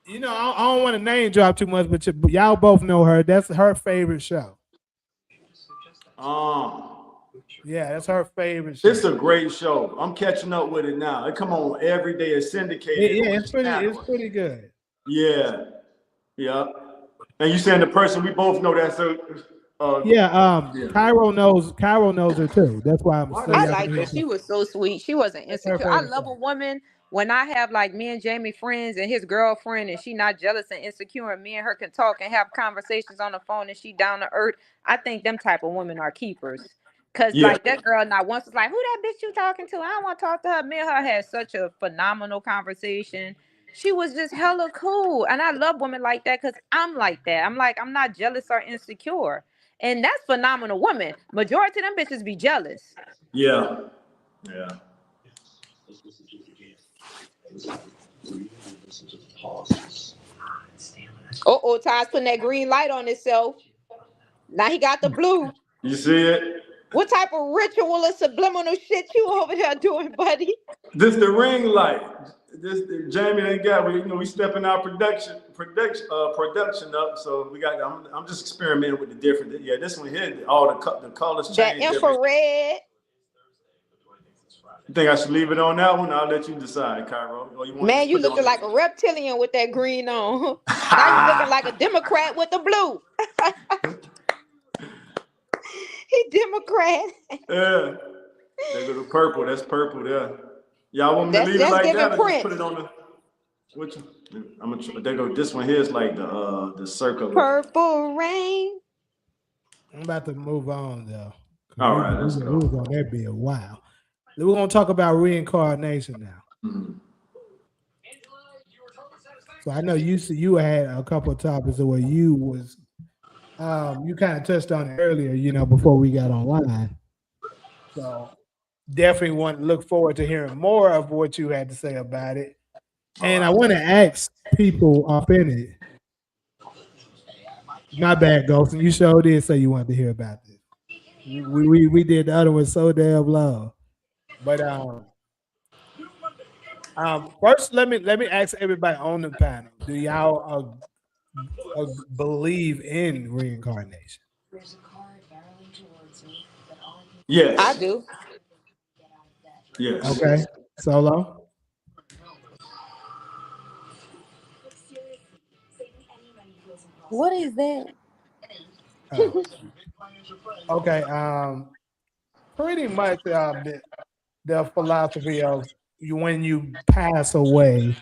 You know, I don't want to name drop too much, but y'all both know her. That's her favorite show. Yeah, that's her favorite show. It's a great show. I'm catching up with it now. It come on every day. It's syndicated. Yeah, it's pretty good. Yeah. And you saying the person we both know that's Cairo knows her too. That's why I'm saying I like her. She was so sweet. She wasn't insecure. I love a woman when I have like me and Jamie friends and his girlfriend and she not jealous and insecure and me and her can talk and have conversations on the phone and she down to earth, I think them type of women are keepers. Cause Yeah. like that girl not once was like, who that bitch you talking to? I don't want to talk to her. Me and her had such a phenomenal conversation. She was just hella cool. And I love women like that because I'm like that. I'm like, I'm not jealous or insecure. And that's phenomenal women. Majority of them bitches be jealous. Yeah. Yeah. Oh, Ty's putting that green light on himself. Now he got the blue. You see it? What type of ritual or subliminal shit you over there doing, buddy? This the ring light. This Jamie ain't got. We stepping our production up. So we got. I'm just experimenting with the different. Yeah, this one here, all the colors That change different. infrared. You think I should leave it on that one? I'll let you decide, Cairo. Or you want to Man, just you put it looking on? like a reptilian with that green on. Now you looking like a Democrat with the blue. He Democrat. Yeah. They go to purple. That's purple there. Y'all want me to That's leave it like giving that, or just Prince. put it on the? Which? I'm gonna. They go. This one here is like the circle. Purple rain. I'm about to move on though. All right, let's We was go. on that be a while. We're gonna talk about reincarnation now. Mhm. So I know you had a couple of topics where you was you kind of touched on it earlier, before we got online. So definitely want to look forward to hearing more of what you had to say about it. And I want to ask people up in it. My bad, Ghost. And you sure did say you wanted to hear about this. We did the other one so damn long. But first let me ask everybody on the panel. Do y'all believe in reincarnation? I Yes. do. Yes. Okay. Solo. What is that? Oh, okay. Pretty much the philosophy of when you pass away,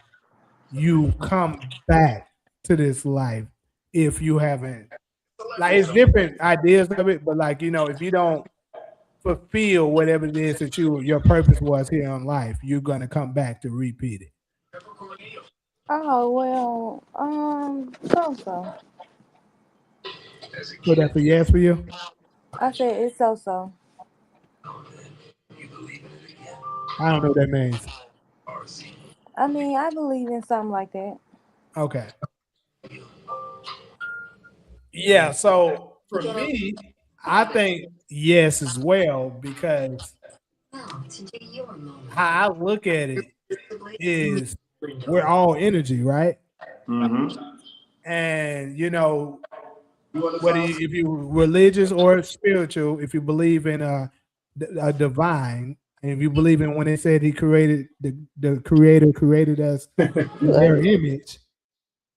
you come back to this life if you haven't, like, it's different ideas of it, but like, if you don't fulfill whatever it is that your purpose was here on life, you're gonna come back to repeat it. Oh well, so. So that's a yes for you? I said it's so. I don't know what that means. I mean, I believe in something like that. Okay. Yeah, so for me, I think yes as well, because how I look at it is we're all energy, right? Mm-hmm. And whether if you're religious or spiritual, if you believe in a divine, and if you believe in when it said he created the creator created us in their image,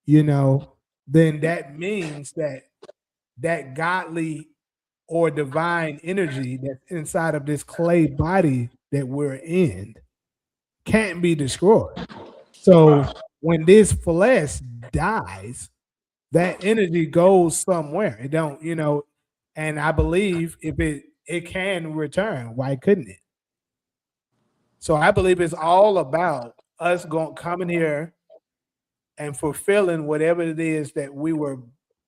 then that means that godly or divine energy that's inside of this clay body that we're in can't be destroyed. So when this flesh dies, that energy goes somewhere. It don't, and I believe if it can return, why couldn't it? So I believe it's all about us coming here and fulfilling whatever it is that we were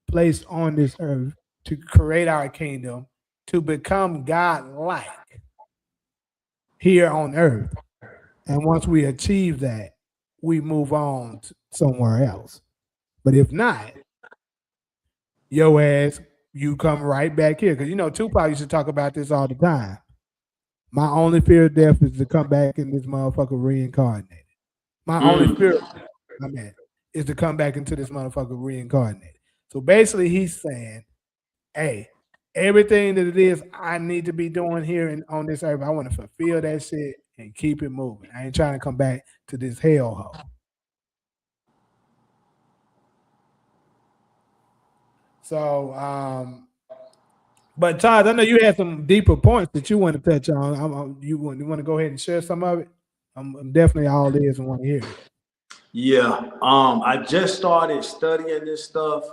placed on this earth to create our kingdom, to become God-like here on earth. And once we achieve that, we move on somewhere else. But if not, your ass, you come right back here. Because Tupac used to talk about this all the time. My only fear of death is to come back in this motherfucker reincarnated. My only fear, I mean, is to come back into this motherfucker reincarnated. So basically, he's saying, hey, everything that it is I need to be doing here on this earth, I want to fulfill that shit and keep it moving. I ain't trying to come back to this hellhole. So, but Todd, I know you had some deeper points that you want to touch on. You want to go ahead and share some of it? I'm definitely all ears and want to hear it. Yeah. I just started studying this stuff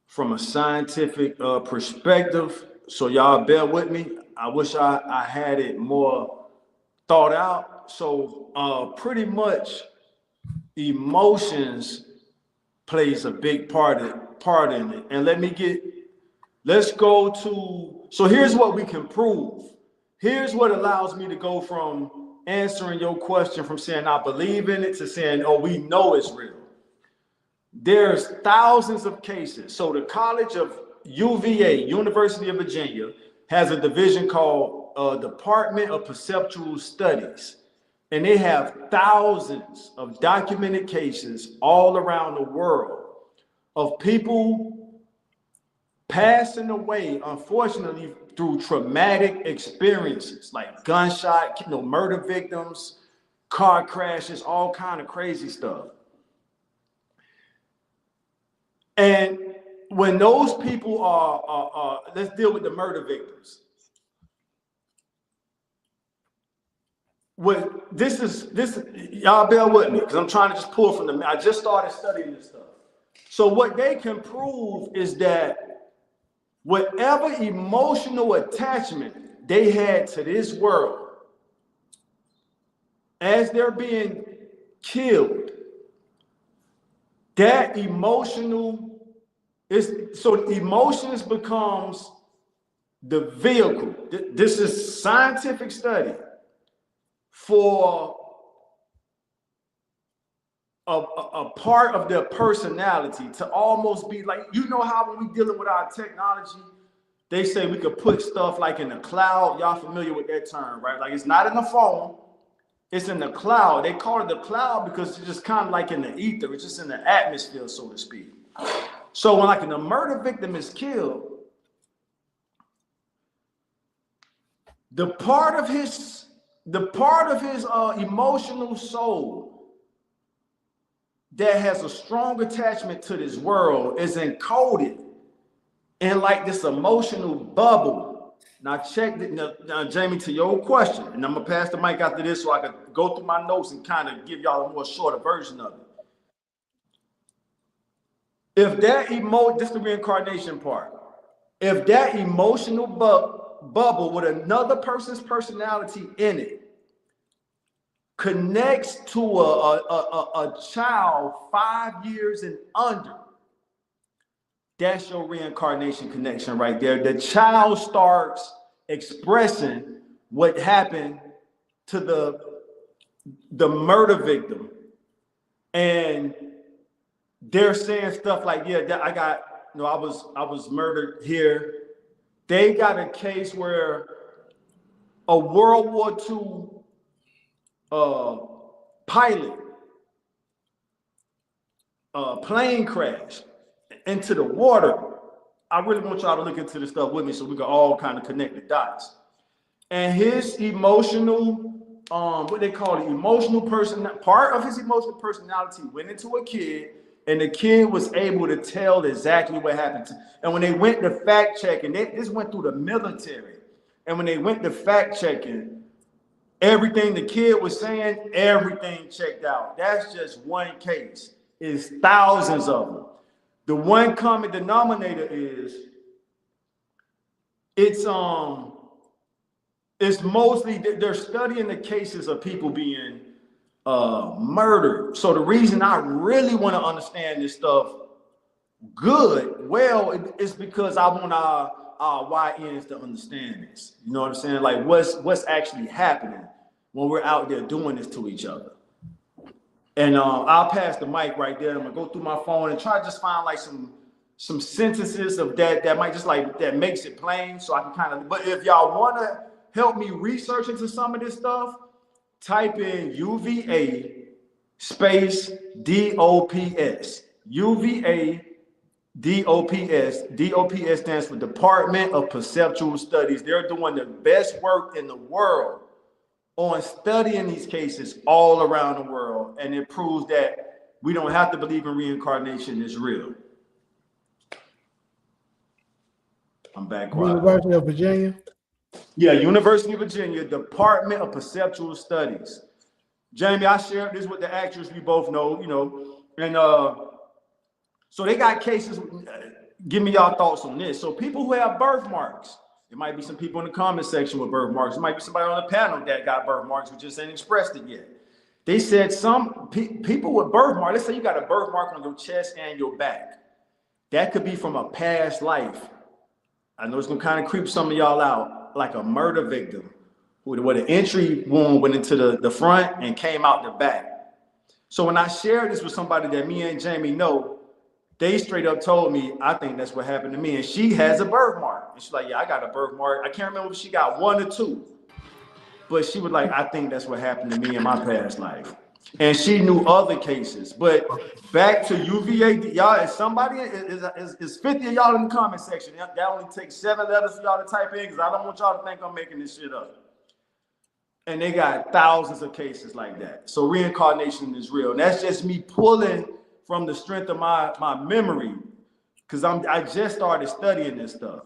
from a scientific perspective. So y'all bear with me. I wish I had it more thought out. So pretty much emotions plays a big part in it. And let's go to, so here's what we can prove. Here's what allows me to go from answering your question from saying I believe in it to saying, oh, we know it's real. There's thousands of cases. So the College of UVA, University of Virginia, has a division called Department of Perceptual Studies. And they have thousands of documented cases all around the world of people passing away, unfortunately, through traumatic experiences like gunshot, murder victims, car crashes, all kind of crazy stuff. And when those people are let's deal with the murder victims. Y'all bear with me because I'm trying to just pull from them. I just started studying this stuff. So what they can prove is that whatever emotional attachment they had to this world as they're being killed, that emotional is, so emotions becomes the vehicle. This is scientific study for a part of their personality to almost be like, how when we dealing with our technology, they say we could put stuff like in the cloud. Y'all familiar with that term, right? Like it's not in the phone, it's in the cloud. They call it the cloud because it's just kind of like in the ether. It's just in the atmosphere, so to speak. So when like a murder victim is killed, the part of his emotional soul that has a strong attachment to this world is encoded in like this emotional bubble. Now check it, now Jamie, to your question, and I'm gonna pass the mic after this so I can go through my notes and kind of give y'all a more shorter version of it. If that this is the reincarnation part. If that emotional bubble with another person's personality in it connects to a child 5 years and under, that's your reincarnation connection right there. The child starts expressing what happened to the murder victim, and they're saying stuff like, yeah, I was murdered here. They got a case where a World War II pilot plane crash into the water. I really want y'all to look into this stuff with me so we can all kind of connect the dots. And his emotional, what they call it, emotional person, part of his emotional personality went into a kid, and the kid was able to tell exactly what happened. And when they went to fact checking, this went through the military. And when they went to fact checking, everything the kid was saying, everything checked out. That's just one case. It's thousands of them. The one common denominator is it's mostly they're studying the cases of people being murdered. So the reason I really want to understand this stuff is because I want our YNs to understand this. You know what I'm saying? Like what's actually happening when we're out there doing this to each other. And I'll pass the mic right there. I'm gonna go through my phone and try to just find like some sentences of that might just like that makes it plain, so I can kind of. But if y'all want to help me research into some of this stuff, type in UVA space DOPS. UVA DOPS. DOPS stands for Department of Perceptual Studies. They're doing the best work in the world on studying these cases all around the world, and it proves that we don't have to believe in reincarnation is real. I'm back quiet. University of Virginia? Yeah, University of Virginia, Department of Perceptual Studies. Jamie, I shared this with the actress we both know, you know, and so they got cases. Give me y'all thoughts on this. So people who have birthmarks, there might be some people in the comment section with birthmarks. There might be somebody on the panel that got birthmarks who just ain't expressed it yet. They said some people with birthmarks, let's say you got a birthmark on your chest and your back. That could be from a past life. I know it's gonna kind of creep some of y'all out, like a murder victim, where the entry wound went into the front and came out the back. So when I shared this with somebody that me and Jamie know, they straight up told me, I think that's what happened to me. And she has a birthmark. And she's like, yeah, I got a birthmark. I can't remember if she got one or two. But she was like, I think that's what happened to me in my past life. And she knew other cases. But back to UVA, y'all, is somebody, is 50 of y'all in the comment section. That only takes 7 letters for y'all to type in because I don't want y'all to think I'm making this shit up. And they got thousands of cases like that. So reincarnation is real. And that's just me pulling from the strength of my memory, because I just started studying this stuff.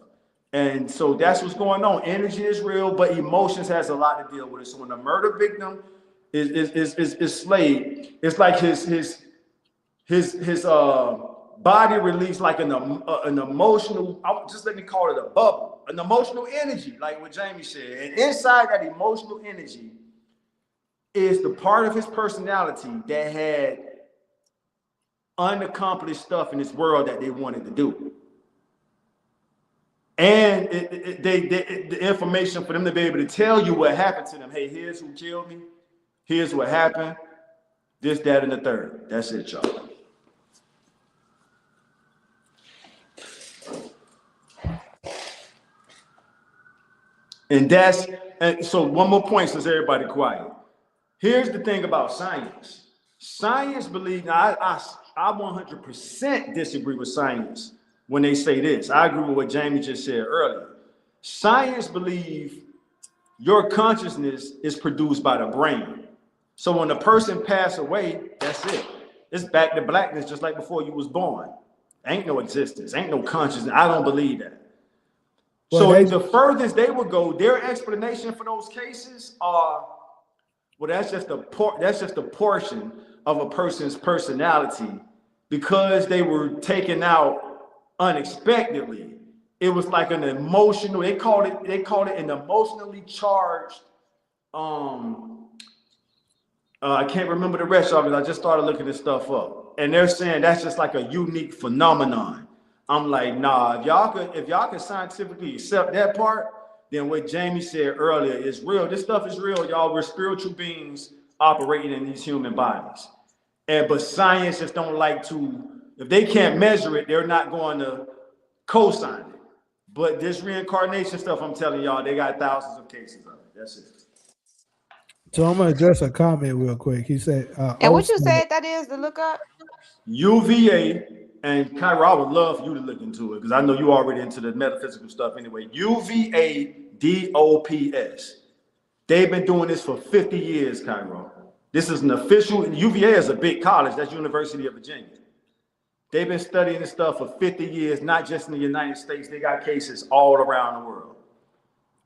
And so that's what's going on. Energy is real, but emotions has a lot to deal with it. So when a murder victim is slayed, it's like his body released like an emotional, just let me call it a bubble, an emotional energy, like what Jamie said. And inside that emotional energy is the part of his personality that had unaccomplished stuff in this world that they wanted to do. And the information for them to be able to tell you what happened to them. Hey, here's who killed me. Here's what happened. This, that, and the third. That's it, y'all. And so one more point since everybody quiet. Here's the thing about science. Science believes, now I 100% disagree with science when they say this. I agree with what Jamie just said earlier. Science believes your consciousness is produced by the brain. So when a person passes away, that's it. It's back to blackness just like before you was born. Ain't no existence, ain't no consciousness. I don't believe that. So the furthest they would go, their explanation for those cases are, well, that's just a portion of a person's personality because they were taken out unexpectedly. It was like an emotional, they called it an emotionally charged, I can't remember the rest of it. I just started looking this stuff up. And they're saying that's just like a unique phenomenon. I'm like, nah, if y'all could scientifically accept that part, then what Jamie said earlier is real. This stuff is real, y'all. We're spiritual beings operating in these human bodies. But science just don't like to, if they can't measure it, they're not going to co-sign it. But this reincarnation stuff, I'm telling y'all, they got thousands of cases of it. That's it. So I'm gonna address a comment real quick. He said, And what you said that is to look up? UVA, and Kyra, I would love for you to look into it because I know you already into the metaphysical stuff anyway. UVA DOPS. They've been doing this for 50 years, Kyra. This is an official, UVA is a big college, that's University of Virginia. They've been studying this stuff for 50 years, not just in the United States. They got cases all around the world.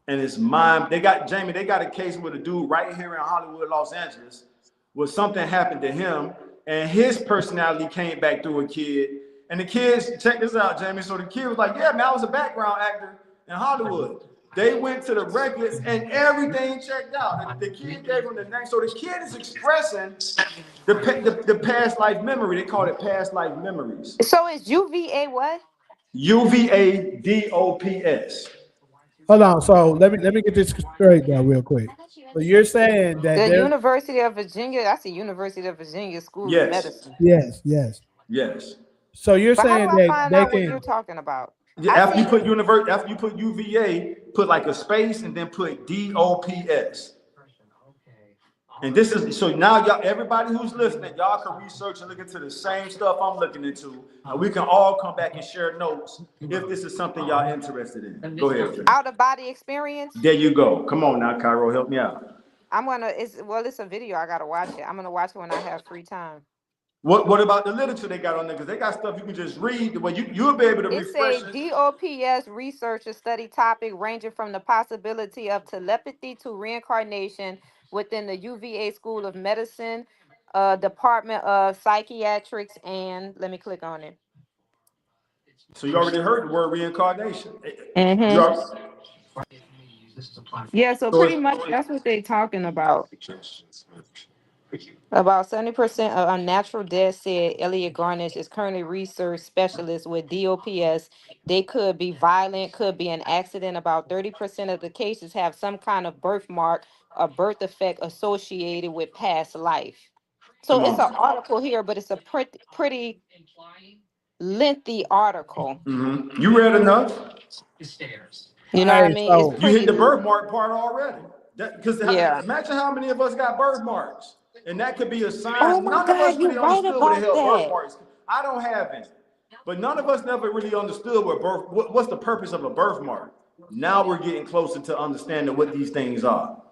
And it's they got a case with a dude right here in Hollywood, Los Angeles, where something happened to him and his personality came back through a kid. And the kids, check this out, Jamie. So the kid was like, yeah, man, I was a background actor in Hollywood. They went to the records and everything checked out. The kid gave him the name. So the kid is expressing the past life memory. They call it past life memories. So it's UVA what? UVA DOPS. hold on. So let me get this straight though, real quick. So you're saying that The there, University of Virginia. That's the University of Virginia School of Yes. Medicine. yes. Yes. So you're But how saying do I that find they out what can. you're talking about? Yeah, I after you see. put after you put UVA, put like a space and then put DOPS. And this is so now y'all, everybody who's listening, y'all can research and look into the same stuff I'm looking into, and we can all come back and share notes if this is something y'all interested in. Go ahead. Out of body experience. There you go. Come on now, Cairo, help me out. It's a video. I gotta watch it. I'm gonna watch it when I have free time. What about the literature they got on there? Because they got stuff you can just read. Well, you'll be able to It refresh said it. DOPS researchers study topic ranging from the possibility of telepathy to reincarnation, within the UVA School of Medicine, Department of Psychiatrics, and let me click on it. So you already heard the word reincarnation. You Mm-hmm. are, Yeah, so so pretty much that's what they're talking about. About 70% of unnatural deaths, said Elliot Garnish, is currently research specialist with DOPS. They could be violent, could be an accident. About 30% of the cases have some kind of birthmark or birth effect associated with past life. So come it's an on. article here, but it's a pretty lengthy article. You read enough. You know what I Hey, mean? It's so You hit pretty, the birthmark part already. Because yeah. imagine how many of us got birthmarks. And that could be a Oh sign. my None of us God, you're really right understood what the about hell that. birthmarks. I don't have any. But none of us never really understood what's the purpose of a birthmark. Now we're getting closer to understanding what these things are.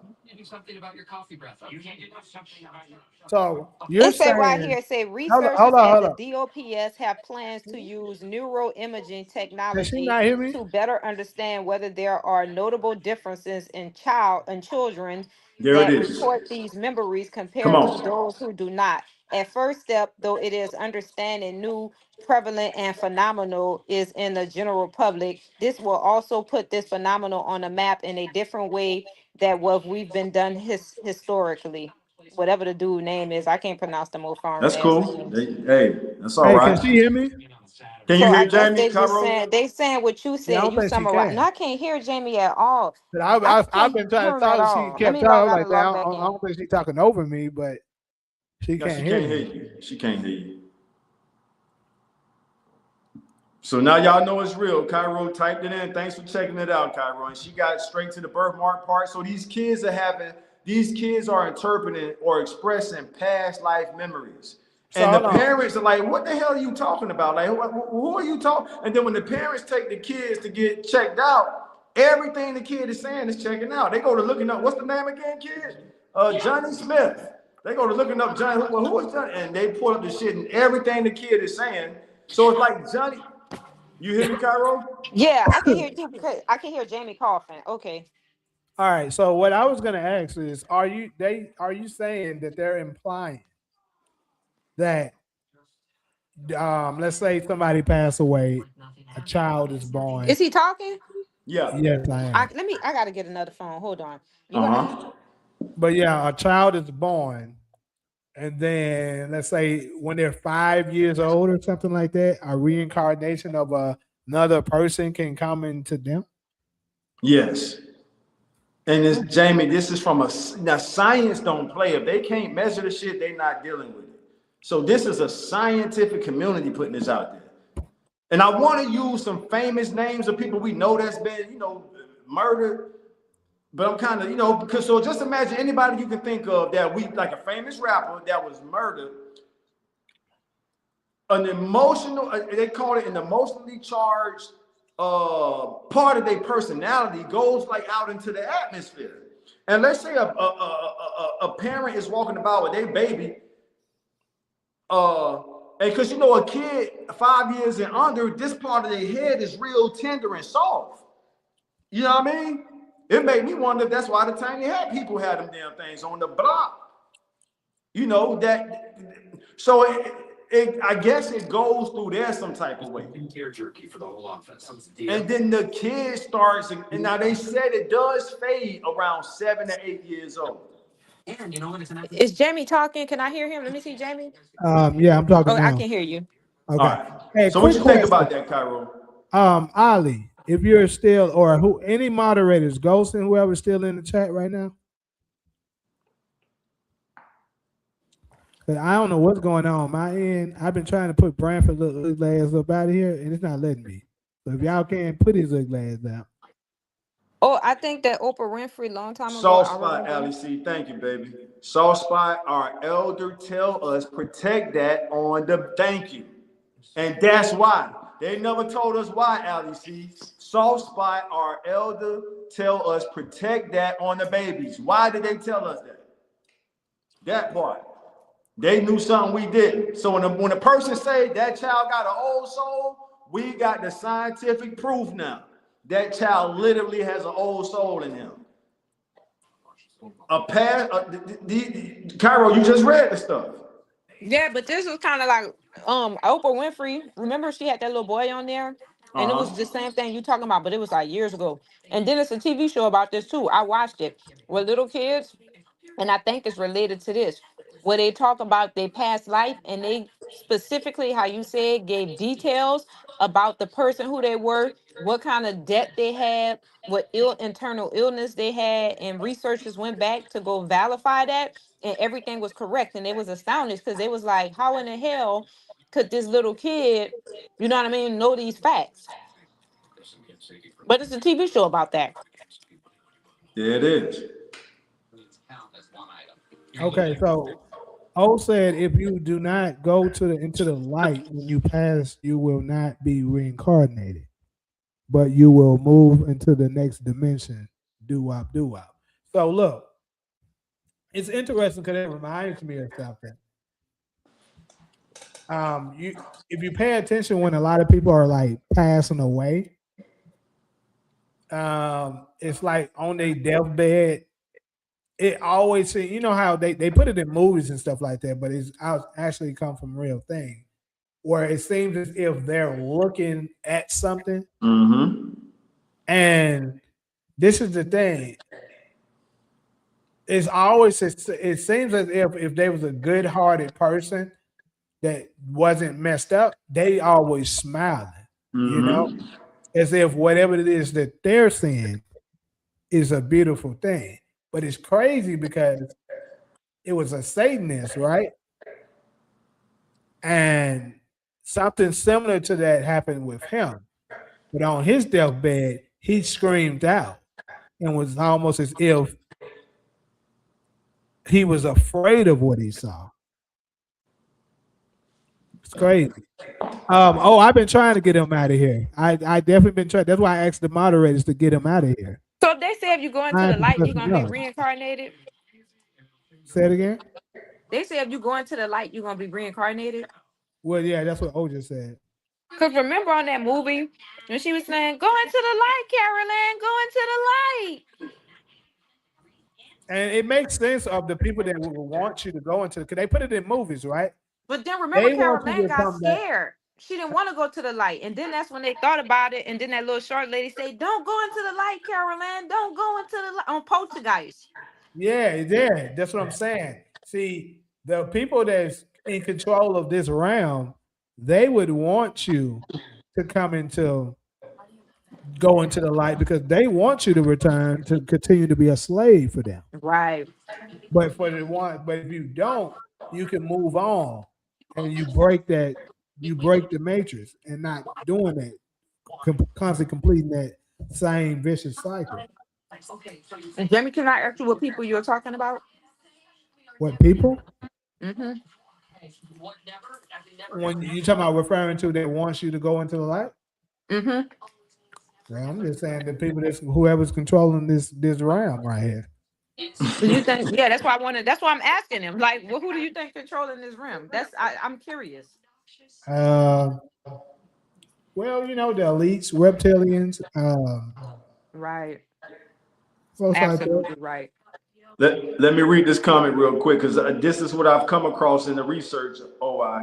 so you're It say right saying, here, it say hold researchers on, at hold the on. DOPS have plans to use neuroimaging Can she technology not hear me? to better understand whether there are notable differences in children There it that is. report these memories Come compared to on. those who do not. At first step, though it is understanding new, prevalent, and phenomenal is in the general public, this will also put this phenomenon on a map in a different way that what we've been done historically. Whatever the dude name is, I can't pronounce the most foreign That's ass cool. names. Hey, that's all Hey, can right. she hear me? Can So you I hear guess Jamie, they just Cairo? saying what you Yeah, I said. don't You think she summarize. No, can. I can't hear Jamie at all. But I I've can't been trying hear to him at talk. She all. Let kept me log talking out and like that. log back I in. don't think she's talking over me, but she No, can't she hear can't hear me. you. She can't hear you. So now y'all know it's real. Cairo typed it in. Thanks for checking it out, Cairo. And she got straight to the birthmark part. So these kids are interpreting or expressing past life memories. So And the hold on. parents are like, what the hell are you talking about? Like, who are you talking? And then when the parents take the kids to get checked out, everything the kid is saying is checking out. They go to looking up, what's the name again, kid? Johnny Smith. They go to looking up Johnny, well, who is Johnny? And they pull up the shit and everything the kid is saying. So it's like Johnny, you hear me, Cairo? Yeah, I can hear you. I can hear Jamie coughing. Okay. All right. So what I was gonna ask is, are you saying that they're implying that let's say somebody passed away, a child is born. Is he talking? Yeah. Yes, I am. I gotta get another phone. Hold on. You go ahead. Uh-huh. But yeah, a child is born, and then let's say when they're 5 years old or something like that, a reincarnation of another person can come into them. Yes. And it's Jamie, this is from now science don't play. If they can't measure the shit, they not dealing with it. So this is a scientific community putting this out there. And I want to use some famous names of people we know that's been, murdered. But I'm kind of, because so just imagine anybody you can think of that like a famous rapper that was murdered. An emotional, they call it an emotionally charged part of their personality goes like out into the atmosphere. And let's say a parent is walking about with their baby, and because a kid 5 years and under, this part of their head is real tender and soft. You know what I mean? It made me wonder if that's why the tiny hat people had them damn things on the block. That. So I guess it goes through there some type of way. And then the kid starts, and now they said it does fade around 7 to 8 years old. Is Jamie talking? Can I hear him? Let me see Jamie. Yeah, I'm talking Oh, I now. can hear you. All Okay. right. Hey, So what quick you think question. about that, Cairo? Ali, if you're still, or who, any moderators, Ghost and whoever's still in the chat right now. 'Cause I don't know what's going on my end. I've been trying to put Branford little ass up out of here, and it's not letting me. So if y'all can put his little ass down. Oh, I think that Oprah Winfrey long time ago. Soft I spot, remember. Ali C. Thank you, baby. Soft spot, our elder tell us protect that on the thank you. And that's why. They never told us why, Ali C. Soft spot, our elder tell us protect that on the babies. Why did they tell us that? That part. They knew something we didn't. So when a person say that child got an old soul, we got the scientific proof now. That child literally has an old soul in him. A past, Cairo, you just read the stuff. Yeah, but this was kind of like Oprah Winfrey. Remember she had that little boy on there? And it was Uh-huh. the same thing you talking about, but it was like years ago. And then it's a TV show about this too. I watched it with little kids, and I think it's related to this, where they talk about their past life and they specifically, how you said, gave details about the person who they were, what kind of debt they had, what internal illness they had, and researchers went back to go verify that, and everything was correct. And they was astonished because they was like, how in the hell could this little kid, you know what I mean, know these facts? But it's a TV show about that. Yeah, it is. Okay, so O said if you do not go to the into the light when you pass, you will not be reincarnated, but you will move into the next dimension. Do wop, do wop. So look, it's interesting because it reminds me of something. You if you pay attention when a lot of people are like passing away, it's like on their deathbed. It always you know how they put it in movies and stuff like that, but it's actually come from real thing where it seems as if they're looking at something. Mm-hmm. And this is the thing. It's always it seems as if there was a good hearted person that wasn't messed up, they always smiling, you know, Mm-hmm. as if whatever it is that they're seeing is a beautiful thing. But it's crazy because it was a Satanist, right? And something similar to that happened with him. But on his deathbed, he screamed out and was almost as if he was afraid of what he saw. It's crazy. Oh, I've been trying to get him out of here. I definitely been trying. That's why I asked the moderators to get him out of here. So if they say if you go into I the ain't light, you're supposed to gonna be know. reincarnated. Say it again. They say if you go into the light, you're gonna be reincarnated. Well, yeah, that's what O just said. Cause remember on that movie when she was saying, "Go into the light, Carolyn, go into the light." And it makes sense of the people that would want you to go into because they put it in movies, right? But then remember, They want you Carolyn to got come back. scared. She didn't want to go to the light, and then that's when they thought about it. And then that little short lady said, "Don't go into the light, Carolyn. Don't go into the light." On Poltergeist. Yeah, yeah, that's what I'm saying. See, the people that's in control of this realm, they would want you to come into go into the light because they want you to return to continue to be a slave for them. Right. But for the one, but if you don't, you can move on and you break the matrix and not doing that, constantly completing that same vicious cycle. And Jamie, can I ask you what people you're talking about? What people? Mm-hmm. When you talking about referring to that wants you to go into the light? Mm-hmm. Well, I'm just saying the people that's whoever's controlling this realm right here. So you think? Yeah, that's why I wanted. That's why I'm asking him. Like, well, who do you think controlling this rim? I'm curious. Uh, well, you know the elites, reptilians, Right. folks like that. Absolutely right. Let me read this comment real quick because this is what I've come across in the research.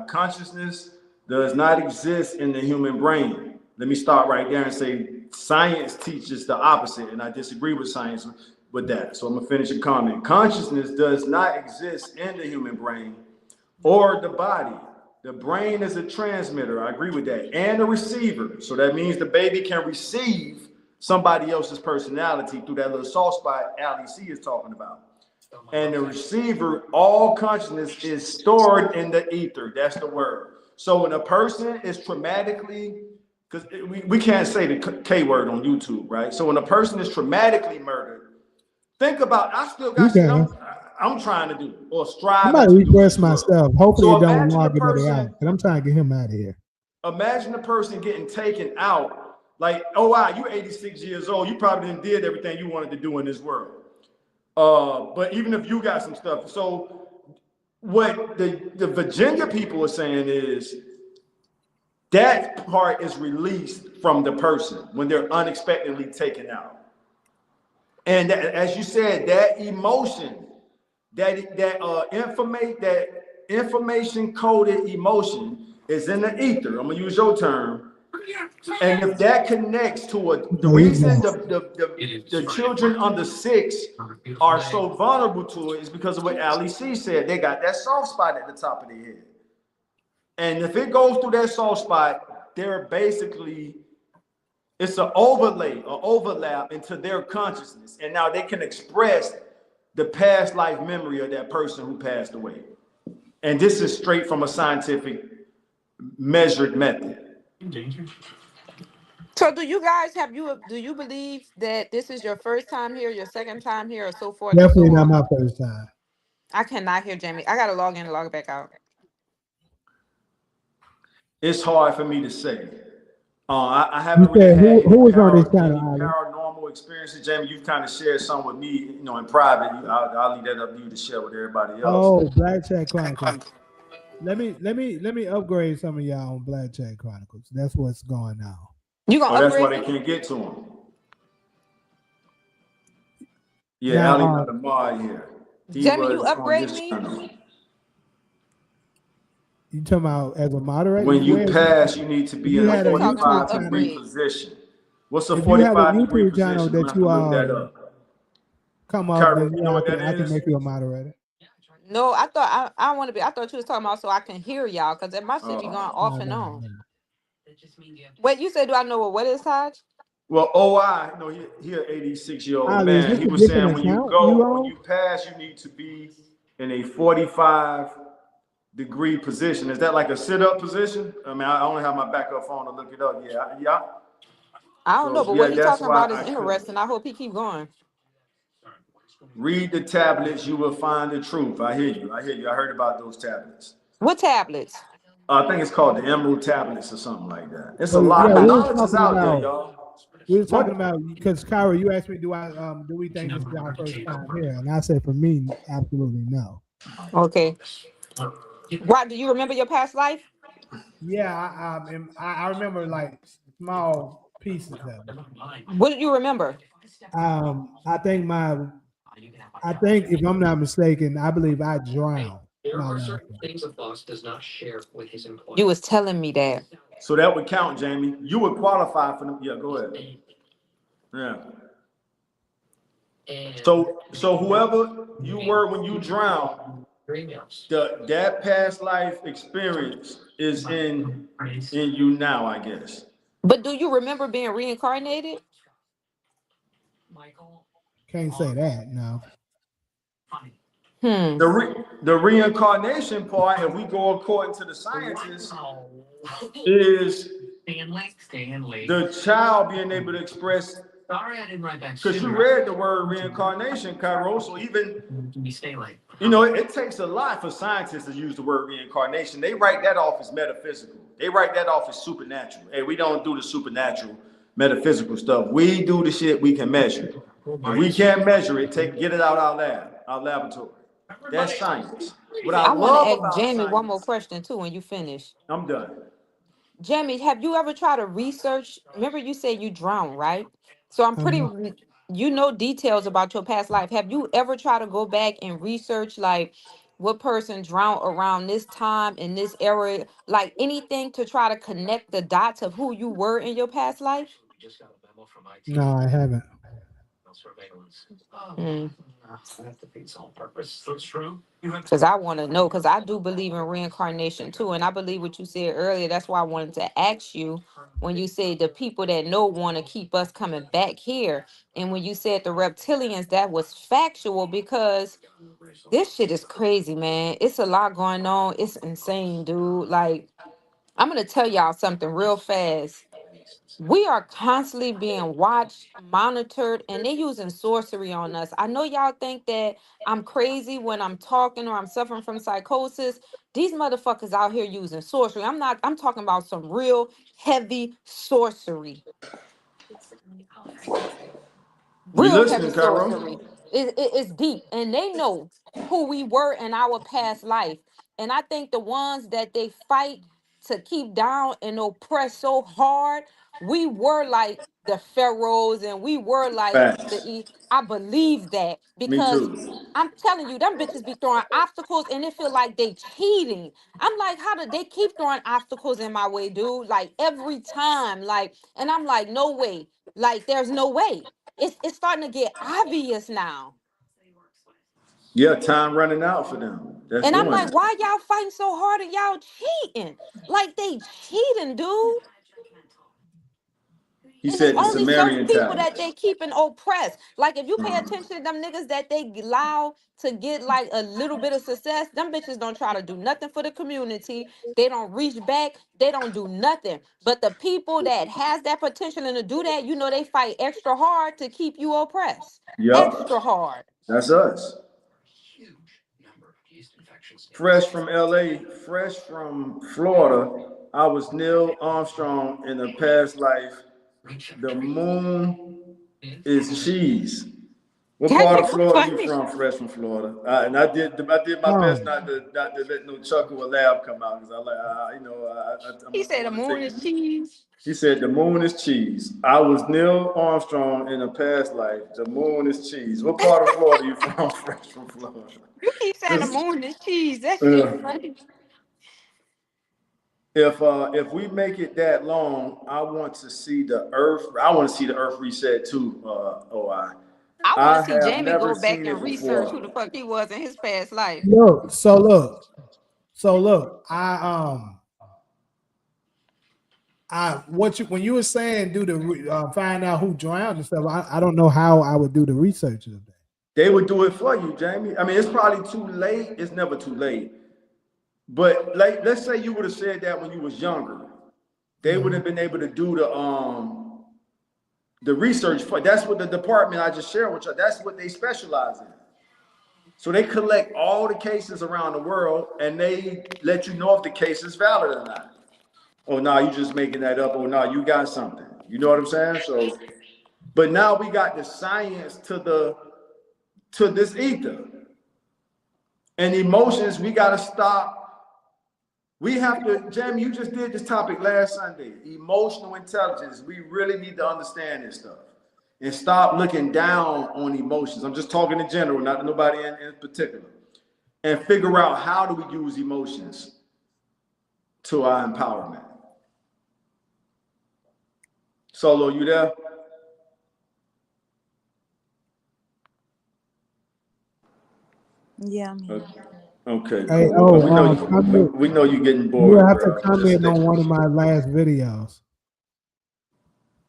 Consciousness does not exist in the human brain. Let me start right there and say science teaches the opposite, and I disagree with science with that. So I'm gonna finish a comment. Consciousness does not exist in the human brain or the body. The brain is a transmitter. I agree with that, and a receiver. So that means the baby can receive somebody else's personality through that little soft spot Ali C is talking about. And the receiver, all consciousness is stored in the ether. That's the word. So when a person is traumatically, because we can't say the K word on YouTube, right? So when a person is traumatically murdered, think about, I still got shit Okay. I'm trying to do or I'm striving about to to do in request this world. myself. Hopefully it So don't log anybody out. But I'm trying to get him out of here. imagine a person getting taken out. Like, oh wow, you're 86 years old. You probably did everything you wanted to do in this world. But even if you got some stuff, so what the Virginia people are saying is that part is released from the person when they're unexpectedly taken out. And as you said, that emotion, that information coded emotion is in the ether. I'm gonna use your term. And if that connects to the Okay, he's reason back. the children under 6 are so vulnerable to it is because of what Ali C said. They got that soft spot at the top of their head. And if it goes through that soft spot, they're basically, it's an overlay or overlap into their consciousness. And now they can express the past life memory of that person who passed away. And this is straight from a scientific measured method. So do you believe that this is your first time here, your second time here, or so forth and Definitely so not on? my first time. I cannot hear Jamie. I gotta log in and log back out. It's hard for me to say. I You haven't really said had who was on this channel, Ali? paranormal experiences. Jamie, you've kind of shared some with me, in private. I'll leave that up to you to share with everybody else. Oh, Black Chat Chronicles. Let me upgrade some of y'all on Black Chat Chronicles. That's what's going on. You gonna That's why upgrade they me? can't get to them. Yeah, Now, Ali got a mod here. He Jamie, you was on upgrade this me? channel. you talking about as a moderator? When you pass, you need to If be you in a What had a you talking about 45-degree upgrade? position. What's a if you have a 45-degree YouTube channel position? I'm that gonna have you to look that up. come up, Cairo, then you yeah, know I what can that I can is? make you a moderator. No, I want to be. I thought you was talking about so I can hear y'all because my shit be going off No, and no, on. no. Wait, you said do I know what is Taj? Well, OI, he an 86-year-old Ali, is man. this He a was different saying when account you on? you pass, you need to be in a 45-degree position. Is that like a sit-up position? I mean, I only have my backup phone to look it up. Yeah, yeah. I don't know, So but yeah, what he that's talking why about is I couldn't. interesting. I hope he keep going. Read the tablets, you will find the truth. I hear you. I hear you. I heard about those tablets. What tablets? I think it's called the Emerald tablets or something like that. It's a Well, lot. yeah, The Okay. knowledge is out there, y'all. we were talking What? about because Kyra, you asked me, do we think this is our first time here? And I said, for me, absolutely no. Okay. Right. Do you remember your past life? Yeah, I remember like small pieces of it. What did you remember? I think if I'm not mistaken, I believe I drowned my last life. You was telling me that. So that would count, Jamie. You would qualify for them. Yeah, go ahead. Yeah. So whoever you were when you drowned, that past life experience is in you now, I guess. But do you remember being reincarnated? Can't say that, no. Hmm. The reincarnation part, if we go according to the scientists, is the child being able to express. Because you read the word reincarnation, Cairo. So even it takes a lot for scientists to use the word reincarnation. They write that off as metaphysical. They write that off as supernatural. Hey, we don't do the supernatural, metaphysical stuff. We do the shit we can measure. If we can't measure it, get it out our laboratory. That's science. What I I want to love ask about Jamie one more science, question too when you finish. I'm done. Jamie, have you ever tried to research? Remember, you said you drowned, right? So I'm pretty, Uh-huh. you know, details about your past life. Have you ever tried to go back and research, like, what person drowned around this time in this era, like anything to try to connect the dots of who you were in your past life? No, I haven't. Mm. Because I want to know, because I do believe in reincarnation too. And I believe what you said earlier. That's why I wanted to ask you when you said the people that know want to keep us coming back here. And when you said the reptilians, that was factual because this shit is crazy, man. It's a lot going on. It's insane, dude. Like, I'm going to tell y'all something real fast. We are constantly being watched, monitored, and they using sorcery on us. I know y'all think that I'm crazy when I'm talking or I'm suffering from psychosis. These motherfuckers out here using sorcery. I'm talking about some real heavy sorcery. We Real heavy listening, sorcery. Cairo. It's deep. And they know who we were in our past life. And I think the ones that they fight to keep down and oppress so hard. We were like the pharaohs, and we were like Facts. I believe that, Me because too. I'm telling you, them bitches be throwing obstacles and it feel like they cheating. I'm like, how did they keep throwing obstacles in my way, dude? Like every time, like, and I'm like, no way. Like, there's no way. It's starting to get obvious now. Yeah, time running out for them. That's And I'm doing like, it. why y'all fighting so hard and y'all cheating? Like they cheating, dude. He And it's said the only certain Sumerian people that tablets. they keeping oppressed. Like if you pay Mm. attention to them niggas that they allow to get like a little bit of success, them bitches don't try to do nothing for the community. They don't reach back. They don't do nothing. But the people that has that potential and to do that, you know, they fight extra hard to keep you oppressed. Yep, Extra hard. that's us. Fresh from LA, fresh from Florida. I was Neil Armstrong in a past life. The moon is cheese. What That part of nigga Florida you funny. from? Fresh from Florida. And I did my best Um, not to let no chuckle or laugh come out because I like He I said the want to moon take is it. cheese. He said the moon is cheese. I was Neil Armstrong in a past life. The moon is cheese. What part of Florida you from? Fresh from Florida. You keep saying the This, moon is cheese. That shit uh, funny. if we make it that long, I want to see the Earth. I want to see the Earth reset too. OI. I want to I see have Jamie never go back seen and it research who the before. fuck he was in his past life. look, so look, I what you when you were saying do the find out who drowned and stuff. I don't know how I would do the research of that. They would do it for you, Jamie. I mean, it's probably too late. It's never too late. But like, let's say you would have said that when you was younger, they would Mhm. have been able to do the research for. That's what the department I just shared with you. That's what they specialize in. So they collect all the cases around the world and they let you know if the case is valid or not. Oh no, you just making that up. Oh no, you got something. You know what I'm saying? So, but now we got the science to this ether and emotions. We got to stop. We have to, Jamie, you just did this topic last Sunday. Emotional intelligence. We really need to understand this stuff and stop looking down on emotions. I'm just talking in general, not nobody in particular. And figure out how do we use emotions to our empowerment. Solo, you there? Yeah, I'm here. Okay, Hey, cool. Well, we know comment. we know you're getting You bored, have to bro. Just comment stay. on one of my last videos.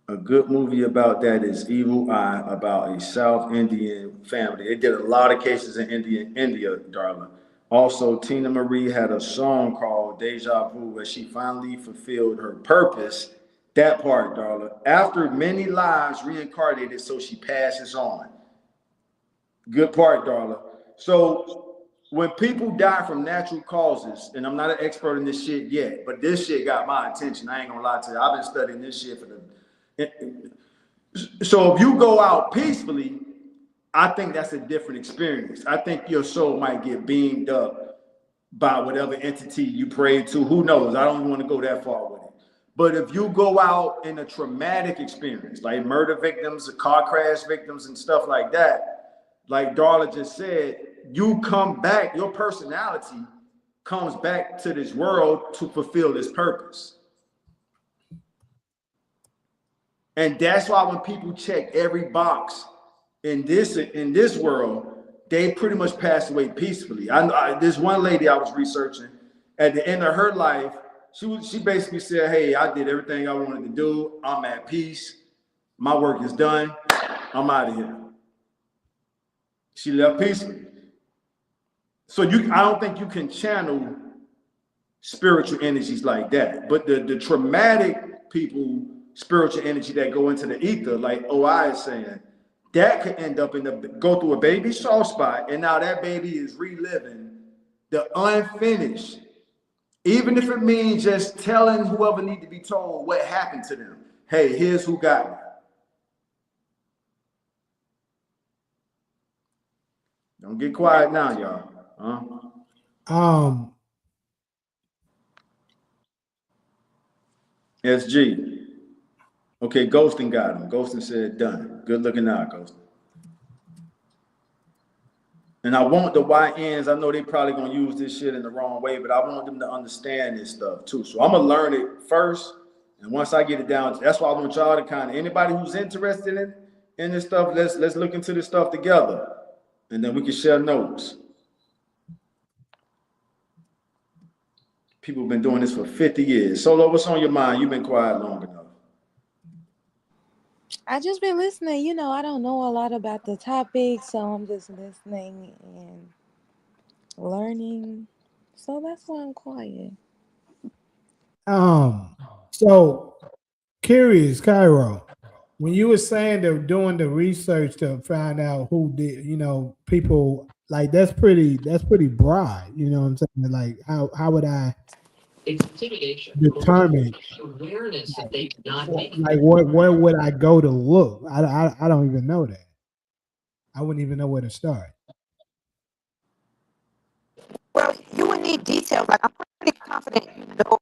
A good movie about that is Evil Eye, about a South Indian family. They did a lot of cases in India, darling. Also, Tina Marie had a song called Deja Vu, where she finally fulfilled her purpose. That part, darling. After many lives reincarnated, so she passes on. Good part, darling. So when people die from natural causes, and I'm not an expert in this shit yet, but this shit got my attention. I ain't gonna lie to you. I've been studying this shit for the. So if you go out peacefully, I think that's a different experience. I think your soul might get beamed up by whatever entity you pray to. Who knows? I don't even want to go that far with it. But if you go out in a traumatic experience, like murder victims, car crash victims, and stuff like that, like Darla just said, you come back, your personality comes back to this world to fulfill this purpose. And that's why when people check every box in this world, they pretty much pass away peacefully. This one lady I was researching at the end of her life, she basically said, "Hey, I did everything I wanted to do. I'm at peace. My work is done. I'm out of here." She left peacefully. So I don't think you can channel spiritual energies like that. But the traumatic people, spiritual energy that go into the ether, like OI is saying, that could end up go through a baby soft spot, and now that baby is reliving the unfinished. Even if it means just telling whoever need to be told what happened to them. Hey, here's who got me. Don't get quiet now, y'all. Huh? Um, SG. Okay, Ghosting got him. Ghosting said done. Good looking out, Ghosting. And I want the YNs. I know they probably gonna use this shit in the wrong way, but I want them to understand this stuff too. So I'm gonna learn it first, and once I get it down, that's why I want y'all to kind of anybody who's interested in this stuff. Let's look into this stuff together, and then we can share notes. People have been doing this for 50 years. Solo, what's on your mind? You've been quiet long enough. I just been listening. You know, I don't know a lot about the topic, so I'm just listening and learning. So that's why I'm quiet. So curious, Cairo, when you were saying they're doing the research to find out who did, people like that's pretty broad. You know what I'm saying? Like how would I determine like where would I go to look? I don't even know that. I wouldn't even know where to start. Well, you would need details. Like I'm pretty confident you know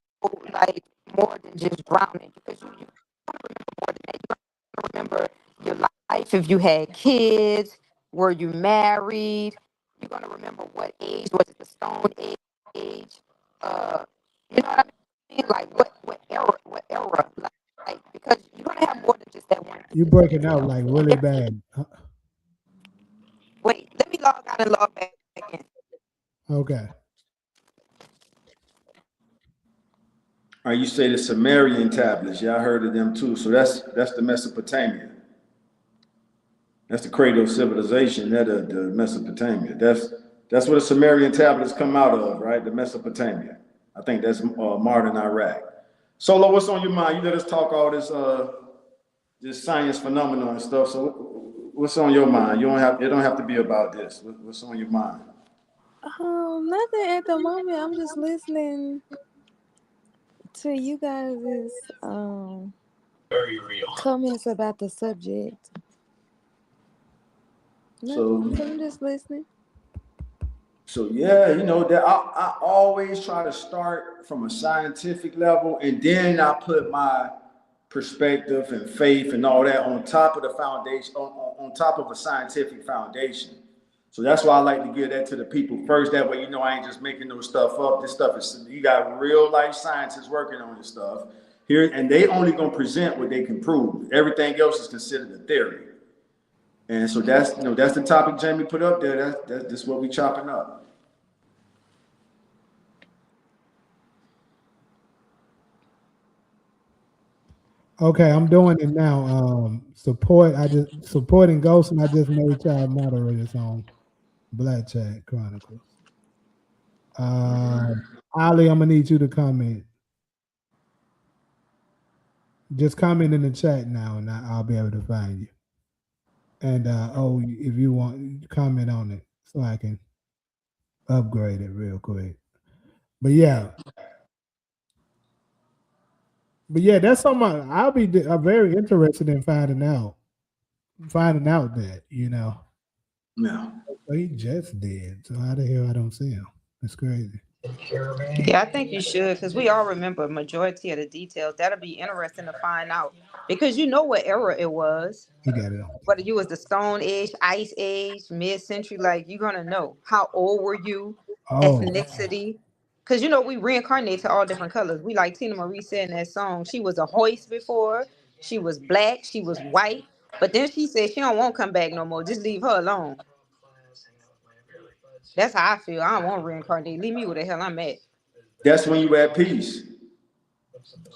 like more than just drowning because you remember more than that. You remember your life if you had kids, were you married? You're gonna remember what age was it the stone age? You know what I mean? Like what era like because you're gonna have more than just that one You piece of breaking up detail. like And really bad. wait, let me log out and log back in. Okay. All right, you say the Sumerian tablets. Yeah, I heard of them too. So that's the Mesopotamia. That's the cradle of civilization. That the Mesopotamia. That's where the Sumerian tablets come out of, right? The Mesopotamia. I think that's modern Iraq. Solo, what's on your mind? You let us talk all this science phenomenon and stuff. So what's on your mind? You don't have it don't have to be about this. What's on your mind? Nothing at the moment. I'm just listening to you guys' comments about the subject. Nothing. So So I'm just listening. So yeah, that I always try to start from a scientific level, and then I put my perspective and faith and all that on top of the foundation, on top of a scientific foundation. So that's why I like to give that to the people first. That way, I ain't just making no stuff up. This stuff is you got real life scientists working on this stuff here, and they only gonna present what they can prove. Everything else is considered a theory. And so that's the topic Jamie put up there. That's what we chopping up. Okay, I'm doing it now. Supporting Ghost, and I just made y'all moderators on Black Chat Chronicles. Ali, I'm gonna need you to comment. Just comment in the chat now, and I'll be able to find you. And if you want, comment on it so I can upgrade it real quick. But yeah, that's something I'll be very interested in finding out that Yeah. So he just did. So how the hell I don't see him? That's crazy. Yeah, I think you should because we all remember a majority of the details. That'll be interesting to find out because you know what era it was. He got it on. Whether you was the Stone Age, Ice Age, mid-century, like you're gonna know how old were you, Oh, ethnicity, because we reincarnate to all different colors. We like Tina Marie said in that song. She was a hoist before. She was black. She was white. But then she said she don't want to come back no more. Just leave her alone. That's how I feel. I don't want to reincarnate. Leave me where the hell I'm at. That's when you at peace.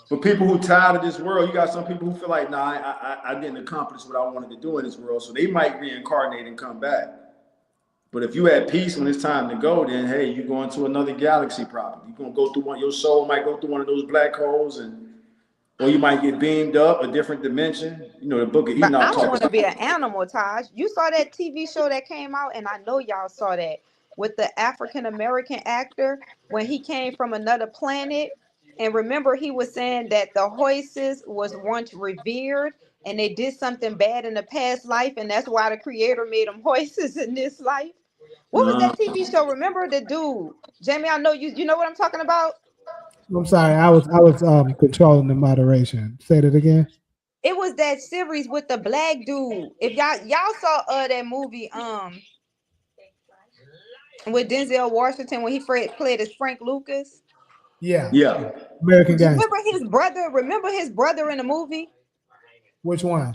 For people who tired of this world, you got some people who feel like, nah, I didn't accomplish what I wanted to do in this world, so they might reincarnate and come back. But if you at peace when it's time to go, then hey, you're going to another galaxy probably. You're gonna go through one. Your soul might go through one of those black holes, or you might get beamed up a different dimension. The Book of But I Enoch don't talks want to about. be an animal, Taj. You saw that TV show that came out, and I know y'all saw that with the African American actor when he came from another planet. And remember, he was saying that the Hoyses was once revered, and they did something bad in the past life, and that's why the Creator made them Hoyses in this life. What was Uh, that TV show? Remember the dude, Jamie? I know you. You know what I'm talking about? I'm sorry. I was controlling the moderation. Say that again. It was that series with the black dude. If y'all saw that movie with Denzel Washington when he played as Frank Lucas. Yeah. Yeah. American Gangster. Remember his brother? Remember his brother in the movie? Which one?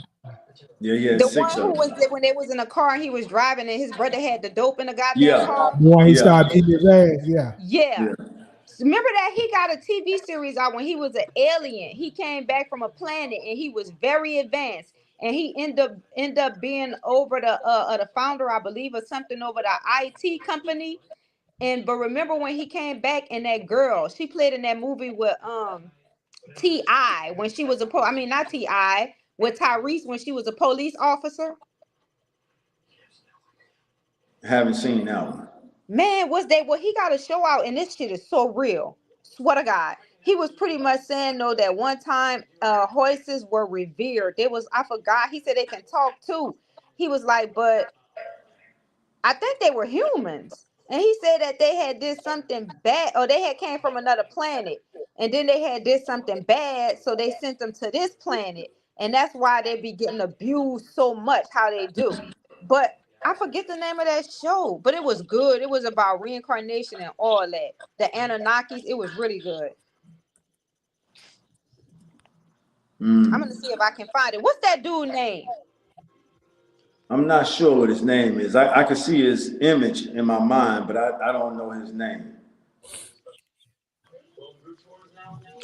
Yeah, he had The 6 one who of was them. there when they was in a car and he was driving and his brother had the dope in the goddamn Yeah. car. The one he Yeah. started beating his ass. Yeah. Yeah. Yeah. Remember that he got a TV series out when he was an alien. He came back from a planet and he was very advanced. And he end up being over the founder, I believe, or something over the IT company. But remember when he came back and that girl, she played in that movie with T.I. when she was I mean not T.I. with Tyrese when she was a police officer. Haven't seen that one. Man, was they well, he got a show out and this shit is so real. Swear to God. He was pretty much saying though that one time horses were revered. There was I forgot. He said they can talk too. He was like, but I think they were humans. And he said that they had did something bad, or they had came from another planet. And then they had did something bad, so they sent them to this planet. And that's why they be getting abused so much, how they do. But I forget the name of that show, but it was good. It was about reincarnation and all that. The Anunnakis, it was really good. I'm gonna see if I can find it. What's that dude name? I'm not sure what his name is. I can see his image in my mind, but I don't know his name.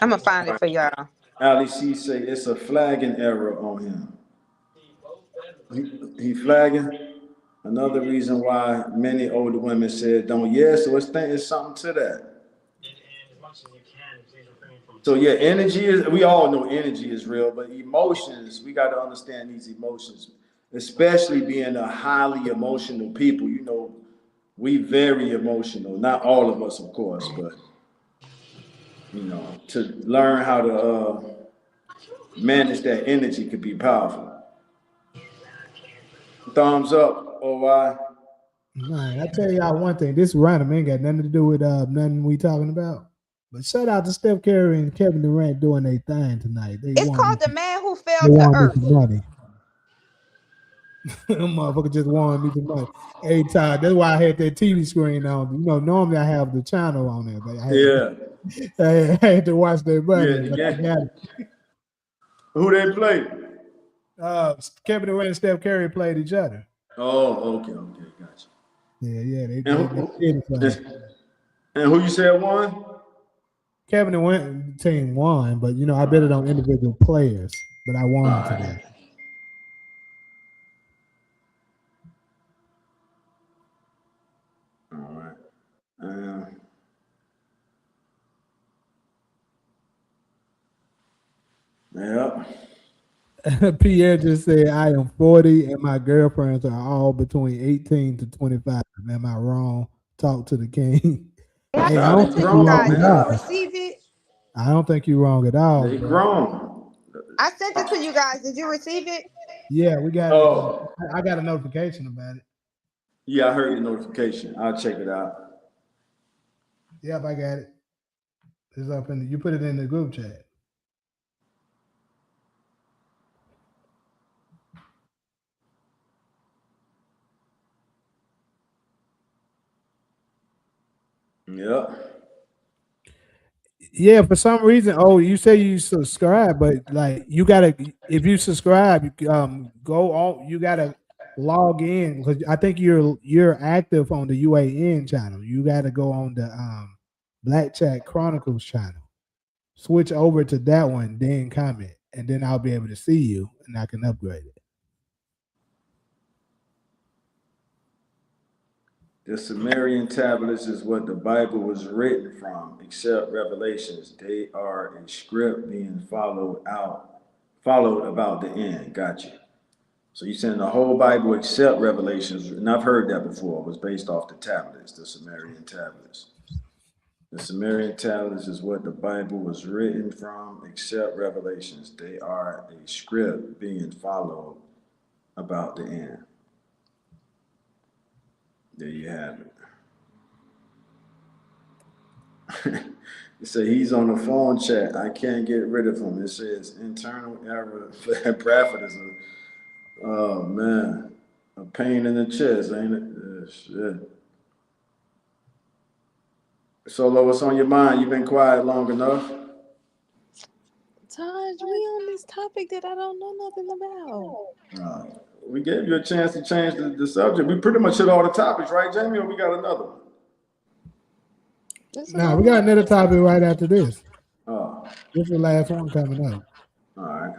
I'm gonna find it for y'all. Ali C say it's a flagging error on him. He flagging. Another reason why many older women said don't. Yeah, so it's something to that. So yeah, energy is. We all know energy is real, but emotions. We got to understand these emotions, especially being a highly emotional people. You know, we very emotional. Not all of us, of course, but you know, to learn how to manage that energy could be powerful. Thumbs up, OY. Man, I tell y'all one thing. This random ain't got nothing to do with nothing we talking about. But shout out to Steph Curry and Kevin Durant doing their thing tonight. They It's won. called The Man Who They Fell to won me Earth. some money. Motherfucker just won me some money. Hey, Todd, that's why I had that TV screen on. You know, normally I have the channel on there, but Yeah, I had to watch their yeah, money. the But I game. got Who they play? it. Kevin Durant and Steph Curry played each other. Oh, okay, okay, gotcha. Yeah, they And did it for me. who you said won? Kevin Durant team won, but you know, I All bet it right, on individual players. But I all won right, today. all right. Uh, yeah. Pierre just said, I am 40 and my girlfriends are all between 18 to 25. Am I wrong? Talk to the king. Yeah, I Hey, I Nah, sent they don't it to think you you're grown, wrong guys. at Did you man. all. receive it? I don't think you're wrong at all, They bro. grown. I sent it to you guys. Did you receive it? Yeah, we got it. Oh, I got a notification about it. yeah, I heard the notification. I'll check it out. Yep, I got it. It's up in you put it in the group chat. Yep. Yeah, for some reason. Oh, you say you subscribe, but like you gotta if you subscribe, go on. You gotta log in because I think you're active on the UAN channel. You gotta go on the Black Chat Chronicles channel. Switch over to that one, then comment, and then I'll be able to see you, and I can upgrade it. The Sumerian tablets is what the Bible was written from, except Revelations. They are a script being followed about the end. Gotcha. So you saying the whole Bible except Revelations, and I've heard that before, was based off the tablets, the Sumerian tablets. The Sumerian tablets is what the Bible was written from, except Revelations. They are a script being followed about the end. There you have it. It said he's on the phone chat. I can't get rid of him. It says internal error. Bradford is oh man, a pain in the chest, ain't it? Shit. Solo, what's on your mind? You've been quiet long enough. Taj, we on this topic that I don't know nothing about. Uh, we gave you a chance to change the subject. We pretty much hit all the topics, right, Jamie? Or we got another one? This is Now all we we got got. another topic right after this. Oh, This is the last one coming up. all right.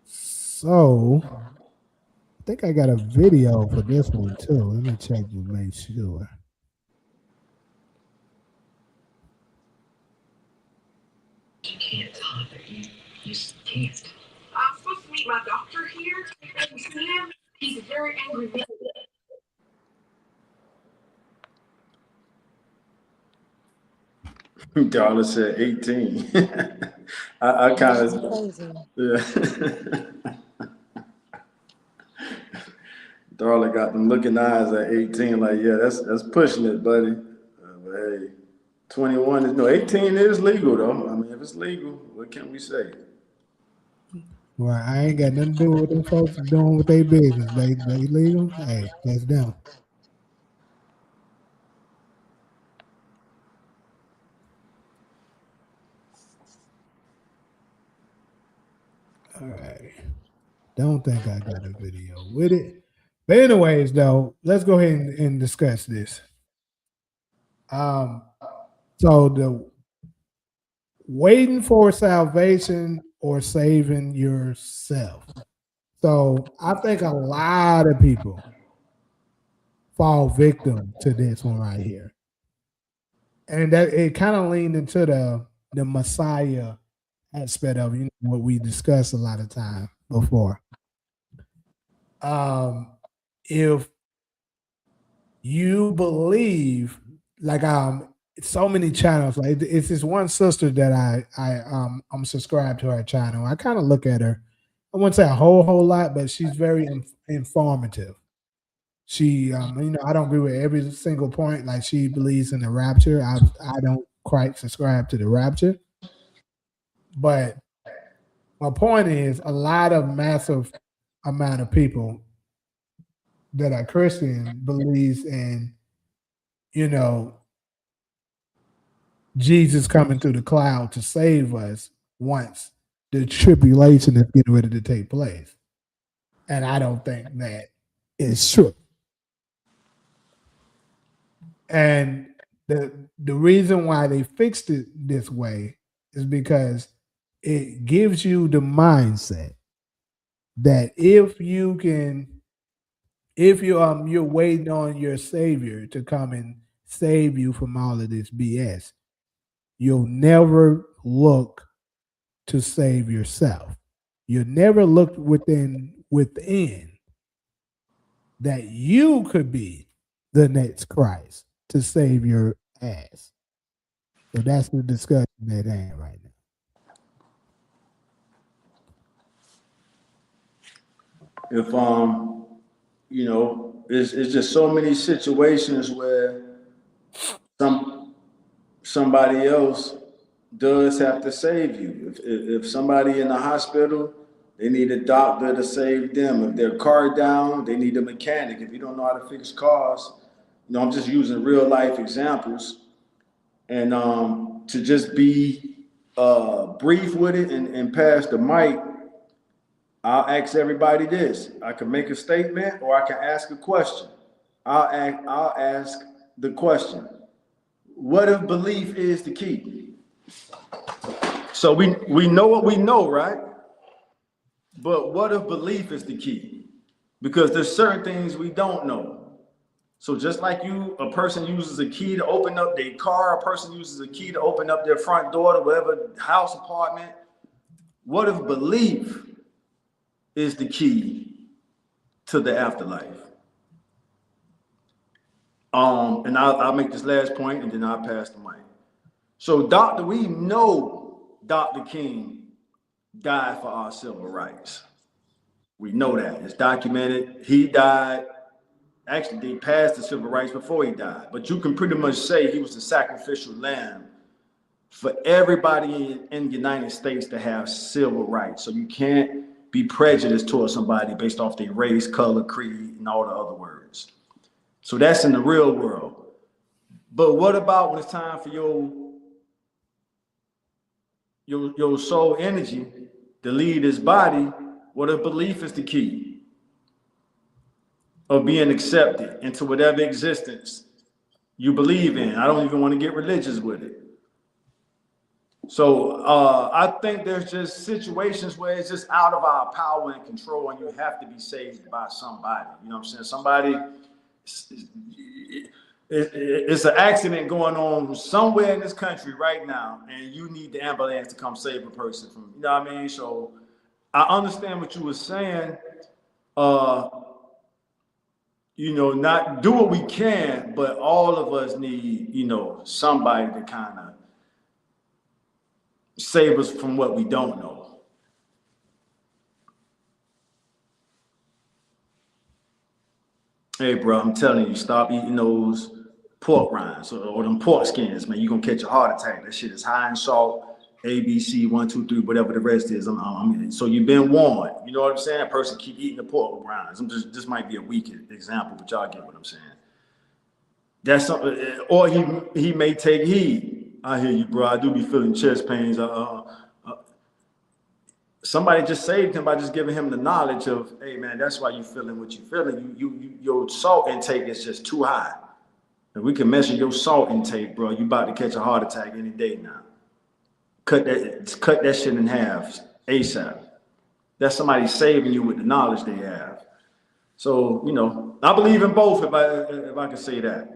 So I think I got a video for this one too. Let me check to make sure. You can't talk. You just can't. I'm supposed to meet my doctor here. Have you seen him? He's a very angry man. Darla said 18. I kind That's of, crazy. yeah. Darla got them looking eyes at 18, like, yeah, that's pushing it, buddy. But hey, 21 is, no, 18 is legal, though. I mean, if it's legal, what can we say? Well, I ain't got nothing to do with them folks doing what they business. They legal. Hey, that's them. All right. Don't think I got a video with it. But anyways, though, let's go ahead and discuss this. Um, so the waiting for salvation or saving yourself. So I think a lot of people fall victim to this one right here. And that it kind of leaned into the Messiah aspect of what we discussed a lot of time before. If you believe, like so many channels, like it's this one sister that I'm subscribed to her channel. I kind of look at her. I wouldn't say a whole lot, but she's very informative. She I don't agree with every single point. Like she believes in the rapture. I don't quite subscribe to the rapture. But my point is a lot of massive amount of people that are Christian believes in, you know, Jesus coming through the cloud to save us once the tribulation is getting ready to take place. And I don't think that is true. And the reason why they fixed it this way is because it gives you the mindset that if you're waiting on your savior to come and save you from all of this BS, you'll never look to save yourself. You'll never look within that you could be the next Christ to save your ass. So that's the discussion at hand right now. If it's just so many situations where somebody else does have to save you. If somebody in the hospital, they need a doctor to save them. If their car down, they need a mechanic. If you don't know how to fix cars, I'm just using real life examples. And to just be brief with it and pass the mic, I'll ask everybody this. I can make a statement or I can ask a question. I'll ask the question. What if belief is the key? So we know what we know, right? But what if belief is the key? Because there's certain things we don't know. So just like a person uses a key to open up their car, a person uses a key to open up their front door to whatever house, apartment. What if belief is the key to the afterlife? And I'll make this last point and then I'll pass the mic. So we know Dr. King died for our civil rights. We know that. It's documented. He died Actually, they passed the civil rights before he died. But you can pretty much say he was the sacrificial lamb for everybody in the United States to have civil rights. So you can't be prejudiced towards somebody based off their race, color, creed, and all the other words. So that's in the real world. But what about when it's time for your soul energy to leave this body? What a belief is the key of being accepted into whatever existence you believe in. I don't even want to get religious with it. So I think there's just situations where it's just out of our power and control, and you have to be saved by somebody. You know what I'm saying? Somebody, it's an accident going on somewhere in this country right now, and you need the ambulance to come save a person from. You know what I mean? So I understand what you were saying. Uh, not do what we can, but all of us need, somebody to kind of save us from what we don't know. Hey, bro, I'm telling you, stop eating those pork rinds or them pork skins, man. You're going to catch a heart attack. That shit is high in salt, ABC, 1, 2, 3, whatever the rest is. So you've been warned. You know what I'm saying? That person keep eating the pork rinds. This might be a weak example, but y'all get what I'm saying. That's something, or he may take heed. I hear you, bro. I do be feeling chest pains. Somebody just saved him by just giving him the knowledge of, hey man, that's why you feeling what you feeling. Your salt intake is just too high. And we can measure your salt intake, bro. You about to catch a heart attack any day now. Cut that shit in half ASAP. That's somebody saving you with the knowledge they have. So I believe in both. If I can say that.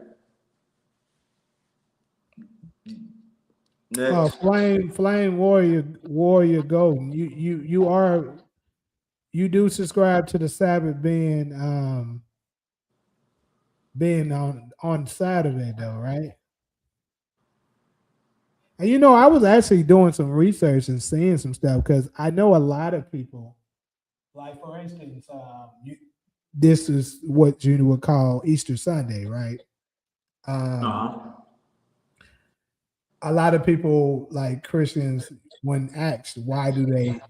Next. Flame Warrior Golden. You do subscribe to the Sabbath being on Saturday though, right? And I was actually doing some research and seeing some stuff because I know a lot of people, like for instance, this is what you would call Easter Sunday, right? Uh-huh. A lot of people, like Christians, when asked why do they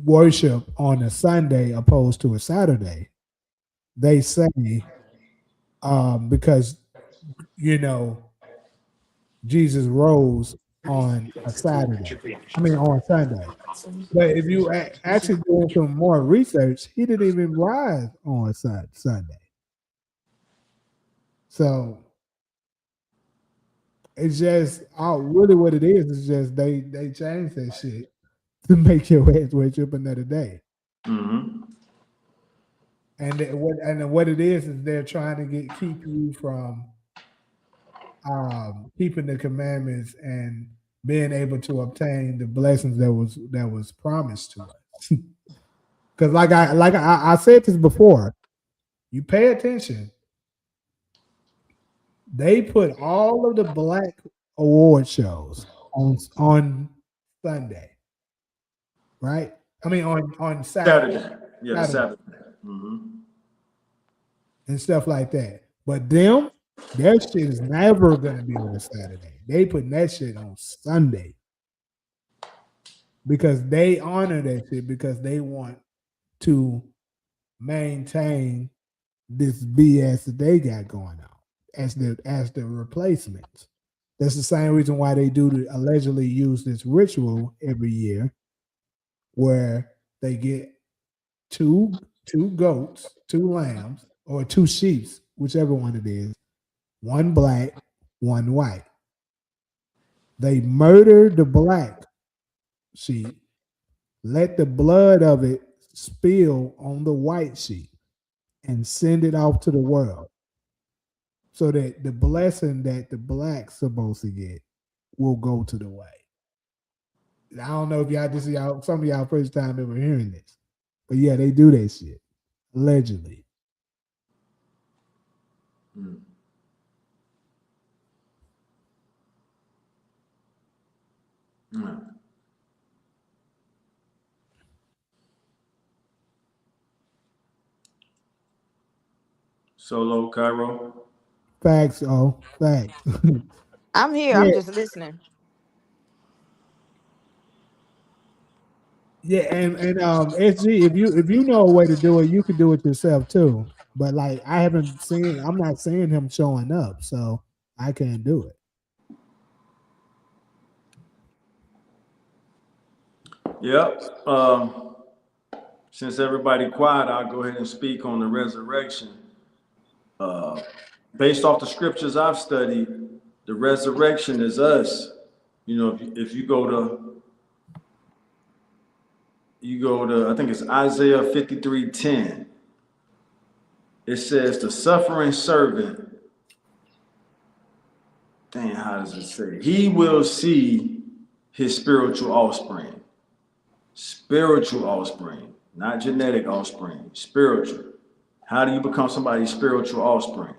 worship on a Sunday opposed to a Saturday, they say because Jesus rose on a Saturday. I mean on Sunday. But if you actually do some more research, he didn't even rise on Sunday. So it's just really what it is just they changed that shit to make your ass wake up another day. Mm-hmm. And what it is they're trying to keep you from keeping the commandments and being able to obtain the blessings that was promised to us. Because I said this before, you pay attention. They put all of the black award shows on Sunday, right? I mean on Saturday, Saturday. Yeah, the Saturday Saturday. Mm-hmm. and stuff like that. But their shit is never gonna be on a Saturday. They put that shit on Sunday because they honor that shit because they want to maintain this BS that they got going on as the replacements. That's the same reason why they allegedly use this ritual every year, where they get two goats, two lambs, or two sheep, whichever one it is, one black, one white. They murder the black sheep, let the blood of it spill on the white sheep, and send it off to the world so that the blessing that the black's supposed to get will go to the white. I don't know if some of y'all first time ever hearing this, but yeah, they do that shit allegedly. Mm. Mm. Solo, Cairo. Facts, oh, facts. I'm here. Yeah, I'm just listening. yeah, and SG, if you know a way to do it, you can do it yourself too. But like I'm not seeing him showing up, so I can't do it. Yep. Since everybody quiet, I'll go ahead and speak on the resurrection. Based off the scriptures I've studied, the resurrection is us. You know, if you go to I think it's Isaiah 53:10. It says the suffering servant, dang, how does it say? He will see his spiritual offspring. Spiritual offspring, not genetic offspring, spiritual. How do you become somebody's spiritual offspring?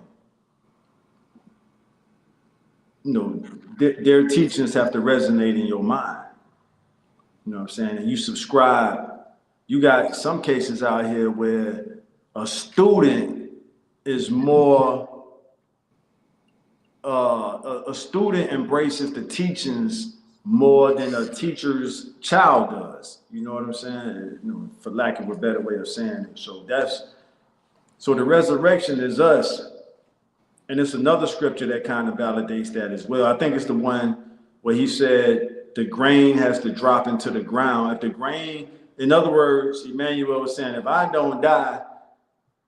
You know, their teachings have to resonate in your mind. You know what I'm saying? And you subscribe. You got some cases out here where a student is more, a student embraces the teachings more than a teacher's child does. You know what I'm saying? You know, for lack of a better way of saying it. So the resurrection is us. And it's another scripture that kind of validates that as well. I think it's the one where he said the grain has to drop into the ground. If the grain, in other words, Emmanuel was saying, if I don't die,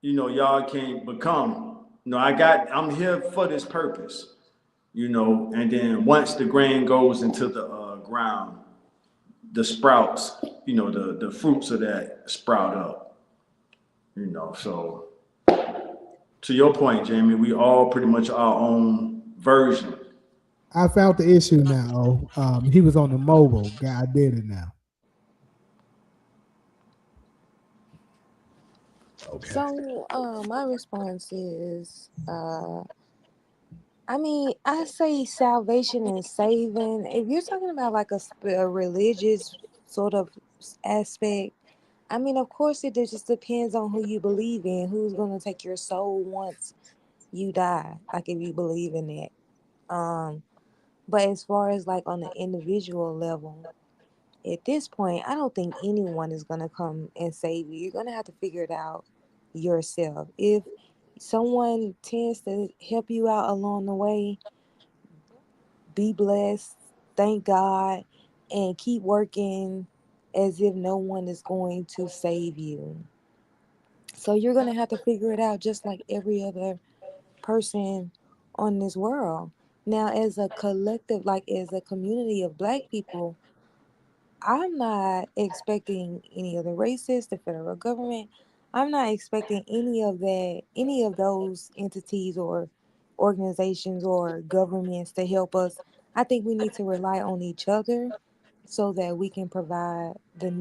you know, y'all can't become. You know, I'm here for this purpose, you know, and then once the grain goes into the ground, the sprouts, you know, the fruits of that sprout up, you know, so to your point, Jamie, we all pretty much our own version. I found the issue now. He was on the mobile. Guy did it now. Okay. So, my response is, I mean, I say salvation and saving. If you're talking about like a religious sort of aspect, I mean, of course, it just depends on who you believe in, who's going to take your soul once you die. Like, if you believe in that. But as far as like on the individual level, at this point, I don't think anyone is going to come and save you. You're going to have to figure it out yourself. If someone tends to help you out along the way, be blessed, thank God, and keep working as if no one is going to save you. So you're going to have to figure it out just like every other person on this world. Now, as a collective, like as a community of Black people, I'm not expecting any of the racists, the federal government. I'm not expecting any of those entities or organizations or governments to help us. I think we need to rely on each other so that we can provide the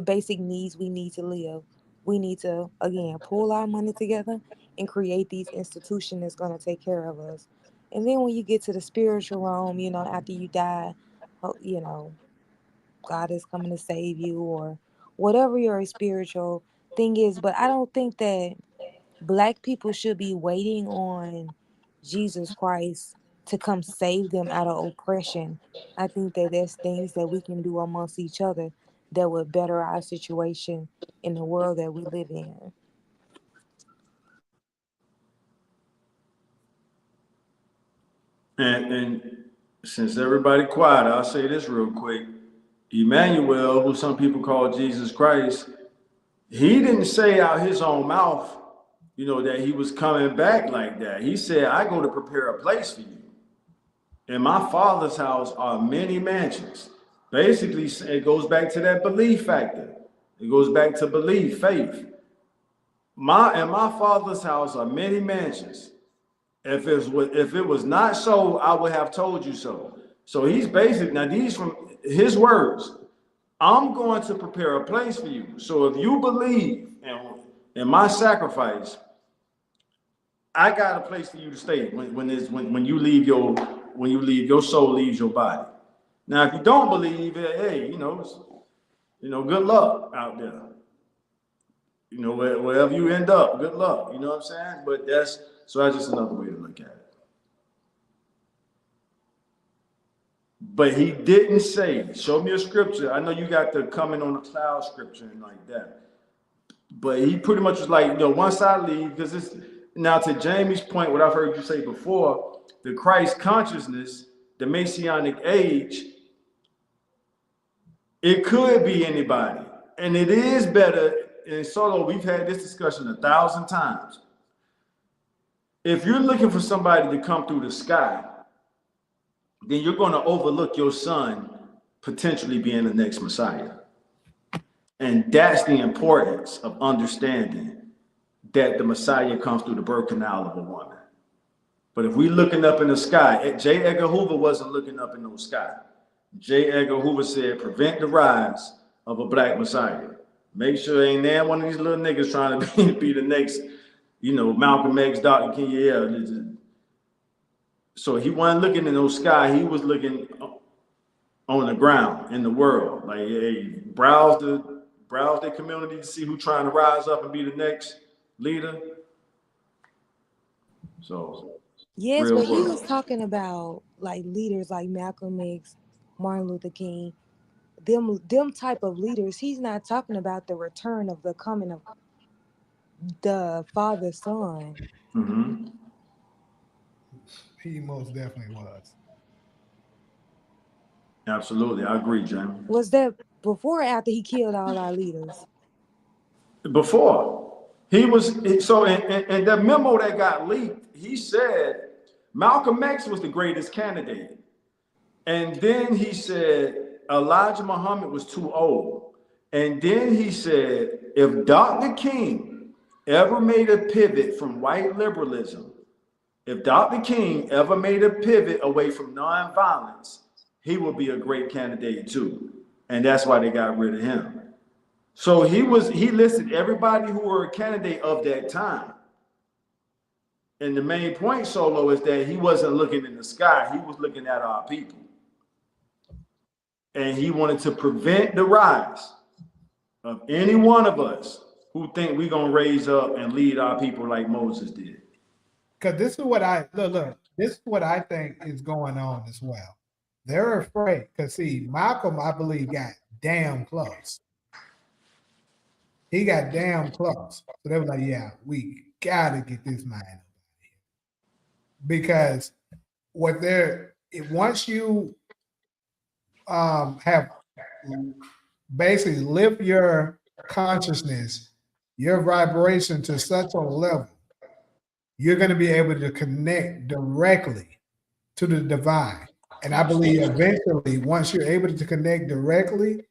basic needs we need to live. We need to, again, pull our money together and create these institutions that's going to take care of us. And then when you get to the spiritual realm, after you die, you know, God is coming to save you or whatever your spiritual thing is. But I don't think that Black people should be waiting on Jesus Christ to come save them out of oppression. I think that there's things that we can do amongst each other that would better our situation in the world that we live in. And since everybody quiet, I'll say this real quick. Emmanuel, who some people call Jesus Christ, he didn't say out his own mouth, you know, that he was coming back like that. He said, I go to prepare a place for you. In my father's house are many mansions. Basically, it goes back to that belief factor. It goes back to belief, faith. In my father's house are many mansions. If it was not so, I would have told you so. So he's basic. Now these from his words. I'm going to prepare a place for you. So if you believe in my sacrifice, I got a place for you to stay when you leave your soul leaves your body. Now if you don't believe, hey, good luck out there. you know, wherever you end up, good luck. You know what I'm saying? But that's just another way to look at it. But he didn't say, show me a scripture. I know you got the coming on the cloud scripture and like that. But he pretty much was like, once I leave, because it's now to Jamie's point, what I've heard you say before, the Christ consciousness, the Messianic age, it could be anybody. And it is better, and Solo, we've had this discussion 1,000 times. If you're looking for somebody to come through the sky, then you're going to overlook your son potentially being the next Messiah. And that's the importance of understanding that the Messiah comes through the birth canal of a woman. But if we looking up in the sky, J. Edgar Hoover wasn't looking up in no sky. J. Edgar Hoover said, prevent the rise of a black Messiah. Make sure ain't there one of these little niggas trying to be the next, Malcolm X, Dr. King. Yeah. So he wasn't looking in no sky. He was looking on the ground in the world. Like, hey, browse the community to see who's trying to rise up and be the next leader. So Yes, real but he world. was talking about like leaders like Malcolm X, Martin Luther King, them type of leaders. He's not talking about the return of the coming of the Father, Son. Mm-hmm. He most definitely was. Absolutely, I agree, Jamie. Was that before or after he killed all our leaders? Before he was so, and the memo that got leaked, he said Malcolm X was the greatest candidate, and then he said Elijah Muhammad was too old, and then he said if Dr. King ever made a pivot from white liberalism, if Dr. King ever made a pivot away from nonviolence, he would be a great candidate too, and that's why they got rid of him. So he listed everybody who were a candidate of that time. And the main point, Solo, is that he wasn't looking in the sky, he was looking at our people. And he wanted to prevent the rise of any one of us who think we're gonna raise up and lead our people like Moses did. Because this is what I look. This is what I think is going on as well. They're afraid because see, Malcolm, I believe, got damn close. He got damn close. So they were like, yeah, we gotta get this man out of here. Because what they're once you have basically lift your consciousness, your vibration to such a level, you're going to be able to connect directly to the divine. And I believe eventually, once you're able to connect directly,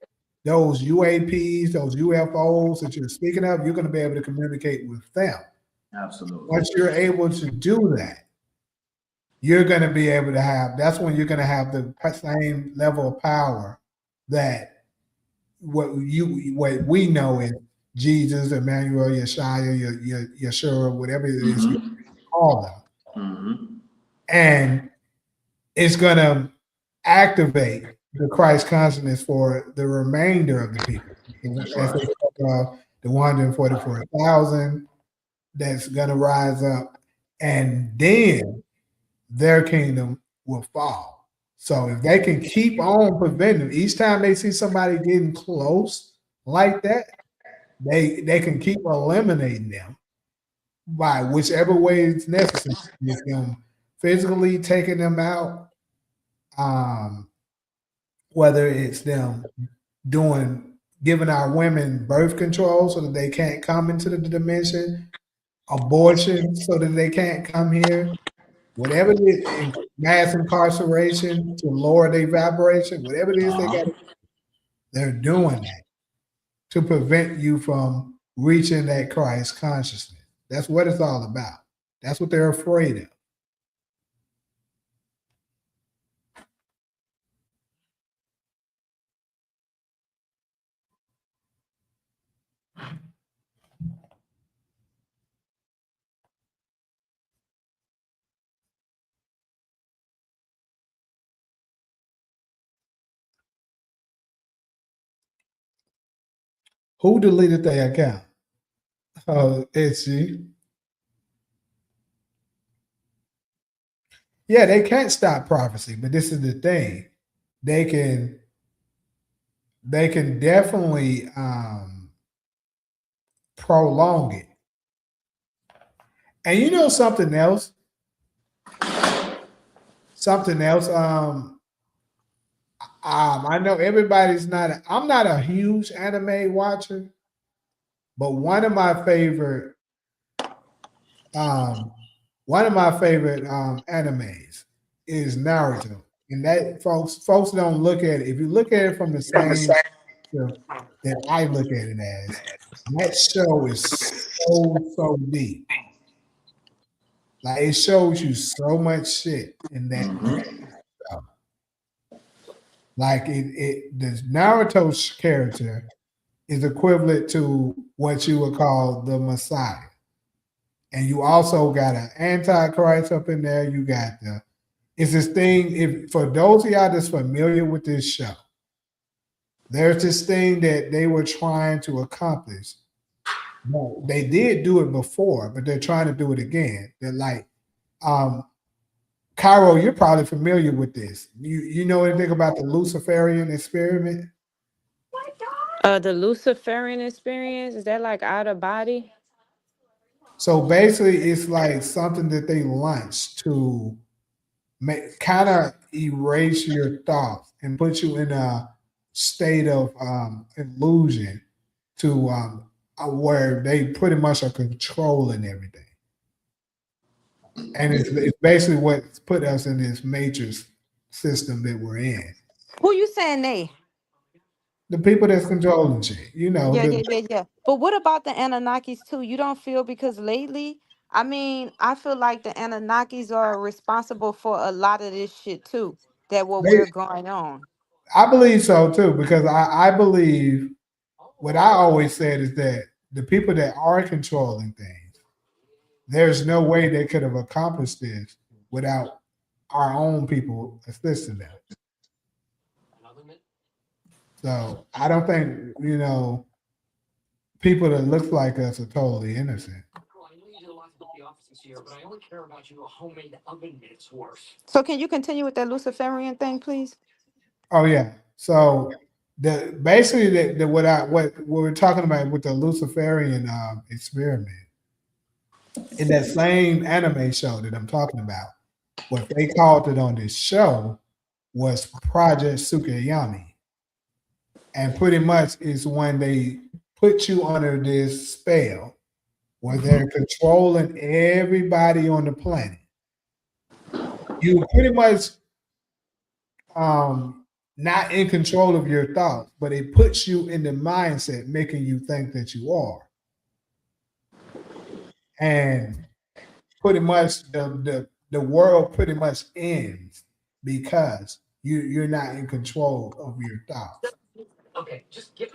those UAPs, those UFOs that you're speaking of, you're going to be able to communicate with them. Absolutely. Once you're able to do that, you're going to be able to have, that's when you're going to have the same level of power that what we know is Jesus, Emmanuel, Yeshua, Yeshua, whatever it is you call them. Mm-hmm. And it's going to activate the Christ consciousness for the remainder of the people. As they talk about the 144,000 that's going to rise up, and then their kingdom will fall. So if they can keep on preventing, each time they see somebody getting close like that, they can keep eliminating them by whichever way it's necessary. It's them physically taking them out, whether it's them giving our women birth control so that they can't come into the dimension, abortion so that they can't come here, whatever it is, mass incarceration to lower their vibration, whatever it is they're doing that to prevent you from reaching that Christ consciousness. That's what it's all about. That's what they're afraid of. Who deleted their account? Oh, itchy. Yeah, they can't stop prophecy, but this is the thing. They can definitely prolong it. And you know something else? Something else. I know everybody's not. I'm not a huge anime watcher, but um, one of my favorite animes is Naruto, and that folks don't look at it. If you look at it from the same that I look at it as, that show is so deep. Like it shows you so much shit in that show. Like the Naruto's character is equivalent to what you would call the Messiah. And you also got an antichrist up in there. You got it's this thing, if for those of y'all that's familiar with this show, there's this thing that they were trying to accomplish. No, they did do it before, but they're trying to do it again. They're like, um, Cairo, you're probably familiar with this. You know anything about the Luciferian experiment? The Luciferian experience, is that like out of body? So basically, it's like something that they launched to make kind of erase your thoughts and put you in a state of illusion to where they pretty much are controlling everything. And it's basically what's put us in this matrix system that we're in. Who you saying they? The people that's controlling shit, you know, Yeah, yeah, yeah, yeah. But what about the Anunnakis too? You don't feel, because lately, I mean, I feel like the Anunnakis are responsible for a lot of this shit too, that what they, we're going on. I believe so too, because I believe what I always said is that the people that are controlling things, there's no way they could have accomplished this without our own people assisting them. So I don't think, people that look like us are totally innocent. So can you continue with that Luciferian thing, please? Oh yeah. So the basically what we're talking about with the Luciferian experiment in that same anime show that I'm talking about, what they called it on this show was Project Sukiyami. And pretty much is when they put you under this spell where they're controlling everybody on the planet. You pretty much not in control of your thoughts, but it puts you in the mindset, making you think that you are. And pretty much the world pretty much ends because you're not in control of your thoughts.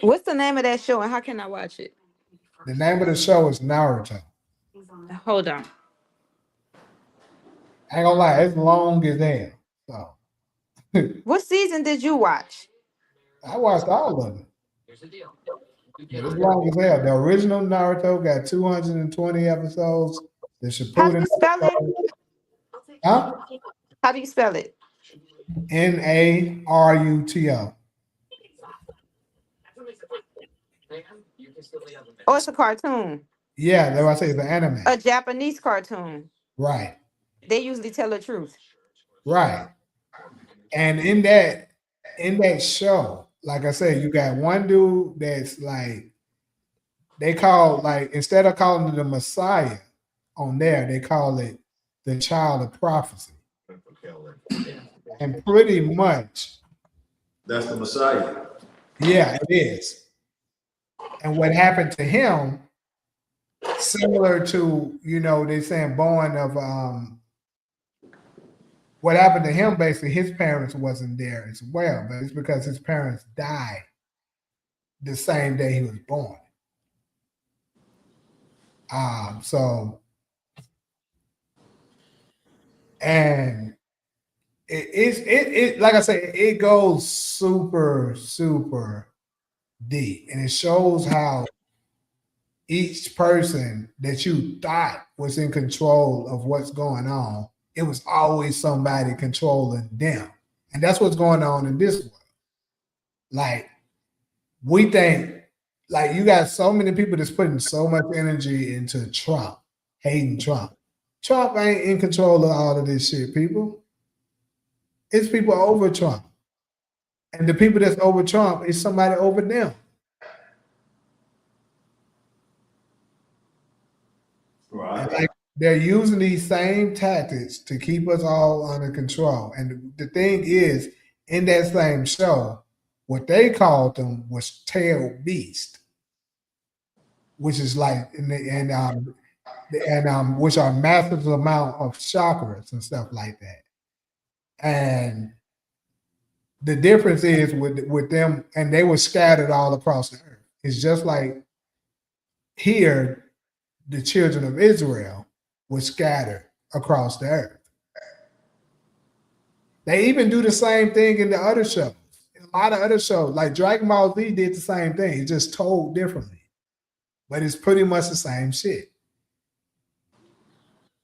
What's the name of that show and how can I watch it? The name of the show is Naruto. Hold on. I ain't gonna lie, it's long as hell. So What season did you watch? I watched all of it. But it's long as hell. The original Naruto got 220 episodes. The How do Shippuden you spell it? episode, huh? How do you spell it? Naruto. Oh, it's a cartoon. Yeah, that's why I say it's an anime. A Japanese cartoon. Right, They usually tell the truth. right. And in that show, like I said, you got one dude that's like they call like instead of calling it the Messiah on there, they call it the child of prophecy. And pretty much, That's the Messiah. yeah, it is. And what happened to him, similar to, they saying born of what happened to him, basically his parents wasn't there as well, but it's because his parents died the same day he was born. So and it like I say, it goes super, super deep, and it shows how each person that you thought was in control of what's going on, it was always somebody controlling them. And that's what's going on in this world. Like, we think, like, you got so many people that's putting so much energy into Trump, hating Trump. Trump ain't in control of all of this shit, people. It's people over Trump. And the people that's over Trump is somebody over them. Right. And like, they're using these same tactics to keep us all under control. And the thing is, in that same show, what they called them was tail beast, which is like which are massive amount of chakras and stuff like that. And the difference is with them, and they were scattered all across the earth. It's just like here, the children of Israel were scattered across the earth. They even do the same thing in the other shows. In a lot of other shows, like Dragon Ball Z did the same thing. It's just told differently. But it's pretty much the same shit.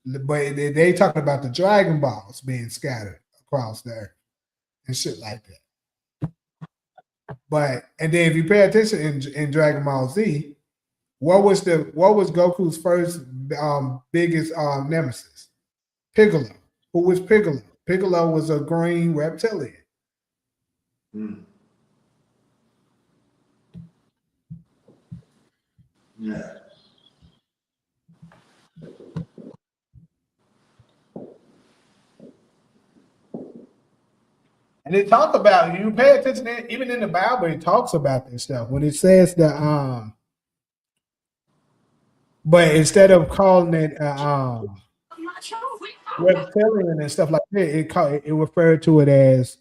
But they talking about the Dragon Balls being scattered across the earth and shit like that. But and then if you pay attention in Dragon Ball Z, what was Goku's first biggest nemesis? Piccolo. Who was Piccolo? Piccolo was a green reptilian. Yeah. And it talk about, you pay attention, even in the Bible, it talks about this stuff. When it says that, but instead of calling it reptilian and stuff like that, it referred to it as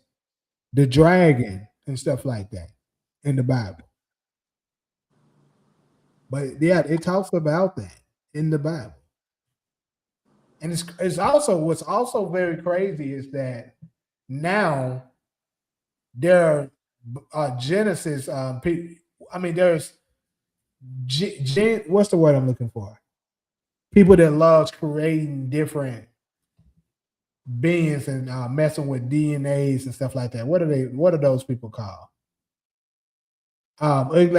the dragon and stuff like that in the Bible. But yeah, it talks about that in the Bible. And it's also, what's also very crazy is that now there are Genesis there's what's the word I'm looking for? People that loves creating different beings and messing with DNAs and stuff like that. What are those people called? Ugly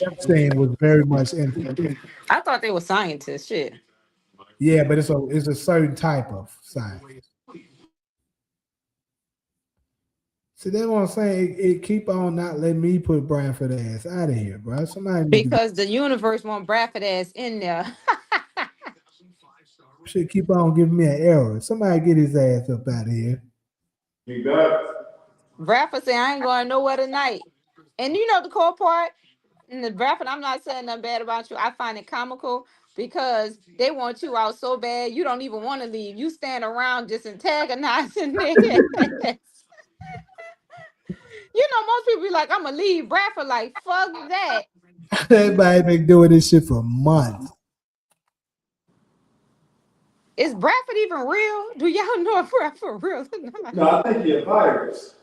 Epstein was very much into. I thought they were scientists. Shit. Yeah, but it's a certain type of science. See, that's what I'm saying. It keep on not letting me put Branford ass out of here, bro. Somebody Because the universe want Bradford ass in there. should keep on giving me an error. Somebody get his ass up out of here. You got Bradford say I ain't going nowhere tonight. And you know the cool part? In the Bradford, I'm not saying nothing bad about you. I find it comical because they want you out so bad you don't even want to leave. You stand around just antagonizing niggas. You know, most people be like, I'm gonna leave. Bradford like, fuck that. Everybody been doing this shit for months. Is Bradford even real? Do y'all know if Bradford real or not? No, I think you're a virus.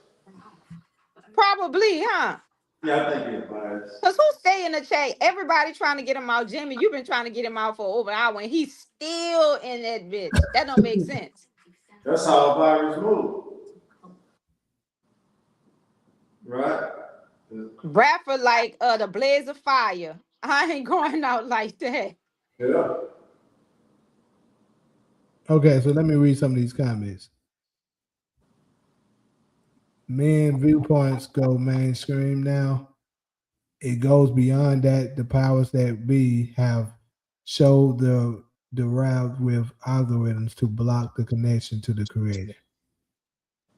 Probably, huh? Yeah, I think you're a virus. Because who stay in the chat? Everybody trying to get him out. Jimmy, you've been trying to get him out for over an hour and he's still in that bitch. That don't make sense. That's how a virus moves. Right? Bradford like the blaze of fire. I ain't going out like that. Yeah. Okay, so let me read some of these comments. Men viewpoints go mainstream now. It goes beyond that. The powers that be have showed the route with algorithms to block the connection to the creator.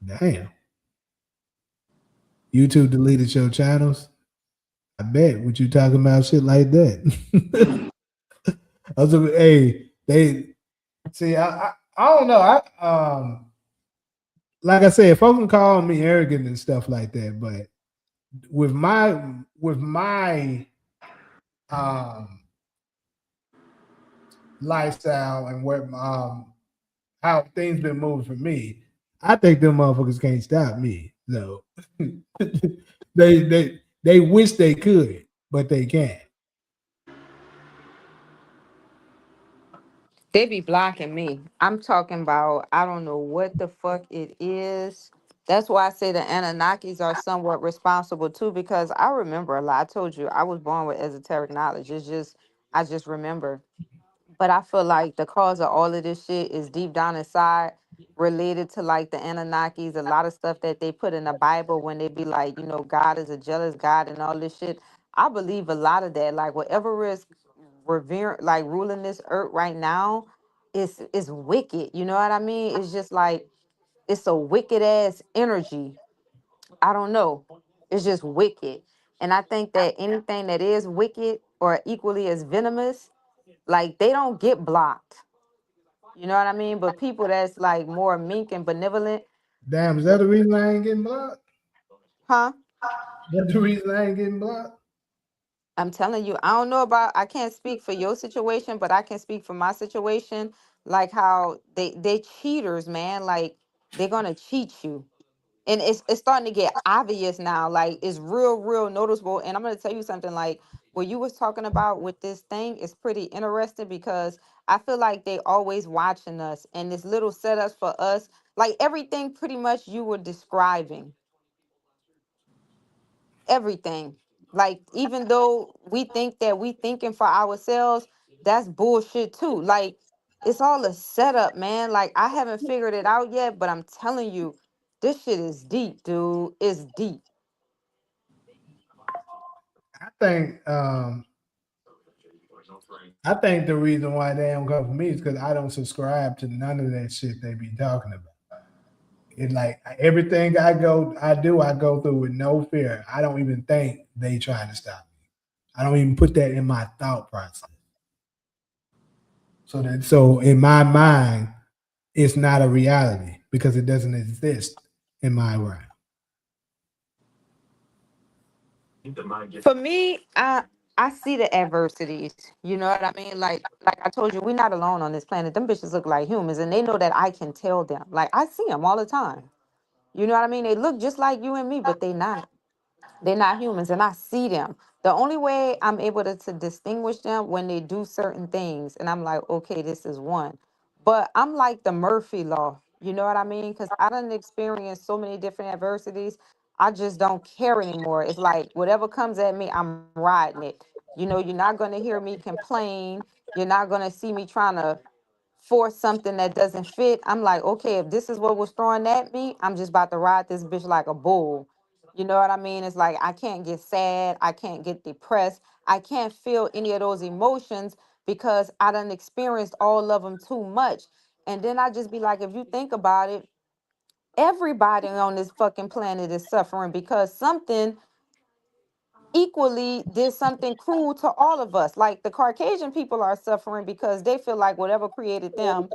Damn. YouTube deleted your channels? I bet. What you talking about shit like that? I was like, hey, they see, I don't know. Like I said, folks can call me arrogant and stuff like that, but with my lifestyle and where how things been moving for me, I think them motherfuckers can't stop me. No, they wish they could. but they can't. They be blocking me. I'm talking about, I don't know what the fuck it is. That's why I say the Anunnakis are somewhat responsible too, because I remember a lot. I told you I was born with esoteric knowledge. It's just, I just remember. But I feel like the cause of all of this shit is deep down inside related to like the Anunnakis, a lot of stuff that they put in the Bible when they be like, you know, God is a jealous God and all this shit. I believe a lot of that. Like whatever is like ruling this earth right now is wicked. You know what I mean? It's just like it's a wicked ass energy. I don't know. It's just wicked. And I think that anything that is wicked or equally as venomous, like they don't get blocked. You know what I mean? But people that's like more meek and benevolent, Damn, is that the reason I ain't getting blocked? huh? That's the reason I ain't getting blocked? I'm telling you, I don't know about, I can't speak for your situation, but I can speak for my situation. Like how they cheaters, man. Like they're gonna cheat you. And it's starting to get obvious now. Like it's real noticeable. And I'm gonna tell you something, like what you was talking about with this thing is pretty interesting because I feel like they always watching us and this little setups for us, like everything pretty much you were describing, everything. Like even though we think that we thinking for ourselves, that's bullshit too. Like it's all a setup, man. Like I haven't figured it out yet, but I'm telling you, this shit is deep, dude. It's deep. I think I think the reason why they don't come for me is because I don't subscribe to none of that shit they be talking about. It like everything I go through with no fear. I don't even think they trying to stop me. I don't even put that in my thought process. So in my mind, it's not a reality because it doesn't exist in my realm. For me, I see the adversities. You know what I mean? Like I told you, we're not alone on this planet. Them bitches look like humans, and they know that I can tell them. Like I see them all the time. You know what I mean? They look just like you and me, but they not. They're not humans, and I see them. The only way I'm able to distinguish them when they do certain things, and I'm like, okay, this is one. But I'm like the Murphy law. You know what I mean? Because I done experienced so many different adversities. I just don't care anymore. It's like whatever comes at me, I'm riding it. You know, you're not gonna hear me complain. You're not gonna see me trying to force something that doesn't fit. I'm like, okay, if this is what was thrown at me, I'm just about to ride this bitch like a bull. You know what I mean? It's like I can't get sad, I can't get depressed, I can't feel any of those emotions because I done experienced all of them too much. And then I just be like, if you think about it, everybody on this fucking planet is suffering because something equally did something cruel to all of us. Like the Caucasian people are suffering because they feel like whatever created them,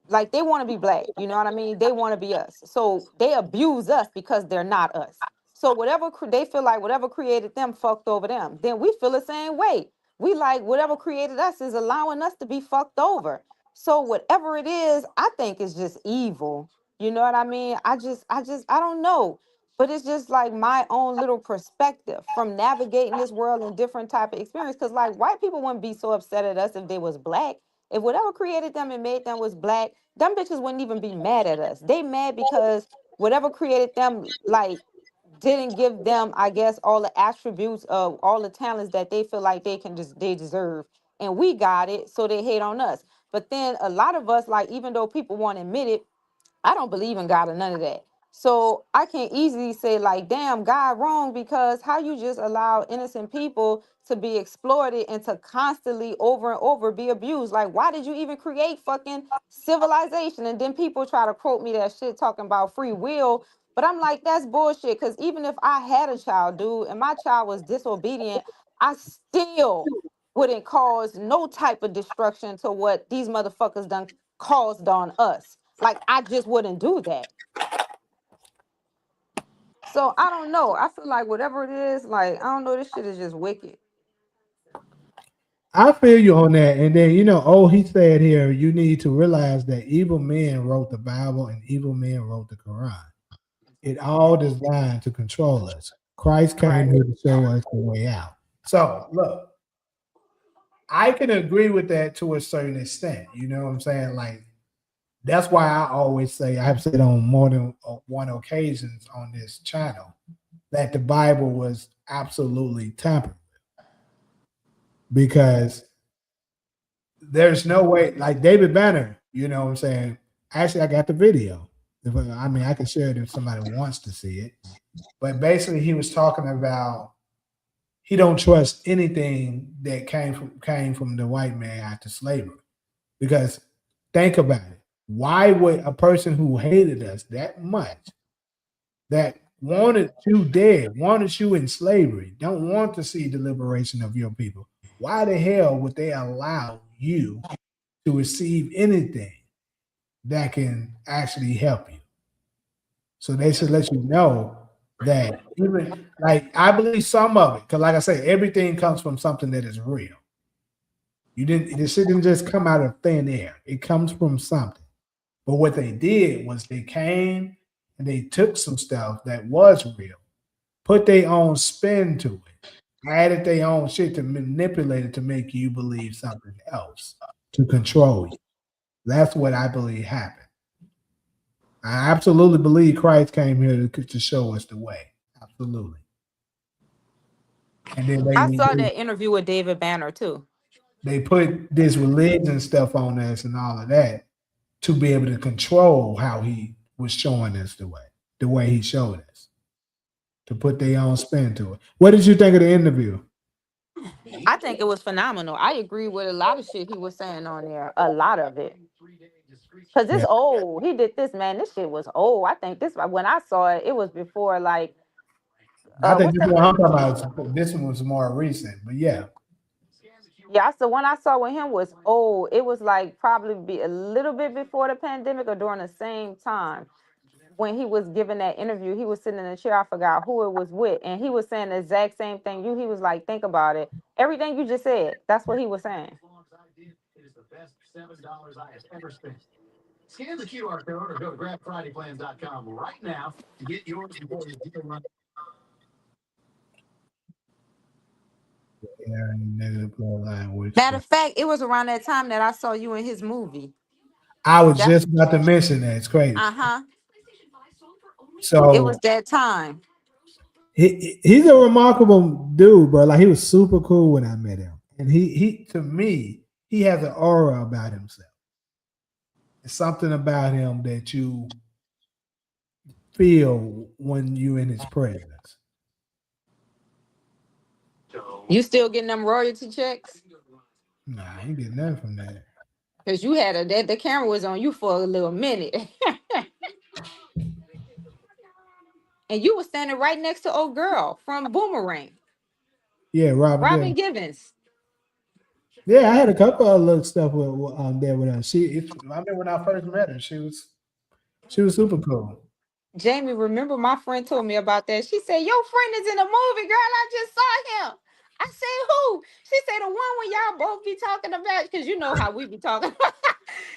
like they want to be black, you know what I mean? They want to be us, so they abuse us because they're not us. So whatever they feel like whatever created them fucked over them, then we feel the same way. We like whatever created us is allowing us to be fucked over. So whatever it is, I think is just evil. You know what I mean? I don't know, but it's just like my own little perspective from navigating this world in different type of experience, because like white people wouldn't be so upset at us if they was black. If whatever created them and made them was black, them bitches wouldn't even be mad at us. They mad because whatever created them, like, didn't give them, I guess, all the attributes of all the talents that they feel like they deserve. And we got it, so they hate on us. But then a lot of us, like, even though people won't admit it, I don't believe in God or none of that. So I can easily say, like, damn, God wrong, because how you just allow innocent people to be exploited and to constantly over and over be abused? Like, why did you even create fucking civilization? And then people try to quote me that shit talking about free will. But I'm like, that's bullshit. Because even if I had a child, dude, and my child was disobedient, I still wouldn't cause no type of destruction to what these motherfuckers done caused on us. Like I just wouldn't do that. So I don't know. I feel like whatever it is, like I don't know, this shit is just wicked. I feel you on that. And then, he said here, you need to realize that evil men wrote the Bible and evil men wrote the Quran. It all designed to control us. Christ came Right. here to show us the way out. So look, I can agree with that to a certain extent. You know what I'm saying? Like that's why I always say I have said on more than one occasions on this channel that the Bible was absolutely tampered because there's no way, like David Banner, you know what I'm saying? Actually, I got the video. I mean, I can share it if somebody wants to see it. But basically, he was talking about he don't trust anything that came from the white man after slavery. Because think about it. Why would a person who hated us that much, that wanted you dead, wanted you in slavery, don't want to see the liberation of your people, why the hell would they allow you to receive anything that can actually help you? So they should let you know that even like I believe some of it, because like I say, everything comes from something that is real. You didn't this didn't just come out of thin air. It comes from something. But what they did was they came and they took some stuff that was real, put their own spin to it, added their own shit to manipulate it to make you believe something else, to control you. That's what I believe happened. I absolutely believe Christ came here to show us the way. Absolutely. And then I saw that interview with David Banner too. they put this religion stuff on us and all of that to be able to control how he was showing us the way he showed us, to put their own spin to it. What did you think of the interview? I think it was phenomenal. I agree with a lot of shit he was saying on there. A lot of it. Cause it's Yeah, old. He did this, man. This shit was old. I think this when I saw it, it was before like I think what's this that? one I'm talking about. This one was more recent, but yeah, Yeah, so when I saw with him was old. It was like probably be a little bit before the pandemic or during the same time. When he was giving that interview, he was sitting in a chair. I forgot who it was with, and he was saying the exact same thing. He was like, think about it. Everything you just said. That's what he was saying. yeah, negative bloodline, which Matter of fact, it was around that time that I saw you in his movie. I was That's just about to mention that. It's crazy. uh-huh. It was So that time. he's a remarkable dude, bro. Like he was super cool when I met him, and he to me he has an aura about himself. It's something about him that you feel when you in his presence. You still getting them royalty checks? Nah, I ain't getting nothing from that. Because you had the camera was on you for a little minute. And you were standing right next to old girl from Boomerang, Yeah, Robin Robin Givens. Givens. Yeah, I had a couple of little stuff there with her. I remember when I first met her. She was super cool. Jamie, remember my friend told me about that. She said, your friend is in a movie, girl. I just saw him. I said, who? She said, the one when y'all both be talking about, because you know how we be talking.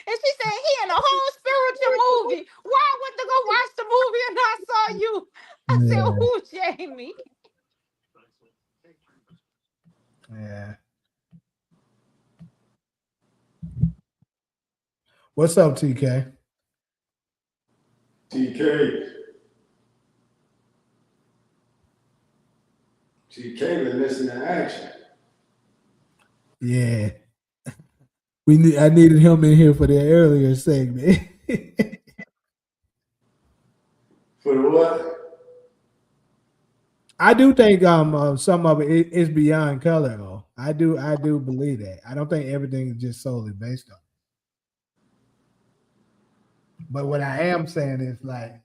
And she said, he in a whole spiritual movie. Why I went to go watch the movie and I saw you? I said, Yeah, who, Jamie? yeah. What's up, TK? TK. TK been missing in action. Yeah, I needed him in here for the earlier segment. For the what? I do think some of it is beyond color though. I do believe that. I don't think everything is just solely based on it. But what I am saying is like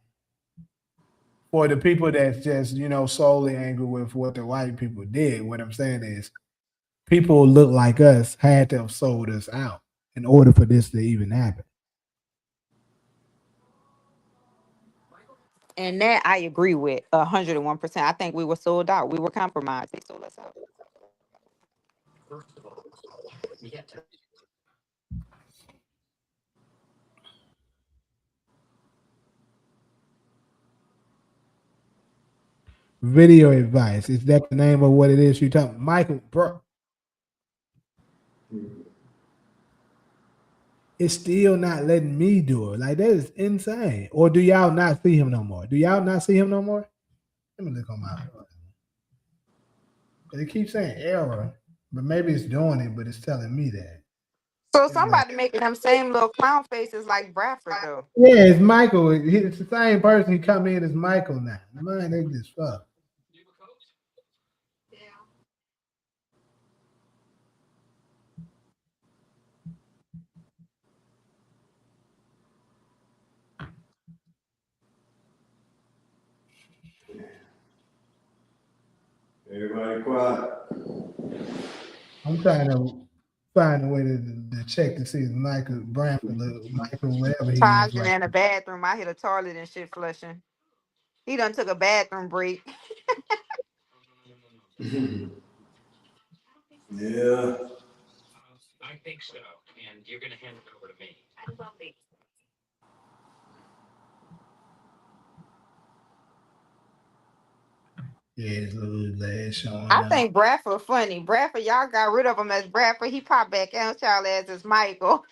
for the people that's just, solely angry with what the white people did, what I'm saying is people who look like us had to have sold us out in order for this to even happen. And that I agree with 101%. I think we were sold out. We were compromised. They sold us out. Video advice. Is that the name of what it is you talking? Michael, bro. It's still not letting me do it. Like that is insane. Or do y'all not see him no more? Do y'all not see him no more? Let me look on my. It keeps saying error, but maybe it's doing it, but it's telling me that. So It's like, somebody making them same little clown faces like Bradford though. yeah, it's Michael. It's the same person. He come in as Michael now. Man, they just fuck. Everybody quiet. I'm trying to find a way to check to see if Michael Branford, Michael, whatever he is, Charging like. in the bathroom. I hit a toilet and shit flushing. He done took a bathroom break. Yeah. Yeah, his little legs showing I up. think Bradford funny. Bradford, y'all got rid of him as Bradford. He popped back out y'all as Michael.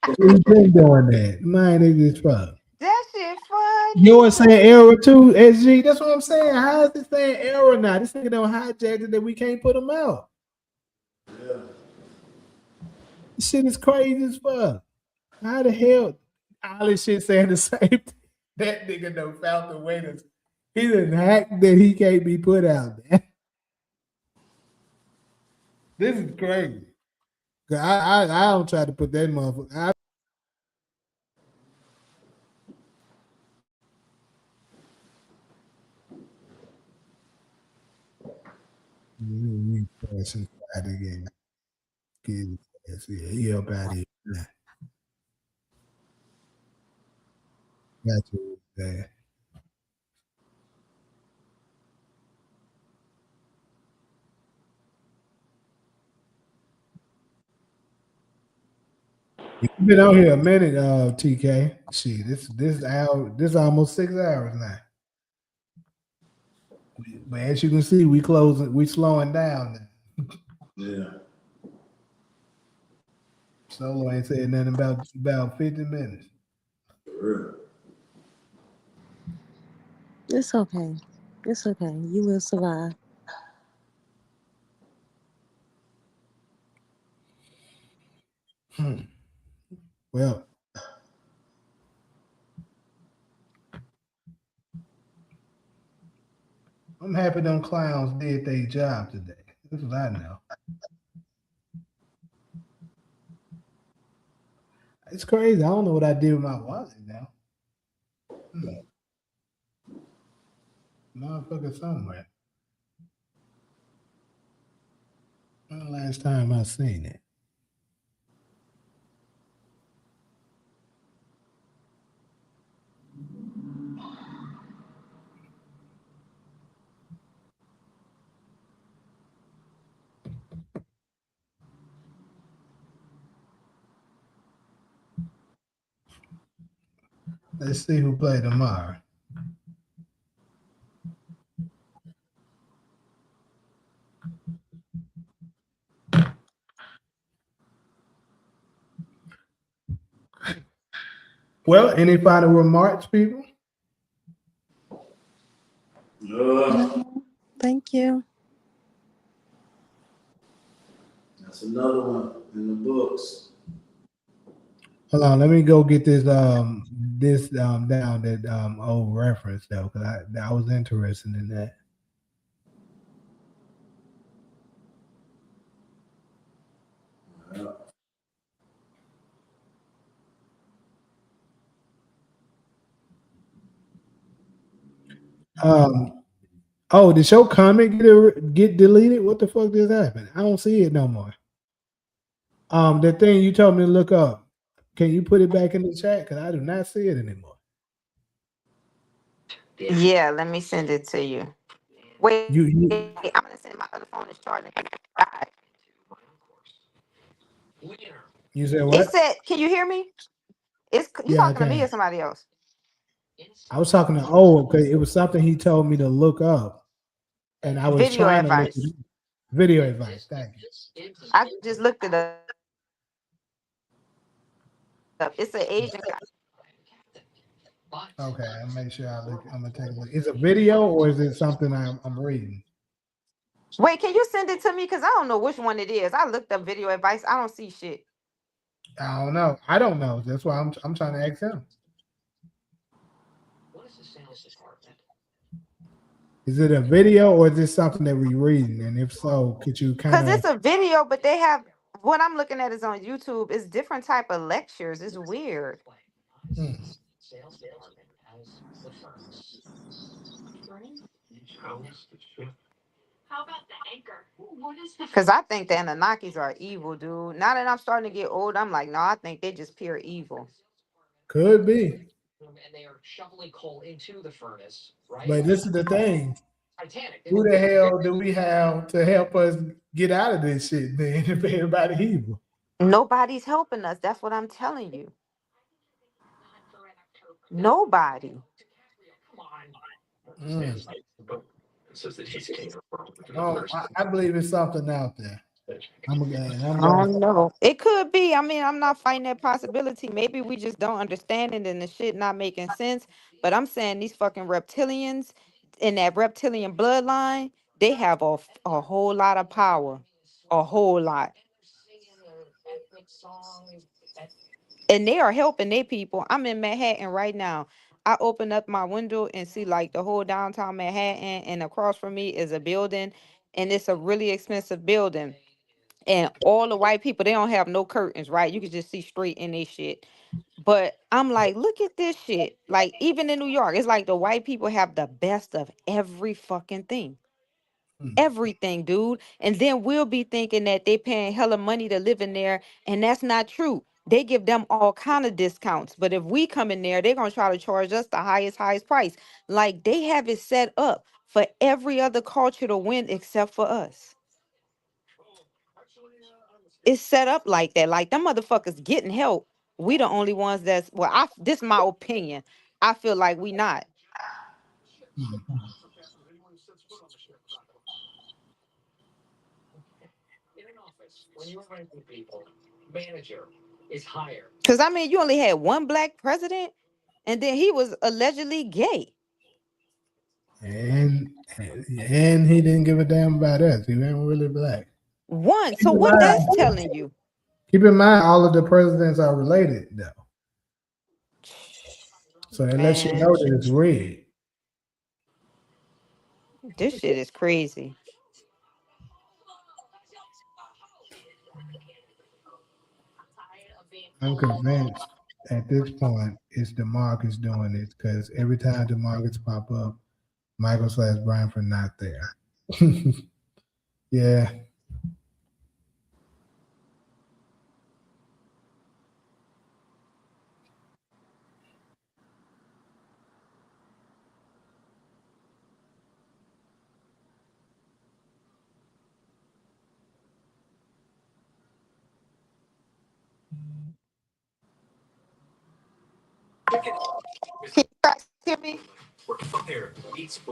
He's been doing that. Man, they just fuck. That shit Yours funny. saying error too, SG. That's what I'm saying. How is it saying error now? This nigga don't hijack it that we can't put him out. Yeah. This shit is crazy as fuck. How the hell all this shit saying the same thing? That nigga done found the way to he done hack that he can't be put out there. This is crazy. 'Cause I don't try to put that motherfucker. Person again. Yeah, he up out here. Got you there. You've been out here a minute, TK. Shit, this hour, this almost 6 hours now. But as you can see, we closing, we slowing down now. Yeah. Solo ain't said nothing about 50 minutes. For real. It's okay. It's okay. You will survive. Hmm. Well, I'm happy them clowns did their job today. This is what I know. It's crazy. I don't know what I did with my wallet now. Hmm. Motherfucker somewhere. When the last time I seen it? Let's see who play tomorrow. Well, any final remarks, people? Uh, Thank you. that's another one in the books. Hold on, let me go get this down that old reference though, because I was interested in that. Yeah. Oh, did your comment get deleted? What the fuck just happened? I don't see it no more. The thing you told me to look up. Can you put it back in the chat? Because I do not see it anymore. Yeah, let me send it to you. Wait, You I'm gonna send my other phone is charging. Bye. you said It what? said, can you hear me? It's you Yeah, I talking to me or can. somebody else? I was talking to because it was something he told me to look up, and I was Video trying to look advice. it up. Video advice. Thank you. I just looked it up. It's an Asian guy. Okay, I'll make sure I look. I'm gonna take a look. Is it a video or is it something I'm reading? Wait, can you send it to me? Because I don't know which one it is. I looked up video advice. I don't see shit. I don't know. I don't know. That's why I'm trying to ask him. Is it a video or is this something that we're reading? And if so, could you kind Because of? it's a video, but they have what I'm looking at is on YouTube. It's different type of lectures. It's weird. Because I think the Anunnakis are evil, dude. Now that I'm starting to get old, I'm like, no, I think they just pure evil. Could be. But this is the thing. Who the hell do we have to help us get out of this shit, man? If everybody evil. Nobody's helping us. That's what I'm telling you. Nobody. Oh, I believe it's something out there. I'm I going. don't know. It could be. I mean, I'm not fighting that possibility. Maybe we just don't understand it and the shit not making sense. But I'm saying these fucking reptilians in that reptilian bloodline, they have a whole lot of power. A whole lot. And they are helping their people. I'm in Manhattan right now. I open up my window and see like the whole downtown Manhattan, and across from me is a building, and it's a really expensive building. And all the white people, they don't have no curtains, right? You can just see straight in their shit. But I'm like, look at this shit. Like, even in New York, it's like the white people have the best of every fucking thing. Everything, dude. And then we'll be thinking that they paying hella money to live in there, and that's not true. They give them all kind of discounts. But if we come in there, they're gonna try to charge us the highest price. Like they have it set up for every other culture to win except for us. It's set up like that. Like them motherfuckers getting help. We the only ones that's well, this is my opinion. I feel like we not. Cause I mean you only had one black president and then he was allegedly gay. And he didn't give a damn about us. He ain't really black. One. Keep So in what mind, that's telling you? all of the presidents are related though. So that lets you Man, know that it's red. this shit is crazy. I'm convinced at this point it's DeMarcus doing it because every time DeMarcus pop up, Michael slash Bryantford not there. Yeah. Can you guys hear me?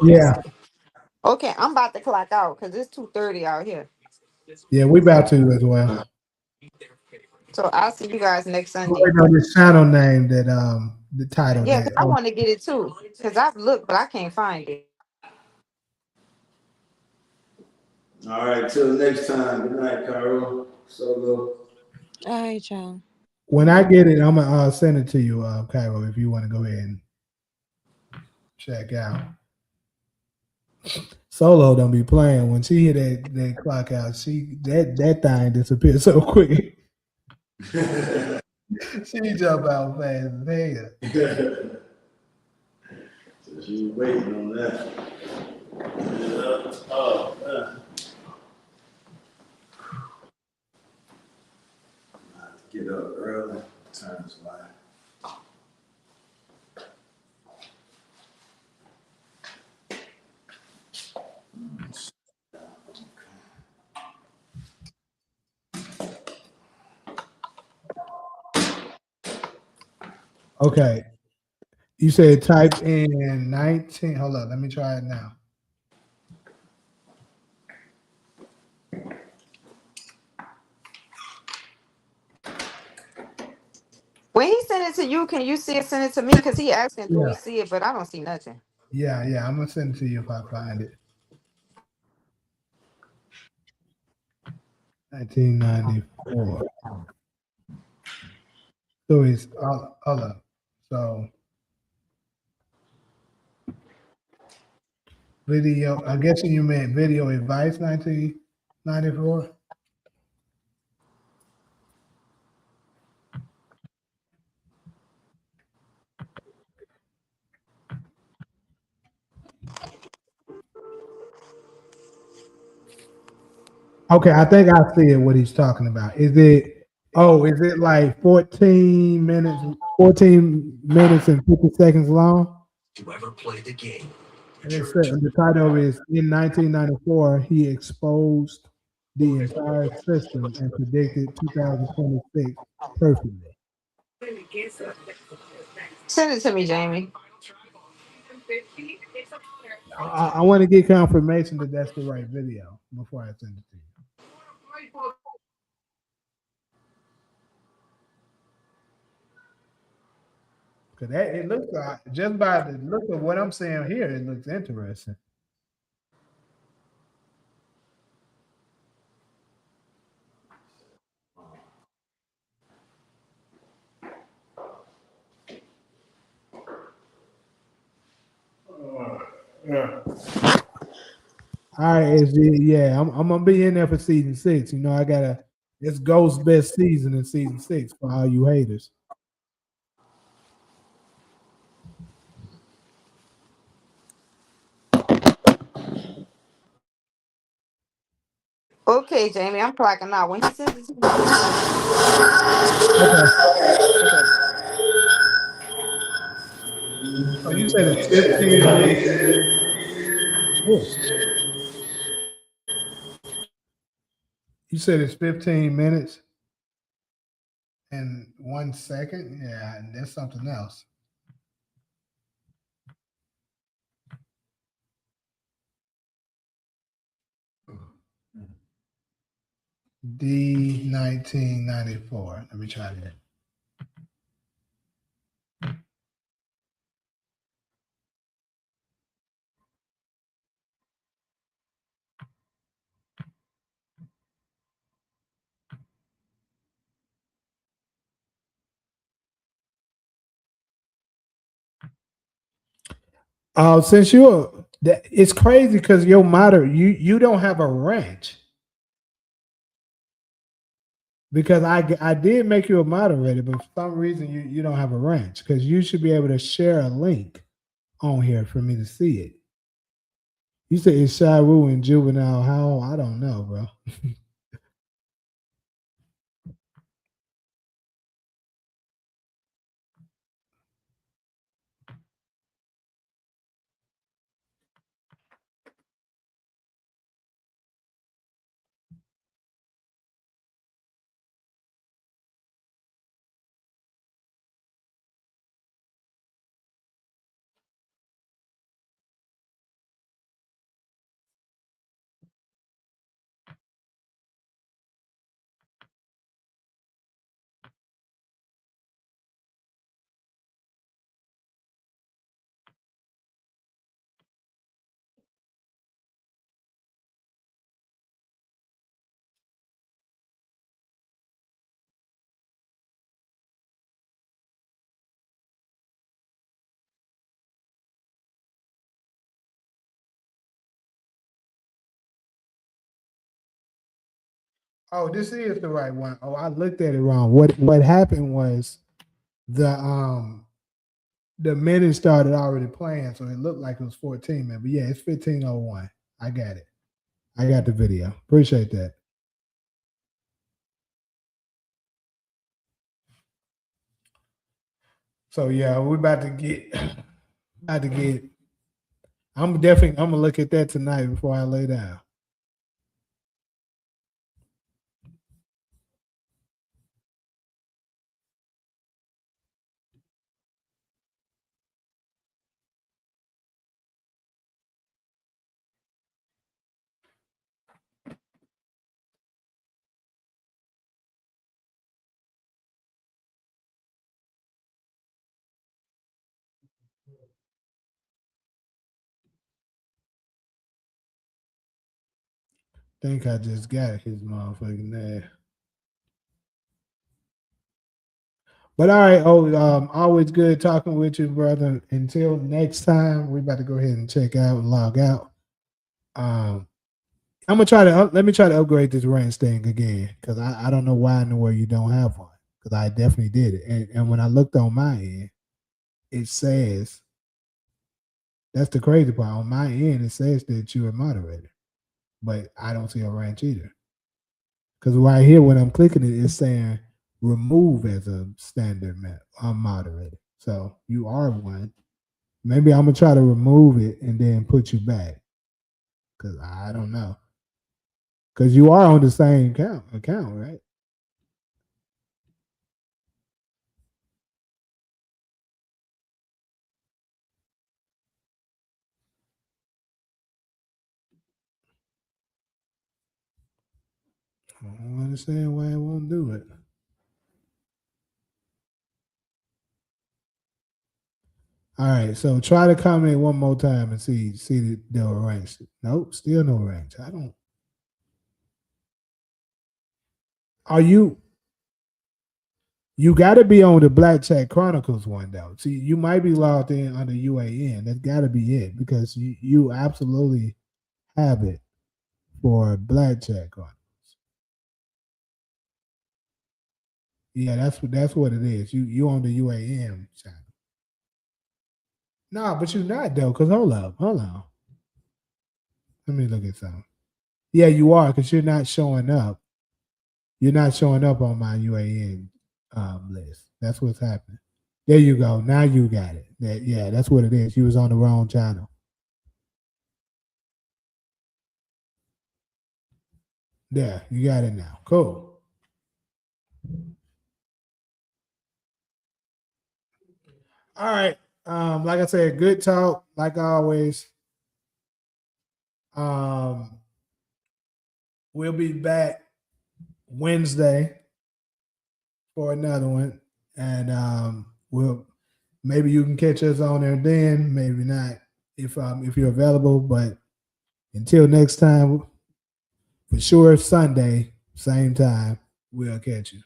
Yeah. Okay, I'm about to clock out because it's 2:30 out here. Yeah, we about to as well. So I'll see you guys next I'm Sunday. waiting on this channel name that the title Yeah, because that I want to get it too. Because I've looked, but I can't find it. All right, till next time. Good night, Carol. Solo. All right, y'all. when I get it, I'm gonna send it to you, Cairo, if you want to go ahead and check out. Solo don't be playing. When she hit that clock out, that thing disappeared so quick. She jump out fast as hell. So she was waiting on that. Oh, man. I have to get up early. Time is flying. Okay. You said type in 19. Hold up, let me try it now. When he sent it to you, can you see it? Send it to me because he asking, do we Yeah, see it? But I don't see nothing. yeah. I'm gonna send it to you if I find it. 1994. So it's hold up. So video. I'm guessing you meant video advice 1994. Okay, I think I see it. What he's talking about? Is it? Oh, is it like 14 minutes? 14 minutes and 50 seconds long? And it said the title is in 1994 he exposed the entire system and predicted 2026 perfectly. Send it to me, Jamie. I want to get confirmation that that's the right video before I send it to you. Cause that it looks like just by the look of what I'm saying here, it looks interesting. Yeah. All right, SG. Yeah, I'm gonna be in there for season 6. You know, I gotta. It's Ghost best season in season 6 for all you haters. Okay, Jamie, I'm clocking out. When he sends it to me, send it to me. Okay. Okay. Oh, you said it's 15 minutes. Oh, you said it's 15 minutes and 1 second. Yeah, and that's something else. D1994. Let me try that. Since you're, it's crazy because your moder, you don't have a ranch because I did make you a moderator, but for some reason you don't have a ranch because you should be able to share a link on here for me to see it. You said it's Shiru and Juvenile. How? I don't know, bro. Oh, this is the right one. Oh, I looked at it wrong. What happened was the the minute started already playing, so it looked like it was 14 man. But yeah, it's 15:01. I got it. I got the video. Appreciate that. So yeah, we're about to get about to get I'm gonna look at that tonight before I lay down. think I just got his motherfucking ass. But all right, always good talking with you, brother. Until next time, we about to go ahead and check out and log out. I'm gonna try to let me try to upgrade this range thing again because I don't know why in the world you don't have one because I definitely did it. And when I looked on my end, it says that's the crazy part. On my end, it says that you're a moderator, but I don't see a ranch either. Because right here, when I'm clicking it, it's saying remove as a standard moderator. So you are one. Maybe I'm gonna try to remove it and then put you back. Cause I don't know. Cause you are on the same account, right? I don't understand why it won't do it. All right, so try to comment one more time and see the range. Nope, still no range. I don't. Are you? You got to be on the Black Chat Chronicles one though. See, you might be logged in under UAN. That's got to be it because you absolutely have it for Black Chat Chronicles. Yeah, that's what it is. You on the UAM channel. No, but you're not though. Cause hold on. Let me look at something. Yeah, you are because you're not showing up. You're not showing up on my UAN list. That's what's happening. There you go. Now you got it. Yeah, that's what it is. You was on the wrong channel. There, you got it now. Cool. All right. Like I said, good talk. Like always. We'll be back Wednesday for another one, and we'll maybe you can catch us on there then, maybe not if you're available. But until next time, for sure, Sunday, same time, we'll catch you.